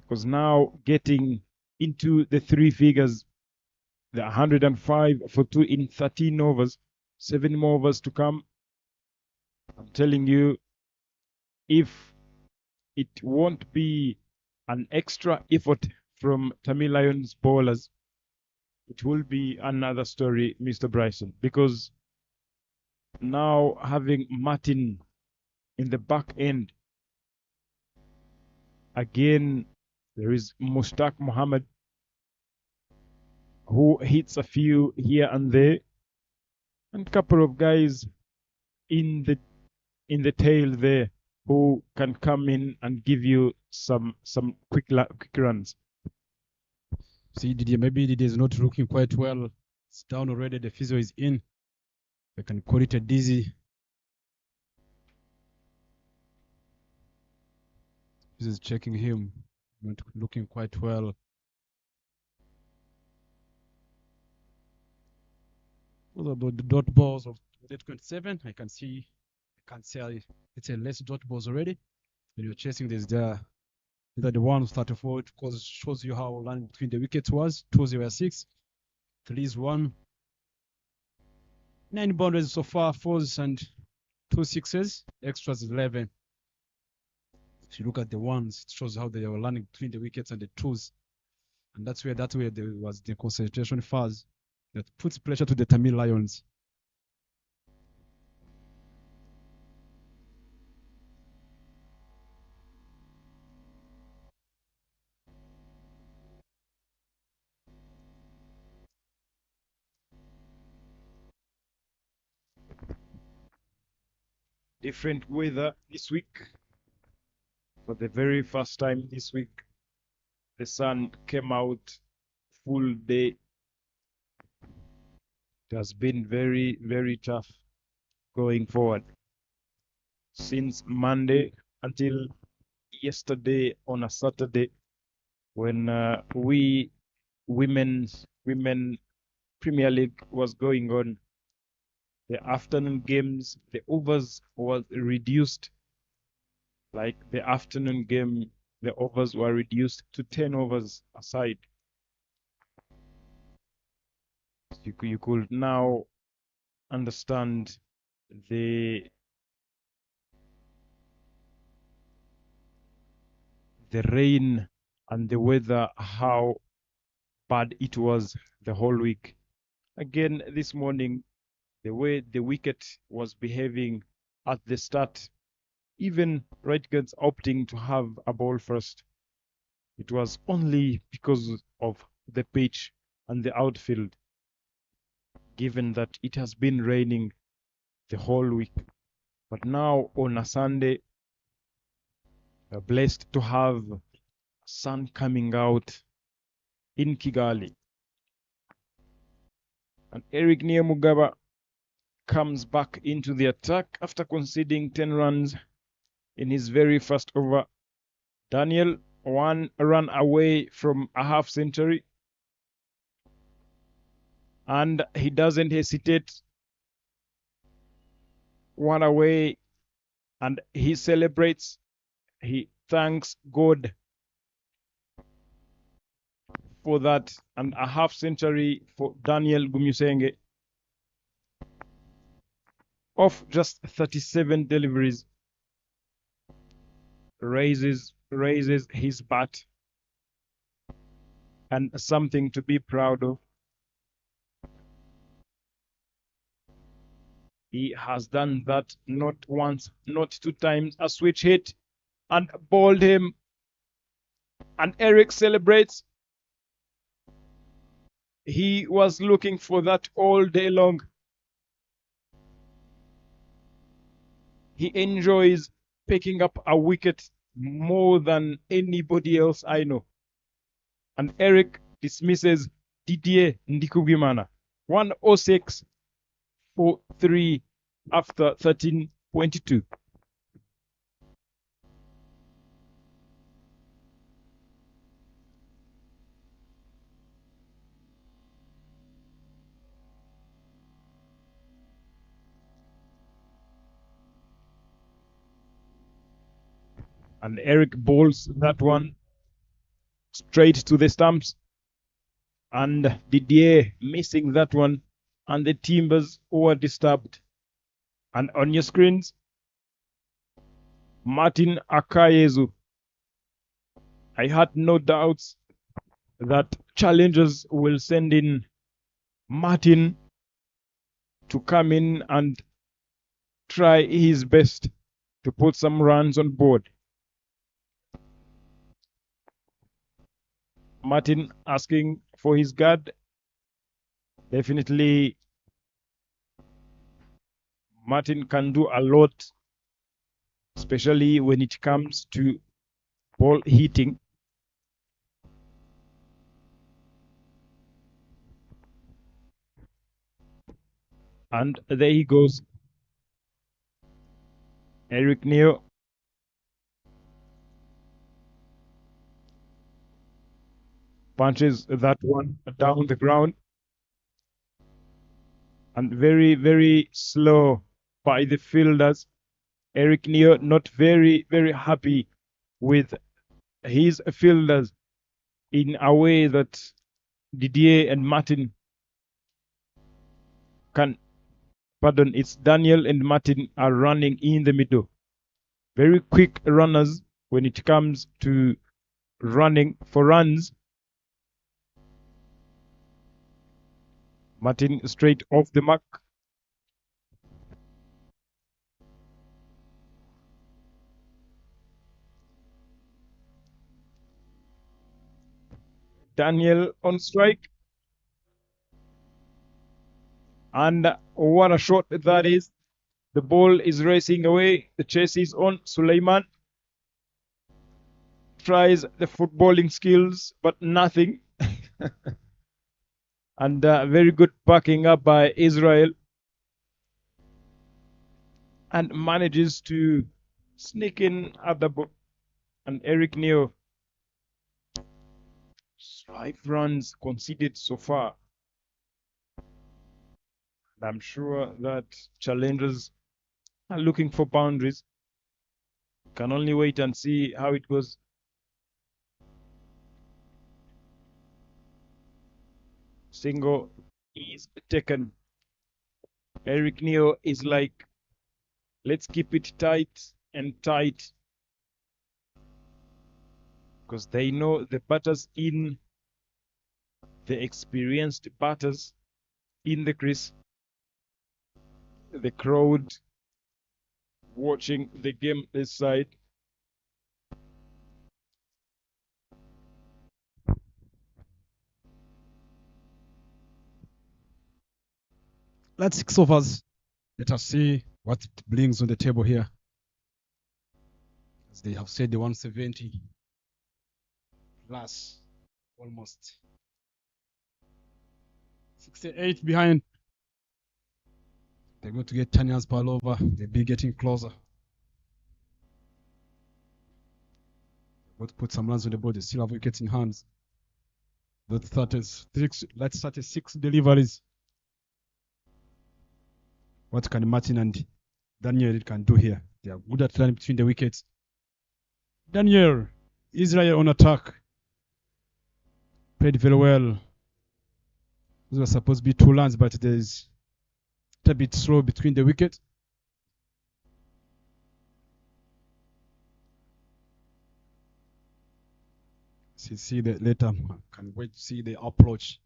Because now getting into the 3 figures, the 105 for 2 in 13 overs, 7 more overs to come. I'm telling you, if it won't be an extra effort from Tamil Lions bowlers, it will be another story, Mr. Bryson, because now having Martin in the back end, again, there is Mushtaq Mohammed, who hits a few here and there, and a couple of guys in the tail there who can come in and give you some quick runs. See, Didier, maybe Didier is not looking quite well. It's down already. The physio is in. They can call it a dizzy. This is checking him. Not looking quite well. What about the dot balls of 8.7? I can see. I can't say it's a less dot balls already. When you're chasing this, they're the 134. It shows you how line between the wickets was. 2-0-6. 3-1. 9 boundaries so far, 4s and 2 6s. Extras 11. If you look at the 1s, it shows how they were landing between the wickets and the 2s. And that's where there was the concentration phase that puts pressure to the Tamil Lions. Different weather this week. For the very first time this week, the sun came out full day. It has been very, very tough going forward. Since Monday until yesterday on a Saturday, when women Premier League was going on, the afternoon games, the overs was reduced. Like the afternoon game, the overs were reduced to 10 overs aside. You could now understand the rain and the weather, how bad it was the whole week. Again, this morning, the way the wicket was behaving at the start, even right guards opting to have a ball first, it was only because of the pitch and the outfield, given that it has been raining the whole week. But now on a Sunday, We're blessed to have sun coming out in Kigali. And Eric Niemugaba comes back into the attack after conceding 10 runs in his very first over. Daniel, 1 run away from a half century. And he doesn't hesitate. 1 away, and he celebrates. He thanks God for that, and a half century for Daniel Gumusenge of just 37 deliveries. Raises his bat, and something to be proud of. He has done that not once, not 2 times. A switch hit and bowled him, and Eric celebrates. He was looking for that all day long. He enjoys picking up a wicket more than anybody else I know. And Eric dismisses Didier Ndikubimana. 106 for 3 after 13.22. And Eric bowls that one straight to the stumps. And Didier missing that one. And the Timbers were disturbed. And on your screens, Martin Akayezu. I had no doubts that challengers will send in Martin to come in and try his best to put some runs on board. Martin asking for his guard. Definitely, Martin can do a lot, especially when it comes to ball hitting. And there he goes. Eric Neo. Punches that one down the ground. And very, very slow by the fielders. Eric Neo not very, very happy with his fielders in a way that Didier and Martin can, pardon, it's Daniel and Martin are running in the middle. Very quick runners when it comes to running for runs. Martin straight off the mark. Daniel on strike. And what a shot that is. The ball is racing away. The chase is on. Suleiman tries the footballing skills, but nothing. And very good backing up by Israel. And manages to sneak in at the ball. And Eric Neo, 5 runs conceded so far. And I'm sure that challengers are looking for boundaries. Can only wait and see how it goes. Single is taken. Eric Neo is like, let's keep it tight and tight. Because they know the batters in, the experienced batters in the crease. The crowd watching the game this side. Let's 6 overs. Let us see what it brings on the table here. As they have said the 170 plus almost 68 behind. They're going to get 10 yards per over. They'll be getting closer. They're going to put some runs on the board. They still have wickets in hands. Let's start at 6 deliveries. What can Martin and Daniel can do here? They are good at running between the wickets. Daniel, Israel on attack. Played very well. Those were supposed to be 2 runs, but there's a bit slow between the wickets. See that later. Can't wait to see the approach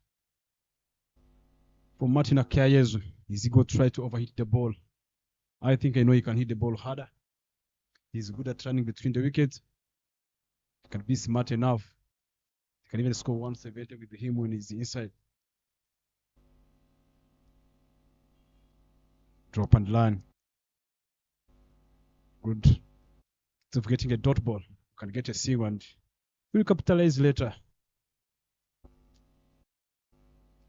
from Martin Akayezu. Is he going to try to overhit the ball? I think I know he can hit the ball harder. He's good at running between the wickets. He can be smart enough. He can even score 170 with him when he's inside. Drop and line. Good. Instead of getting a dot ball, you can get a single and we'll capitalize later.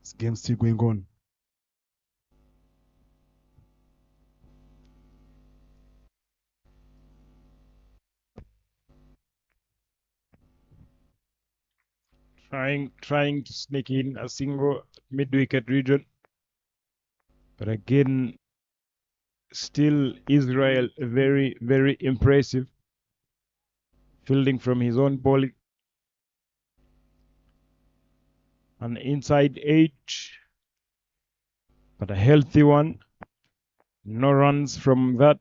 This game's still going on. Trying to sneak in a single mid-wicket region. But again, still Israel very, very impressive. Fielding from his own bowling. An inside edge, but a healthy one. No runs from that.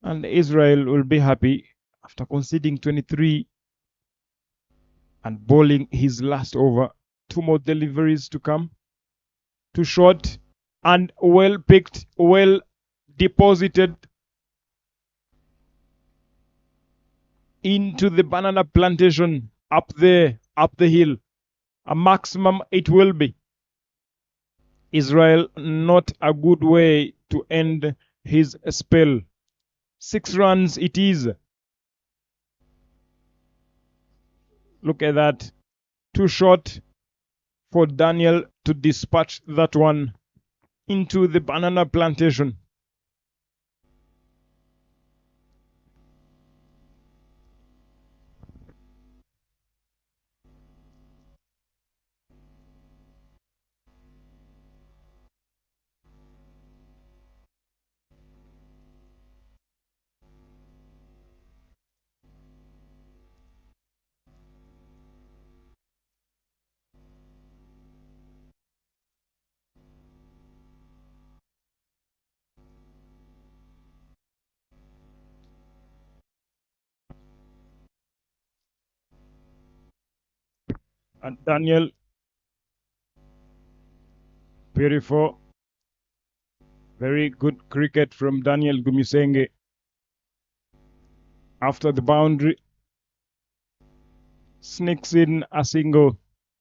And Israel will be happy after conceding 23 and bowling his last over. 2 more deliveries to come. 2 short and well picked, well deposited into the banana plantation up there, up the hill. A maximum it will be. Israel, not a good way to end his spell. 6 runs it is. Look at that. Too short for Daniel to dispatch that one into the banana plantation. And Daniel, beautiful, very good cricket from Daniel Gumisenge. After the boundary, sneaks in a single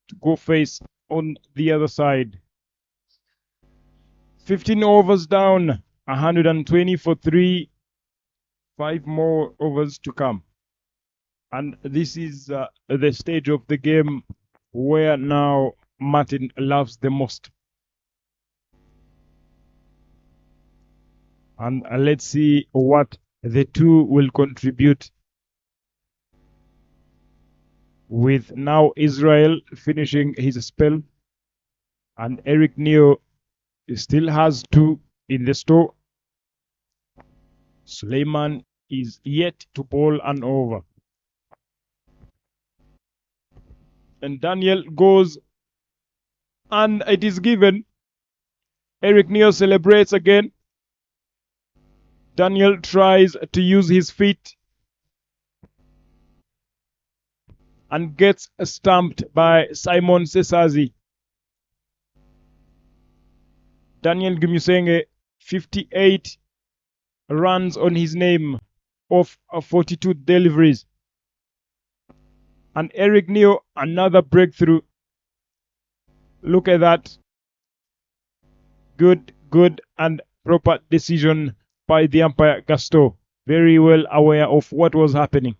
to go face on the other side. 15 overs down, 120 for 3, 5 more overs to come. And this is the stage of the game where now Martin loves the most. And let's see what the two will contribute. With now Israel finishing his spell and Eric Neo still has 2 in the store. Suleiman is yet to bowl an over. And Daniel goes and it is given. Eric Neo celebrates again. Daniel tries to use his feet and gets stumped by Simon Sesazi. Daniel Gumisenge, 58 runs on his name of 42 deliveries. And Eric Neo, another breakthrough. Look at that. Good and proper decision by the umpire Gasto. very well aware of what was happening.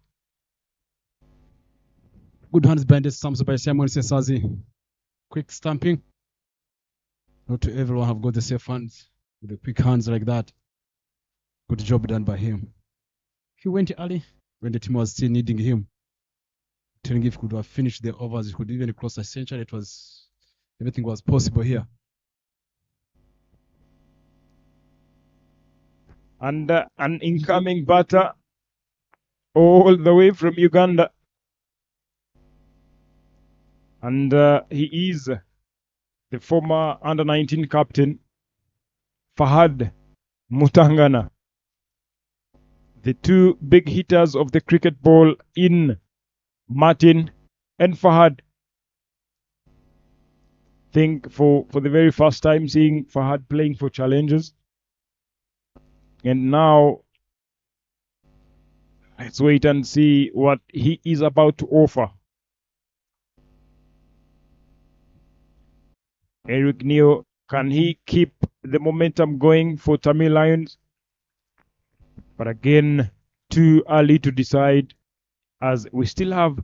Good hands behind the stumps by Simon Sesazi. Quick stamping. Not to everyone have got the safe hands with the quick hands like that. Good job done by him. He went early when the team was still needing him. Telling if he could have finished the overs, he could even cross a century. Everything was possible here. And an incoming batter all the way from Uganda. And he is the former under-19 captain, Fahad Mutangana. The two big hitters of the cricket ball in Martin and Fahad. Think for the very first time seeing Fahad playing for Challengers. And now, let's wait and see what he is about to offer. Eric Neo, can he keep the momentum going for Tamil Lions? But again, too early to decide, as we still have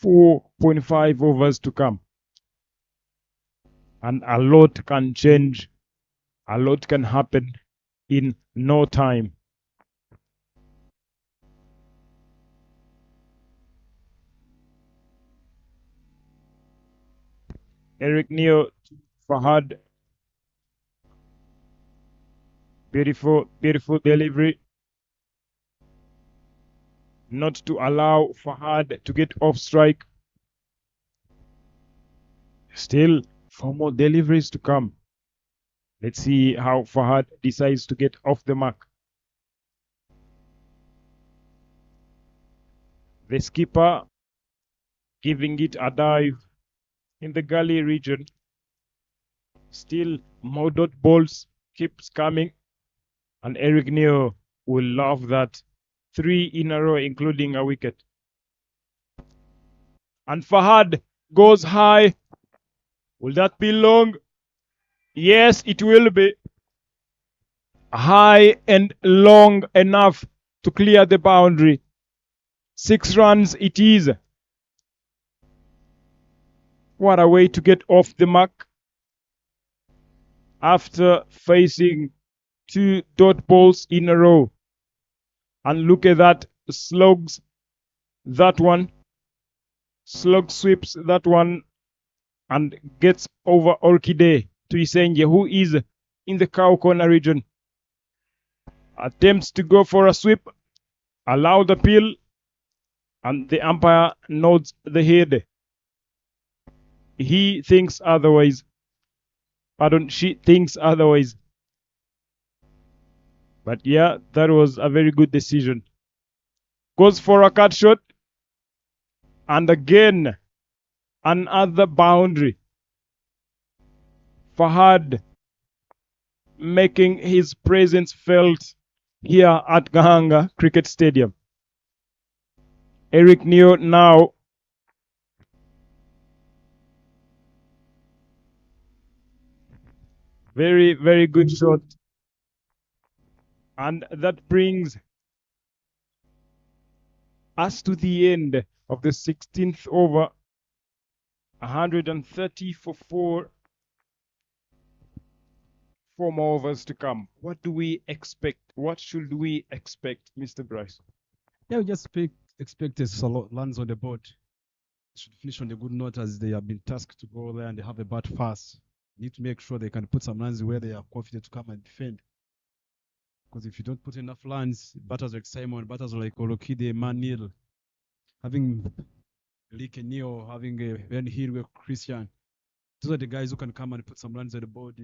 4.5 overs to come. And a lot can change, a lot can happen in no time. Eric Neo, Fahad. Beautiful, beautiful delivery. Not to allow Fahad to get off strike. Still 4 more deliveries to come. Let's see how Fahad decides to get off the mark. The skipper giving it a dive in the gully region. Still more dot balls keeps coming. And Eric Neo will love that. 3 in a row, including a wicket. And Fahad goes high. Will that be long? Yes, it will be. High and long enough to clear the boundary. 6 runs it is. What a way to get off the mark after facing 2 dot balls in a row. And look at that, slugs that one, slug sweeps that one and gets over Orchide to Isenje, who is in the cow corner region. Attempts to go for a sweep, allow the peel, and the umpire nods the head. He thinks otherwise. Pardon, she thinks otherwise. But yeah, that was a very good decision. Goes for a cut shot. And again, another boundary. Fahad making his presence felt here at Gahanga Cricket Stadium. Eric Neo now very, very good shot. And that brings us to the end of the 16th over. 130 for 4. 4 more overs to come. What do we expect? What should we expect, Mr. Bryce? Yeah, we just expect a lot lands on the board. Should finish on a good note as they have been tasked to go there and they have a bat fast. Need to make sure they can put some runs where they are confident to come and defend. Because if you don't put enough runs, batters like Simon, batters like Olokide, Manil, having Lee Neo, having Ben Hill, Christian, those are the guys who can come and put some runs on the board.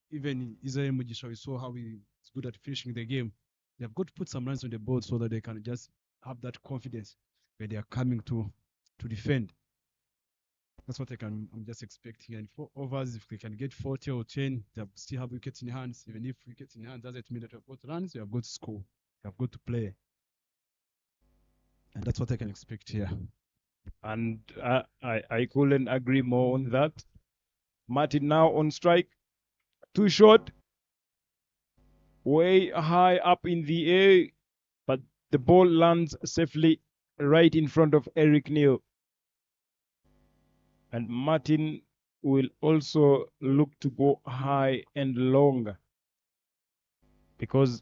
Even Israel Mujisha, we saw how he's good at finishing the game. They have got to put some runs on the board so that they can just have that confidence when they are coming to defend. That's what I'm just expecting. And 4 overs, if they can get 40 or 10, they still have wickets in hands. Even if wickets in hand doesn't mean that you have got runs, you have got to score. You have got to play. And that's what I can expect here. And I couldn't agree more on that. Martin now on strike. Too short. way high up in the air, but the ball lands safely right in front of Eric Neal. And Martin will also look to go high and long because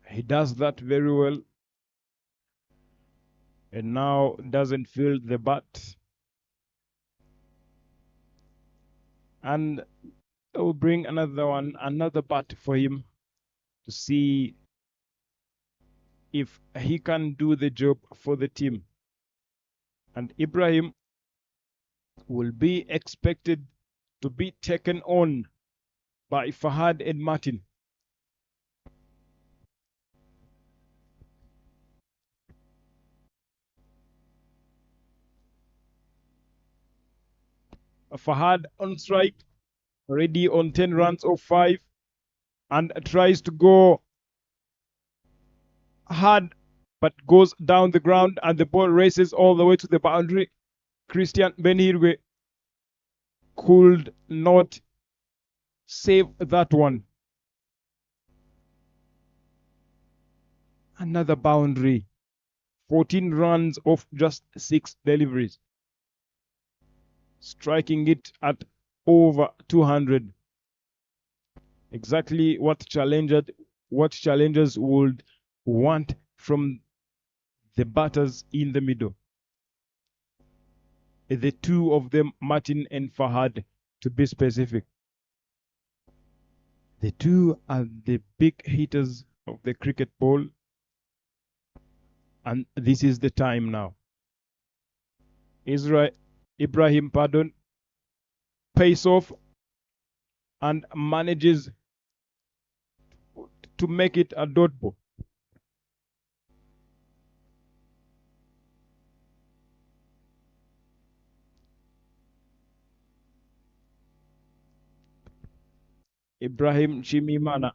he does that very well. And now doesn't feel the bat. And I will bring another bat for him to see if he can do the job for the team. And Ibrahim will be expected to be taken on by Fahad and Martin. Fahad on strike, already on 10 runs of 5, and tries to go hard, but goes down the ground, and the ball races all the way to the boundary. Christian Benhirwe could not save that one. Another boundary. 14 runs of just 6 deliveries. Striking it at over 200. Exactly what challengers would want from the batters in the middle. The two of them, Martin and Fahad, to be specific. The two are the big hitters of the cricket ball, and this is the time now. Ibrahim pays off and manages to make it a dot ball. Ibrahim Chimimana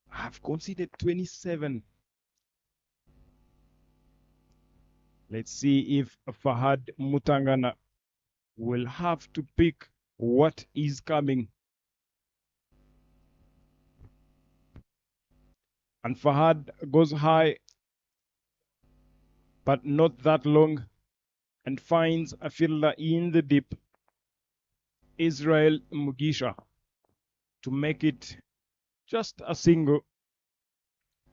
have conceded 27. Let's see if Fahad Mutangana will have to pick what is coming. And Fahad goes high, but not that long, and finds a fielder in the deep, Israel Mugisha, to make it just a single.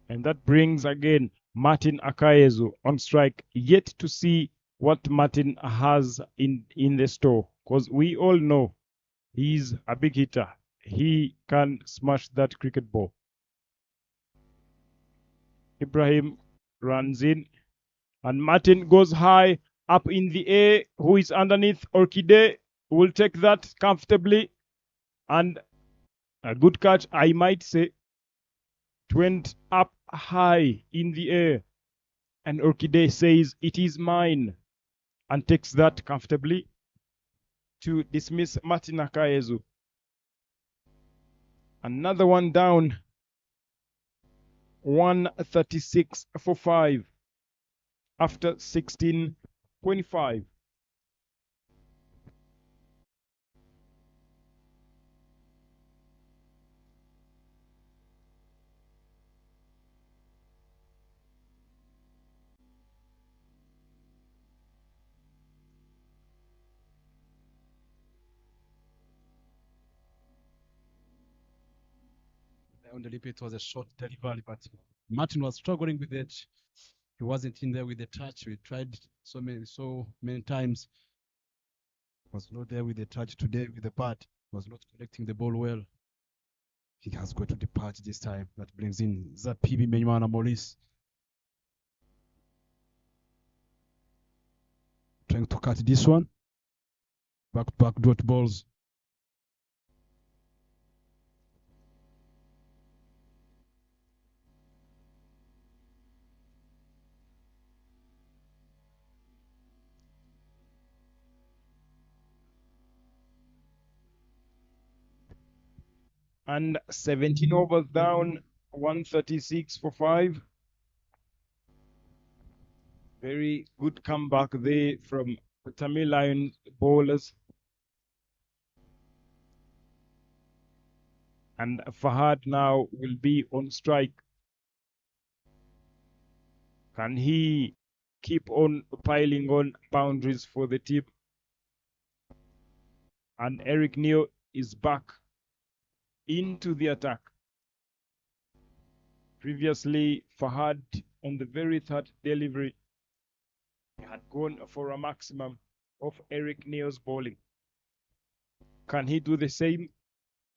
And that brings again Martin Akayezu on strike, yet to see what Martin has in the store, because we all know he's a big hitter. He can smash that cricket ball. Ibrahim runs in, and Martin goes high up in the air. Who is underneath? Orchide will take that comfortably, and a good catch, I might say. It went up high in the air, and Orchide says, "It is mine," and takes that comfortably to dismiss Martin Akayezu. Another one down. 136 for 5 after 16.25. On the lip, it was a short delivery, but Martin was struggling with it. He wasn't in there with the touch. We tried so many times. Was not there with the touch today with the bat. Was not connecting the ball well. He has got to depart this time. That brings in Zapibi Menywana Maurice. Trying to cut this one. Back dot balls. And 17 overs down, 136 for 5. Very good comeback there from the Tamil Lions bowlers. And Fahad now will be on strike. Can he keep on piling on boundaries for the team? And Eric Neo is back into the attack. Previously, Fahad on the very third delivery had gone for a maximum of Eric Neo's bowling. Can he do the same?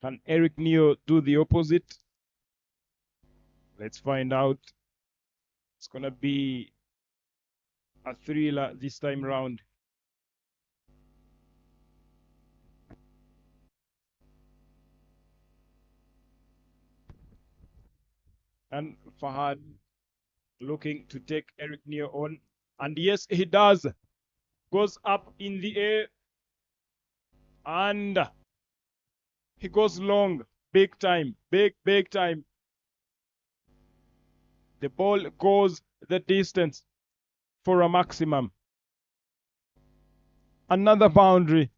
Can Eric Neo do the opposite? Let's find out. It's gonna be a thriller this time round. And Fahad looking to take Eric Neo on. And yes, he does. Goes up in the air. And he goes long. Big time. Big time. The ball goes the distance for a maximum. Another boundary.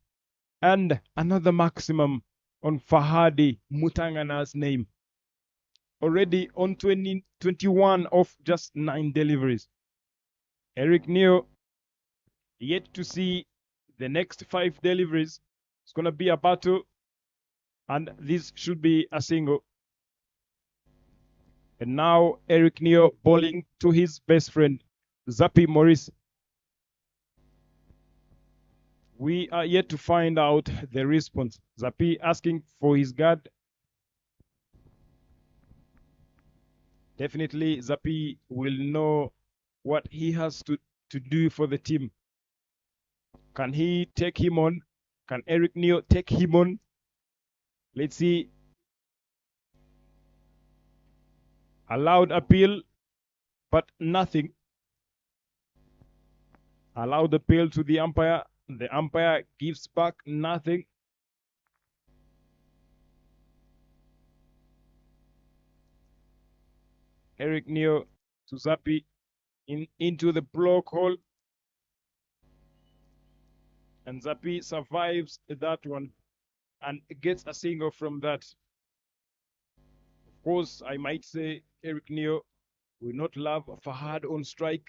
And another maximum on Fahadi Mutangana's name. Already on 21 of just 9 deliveries. Eric Neo yet to see the next 5 deliveries. It's going to be a battle, and this should be a single. And now Eric Neo bowling to his best friend, Zappy Morris. We are yet to find out the response. Zappy asking for his guard. Definitely Zappy will know what he has to do for the team. Can he take him on? Can Eric Neo take him on? Let's see. Allowed appeal, but nothing. Allowed appeal to the umpire. The umpire gives back nothing. Eric Neo to Zappy into the block hole. And Zappy survives that one and gets a single from that. Of course, I might say Eric Neo will not love Fahad on strike.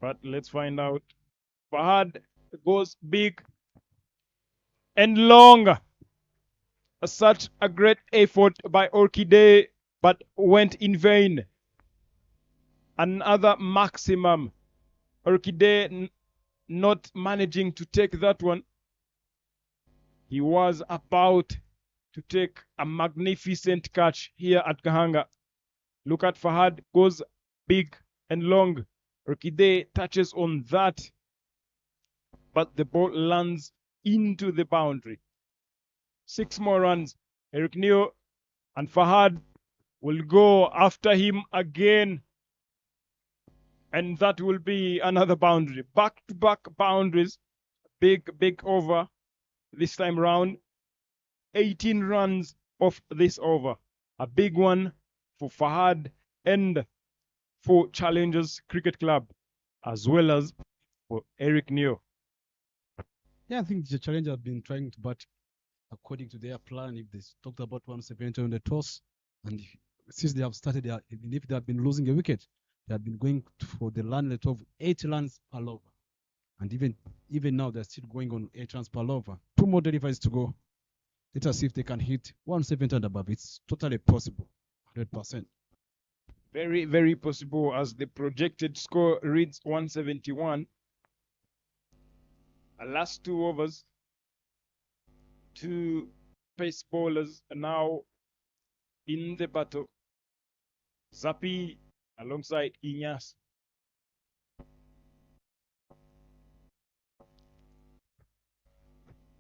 But let's find out. Fahad goes big and long. Such a great effort by Orchidea, but went in vain. Another maximum. Orchidea not managing to take that one. He was about to take a magnificent catch here at Gahanga. Look at Fahad, goes big and long. Orchidea touches on that, but the ball lands into the boundary. 6 more runs. Eric Neo and Fahad will go after him again. And that will be another boundary. Back-to-back boundaries. Big over this time round. 18 runs of this over. A big one for Fahad and for Challengers Cricket Club, as well as for Eric Neo. Yeah, I think the Challengers have been trying to bat according to their plan. If they talked about 170 on the toss, and since they have started, even if they have been losing a wicket, they have been going for the run rate of 8 runs per over. And even now, they're still going on 8 runs per over. 2 more deliveries to go. Let us see if they can hit 170 and above. It's totally possible, 100%. Very possible, as the projected score reads 171. Last 2 overs. 2 pace bowlers are now in the battle. Zappy alongside Inyas.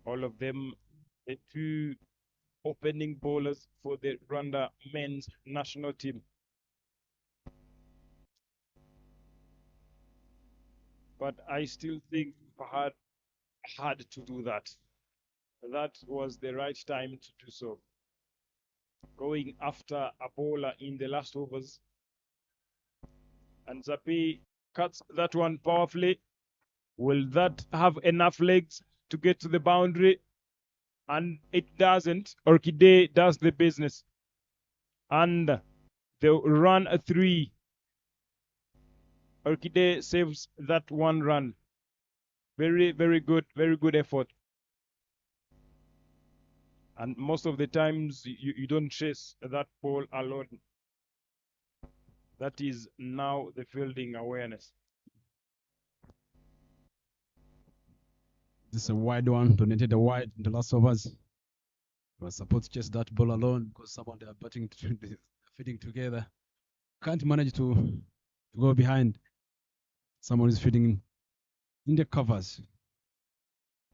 All of them, the 2 opening bowlers for the Rwanda men's national team. But I still think Fahad had to do that. That was the right time to do so. Going after a bowler in the last overs. And Zappy cuts that one powerfully. Will that have enough legs to get to the boundary, and it doesn't. Orchidea does the business, and they'll run a 3. Orchidea saves that 1 run. Very good effort. And most of the times you don't chase that ball alone. That is now the fielding awareness. This is a wide one, donated a wide in the last overs. We were supposed to chase that ball alone because someone they are batting feeding together. Can't manage to go behind. Someone is feeding in the covers.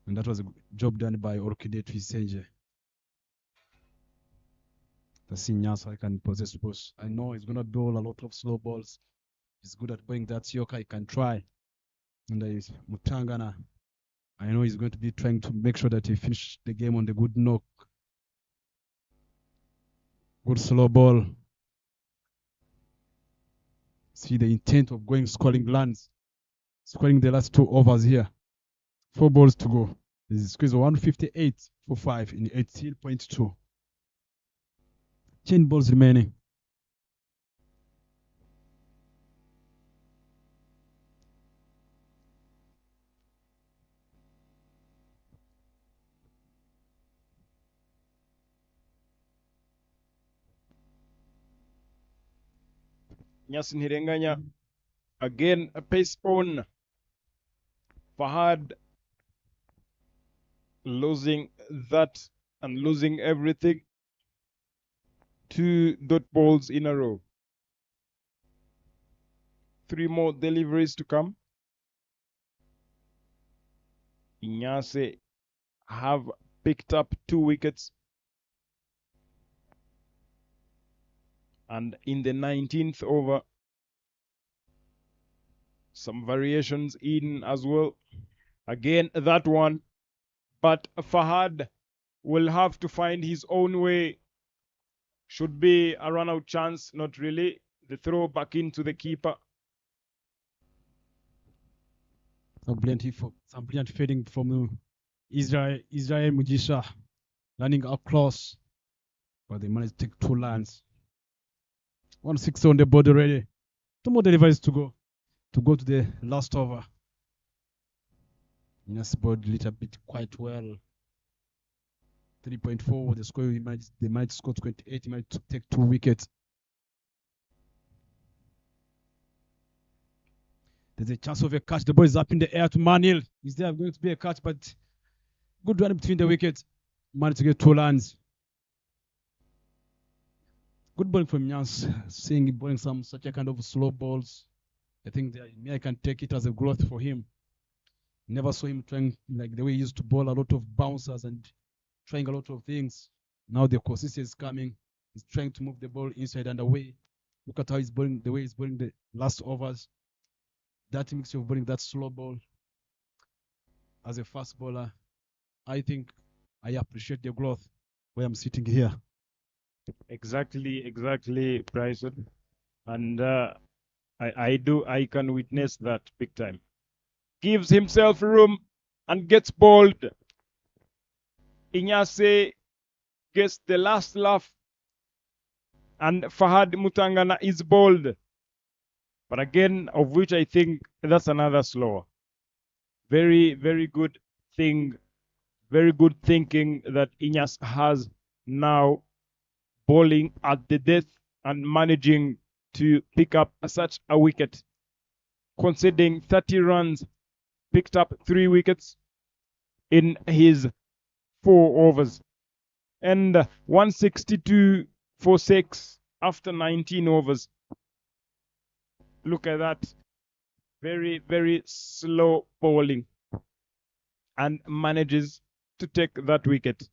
And that was a job done by Orchidea Twisenje. The senior, so I can possess balls. I know he's gonna bowl a lot of slow balls. He's good at bowling that yoka. He can try. And there is Mutangana. I know he's going to be trying to make sure that he finishes the game on the good knock. Good slow ball. See the intent of going scoring lands. Scoring the last 2 overs here. 4 balls to go. This is squeeze 158 for 5 in 18.2. 10 balls remaining. Nyasin Hirenganya again a pace on. Fahad losing that and losing everything. 2 dot balls in a row. 3 more deliveries to come. Inyase have picked up 2 wickets. And in the 19th over, some variations in as well. Again, that one. But Fahad will have to find his own way. Should be a run-out chance, not really. The throw back into the keeper. Some brilliant fading from Israel Mujisha, running up close. But they managed to take 2 lines. 160 on the board already. 2 more deliveries to go to the last over. Yes, board a little bit quite well. 3.4 the score. They might score 28. He might take 2 wickets. There's a chance of a catch. The ball is up in the air to Manil. Is there going to be a catch? But good run between the wickets. Managed to get 2 runs. Good bowling from Nyas. Seeing him bowling such a kind of slow balls. I think I can take it as a growth for him. Never saw him trying like the way he used to bowl a lot of bouncers and trying a lot of things. Now the consistency is coming. He's trying to move the ball inside and away. Look at how he's bowling, the way he's bowling the last overs. That mixture of bowling that slow ball as a fast bowler, I think I appreciate the growth where I'm sitting here. Exactly, Bryson. And I can witness that big time. Gives himself room and gets bowled. Inyase gets the last laugh. And Fahad Mutangana is bowled. But again, of which I think that's another slower. Very good thing, very good thinking that Inyas has now, bowling at the death and managing to pick up such a wicket. Conceding 30 runs, picked up 3 wickets in his 4 overs. And 162 for 6 after 19 overs. Look at that. Very slow bowling. And manages to take that wicket.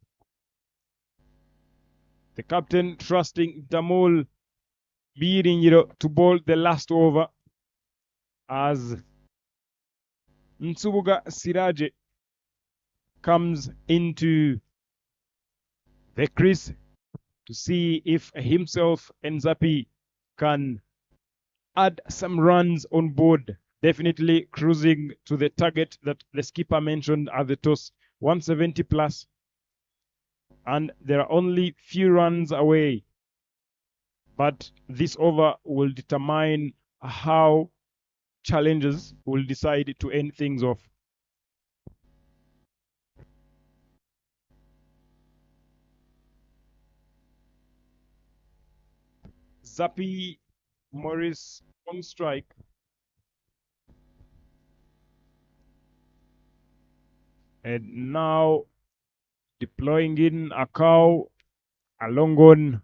The captain trusting Damol Biringiro to bowl the last over as Nsubuga Siraje comes into the crease to see if himself and Zapi can add some runs on board. Definitely cruising to the target that the skipper mentioned at the toss, 170 plus, and there are only few runs away. But this over will determine how challengers will decide to end things off. Zappi Morris on strike. And now deploying in a cow along on,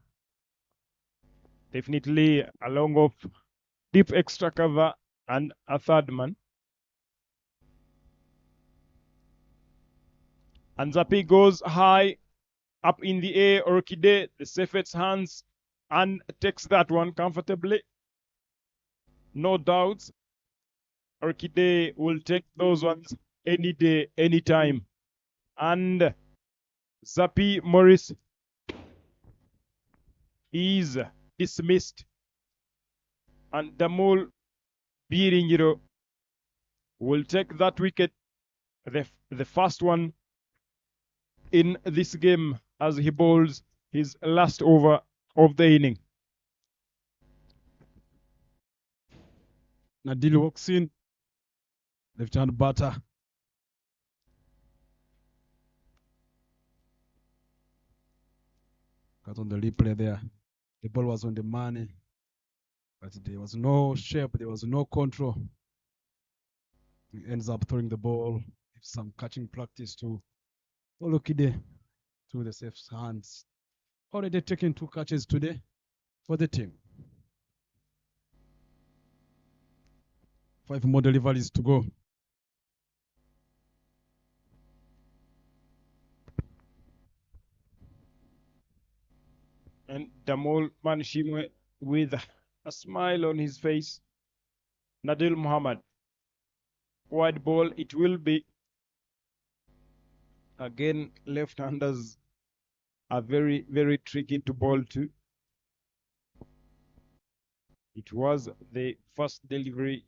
definitely along of deep extra cover and a third man. And Zappi goes high up in the air. Orchide, the safest hands, and takes that one comfortably. No doubts. Orchide will take those ones any day, anytime. And Zappi Morris is dismissed. And Damul Biringiro will take that wicket, the first one in this game, as he bowls his last over of the inning. Nadil walks in, left-hand batter. Got on the replay there. The ball was on the money, but there was no shape, there was no control. He ends up throwing the ball, some catching practice to Olokide, to the safe hands. Already taken 2 catches today for the team. 5 more deliveries to go. And Damol Manshimwe with a smile on his face. Nadil Muhammad. Wide ball it will be. Again, left-handers are very, very tricky to bowl to. It was the first delivery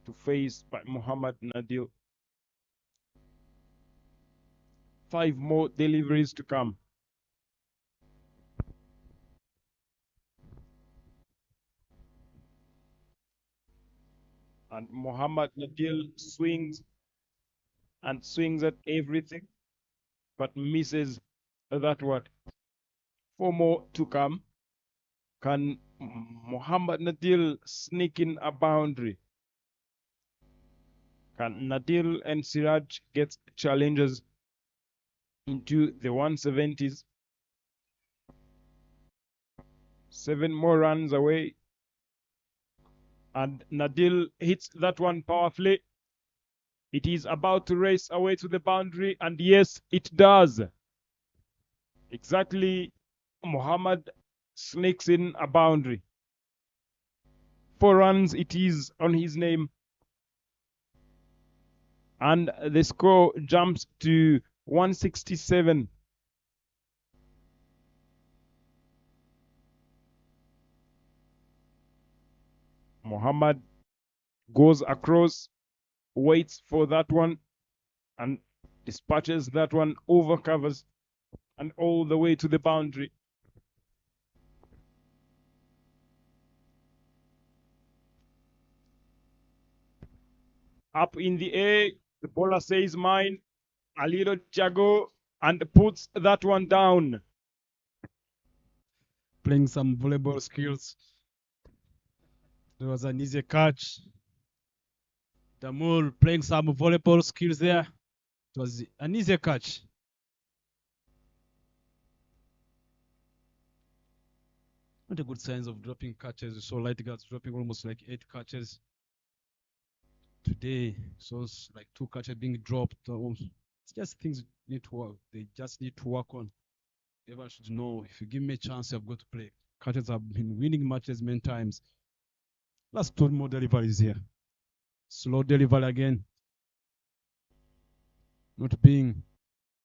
to face by Muhammad Nadil. 5 more deliveries to come. And Muhammad Nadil swings and swings at everything, but misses that one. 4 more to come. Can Muhammad Nadil sneak in a boundary? Can Nadil and Siraj get challenges into the 170s? 7 more runs away. And Nadil hits that one powerfully. It is about to race away to the boundary, and yes, it does. Exactly, Muhammad sneaks in a boundary. 4 runs it is on his name. And the score jumps to 167. Muhammad goes across, waits for that one, and dispatches that one over covers and all the way to the boundary. Up in the air, the bowler says mine, a little Jago, and puts that one down. Playing some volleyball skills. There was an easy catch. Damul playing some volleyball skills there. It was an easy catch. Not a good signs of dropping catches. We saw Light Guards dropping almost like 8 catches today. So it's like 2 catches being dropped. It's just things need to work. They just need to work on. Everyone should know, if you give me a chance, I've got to play. Catches have been winning matches many times. Last 2 more deliveries here. Slow delivery again. Not being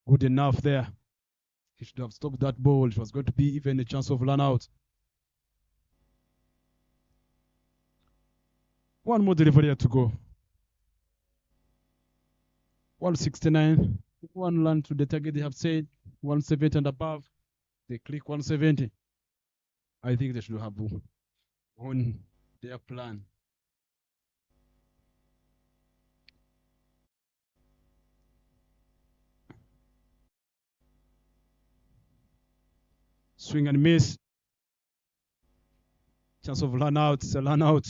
good enough there. He should have stopped that ball. It was going to be even a chance of run out. 1 more delivery to go. 169. one run to the target. They have said 170 and above. They click 170. I think they should have on their plan. Swing and miss. Chance of run out. It's a run out.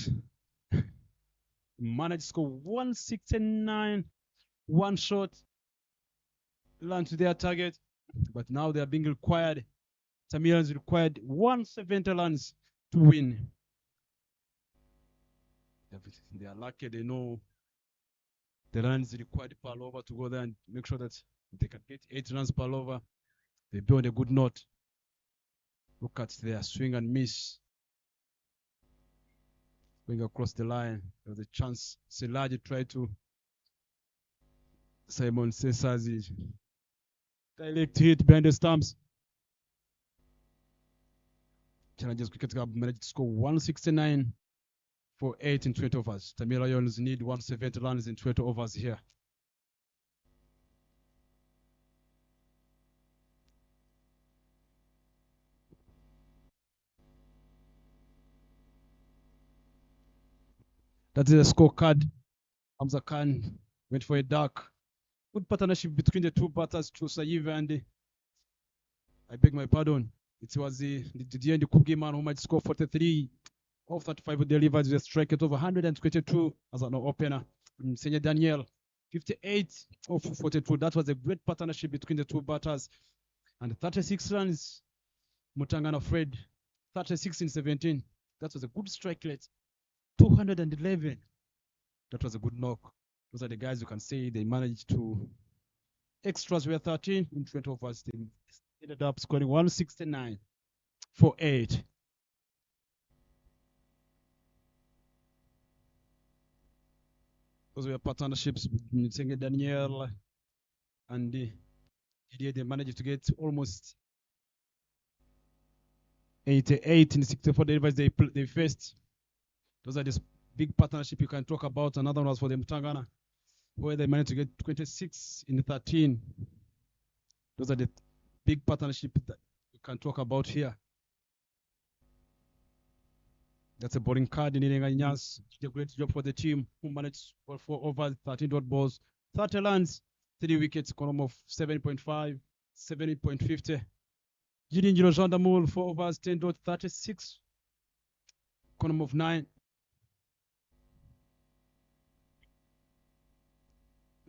Managed to score 169. One shot. Run to their target. But now they are being required. Tamilians required 170 runs to win. They are lucky. They know the runs required per over to go there and make sure that they can get 8 runs per over. They be on a good note. Look at their swing and miss. Going across the line. There was a chance. Selaji tried to. Simon Sesazi. Direct hit behind the stumps. Challenges Cricket Club managed to score 169 for 8 in 20 overs. Tamil Lions need 170 runs in 20 overs here. That is a scorecard. Hamza Khan went for a duck. Good partnership between the two batters, Chusayiv and I beg my pardon. It was the end Kugiman who might score 43 of 35 delivered with a strike rate of 122 as an opener. Senior Daniel, 58 of 42. That was a great partnership between the two batters. And 36 runs, Mutangana Fred, 36 in 17. That was a good strike rate. 211. That was a good knock. Those are the guys you can say they managed to. Extras were 13 in 20 overs. They ended up scoring 169 for 8. Those were partnerships between Senge Daniel and Didier. They managed to get almost 88 in 64 deliveries they faced. Those are the big partnership you can talk about. Another one was for the Mutangana, where they managed to get 26 in 13. Those are the big partnership that you can talk about here. That's a boring card in Nyas. Did a great job for the team who managed for 4 overs, 13 dot balls, 30 runs, 3 wickets, column of 7.5, 7.50. Jidin Jiro Jandamul, 4 overs, 10 dot 36, column of 9.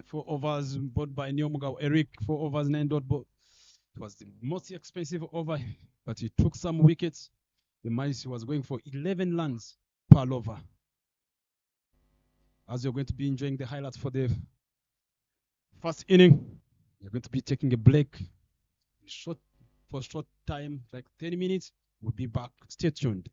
4 overs bought by Neomugao Eric, 4 overs, 9 dot ball. It was the most expensive over, but he took some wickets. The Mice was going for 11 runs per over. As you're going to be enjoying the highlights for the first inning, you're going to be taking a break for a short time, like 10 minutes. We'll be back. Stay tuned.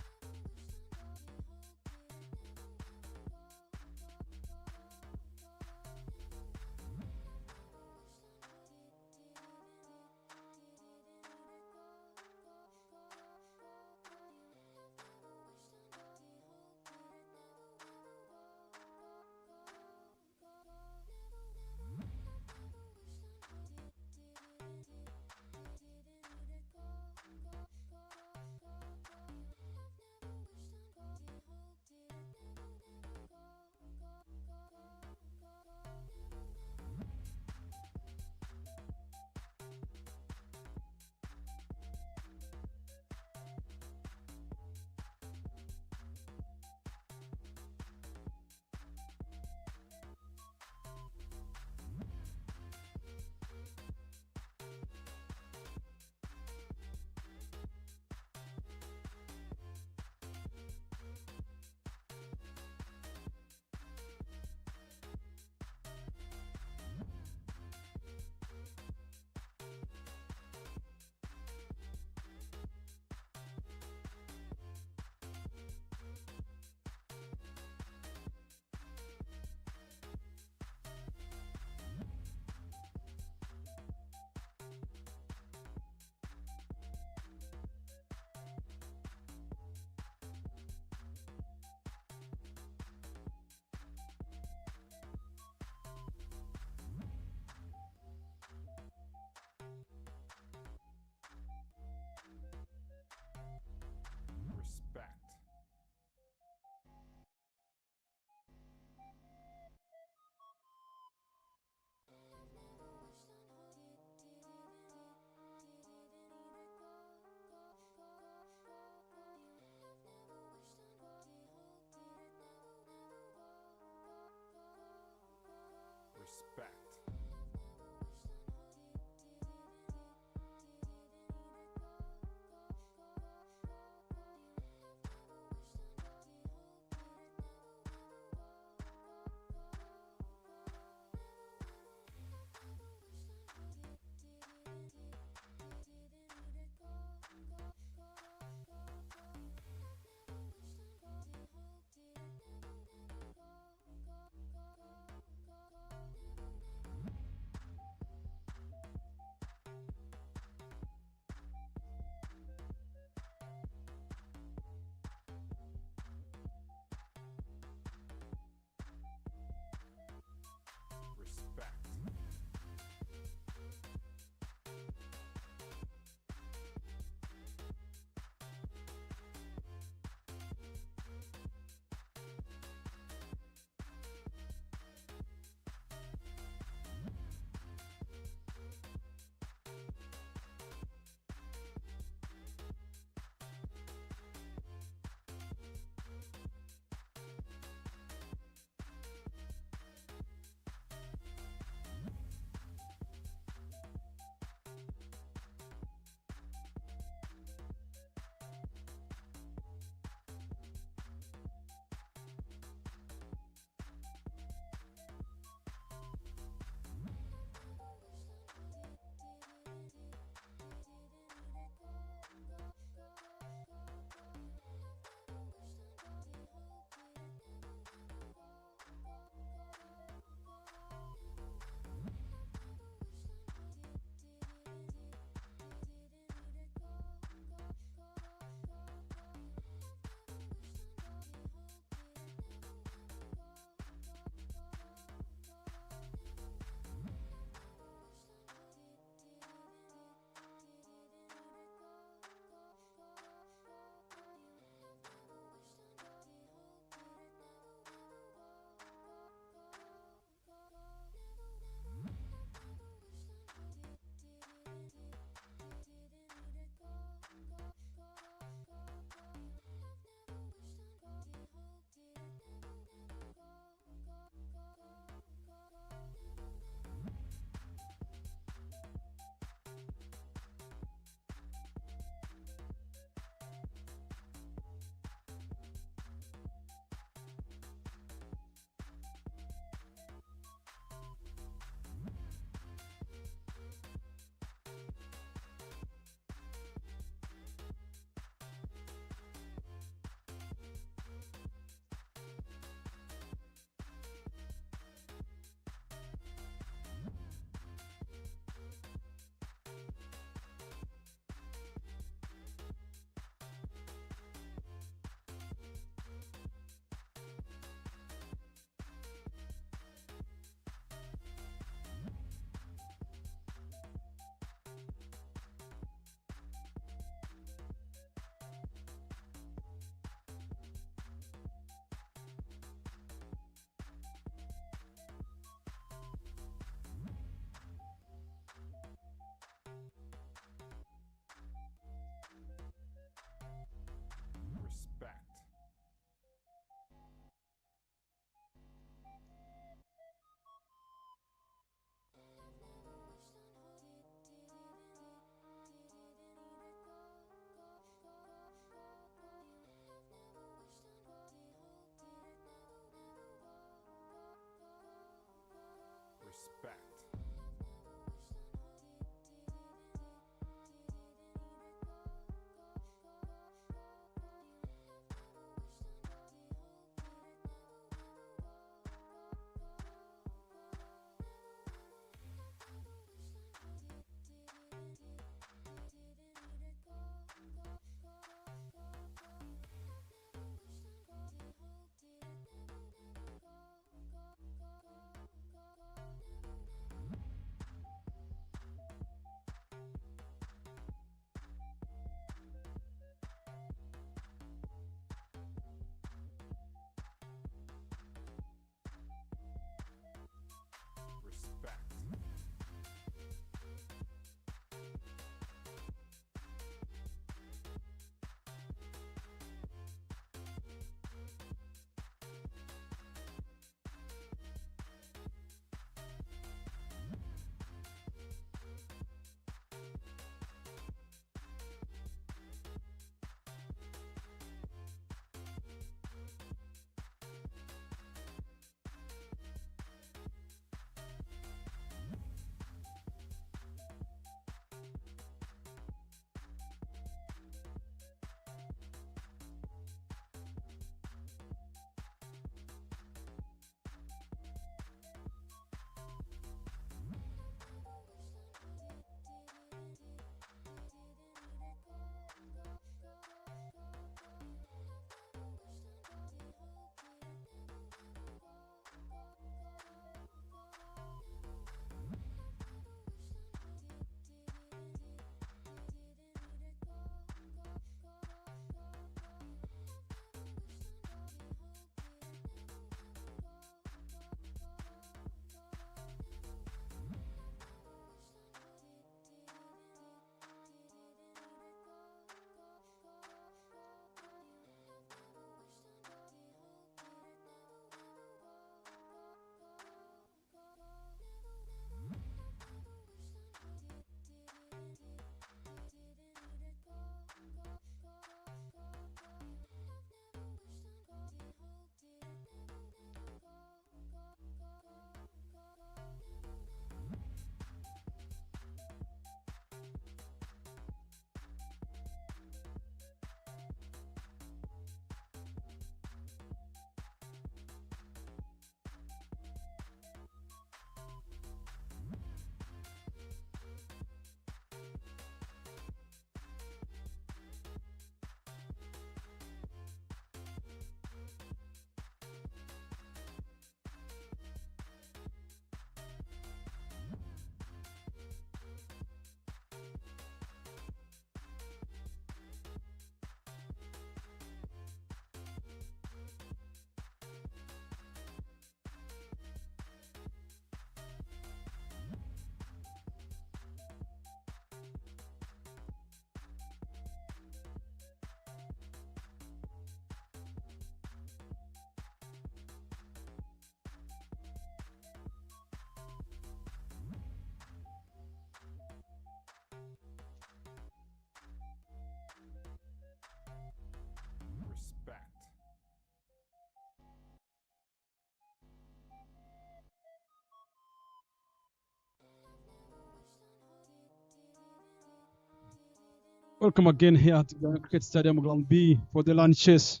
Welcome again here to the Cricket Stadium Ground B for the land chase.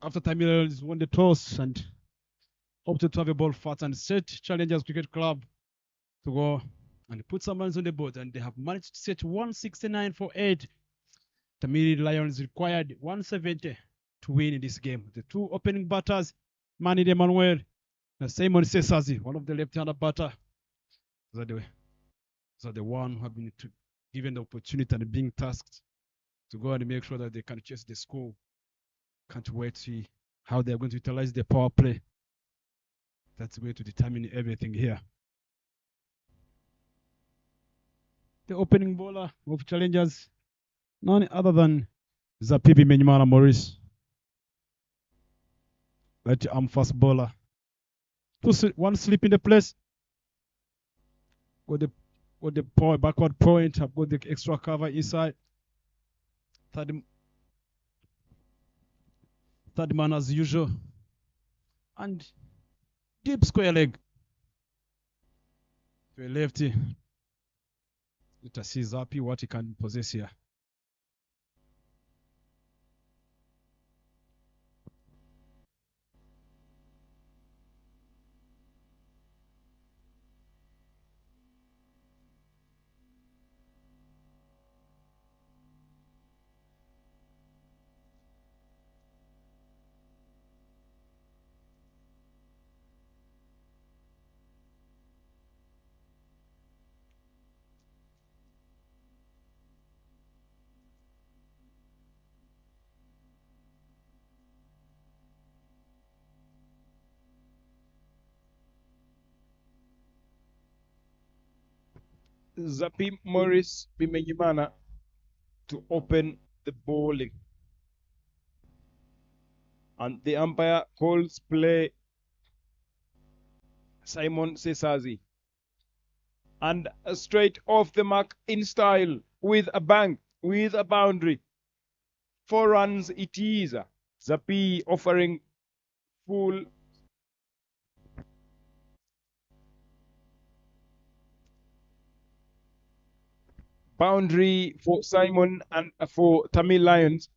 After Tamil Lions won the toss and opted to have a ball fast and set Challengers Cricket Club to go and put some runs on the board, and they have managed to set 169 for 8. Tamil Lions required 170 to win in this game. The two opening batters, Manny Emmanuel and Simon Sesazi, one of the left-hander batter, those are the one who have been given the opportunity and being tasked to go and make sure that they can chase the score. Can't wait to see how they're going to utilize their power play. That's going to determine everything here. The opening bowler of Challengers, none other than Zapibi Menyimana Maurice. Right arm fast bowler. One slip in the place. Got the backward point. I've got the extra cover inside. Third man as usual. And deep square leg. To a lefty. Let us see Zapi what he can possess here. Zapi Morris Bimenyimana to open the bowling. And the umpire calls play Simon Sesazi. And straight off the mark in style with a bang, with a boundary. 4 runs it is. Zapi offering full boundary for Simon and for Tamil Lions.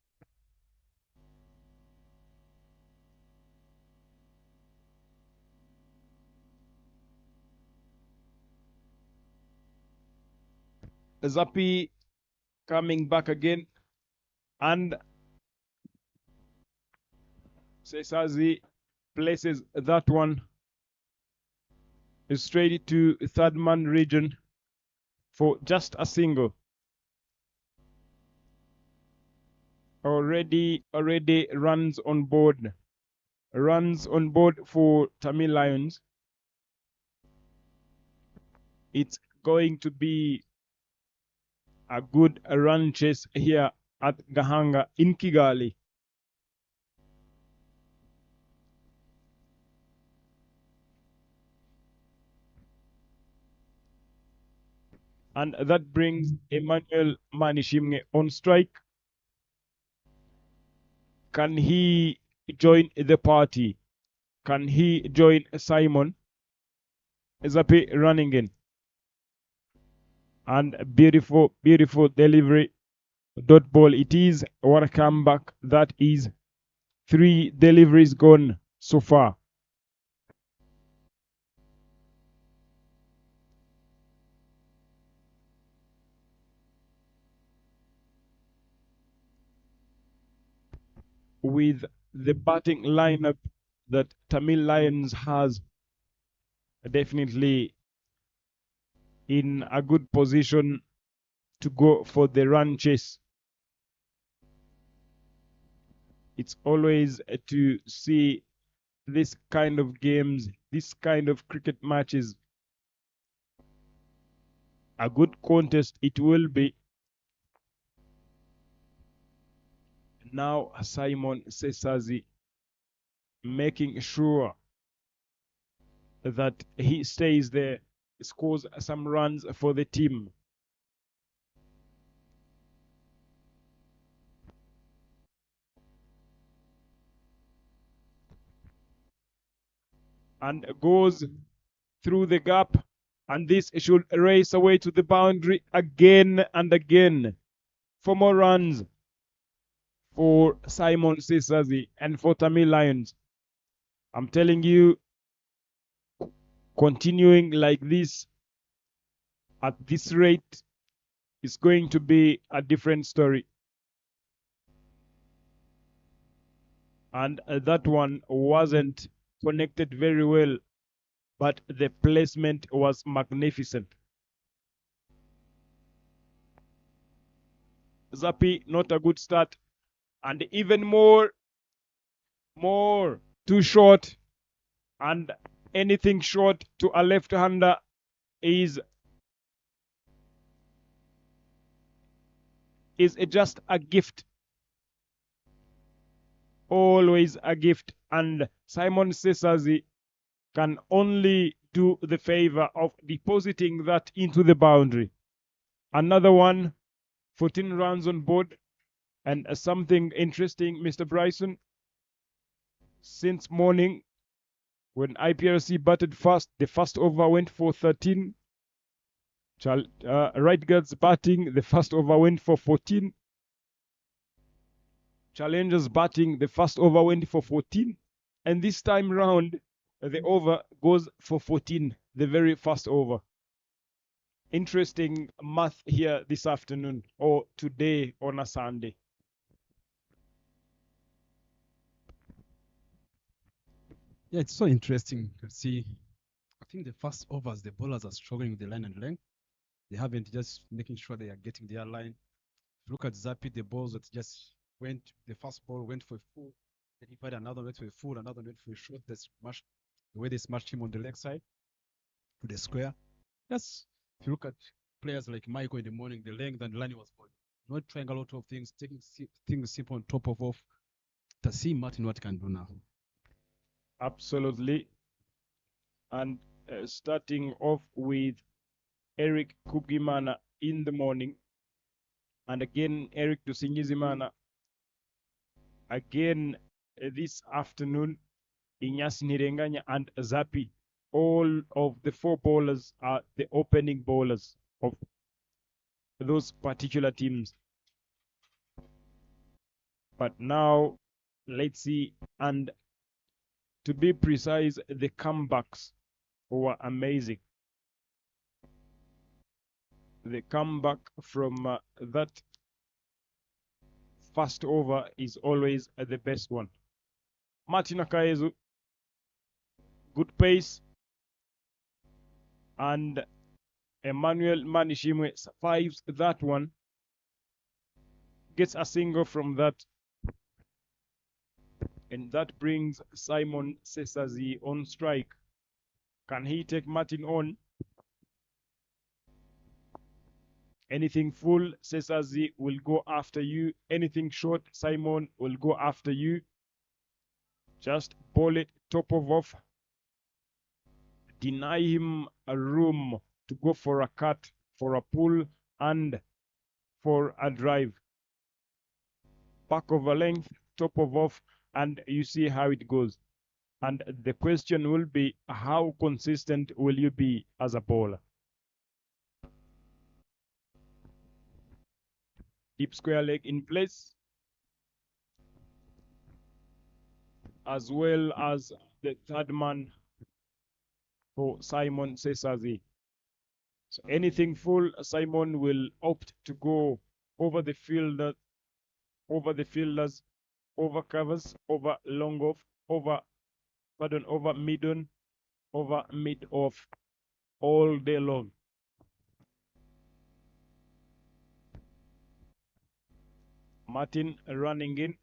Zapi coming back again, and Sesazi places that one straight to third man region for just a single. Already runs on board. Runs on board for Tamil Lions. It's going to be a good run chase here at Gahanga in Kigali. And that brings Emmanuel Manishimwe on strike. Can he join the party? Can he join Simon? Zapi running in. And beautiful delivery. Dot ball it is. What a comeback that is. 3 deliveries gone so far. With the batting lineup that Tamil Lions has, definitely in a good position to go for the run chase. It's always to see this kind of games, this kind of cricket matches. A good contest it will be. Now Simon Sesazi making sure that he stays there, scores some runs for the team. And goes through the gap, and this should race away to the boundary again and again. 4 more runs for Simon Sesazi and for Tamil Lions. I'm telling you, continuing like this at this rate is going to be a different story. And that one wasn't connected very well, but the placement was magnificent. Zappi, not a good start. And even more, too short. And anything short to a left-hander is just a gift. Always a gift. And Simon Sesazi can only do the favor of depositing that into the boundary. Another one, 14 runs on board. And something interesting, Mr. Bryson, since morning, when IPRC batted first, the first over went for 13. Right guards batting, the first over went for 14. Challengers batting, the first over went for 14. And this time round, the over goes for 14, the very first over. Interesting math here this afternoon or today on a Sunday. Yeah, it's so interesting to see. I think the first overs, the bowlers are struggling with the line and length. They haven't just making sure they are getting their line. Look at Zappi, the balls that just went, the first ball went for a full, then he had another went for a full, another went for a short. The way they smashed him on the leg side to the square. Yes, if you look at players like Michael in the morning, the length and the line was good. Not trying a lot of things, taking things simple on top of off. To see Martin what he can do now. Absolutely. And starting off with Eric Kugimana in the morning. And again, Eric Dusingizimana. Again, this afternoon, Inyasi Nirenganya and Zappi. All of the 4 bowlers are the opening bowlers of those particular teams. But now, let's see. And to be precise, the comebacks were amazing. The comeback from that first over is always the best one. Martin Akaezu, good pace. And Emmanuel Manishimwe survives that one. Gets a single from that. And that brings Simon Sesazi on strike. Can he take Martin on? Anything full, Sesazi will go after you. Anything short, Simon will go after you. Just bowl it top of off. Deny him a room to go for a cut, for a pull, and for a drive. Back of a length, top of off, and you see how it goes. And the question will be, how consistent will you be as a bowler? Deep square leg in place, as well as the third man for Simon Sesazi. So anything full, Simon will opt to go over the fielders, over covers, over long off, over mid-on, over mid-off, all day long. Martin running in.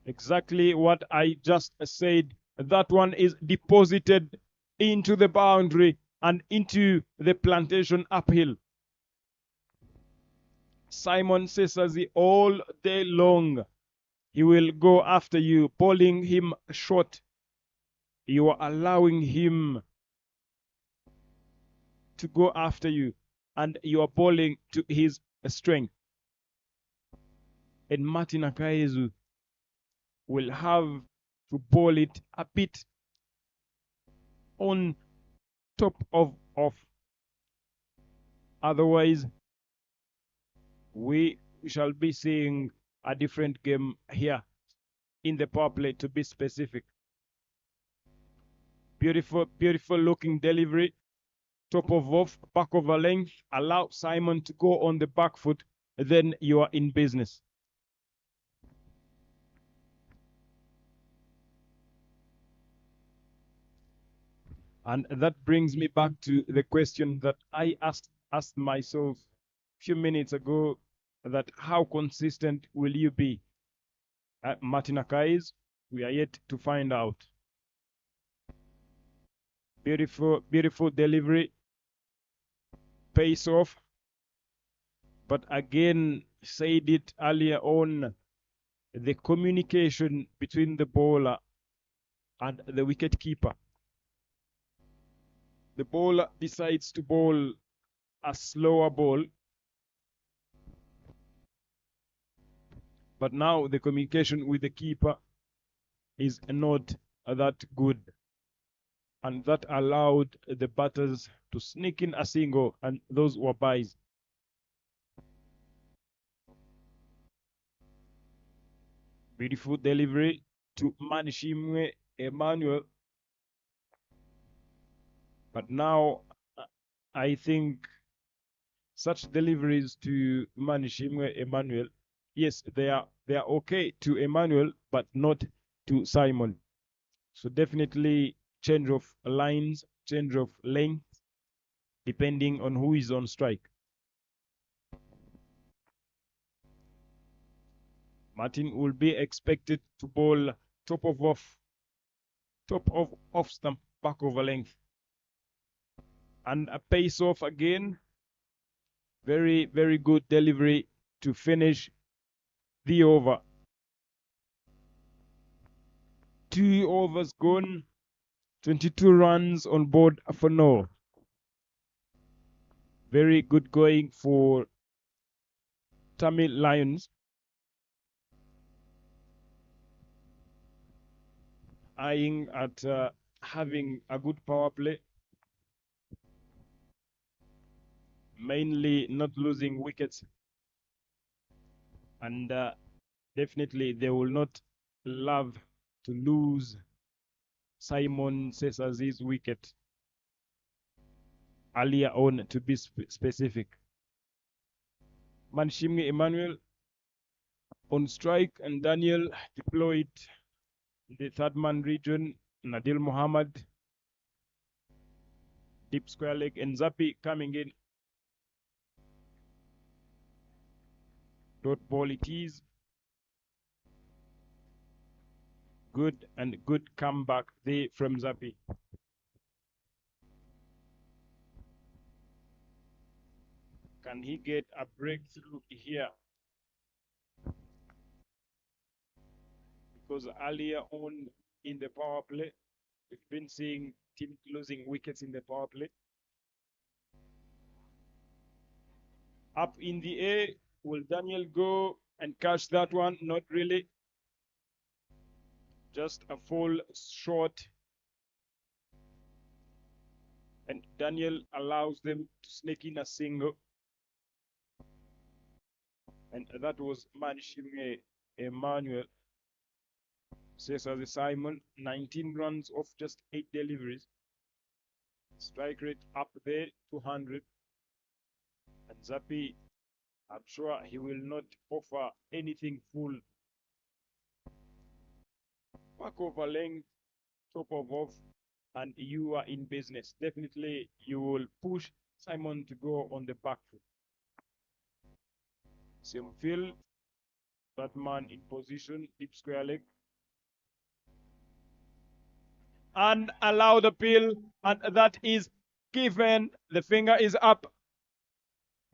Exactly what I just said. That one is deposited into the boundary and into the plantation uphill. Simon Sesazi all day long. He will go after you, bowling him short. You are allowing him to go after you, and you are bowling to his strength. And Martin Akaezu will have to bowl it a bit on top of off. Otherwise, we shall be seeing a different game here in the power play, to be specific. Beautiful, beautiful looking delivery. Top of off, back over length. Allow Simon to go on the back foot. Then you are in business. And that brings me back to the question that I asked myself a few minutes ago, that how consistent will you be? Martin Akai's, we are yet to find out. Beautiful, beautiful delivery. Pace off. But again, said it earlier on, the communication between the bowler and the wicket keeper. The bowler decides to bowl a slower ball, but now the communication with the keeper is not that good, and that allowed the batters to sneak in a single, and those were byes. Beautiful delivery to Manishimwe Emmanuel. But now I think such deliveries to Manishimwe Emmanuel, yes, they are okay to Emmanuel, but not to Simon. So definitely change of lines, change of length, depending on who is on strike. Martin will be expected to bowl top of off stump, back over length. And a pace off again. Very, very good delivery to finish the over. 2 overs gone, 22 runs on board for no. Very good going for Tamil Lions. Eyeing at having a good power play. Mainly not losing wickets. And definitely they will not love to lose Simon Cesar's wicket earlier on, to be specific. Manishimwe Emmanuel on strike, and Daniel deployed in the third man region. Nadil Muhammad, deep square leg, and Zappi coming in. Dot ball it is. Good, and good comeback there from Zappi. Can he get a breakthrough here? Because earlier on in the power play, we've been seeing teams losing wickets in the power play. Up in the air, will Daniel go and catch that one? Not really. Just a full shot. And Daniel allows them to sneak in a single. And that was Manishimwe Emmanuel. Cesar Simon, 19 runs off just 8 deliveries. Strike rate up there, 200. And Zappi, I'm sure he will not offer anything full. Back over length, top of off, and you are in business. Definitely you will push Simon to go on the back foot. Same field, that man in position, deep square leg. And allow the peel, and that is given. The finger is up.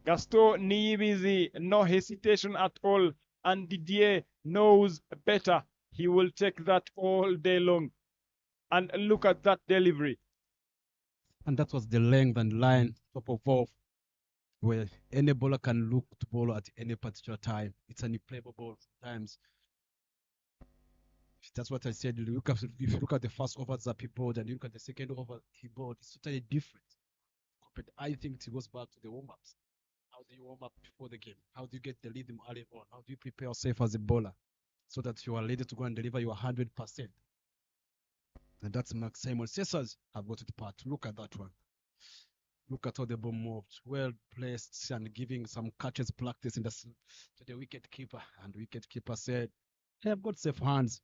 Gaston Niyibizi, no hesitation at all. And Didier knows better. He will take that all day long. And look at that delivery. And that was the length and line, top of off, where any bowler can look to bowl at any particular time. It's an unplayable ball sometimes. That's what I said. If you look at the first over Zappi bowled and you look at the second over he bowled, it's totally different. But I think it goes back to the warm-ups. How do you warm up before the game? How do you get the rhythm early on? How do you prepare yourself as a bowler so that you are ready to go and deliver your 100%? And that's Mark Simon. Cesars have got it part. Look at that one. Look at how the ball moved. Well placed and giving some catches practice to the wicket keeper. And wicket keeper said, hey, I've got safe hands.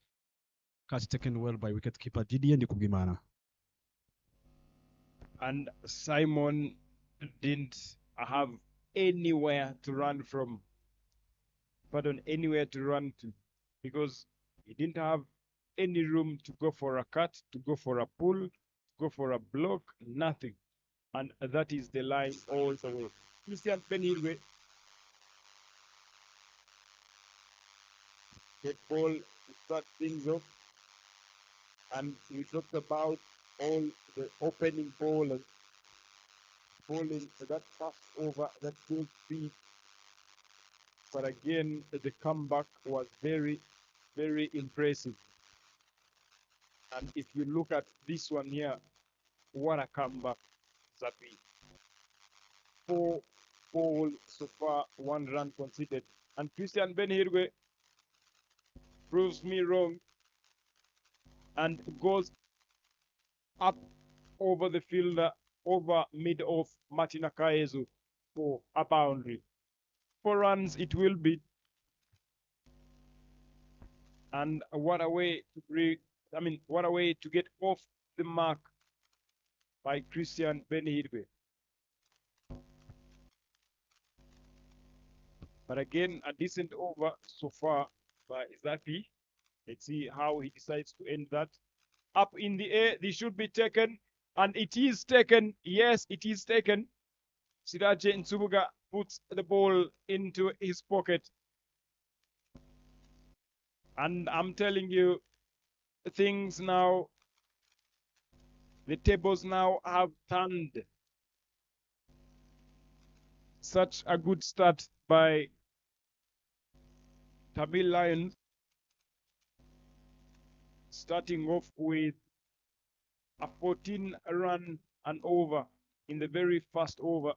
Catch taken well by wicket keeper Didier Ndikubimana. And Simon didn't have anywhere to run from. Pardon, anywhere to run to, because he didn't have any room to go for a cut, to go for a pull, to go for a block, nothing. And that is the line all the way. Christian Benhilwe, get ball to start things off. And we talked about all the opening bowlers bowling that fast over, that good speed. But again, the comeback was very, very impressive. And if you look at this one here, what a comeback, Zapi. 4 balls so far, 1 run conceded. And Christian Benhirwe proves me wrong and goes up over the fielder, over mid off Martin Akaezu for a boundary. 4 runs it will be. And what a way to get off the mark by Christian Benhirwe. But again, a decent over so far by Zapi. Let's see how he decides to end that. Up in the air, this should be taken. And it is taken. Yes, it is taken. Siraje Nsubuga puts the ball into his pocket. And I'm telling you, things now, the tables now have turned. Such a good start by Tamil Lions, starting off with a 14-run and over in the very first over.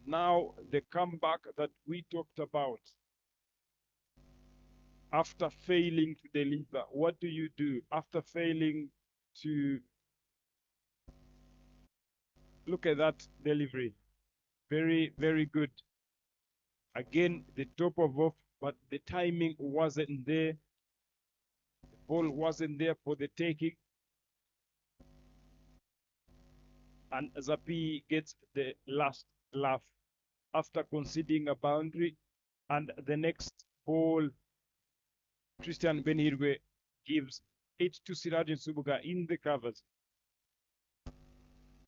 Now the comeback that we talked about. After failing to deliver, what do you do? After failing to look at that delivery. Very, very good. Again, the top of off, but the timing wasn't there. The ball wasn't there for the taking. And Zapi gets the last laugh after conceding a boundary. And the next ball, Christian Benhirwe gives it to Siraj Nsubuga in the covers.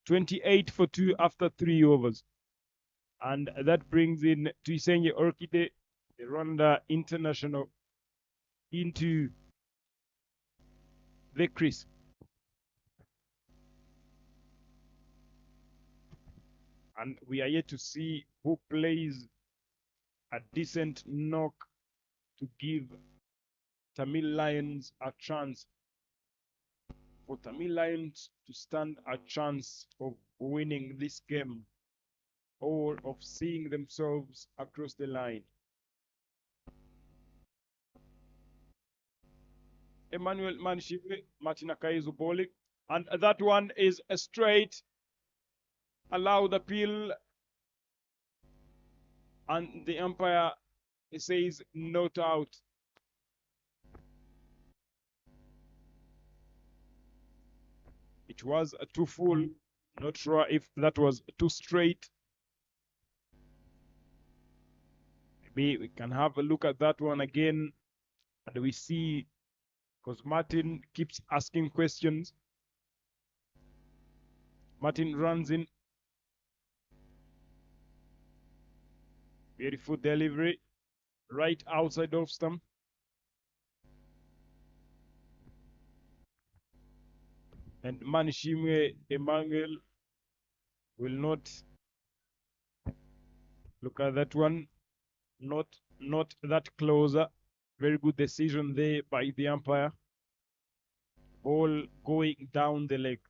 28 for 2 after 3 overs. And that brings in Tuisenye Orkide, the Rwanda international, into the crease. And we are yet to see who plays a decent knock to give Tamil Lions a chance. For Tamil Lions to stand a chance of winning this game or of seeing themselves across the line. Emmanuel Manshiwe, Martin Akaizu bowling, and that one is a straight. Allow the appeal, and the umpire says not out. It was a too full. Not sure if that was too straight. Maybe we can have a look at that one again, and we see, because Martin keeps asking questions. Martin runs in. Beautiful delivery, right outside off stump. And Manishimwe Emmanuel will not look at that one. Not that closer. Very good decision there by the umpire. Ball going down the leg.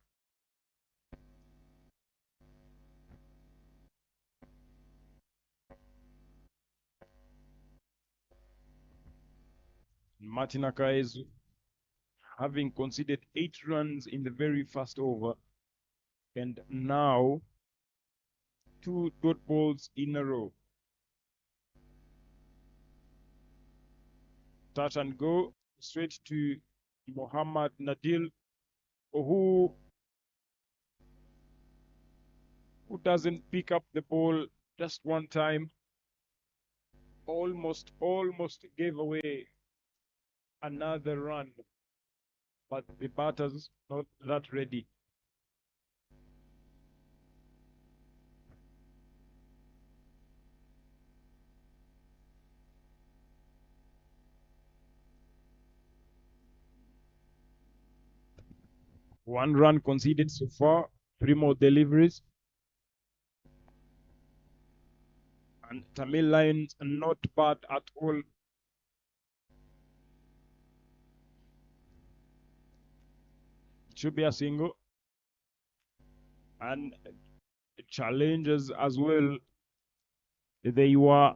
Martin Akaezu, having conceded 8 runs in the very first over, and now 2 dot balls in a row. Touch and go straight to Muhammad Nadil, who doesn't pick up the ball just one time. Almost gave away another run, but the batters not that ready. One run conceded so far, 3 more deliveries. And Tamil Lions are not bad at all. It should be a single. And challenges as well. They were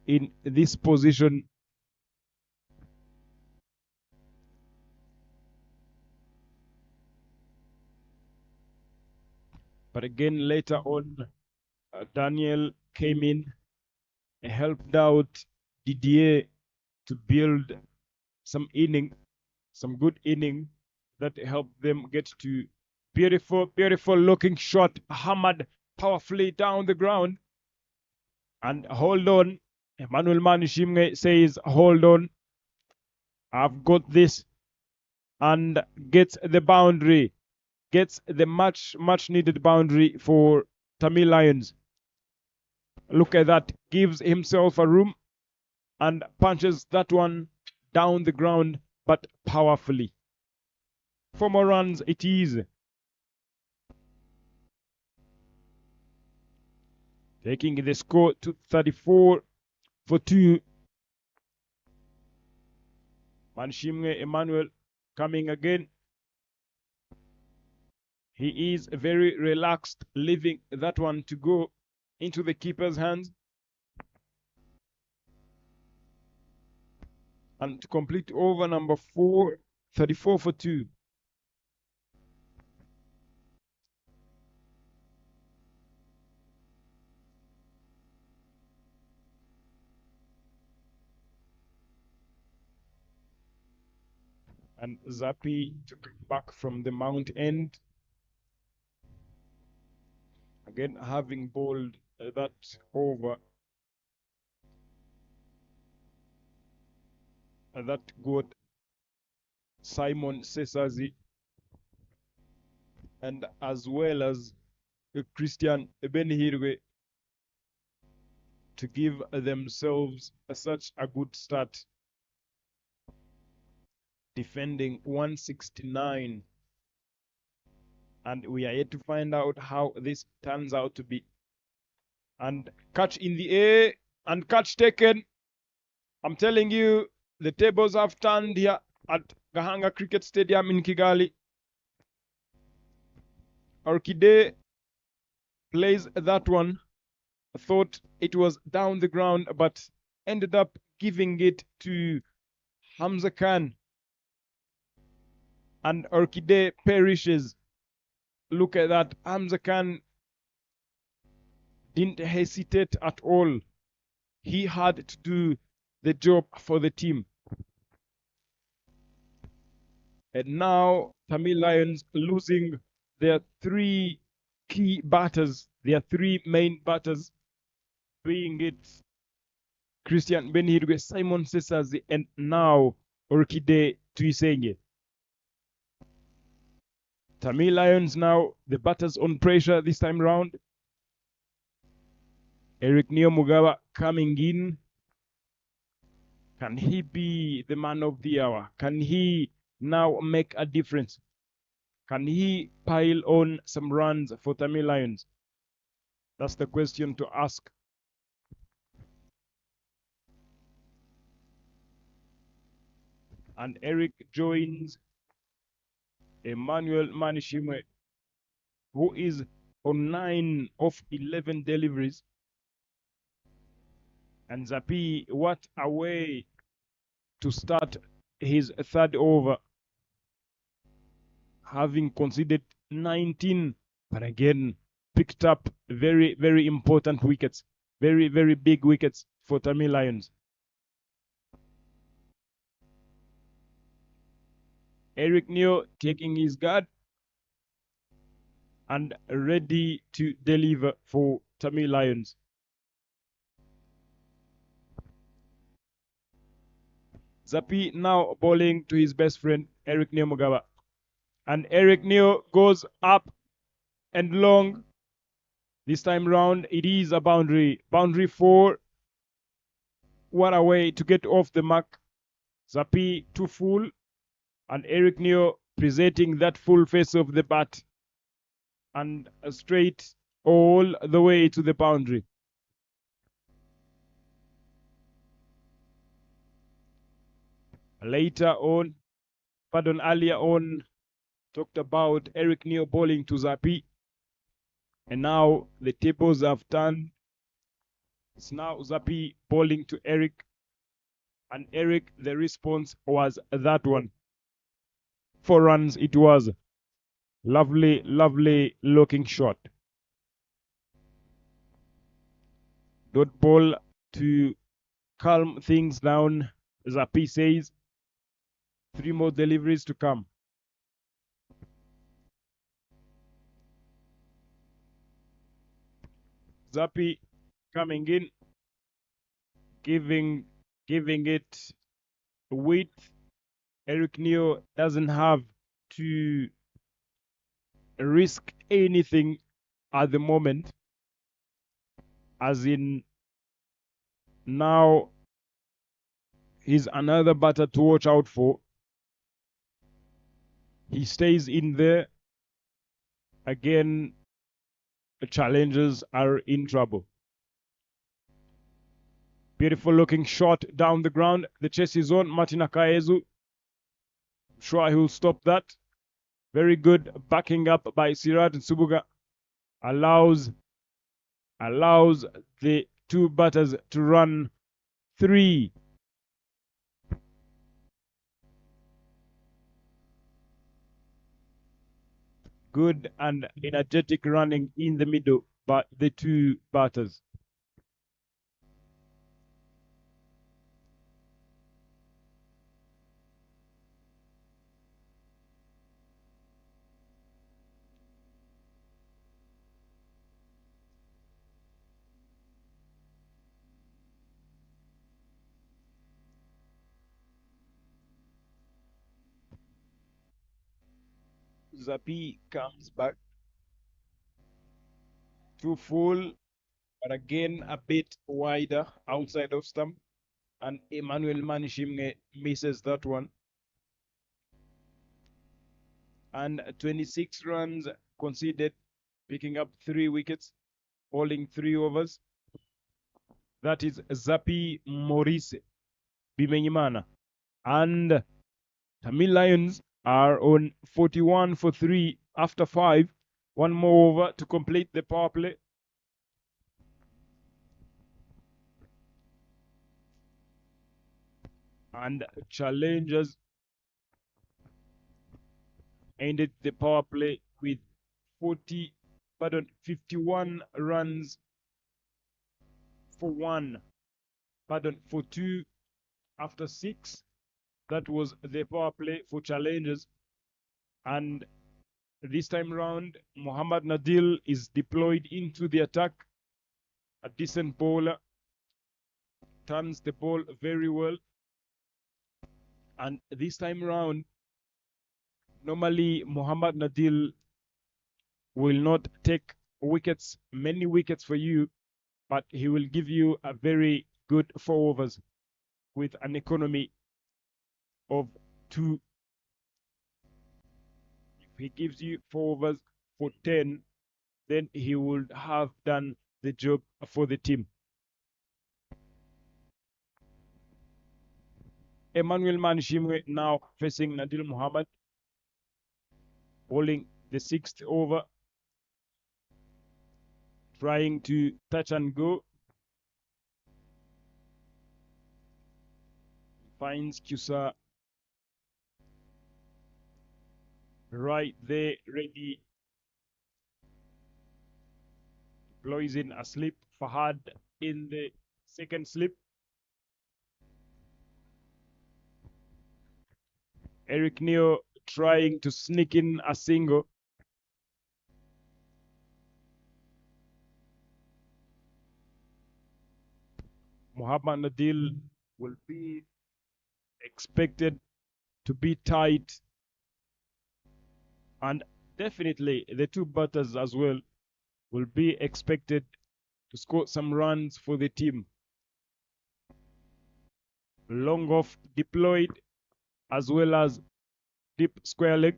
in this position. But again, later on, Daniel came in, helped out Didier to build some good inning that helped them get to beautiful looking shot, hammered powerfully down the ground. And hold on, Emmanuel Manishimwe says, hold on, I've got this, and gets the boundary, gets the much needed boundary for Tamil Lions. Look at that, gives himself a room and punches that one down the ground, but powerfully. 4 more runs it is. Taking the score to 34 for 2. Manishimwe Emmanuel coming again. He is very relaxed, leaving that one to go into the keeper's hands. And to complete over number 4, 34 for 2. And Zappi took it back from the mount end. Again, having bowled that over. And that got Simon Sesazi, and as well as Christian Benhirwe, to give themselves such a good start, defending 169. And we are yet to find out how this turns out to be. And catch in the air, and catch taken. I'm telling you, the tables have turned here at Gahanga Cricket Stadium in Kigali. Orchide plays that one. Thought it was down the ground, but ended up giving it to Hamza Khan. And Orchide perishes. Look at that. Hamza Khan didn't hesitate at all. He had to do the job for the team. And now Tamil Lions losing their 3 key batters, their 3 main batters, being it Christian Benhirwe, Simon Sesazi, and now Orchide Tuisenge. Tamil Lions now, the batters on pressure this time round. Eric Neomugawa coming in. Can he be the man of the hour? Can he now make a difference? Can he pile on some runs for Tamil Lions? That's the question to ask. And Eric joins Emmanuel Manishimwe, who is on 9 of 11 deliveries. And Zappi, what a way to start his third over, having conceded 19, but again picked up very, very important wickets, very, very big wickets for Tamil Lions. Eric Neo taking his guard and ready to deliver for Tamil Lions. Zappi now bowling to his best friend Eric Neo Mugaba. And Eric Neo goes up and long. This time round, it is a boundary. Boundary 4. What a way to get off the mark. Zappi too full. And Eric Neo presenting that full face of the bat. And straight all the way to the boundary. Earlier on, talked about Eric Neo bowling to Zappi. And now the tables have turned. It's now Zappi bowling to Eric. And Eric, the response was that one. 4 runs it was. Lovely, lovely looking shot. Dot ball to calm things down. Zappi says 3 more deliveries to come. Zappi coming in, giving it width. Eric Neo doesn't have to risk anything at the moment, as in now he's another batter to watch out for. He stays in there. Again, the challengers are in trouble. Beautiful looking shot down the ground. The chase is on. Martin Akaezu. Sure he'll stop that. Very good backing up by Sirat and Subuga. Allows the 2 batters to run 3. Good and energetic running in the middle by the 2 batters. Zappi comes back too full, but again a bit wider outside of stump, and Emmanuel Manishimwe misses that one. And 26 runs conceded, picking up 3 wickets, holding 3 overs. That is Zappi Maurice Bimenyimana. And Tamil Lions are on 41 for 3 after 5. 1 more over to complete the power play. And challengers ended the power play with 51 runs for 1, for 2 after 6. That was the power play for challengers. And this time round, Muhammad Nadil is deployed into the attack. A decent bowler. Turns the ball very well. And this time round, normally Muhammad Nadil will not take wickets, many wickets for you, but he will give you a very good 4 overs with an economy of 2. If he gives you 4 overs for 10, then he would have done the job for the team. Emmanuel Manishimwe now facing Nadil Muhammad, bowling the 6th over, trying to touch and go. finds Kusa right there, ready. Blows in a slip. Fahad in the second slip. Eric Neo trying to sneak in a single. Muhammad Nadil will be expected to be tight, and definitely the two batters as well will be expected to score some runs for the team. Long off deployed as well as deep square leg.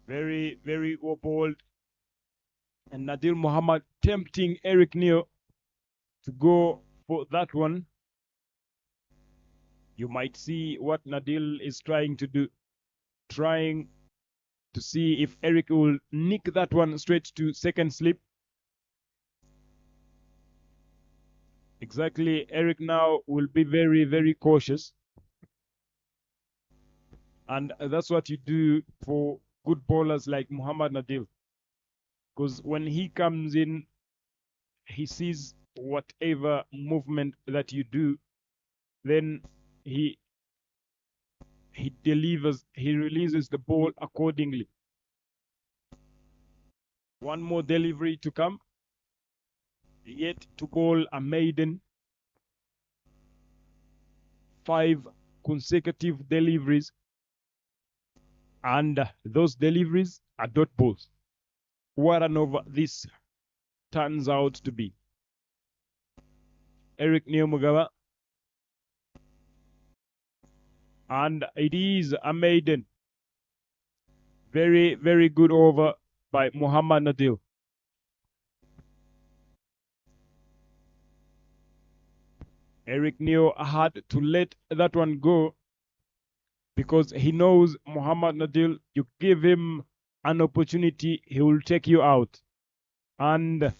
Very, very well bowled. And Nadil Muhammad tempting Eric Neo to go for that one. You might see what Nadil is trying to do. Trying to see if Eric will nick that one straight to second slip. Exactly, Eric now will be very, very cautious. And that's what you do for good bowlers like Muhammad Nadil. Because when he comes in, he sees whatever movement that you do, then he delivers, he releases the ball accordingly. One more delivery to come. Yet to bowl a maiden. 5 consecutive deliveries. And those deliveries are dot balls. What an over this turns out to be. Eric Neomugawa. And it is a maiden. Very, very good over by Muhammad Nadil. Eric Neo had to let that one go because he knows Muhammad Nadil, you give him an opportunity, he will take you out. And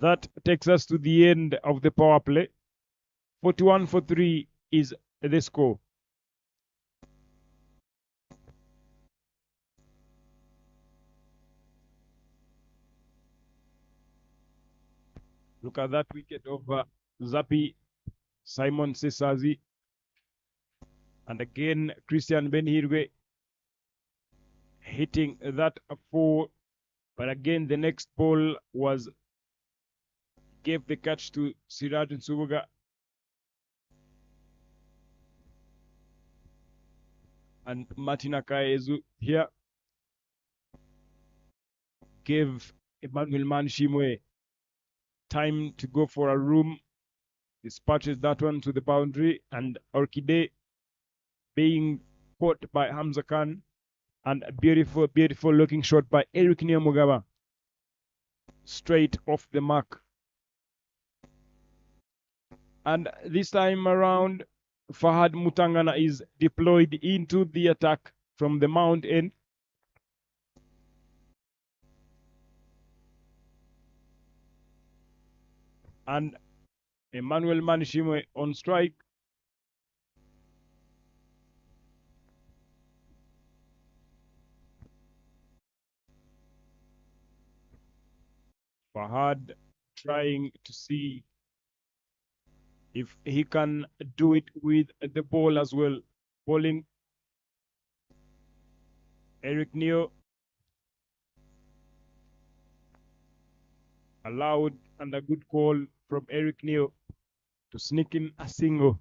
that takes us to the end of the power play. 41 for 3 is the score. Look at that wicket of Zapi, Simon Sesazi. And again, Christian Benhirwe hitting that 4. But again, the next ball gave the catch to Siraj Nsubuga. And Martin Akaezu here gave Emmanuel Manshimwe time to go for a room. Dispatches that one to the boundary, and Orchide being caught by Hamza Khan, and a beautiful, beautiful looking shot by Eric Neomugawa. Straight off the mark. And this time around, Fahad Mutangana is deployed into the attack from the mount end. And Emmanuel Manishimwe on strike. Fahad trying to see if he can do it with the ball as well. Bowling. Eric Neo allowed, and a good call from Eric Neo to sneak in a single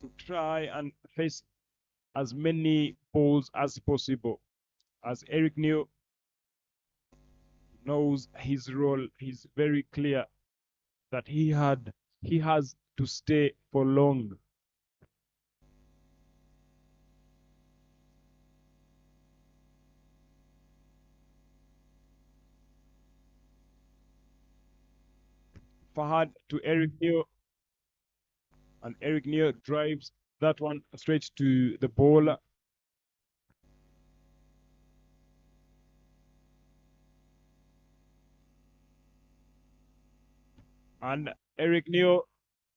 to try and face as many balls as possible. As Eric Neo knows his role, he's very clear that he has to stay for long. Fahad to Eric Neo, and Eric Neo drives that one straight to the bowler. And Eric Neo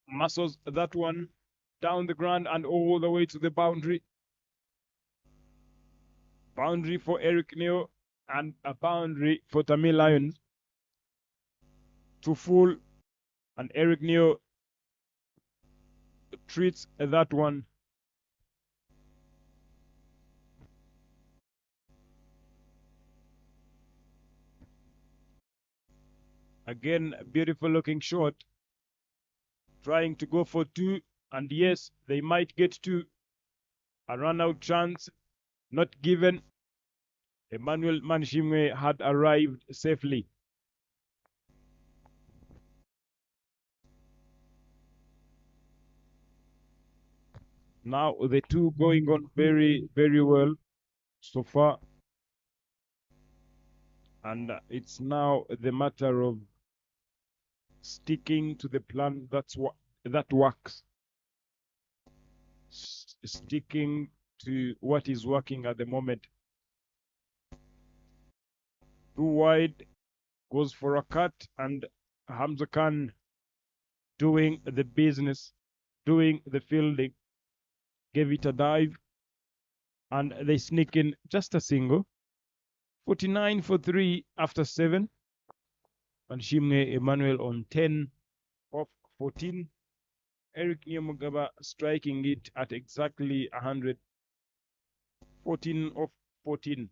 muscles that one down the ground and all the way to the boundary. Boundary for Eric Neo and a boundary for Tamil Lions. To full, and Eric Neo treats that one. Again, a beautiful looking shot. Trying to go for two, and yes, they might get two. A run out chance not given. Emmanuel Manshimwe had arrived safely. Now the two going on very, very well so far. And it's now the matter of sticking to the plan that works. Sticking to what is working at the moment. Too wide, goes for a cut, and Hamza Khan doing the business, doing the fielding, gave it a dive, and they sneak in just a single. 49 for 3 after 7. And Shimne Emmanuel on 10 of 14. Eric Nyamugaba striking it at exactly 100. 14 of 14.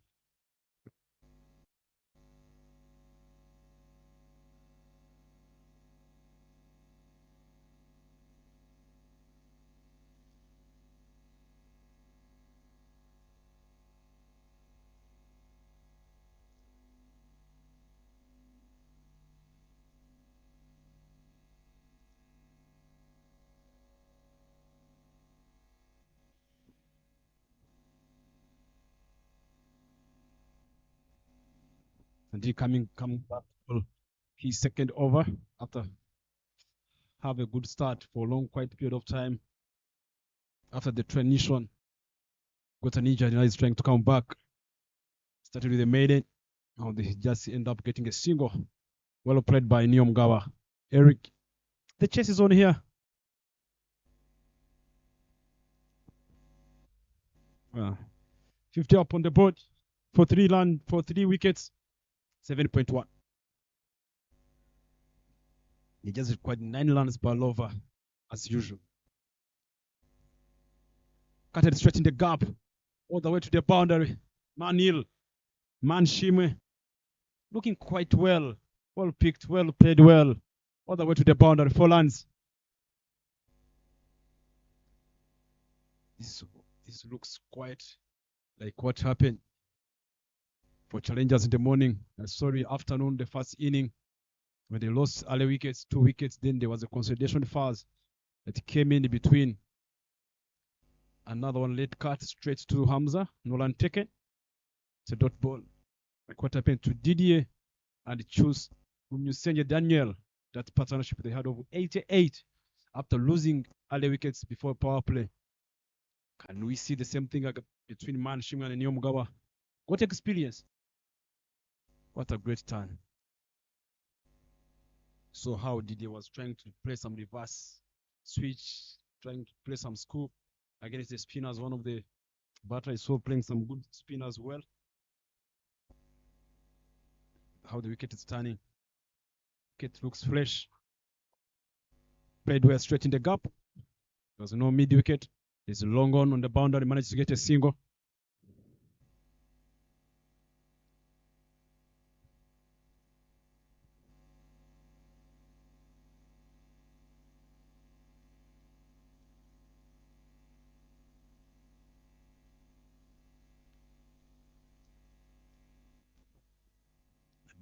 And he coming back for his second over after have a good start for a long, quite period of time. After the transition, got an injury, now he's trying to come back. Started with a maiden, now they just end up getting a single. Well played by Nyamugaba. Eric, the chase is on here. 50 up on the board for 3 wickets, 7.1. He just required 9 runs per over as usual. Cutted straight in the gap, all the way to the boundary. Manil, Manshime, looking quite well. Well picked, well played well. All the way to the boundary, 4 runs. This looks quite like what happened for challengers in the morning. Sorry, afternoon, the first inning, when they lost early wickets, 2 wickets, then there was a consolidation phase that came in between. Another one late cut straight to Hamza, Nolan taken. It's a dot ball. Like what happened to Didier and choose Musenye Daniel, that partnership they had over 88 after losing early wickets before power play. Can we see the same thing between Manshimwe and Nyamugaba? What experience? What a great turn. So how Didier was trying to play some reverse switch, trying to play some scoop against the spinners. One of the batters saw playing some good spin as well. How the wicket is turning. Wicket looks fresh. Played well straight in the gap. There was no mid wicket. There's a long on the boundary, managed to get a single.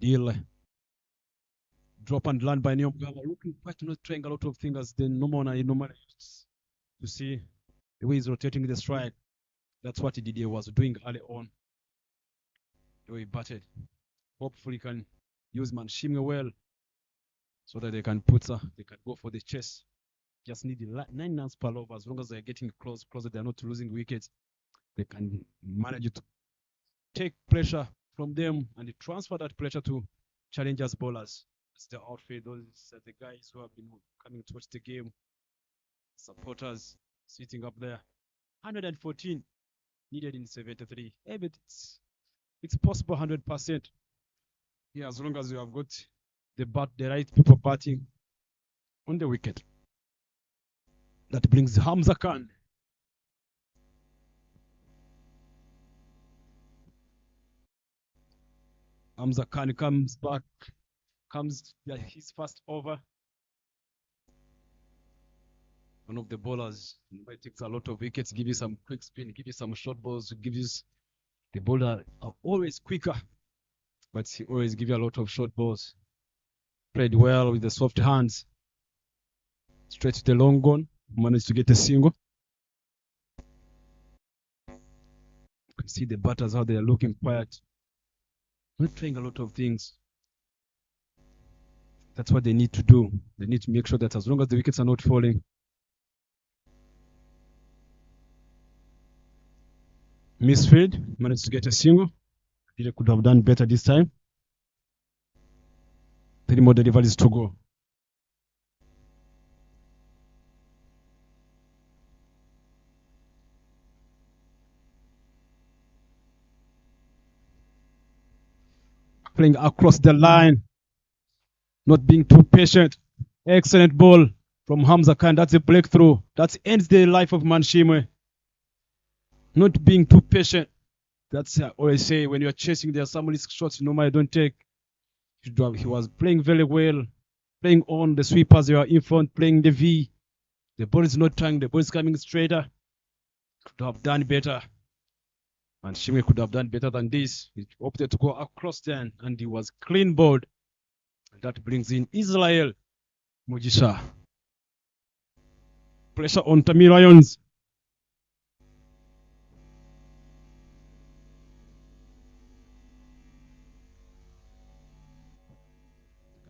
Deal. Drop and land by Nyamugaba. Looking quite not trying a lot of things as the normally used to see the way he's rotating the strike. That's what Didier was doing early on. The way he batted. Hopefully he can use Manshimwe well so that they can go for the chase. Just need 9 runs per over. As long as they're getting closer, they're not losing wickets. They can manage to take pressure from them and transfer that pressure to challengers bowlers. That's the outfit. Those are the guys who have been coming to watch the game. Supporters sitting up there. 114 needed in 73. Hey, but it's possible 100%. Yeah, as long as you have got the right people batting on the wicket. That brings Hamza Khan. Hamza Khan comes back, his first over. One of the bowlers takes a lot of wickets, give you some quick spin, give you some short balls, the bowler are always quicker, but he always give you a lot of short balls. Played well with the soft hands. Straight to the long gun, managed to get a single. You can see the batters how they are looking quiet. Not trying a lot of things. That's what they need to do. They need to make sure that as long as the wickets are not falling. Misfield managed to get a single. They could have done better this time. 3 more deliveries to go. Playing across the line. Not being too patient. Excellent ball from Hamza Khan. That's a breakthrough. That ends the life of Manshimwe. Not being too patient. That's I always say when you're chasing there, some of these shots you normally don't take. He was playing very well. Playing on the sweepers, you are in front, playing the V. The ball is not trying, the ball is coming straighter. Could have done better. And Shimwe could have done better than this. He opted to go across then, and he was clean bowled. That brings in Israel Mujisha. Pressure on Tamil Lions.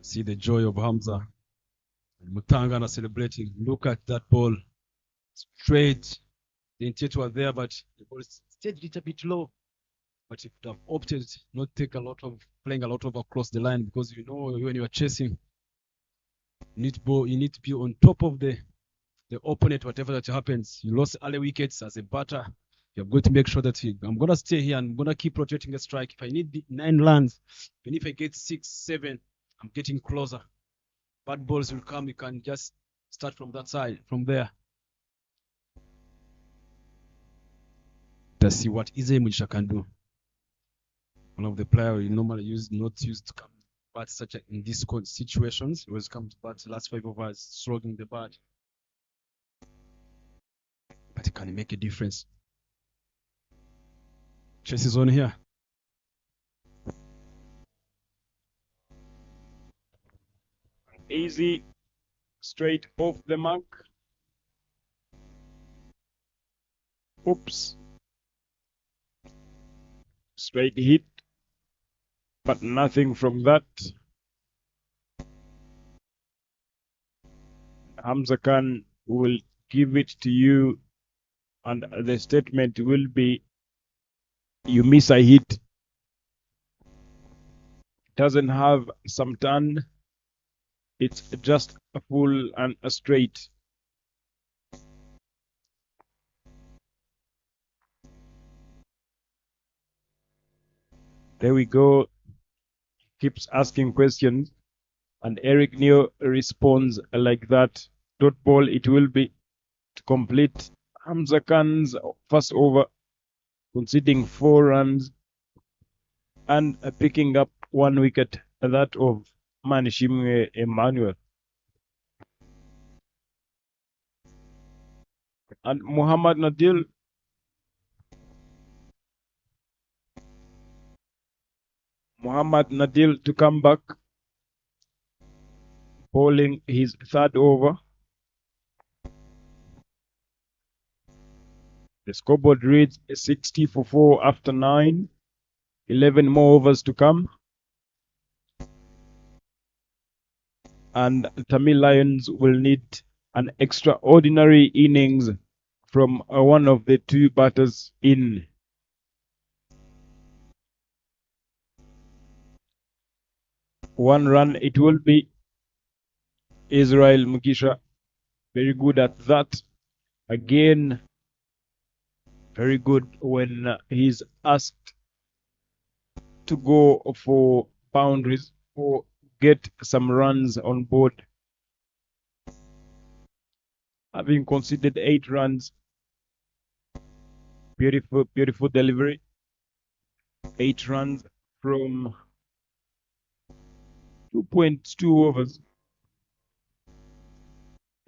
See the joy of Hamza. And Mutangana celebrating. Look at that ball. Straight. The intent was there, but the ball stayed a little bit low. But if you have opted not take playing a lot of across the line, because you know when you are chasing, you need to be on top of the opponent, whatever that happens. You lost early wickets as a batter. You're going to make sure that I'm going to stay here and I'm going to keep rotating the strike. If I need 9 runs, even if I get 6, 7, I'm getting closer. Bad balls will come. You can just start from that side, from there. Let's see what Izay Mujisha can do. One of the players you normally not used to come bat such in these situations. He always come to bat last 5 overs, slugging the bat. But he can make a difference. Chase is on here. Easy, straight off the mark. Oops. Straight hit, but nothing from that. Hamza Khan will give it to you, and the statement will be, you miss a hit. Doesn't have some turn. It's just a full and a straight. There we go. Keeps asking questions, and Eric Neo responds like that. Dot ball, it will be to complete Hamza Khan's first over, conceding 4 runs and picking up 1 wicket, that of Manishimwe Emmanuel. And Muhammad Nadil to come back, bowling his 3rd over. The scoreboard reads 60 for 4 after 9. 11 more overs to come. And Tamil Lions will need an extraordinary innings from one of the 2 batters in. 1 run. It will be Israel Mugisha. Very good at that. Again, very good when he's asked to go for boundaries or get some runs on board. Having conceded 8 runs. Beautiful, beautiful delivery. 8 runs from 2.2 overs.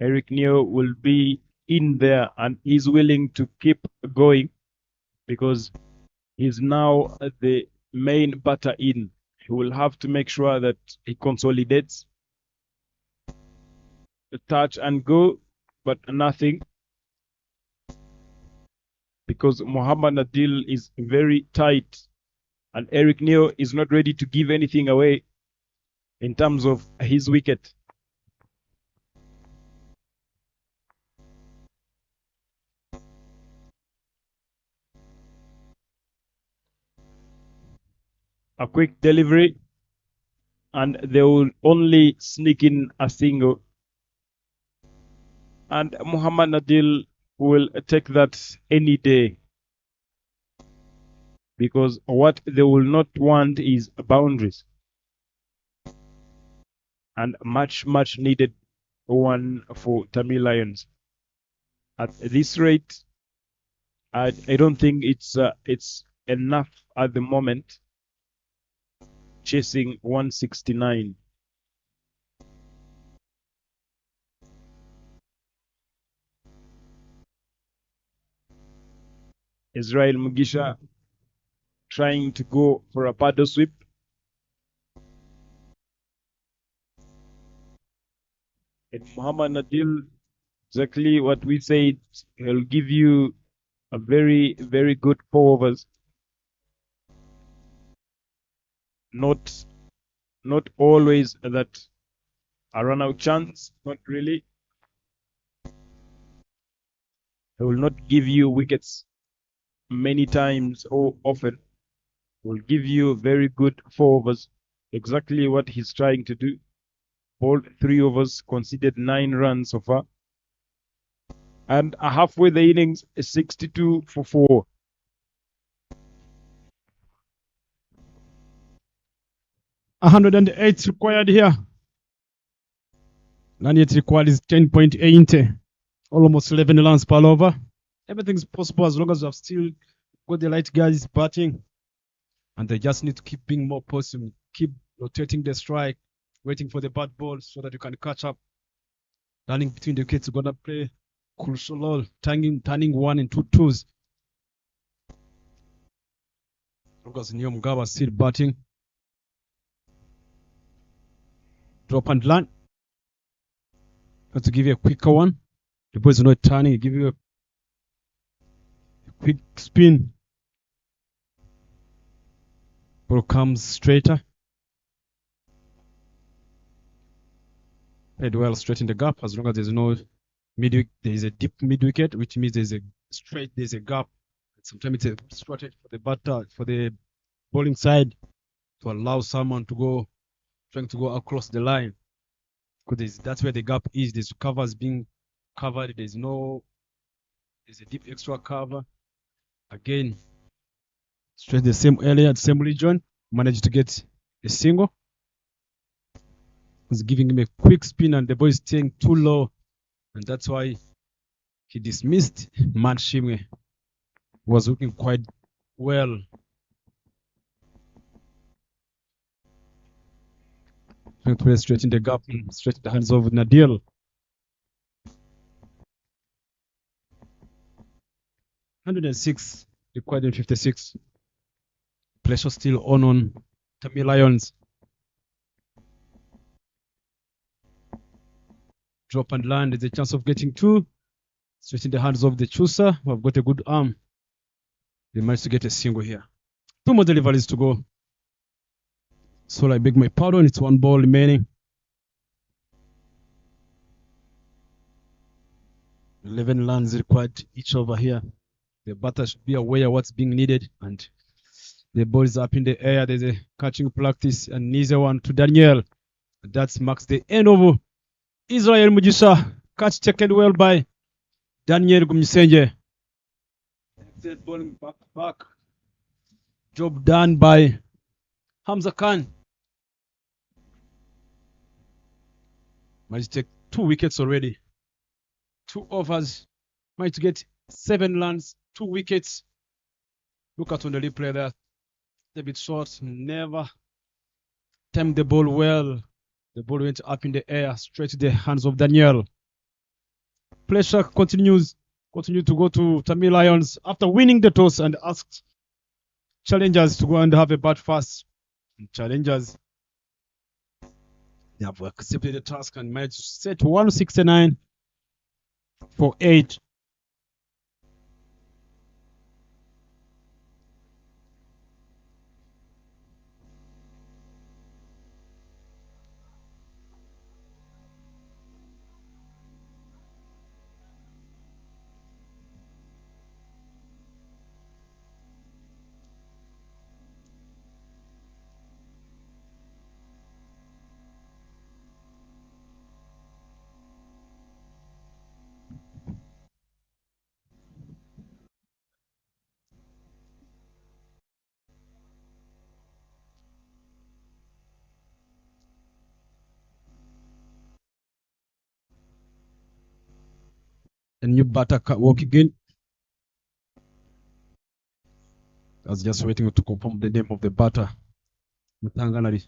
Eric Neo will be in there and he's willing to keep going because he's now the main batter in. He will have to make sure that he consolidates the touch and go, but nothing because Muhammad Adil is very tight and Eric Neo is not ready to give anything away in terms of his wicket. A quick delivery and they will only sneak in a single. And Muhammad Adil will take that any day because what they will not want is boundaries. And much needed one for Tamil Lions. At this rate, I don't think it's enough at the moment. Chasing 169. Israel Mugisha trying to go for a paddle sweep. And Muhammad Adil, exactly what we said, he'll give you a very good 4 overs. Not always that a run out chance, not really. He will not give you wickets many times or often. He will give you very good 4 overs. Exactly what he's trying to do. Bowled 3 overs, conceded 9 runs so far. And halfway the innings is 62 for 4. $108 required here. And yet required is 10.8. Almost 11 runs per over. Everything's possible as long as you have still got the right guys batting. And they just need to keep being more positive. Keep rotating the strike. Waiting for the bad ball so that you can catch up. Running between the wickets, you're going to play crucial role. Turning 1 and 2 twos. Because Neo Mugawa still batting. Drop and land. Got to give you a quicker one. The ball is not turning. Give you a quick spin. Ball comes straighter. Played well straight in the gap as long as there's no mid. There is a deep mid wicket, which means there's a gap. Sometimes it's a strategy for the batter, for the bowling side, to allow someone to go, trying to go across the line. Because that's where the gap is. There's covers being covered. There's a deep extra cover. Again, straight the same area, the same region. Managed to get a single. Was giving him a quick spin and the ball is staying too low. And that's why he dismissed Man Shimwe. Was looking quite well. Trying to play straight in the gap, straight in the hands of Nadil. $106, required in 56. Pressure still on Tamil Lions. Drop and land. There's a chance of getting 2. Straight in the hands of the chooser, who have got a good arm. They managed to get a single here. 2 more deliveries to go. So I beg my pardon. It's 1 ball remaining. 11 runs required each over here. The batter should be aware of what's being needed and The ball is up in the air. There's a catching practice, and neither one to Daniel. That marks the end of Israel Mujisa. Catch taken well by Daniel Gumsenje. Excellent bowling back. Job done by Hamza Khan. Might take 2 wickets already. 2 overs. Might get 7 runs, 2 wickets. Look at on the replay there. A bit short. Never timed the ball well. The ball went up in the air, straight to the hands of Daniel. Pressure continues to go to Tamil Lions after winning the toss and asked challengers to go and have a bat first. Challengers, they have accepted the task and managed to set 169 for 8. A new batter walk again. I was just waiting to confirm the name of the batter. Mutangana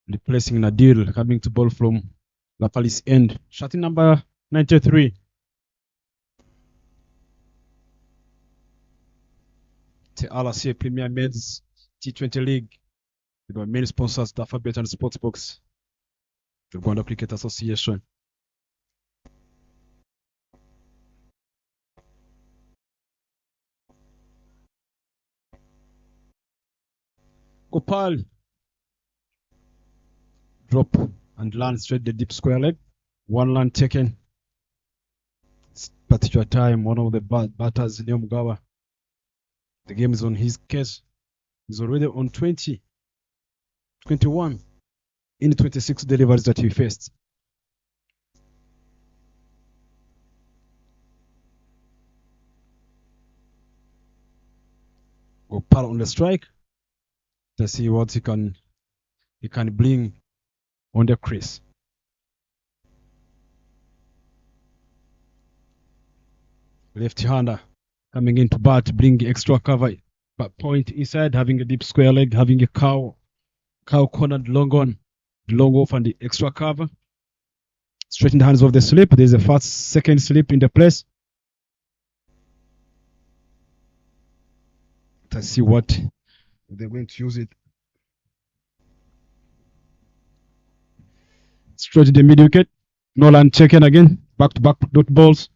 replacing Nadir, coming to ball from La Palisse end. Shot number 93. The RCA Premier Men's T20 League with our main sponsors, the Alphabet and Sportsbox, the Rwanda Cricket Association. Gopal drop and land straight the deep square leg. 1 run taken. This particular time, one of the batters, Leo Mugawa, the game is on his case. He's already on 20, 21 in 26 deliveries that he faced. Gopal on the strike. Let's see what he can bring on the crease. Left-hander coming into bat, bring extra cover, but point inside, having a deep square leg, having a cow cornered long on, long off, and the extra cover. Straight in the hands of the slip. There's a fast second slip in the place. Let's see what they're going to use it. Straight to the mid wicket. Nolan checking again. Back to back dot balls.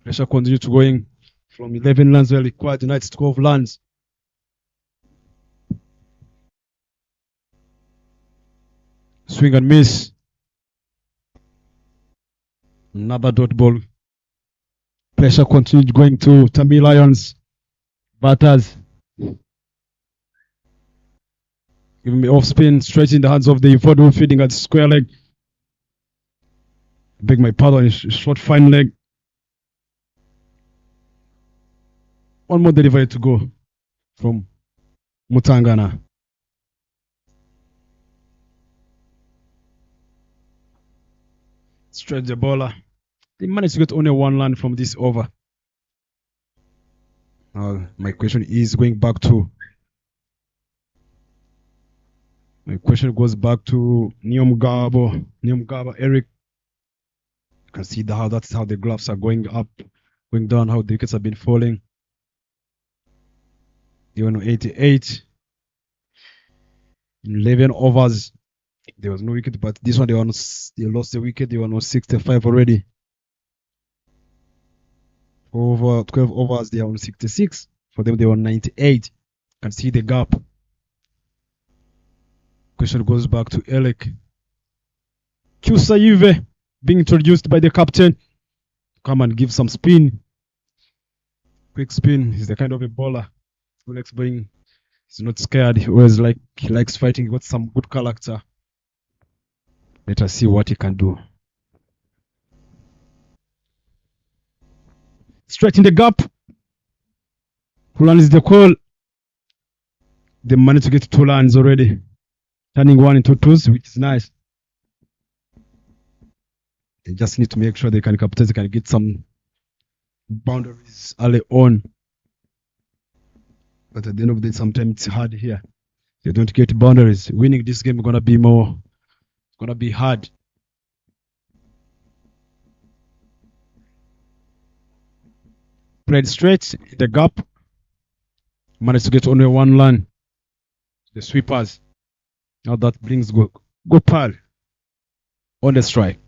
Pressure continues to going from 11 runs where required. Tonight 12 runs. Swing and miss. Another dot ball. Pressure continues going to Tamil Lions. Batters. Giving me off spin, straight in the hands of the forward feeding at square leg. Beg my pardon, short fine leg. One more delivery to go from Mutangana. Straight the bowler. They managed to get only 1 run from this over. My question is going back to. My question goes back to Nyomgaba Eric. You can see that's how the graphs are going up, going down, how the wickets have been falling. They were on 88. In 11 overs, there was no wicket, but this one they lost the wicket. They were on 65 already. Over 12 overs, they are on 66. For them, they were on 98. You can see the gap. Question goes back to Alec. Kusaive being introduced by the captain. Come and give some spin. quick spin. He's the kind of a bowler who likes bowling. He's not scared. He likes fighting. He got some good character. Let us see what he can do. Straight in the gap. Run is the call. They managed to get 2 lines already. Turning 1 into 2s, which is nice. They just need to make sure they can capitalize, they can get some boundaries early on. But at the end of the day, sometimes it's hard here. They don't get boundaries. Winning this game is gonna be hard. Played straight in the gap. Managed to get only 1 line. The sweepers. Now that brings Gopal on the strike.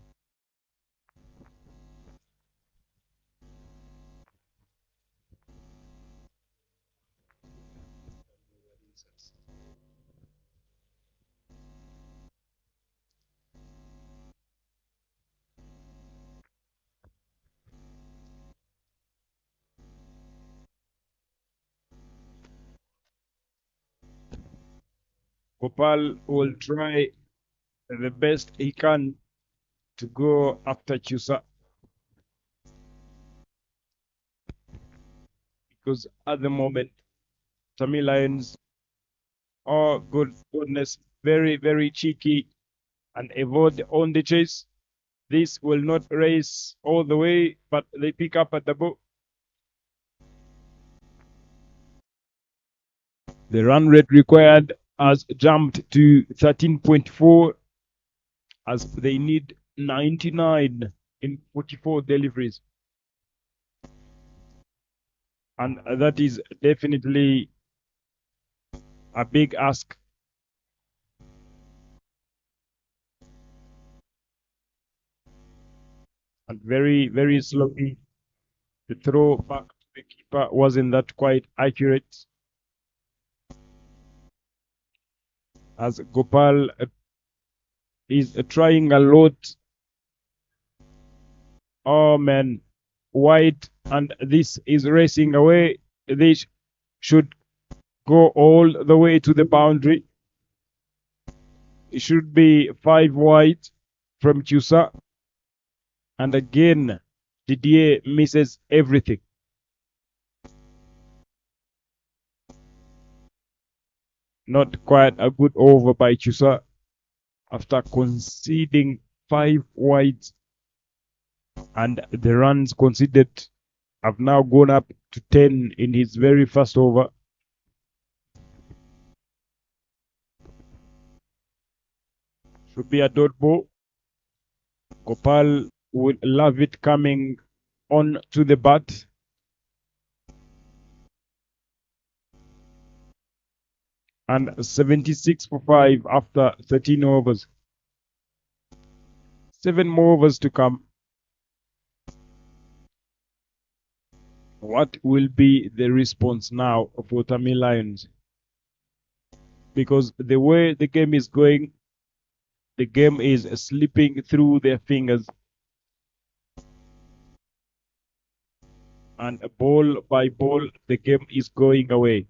Gopal will try the best he can to go after Chusa. Because at the moment, Tamil Lions are goodness, very, very cheeky and avoid on the chase. This will not race all the way, but they pick up at the bow. The run rate required has jumped to 13.4 as they need 99 in 44 deliveries. And that is definitely a big ask. And very, very sloppy. The throw back to the keeper wasn't that quite accurate. As Gopal is trying a lot. Oh man, white, and this is racing away. This should go all the way to the boundary. It should be 5 white from Chusa. And again, Didier misses everything. Not quite a good over by Chusa after conceding 5 whites. And the runs conceded have now gone up to 10 in his very first over. Should be a dot ball. Gopal would love it coming on to the bat. And 76 for 5 after 13 overs. 7 more overs to come. What will be the response now for Tamil Lions? Because the way the game is going, the game is slipping through their fingers. And ball by ball, the game is going away.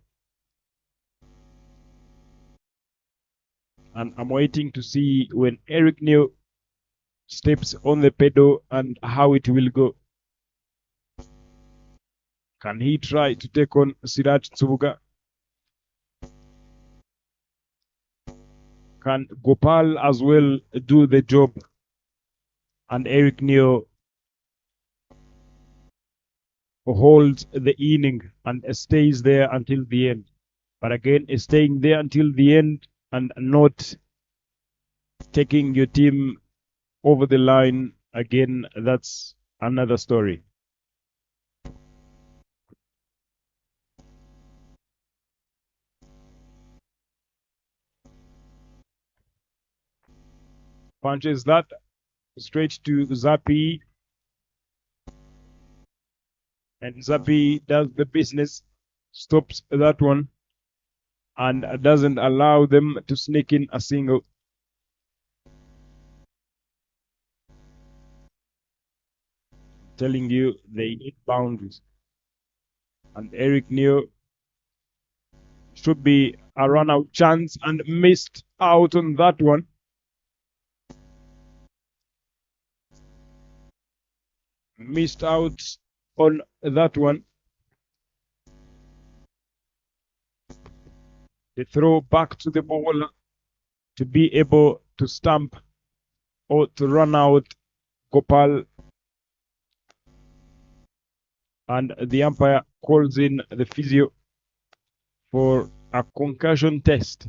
And I'm waiting to see when Eric New steps on the pedal and how it will go. Can he try to take on Siraj Tsubuga? Can Gopal as well do the job? And Eric Neo holds the inning and stays there until the end. But again, staying there until the end and not taking your team over the line, again, that's another story. Punches that straight to Zappi. And Zappi does the business, stops that one, and doesn't allow them to sneak in a single. Telling you they need boundaries. And Eric Neo should be a run out chance and missed out on that one. Missed out on that one. The throw back to the bowler to be able to stump or to run out Gopal. And the umpire calls in the physio for a concussion test.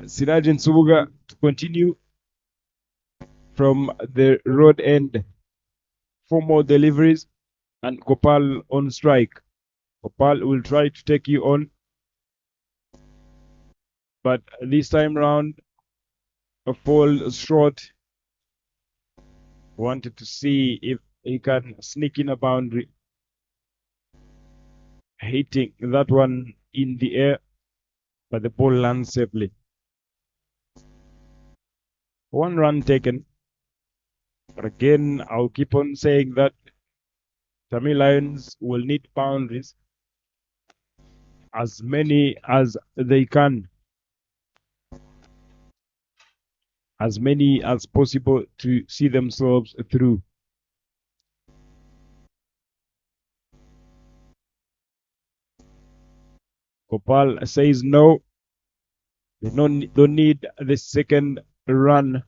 Siraj and Subuga to continue from the road end. 4 more deliveries and Gopal on strike. Gopal will try to take you on, but this time round a fall short. Wanted to see if he can sneak in a boundary. Hitting that one in the air, but the ball lands safely. 1 run taken. But again, I'll keep on saying that Tamil Lions will need boundaries, as many as they can, as many as possible to see themselves through. Gopal says no. They don't need the second run.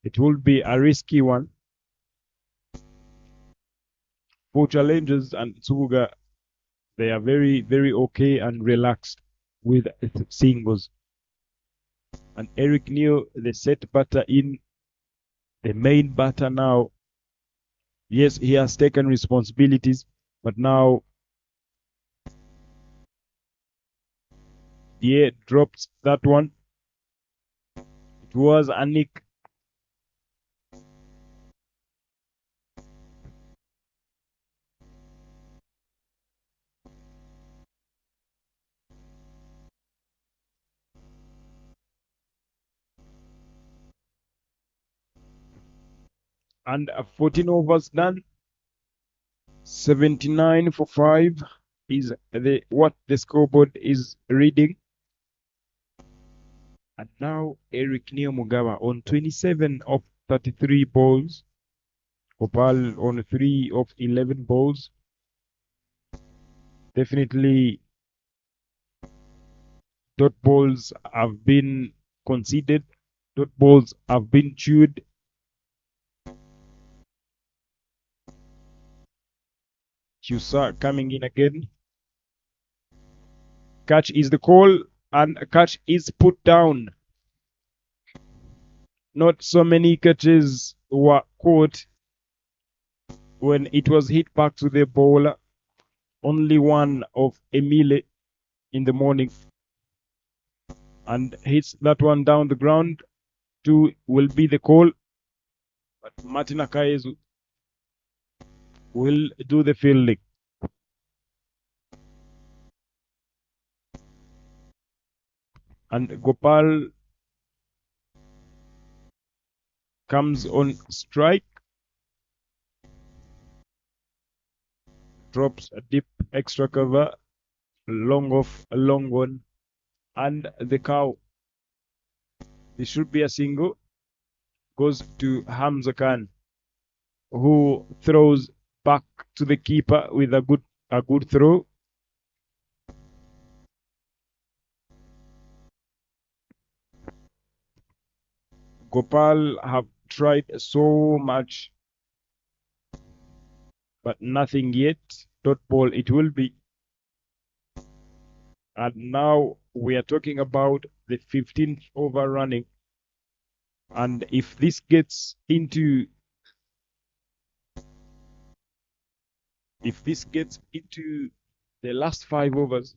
It will be a risky one. 4 challenges and Tsubuga, they are very, very okay and relaxed with singles. And Eric Neal, the set batter in, the main batter now. Yes, he has taken responsibilities, but now the air drops that one. It was a nick. And 14 overs done. 79 for 5 is what the scoreboard is reading. And now Eric Neo Mugawa on 27 of 33 balls. Gopal on 3 of 11 balls. Definitely dot balls have been conceded. Dot balls have been chewed. Chusa coming in again. Catch is the call, and a catch is put down. Not so many catches were caught when it was hit back to the bowler. Only one of Emile in the morning, and hits that one down the ground. 2 will be the call, but Martin Akayezu will do the fielding. And Gopal comes on strike. Drops a deep extra cover. Long off, a long one. And the cow. This should be a single. Goes to Hamza Khan, who throws back to the keeper with a good throw. Gopal have tried so much, but nothing yet. Dot ball it will be. And now we are talking about the 15th over running. And if this gets into the last 5 overs,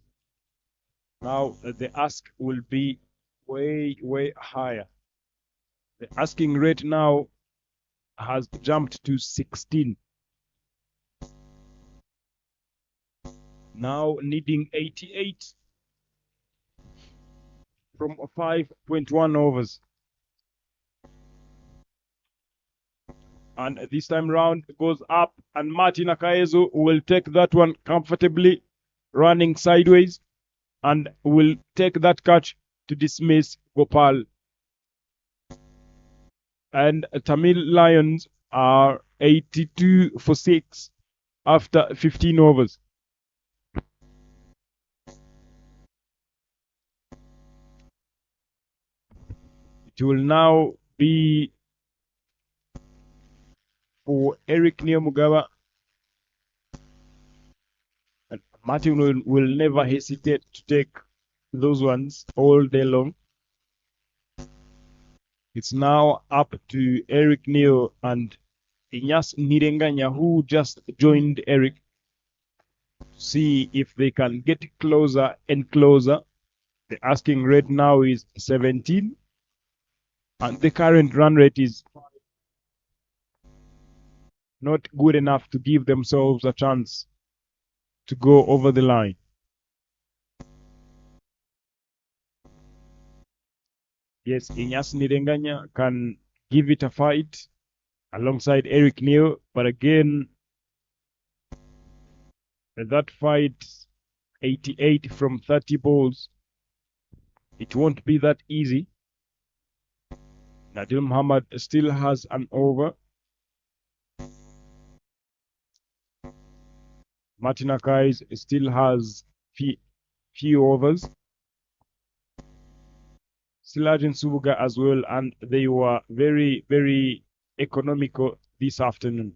now the ask will be way higher. The asking rate now has jumped to 16. Now needing 88 from 5.1 overs. And this time round goes up, and Martin Akaezu will take that one comfortably, running sideways, and will take that catch to dismiss Gopal. And Tamil Lions are 82 for 6 after 15 overs. It will now be for Eric Neomugawa. And Martin will never hesitate to take those ones all day long. It's now up to Eric Neo and Inyas Nirenganya, who just joined Eric, to see if they can get closer and closer. The asking rate now is 17, and the current run rate is not good enough to give themselves a chance to go over the line. Yes, Inyas Nirenganya can give it a fight alongside Eric Neo, but again, that fight, 88 from 30 balls, it won't be that easy. Nadir Muhammad still has an over. Martin Akais still has few overs. Silajin Subuga as well, and they were very economical this afternoon.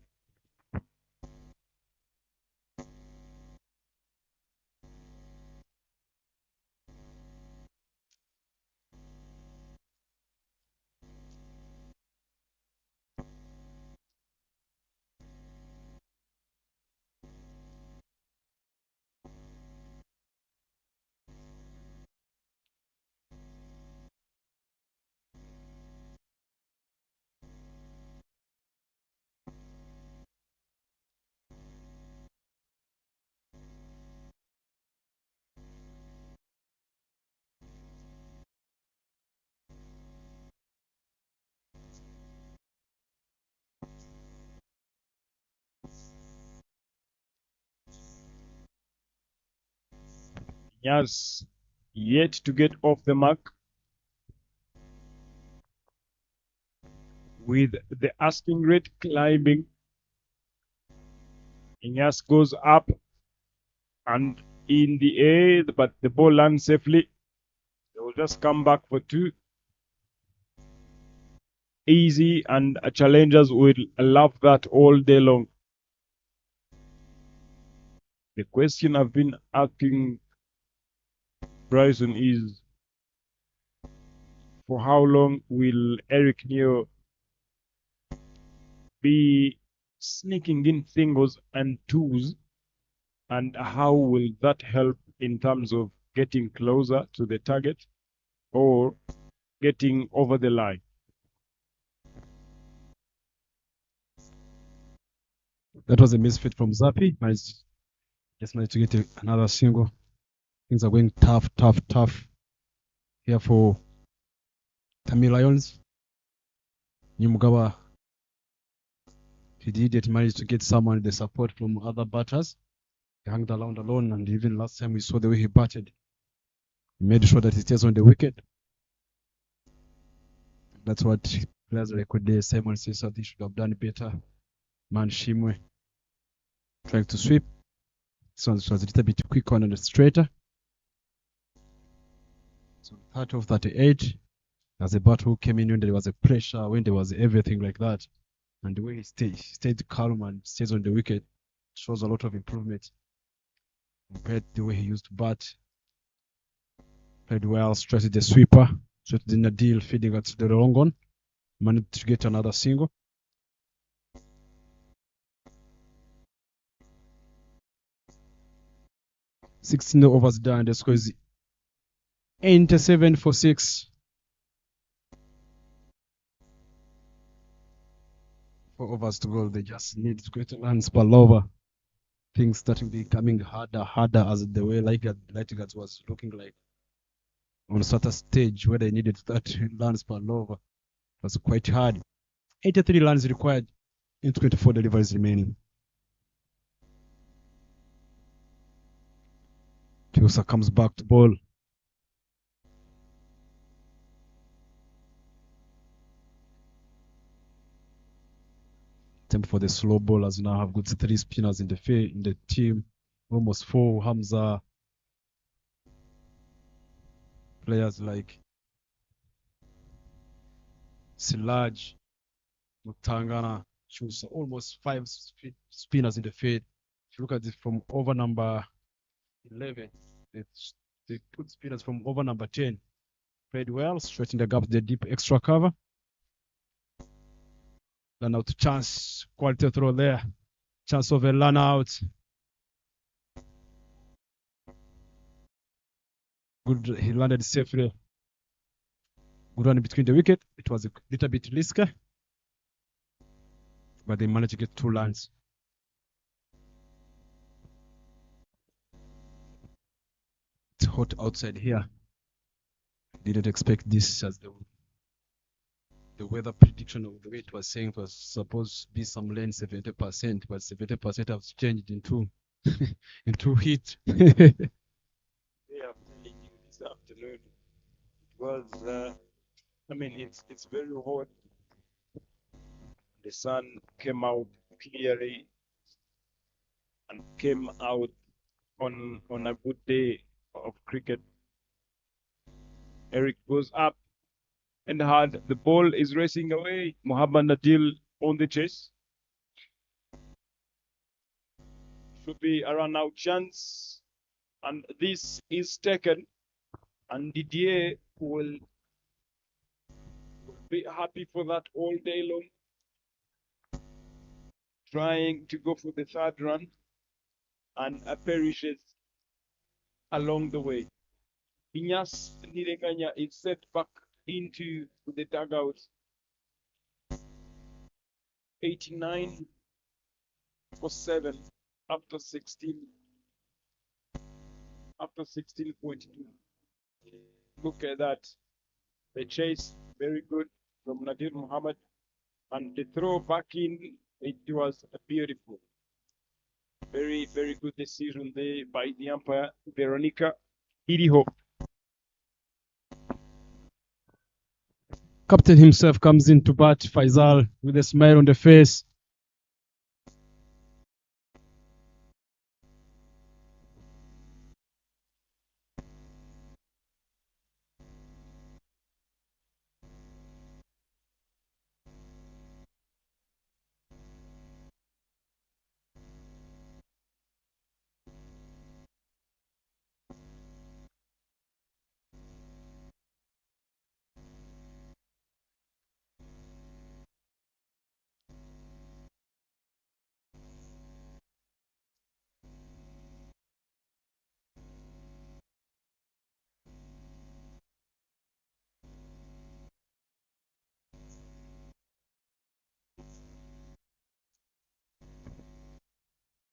Yes, yet to get off the mark, with the asking rate climbing. Inyas goes up and in the air, but the ball lands safely. They will just come back for 2. Easy, and challengers will love that all day long. The question I've been asking Bryson is, for how long will Eric Neo be sneaking in singles and twos, and how will that help in terms of getting closer to the target or getting over the line? That was a misfit from Zappi. Just managed to get another single. Things are going tough here for Tamil Lions. Nyumugawa, he didn't manage to get someone the support from other batters. He hung around alone, and even last time we saw the way he batted, he made sure that he stays on the wicket. That's what players like Simon says that he should have done better. Man Shimwe trying to sweep. This one was a little bit quicker and straighter. So 30 of 38. As a bat who came in when there was a pressure, when there was everything like that. And the way he stayed calm and stays on the wicket shows a lot of improvement compared to the way he used to bat. Played well, straight the sweeper, straight in the deal, feeding at the long one. Managed to get another single. "16 overs done. The score is 87 for 6. 4 overs to go. They just need greater runs per over. Things starting becoming harder as the way Lightigats was looking like on a certain stage where they needed 30 runs per over. It was quite hard. 83 runs required in 24 deliveries remaining. Tusa comes back to ball. Time for the slow bowlers. Now have got 3 spinners in the team, almost 4. Hamza, players like Silaj, Mutangana, Chusa, almost 5 spinners in the field. If you look at it from over number 11, they put spinners from over number 10. Played well, straight in the gap, the deep extra cover. Run out chance, quality throw there. Chance of a run out. Good, he landed safely. Good run between the wicket. It was a little bit risky, but they managed to get 2 runs. It's hot outside here. Didn't expect this as the weather prediction of the way it was saying was supposed to be some rain 70%, but 70% has changed into into heat. Yeah, I'm telling you, this afternoon it was. It's very hot. The sun came out clearly and came out on a good day of cricket. Eric goes up and hard. The ball is racing away. Muhammad Nadil on the chase. Should be a run out chance. And this is taken. And Didier will be happy for that all day long. Trying to go for the 3rd run. And perishes along the way. Inyas Nirenganya is set back into the dugout. 89 for 7 after 16. After 16.2. Look at that. The chase, very good from Nadir Muhammad. And the throw back in, it was beautiful. Very, very good decision there by the umpire, Veronica Iriho. Captain himself comes in to bat, Faisal, with a smile on the face.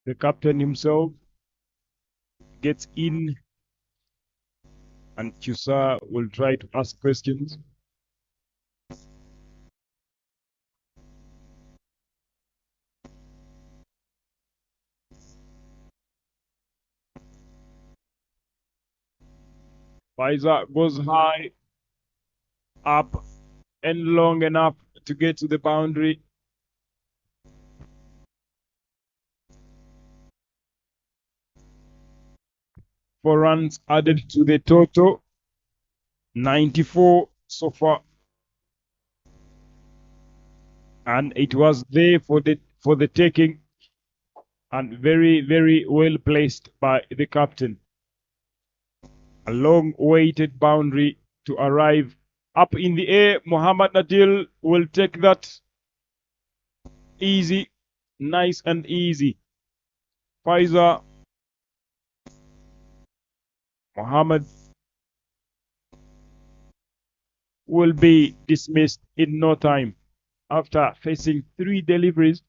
The captain himself gets in, and Chusa will try to ask questions. Pfizer goes high, up, and long enough to get to the boundary. Four runs added to the total. 94 so far. And it was there for the taking, and very, very well placed by the captain. A long waited boundary to arrive up in the air. Muhammad Nadil will take that easy, nice and easy. Pfizer, Muhammad will be dismissed in no time after facing 3 deliveries,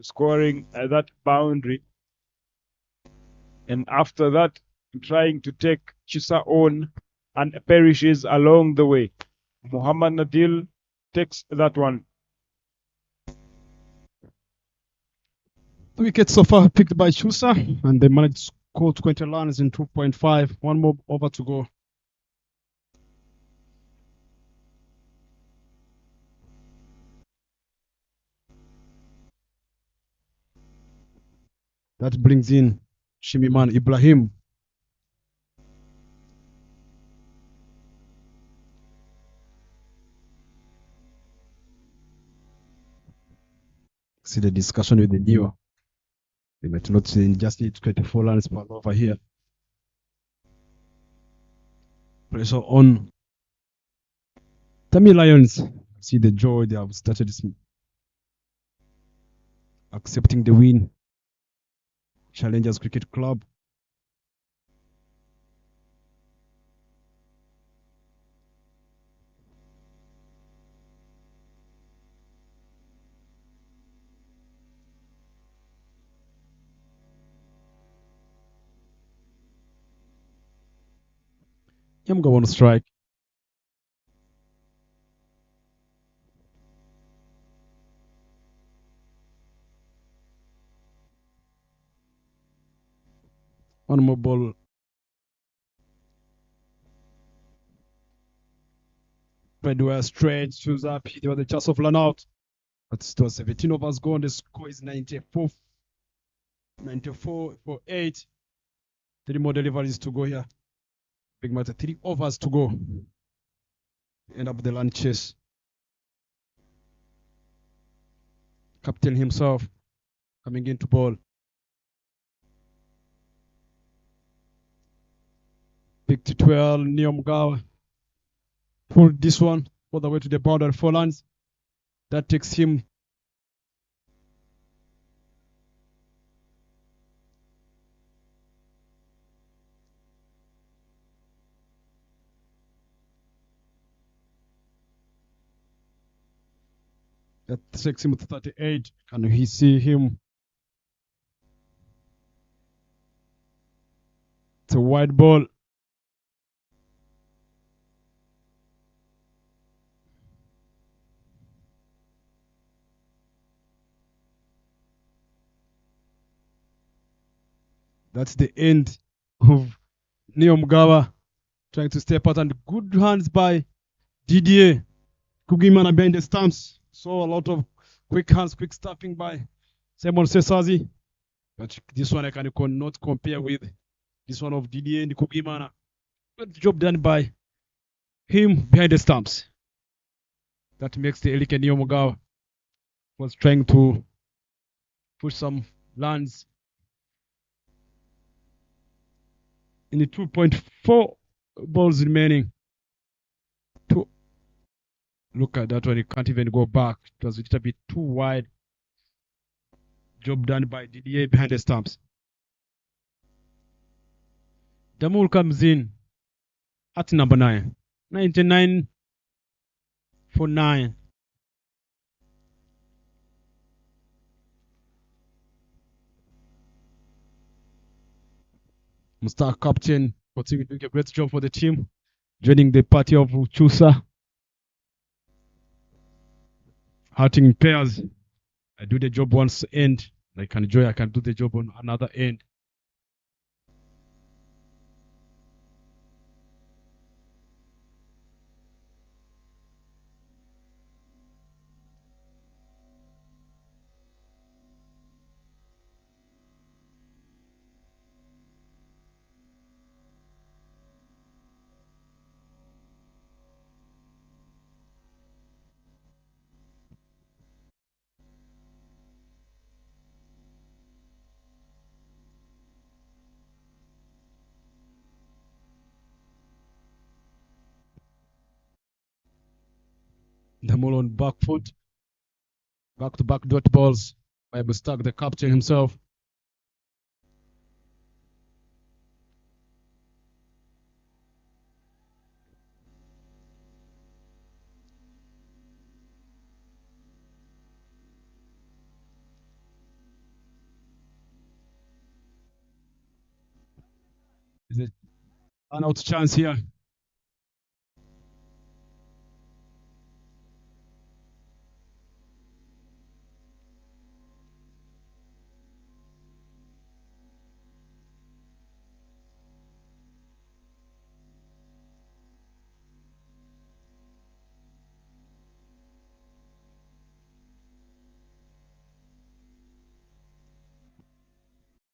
scoring that boundary. And after that, trying to take Chisa on and perishes along the way. Muhammad Nadil takes that one. 2 wickets so far picked by Chusa, and they managed to score 20 runs in 2.5. One more over to go. That brings in Shimiman Ibrahim. See the discussion with the new. They might not say just need 24 runs per over here. Pressure on Tamil Lions. See the joy they have started accepting the win. Challengers Cricket Club. Yamga on strike. One more ball. Redware straight, shoes up. There was a chance of run out. But still 17 overs gone. The score is 94. 94 for 8. 3 more deliveries to go here. Big matter. 3 overs to go. End up the land chase. Captain himself coming into ball. Pick to 12, Neomgawa. Pulled this one all the way to the boundary 4 runs. That takes him to 38. Can he see him? It's a wide ball. That's the end of Neomgawa trying to step out, and good hands by Didier Kugimana behind the stumps. So a lot of quick hands, quick stopping by Simon Sesazi. But this one I cannot compare with this one of Didier and Kugimana. Good job done by him behind the stumps. That makes the Elike Neomgawa was trying to push some lands in the 2.4 balls remaining. Look at that one, he can't even go back. It was a little bit too wide. Job done by Didier behind the stumps. Damul comes in at number 9. 99 for 9. Mr. Captain continuing to do a great job for the team. Joining the party of Chusa. Hunting in pairs. I do the job once end. I can enjoy, I can do the job on another end. Damul on back foot. Back-to-back dot balls by Mustak, the captain himself. There's an out chance here.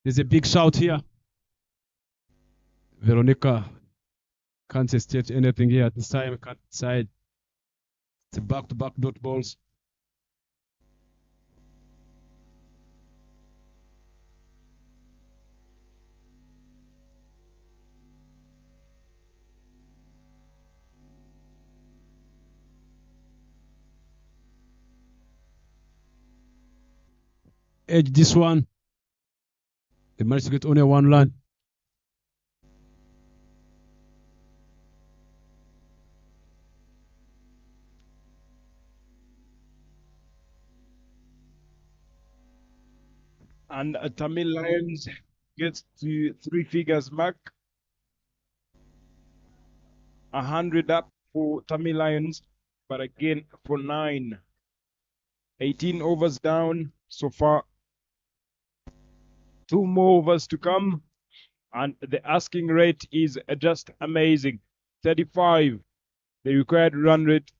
There's a big shout here. Veronica can't state anything here at this time. Can't decide. It's a back-to-back dot balls. Edge this one. They managed to get only one run. And Tamil Lions gets to 3 figures mark. 100 up for Tamil Lions, but again for 9. 18 overs down so far. 2 more overs to come, and the asking rate is just amazing. 35, the required run rate.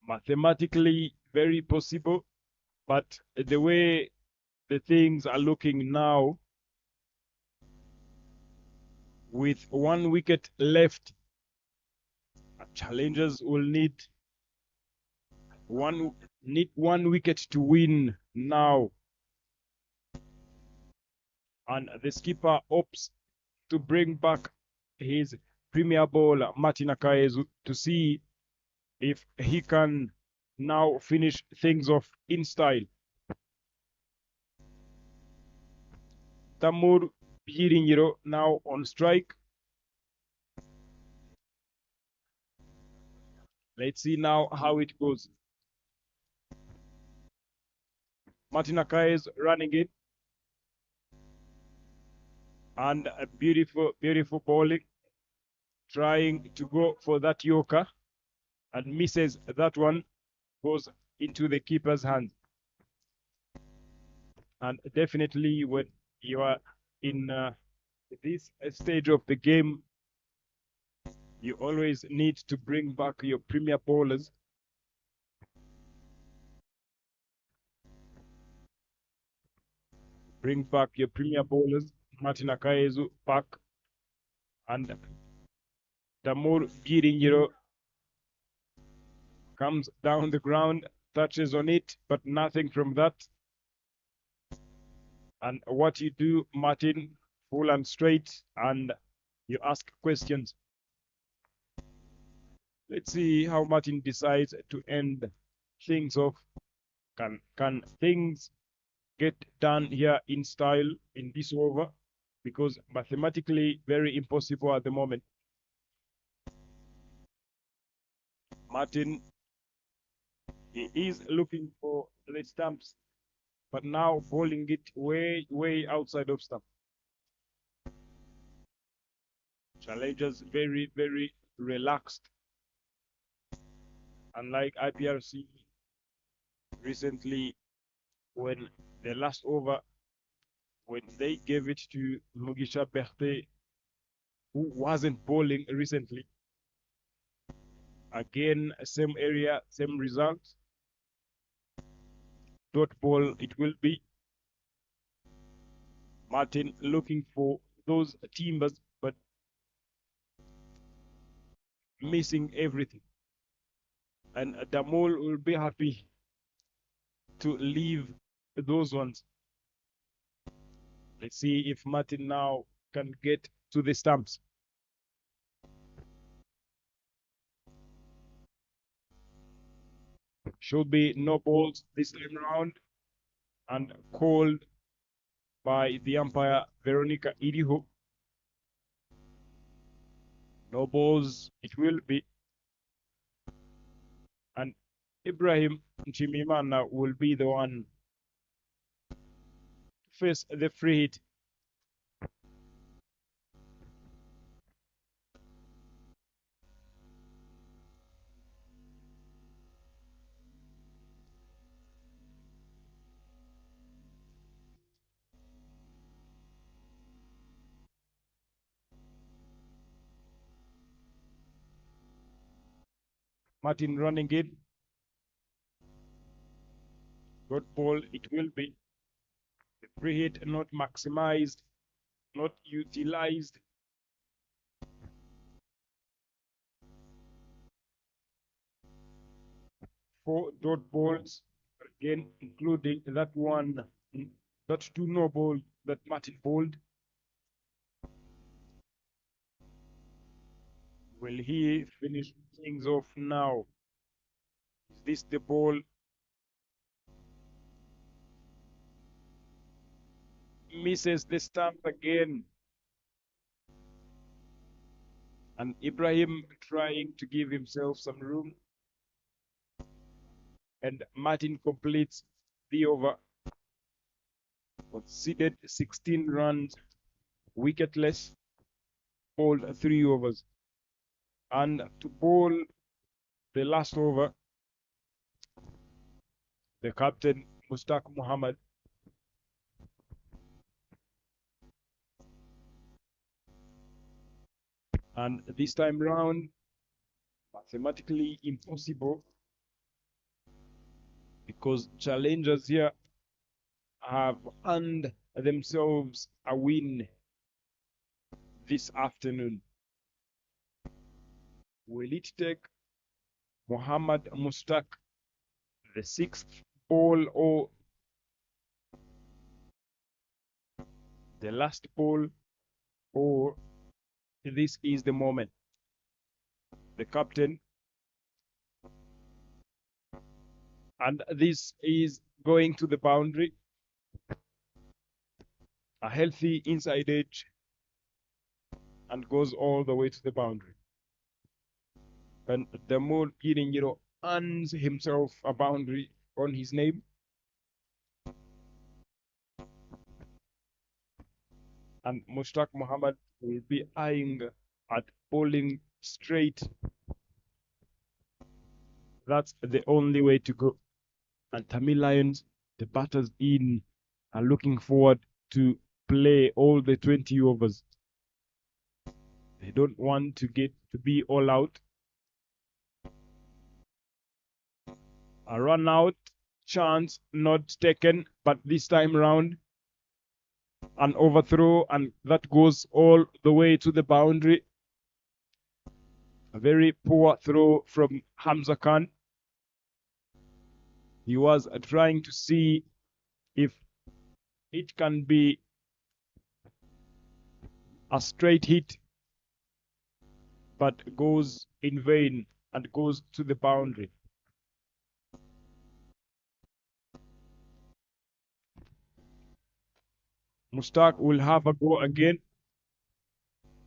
Mathematically very possible, but the way the things are looking now, with 1 wicket left, challengers will need one wicket to win now, and the skipper opts to bring back his premier bowler Martin Akayezu to see if he can now finish things off in style. Tamur Byiringiro now on strike. Let's see now how it goes. Martin Akayezu running it. And a beautiful bowling. Trying to go for that Yorker. And misses that one. Goes into the keeper's hand. And definitely when you are in this stage of the game, you always need to bring back your premier bowlers. Bring back your premier bowlers. Martin Akayezu back. And Damur Byiringiro comes down the ground, touches on it, but nothing from that. And what you do, Martin, full and straight, and you ask questions. Let's see how Martin decides to end things off. Can things get done here in style in this over? Because mathematically very impossible at the moment. Martin, he is looking for the stumps, but now bowling it way outside of stump. Challengers very relaxed. Unlike IPRC recently, when the last over, when they gave it to Mugisha Berthe, who wasn't bowling recently. Again, same area, same result. Dot ball it will be. Martin looking for those timbers, but missing everything. And Damol will be happy to leave those ones. Let's see if Martin now can get to the stumps. Should be no balls this time round, and called by the umpire Veronica Iriho. No balls it will be. And Ibrahim Nchimimana will be the one to face the free hit. Martin running in. Good ball it will be. The free hit not maximized, not utilized. Four dot balls, again, including that one, that two no ball that Martin bowled. Will he finish things off now? Is this the ball? Misses the stump again. And Ibrahim trying to give himself some room. And Martin completes the over. Conceded 16 runs, wicketless, bowled 3 overs. And to bowl the last over, the captain, Mustaq Muhammad. And this time round, mathematically impossible, because challengers here have earned themselves a win this afternoon. Will it take Muhammad Mustaq the 6th ball or the last ball, or this is the moment? The captain, and this is going to the boundary. A healthy inside edge, and goes all the way to the boundary. And the more Giringiro earns himself a boundary on his name. And Mustaq Muhammad will be eyeing at bowling straight. That's the only way to go. And Tamil Lions, the batters in, are looking forward to play all the 20 overs. They don't want to get to be all out. A run out chance not taken, but this time round an overthrow, and that goes all the way to the boundary. A very poor throw from Hamza Khan. He was trying to see if it can be a straight hit, but goes in vain and goes to the boundary. Mustaq will have a go again,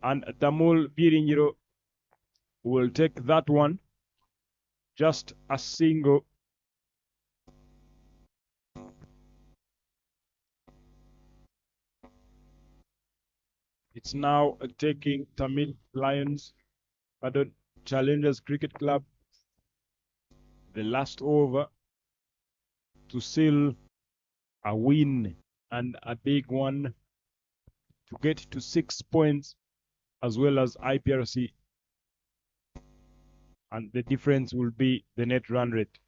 and Damul Biringiro will take that one. Just a single. It's now taking Tamil Lions, Challengers Cricket Club, the last over to seal a win, and a big one, to get to 6 points, as well as IPRC. And the difference will be the net run rate.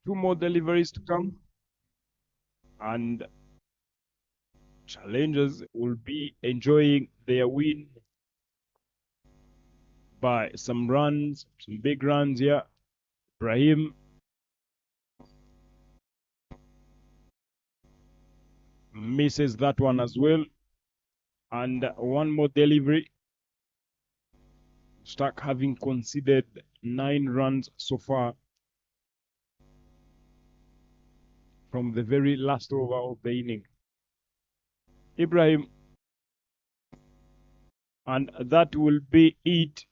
Two more deliveries to come, and Challengers will be enjoying their win by some runs, some big runs here. Ibrahim misses that one as well. And one more delivery. Stark having conceded 9 runs so far from the very last over of the inning. Ibrahim, and that will be it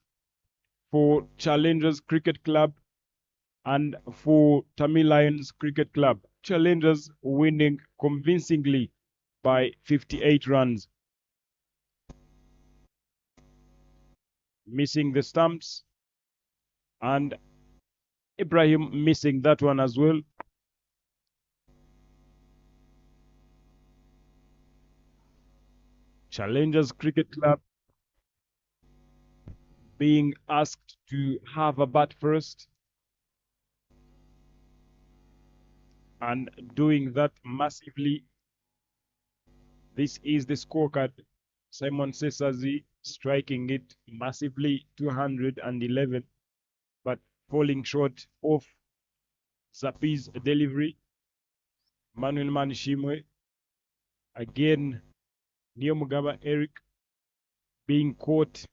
for Challengers Cricket Club and for Tamil Lions Cricket Club. Challengers winning convincingly by 58 runs. Missing the stumps, and Ibrahim missing that one as well. Challengers Cricket Club being asked to have a bat first and doing that massively. This is the scorecard. Simon Sesazi striking it massively, 211, but falling short of Zapi's delivery. Manuel Manishimwe, again, Neomugaba Eric being caught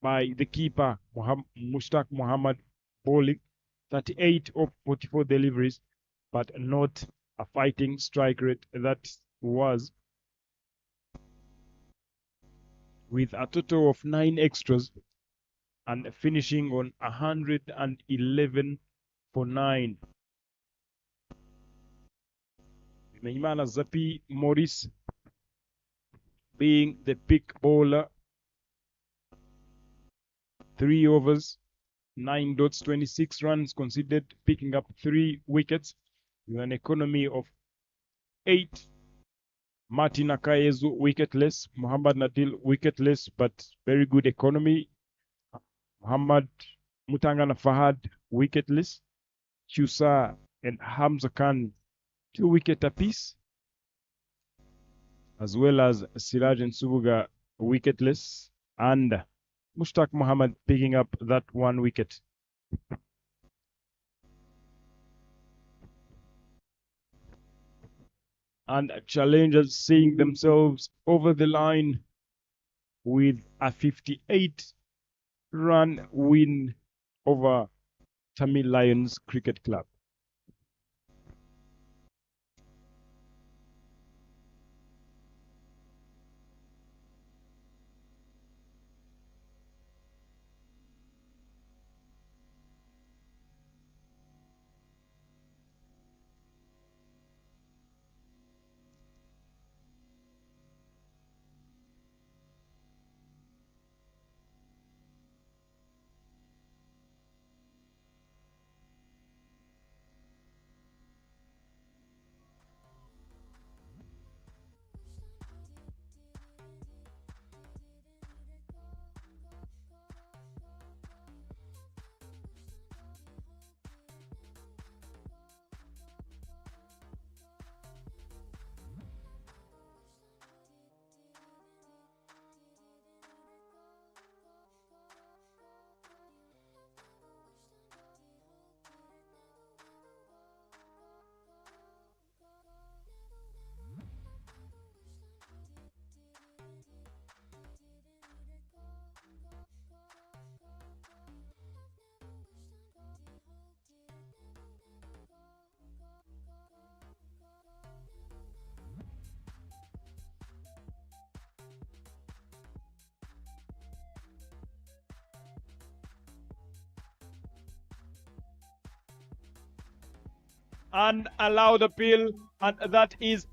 by the keeper, Mushtaq Muhammad, bowling 38 of 44 deliveries, but not a fighting strike rate that was, with a total of 9 extras and finishing on 111 for 9. Neymana Zapi Morris being the pick bowler. 3 overs, 9 dots, 26 runs conceded, picking up 3 wickets with an economy of 8. Martin Akayezu wicketless, Muhammad Nadil wicketless, but very good economy. Muhammad Mutangana Fahad wicketless. Chusa and Hamza Khan 2 wicket apiece, as well as Siraj and Subuga wicketless, and Mushtaq Muhammad picking up that 1 wicket. And Challengers seeing themselves over the line with a 58-run win over Tamil Lions Cricket Club. An allowed appeal, and that is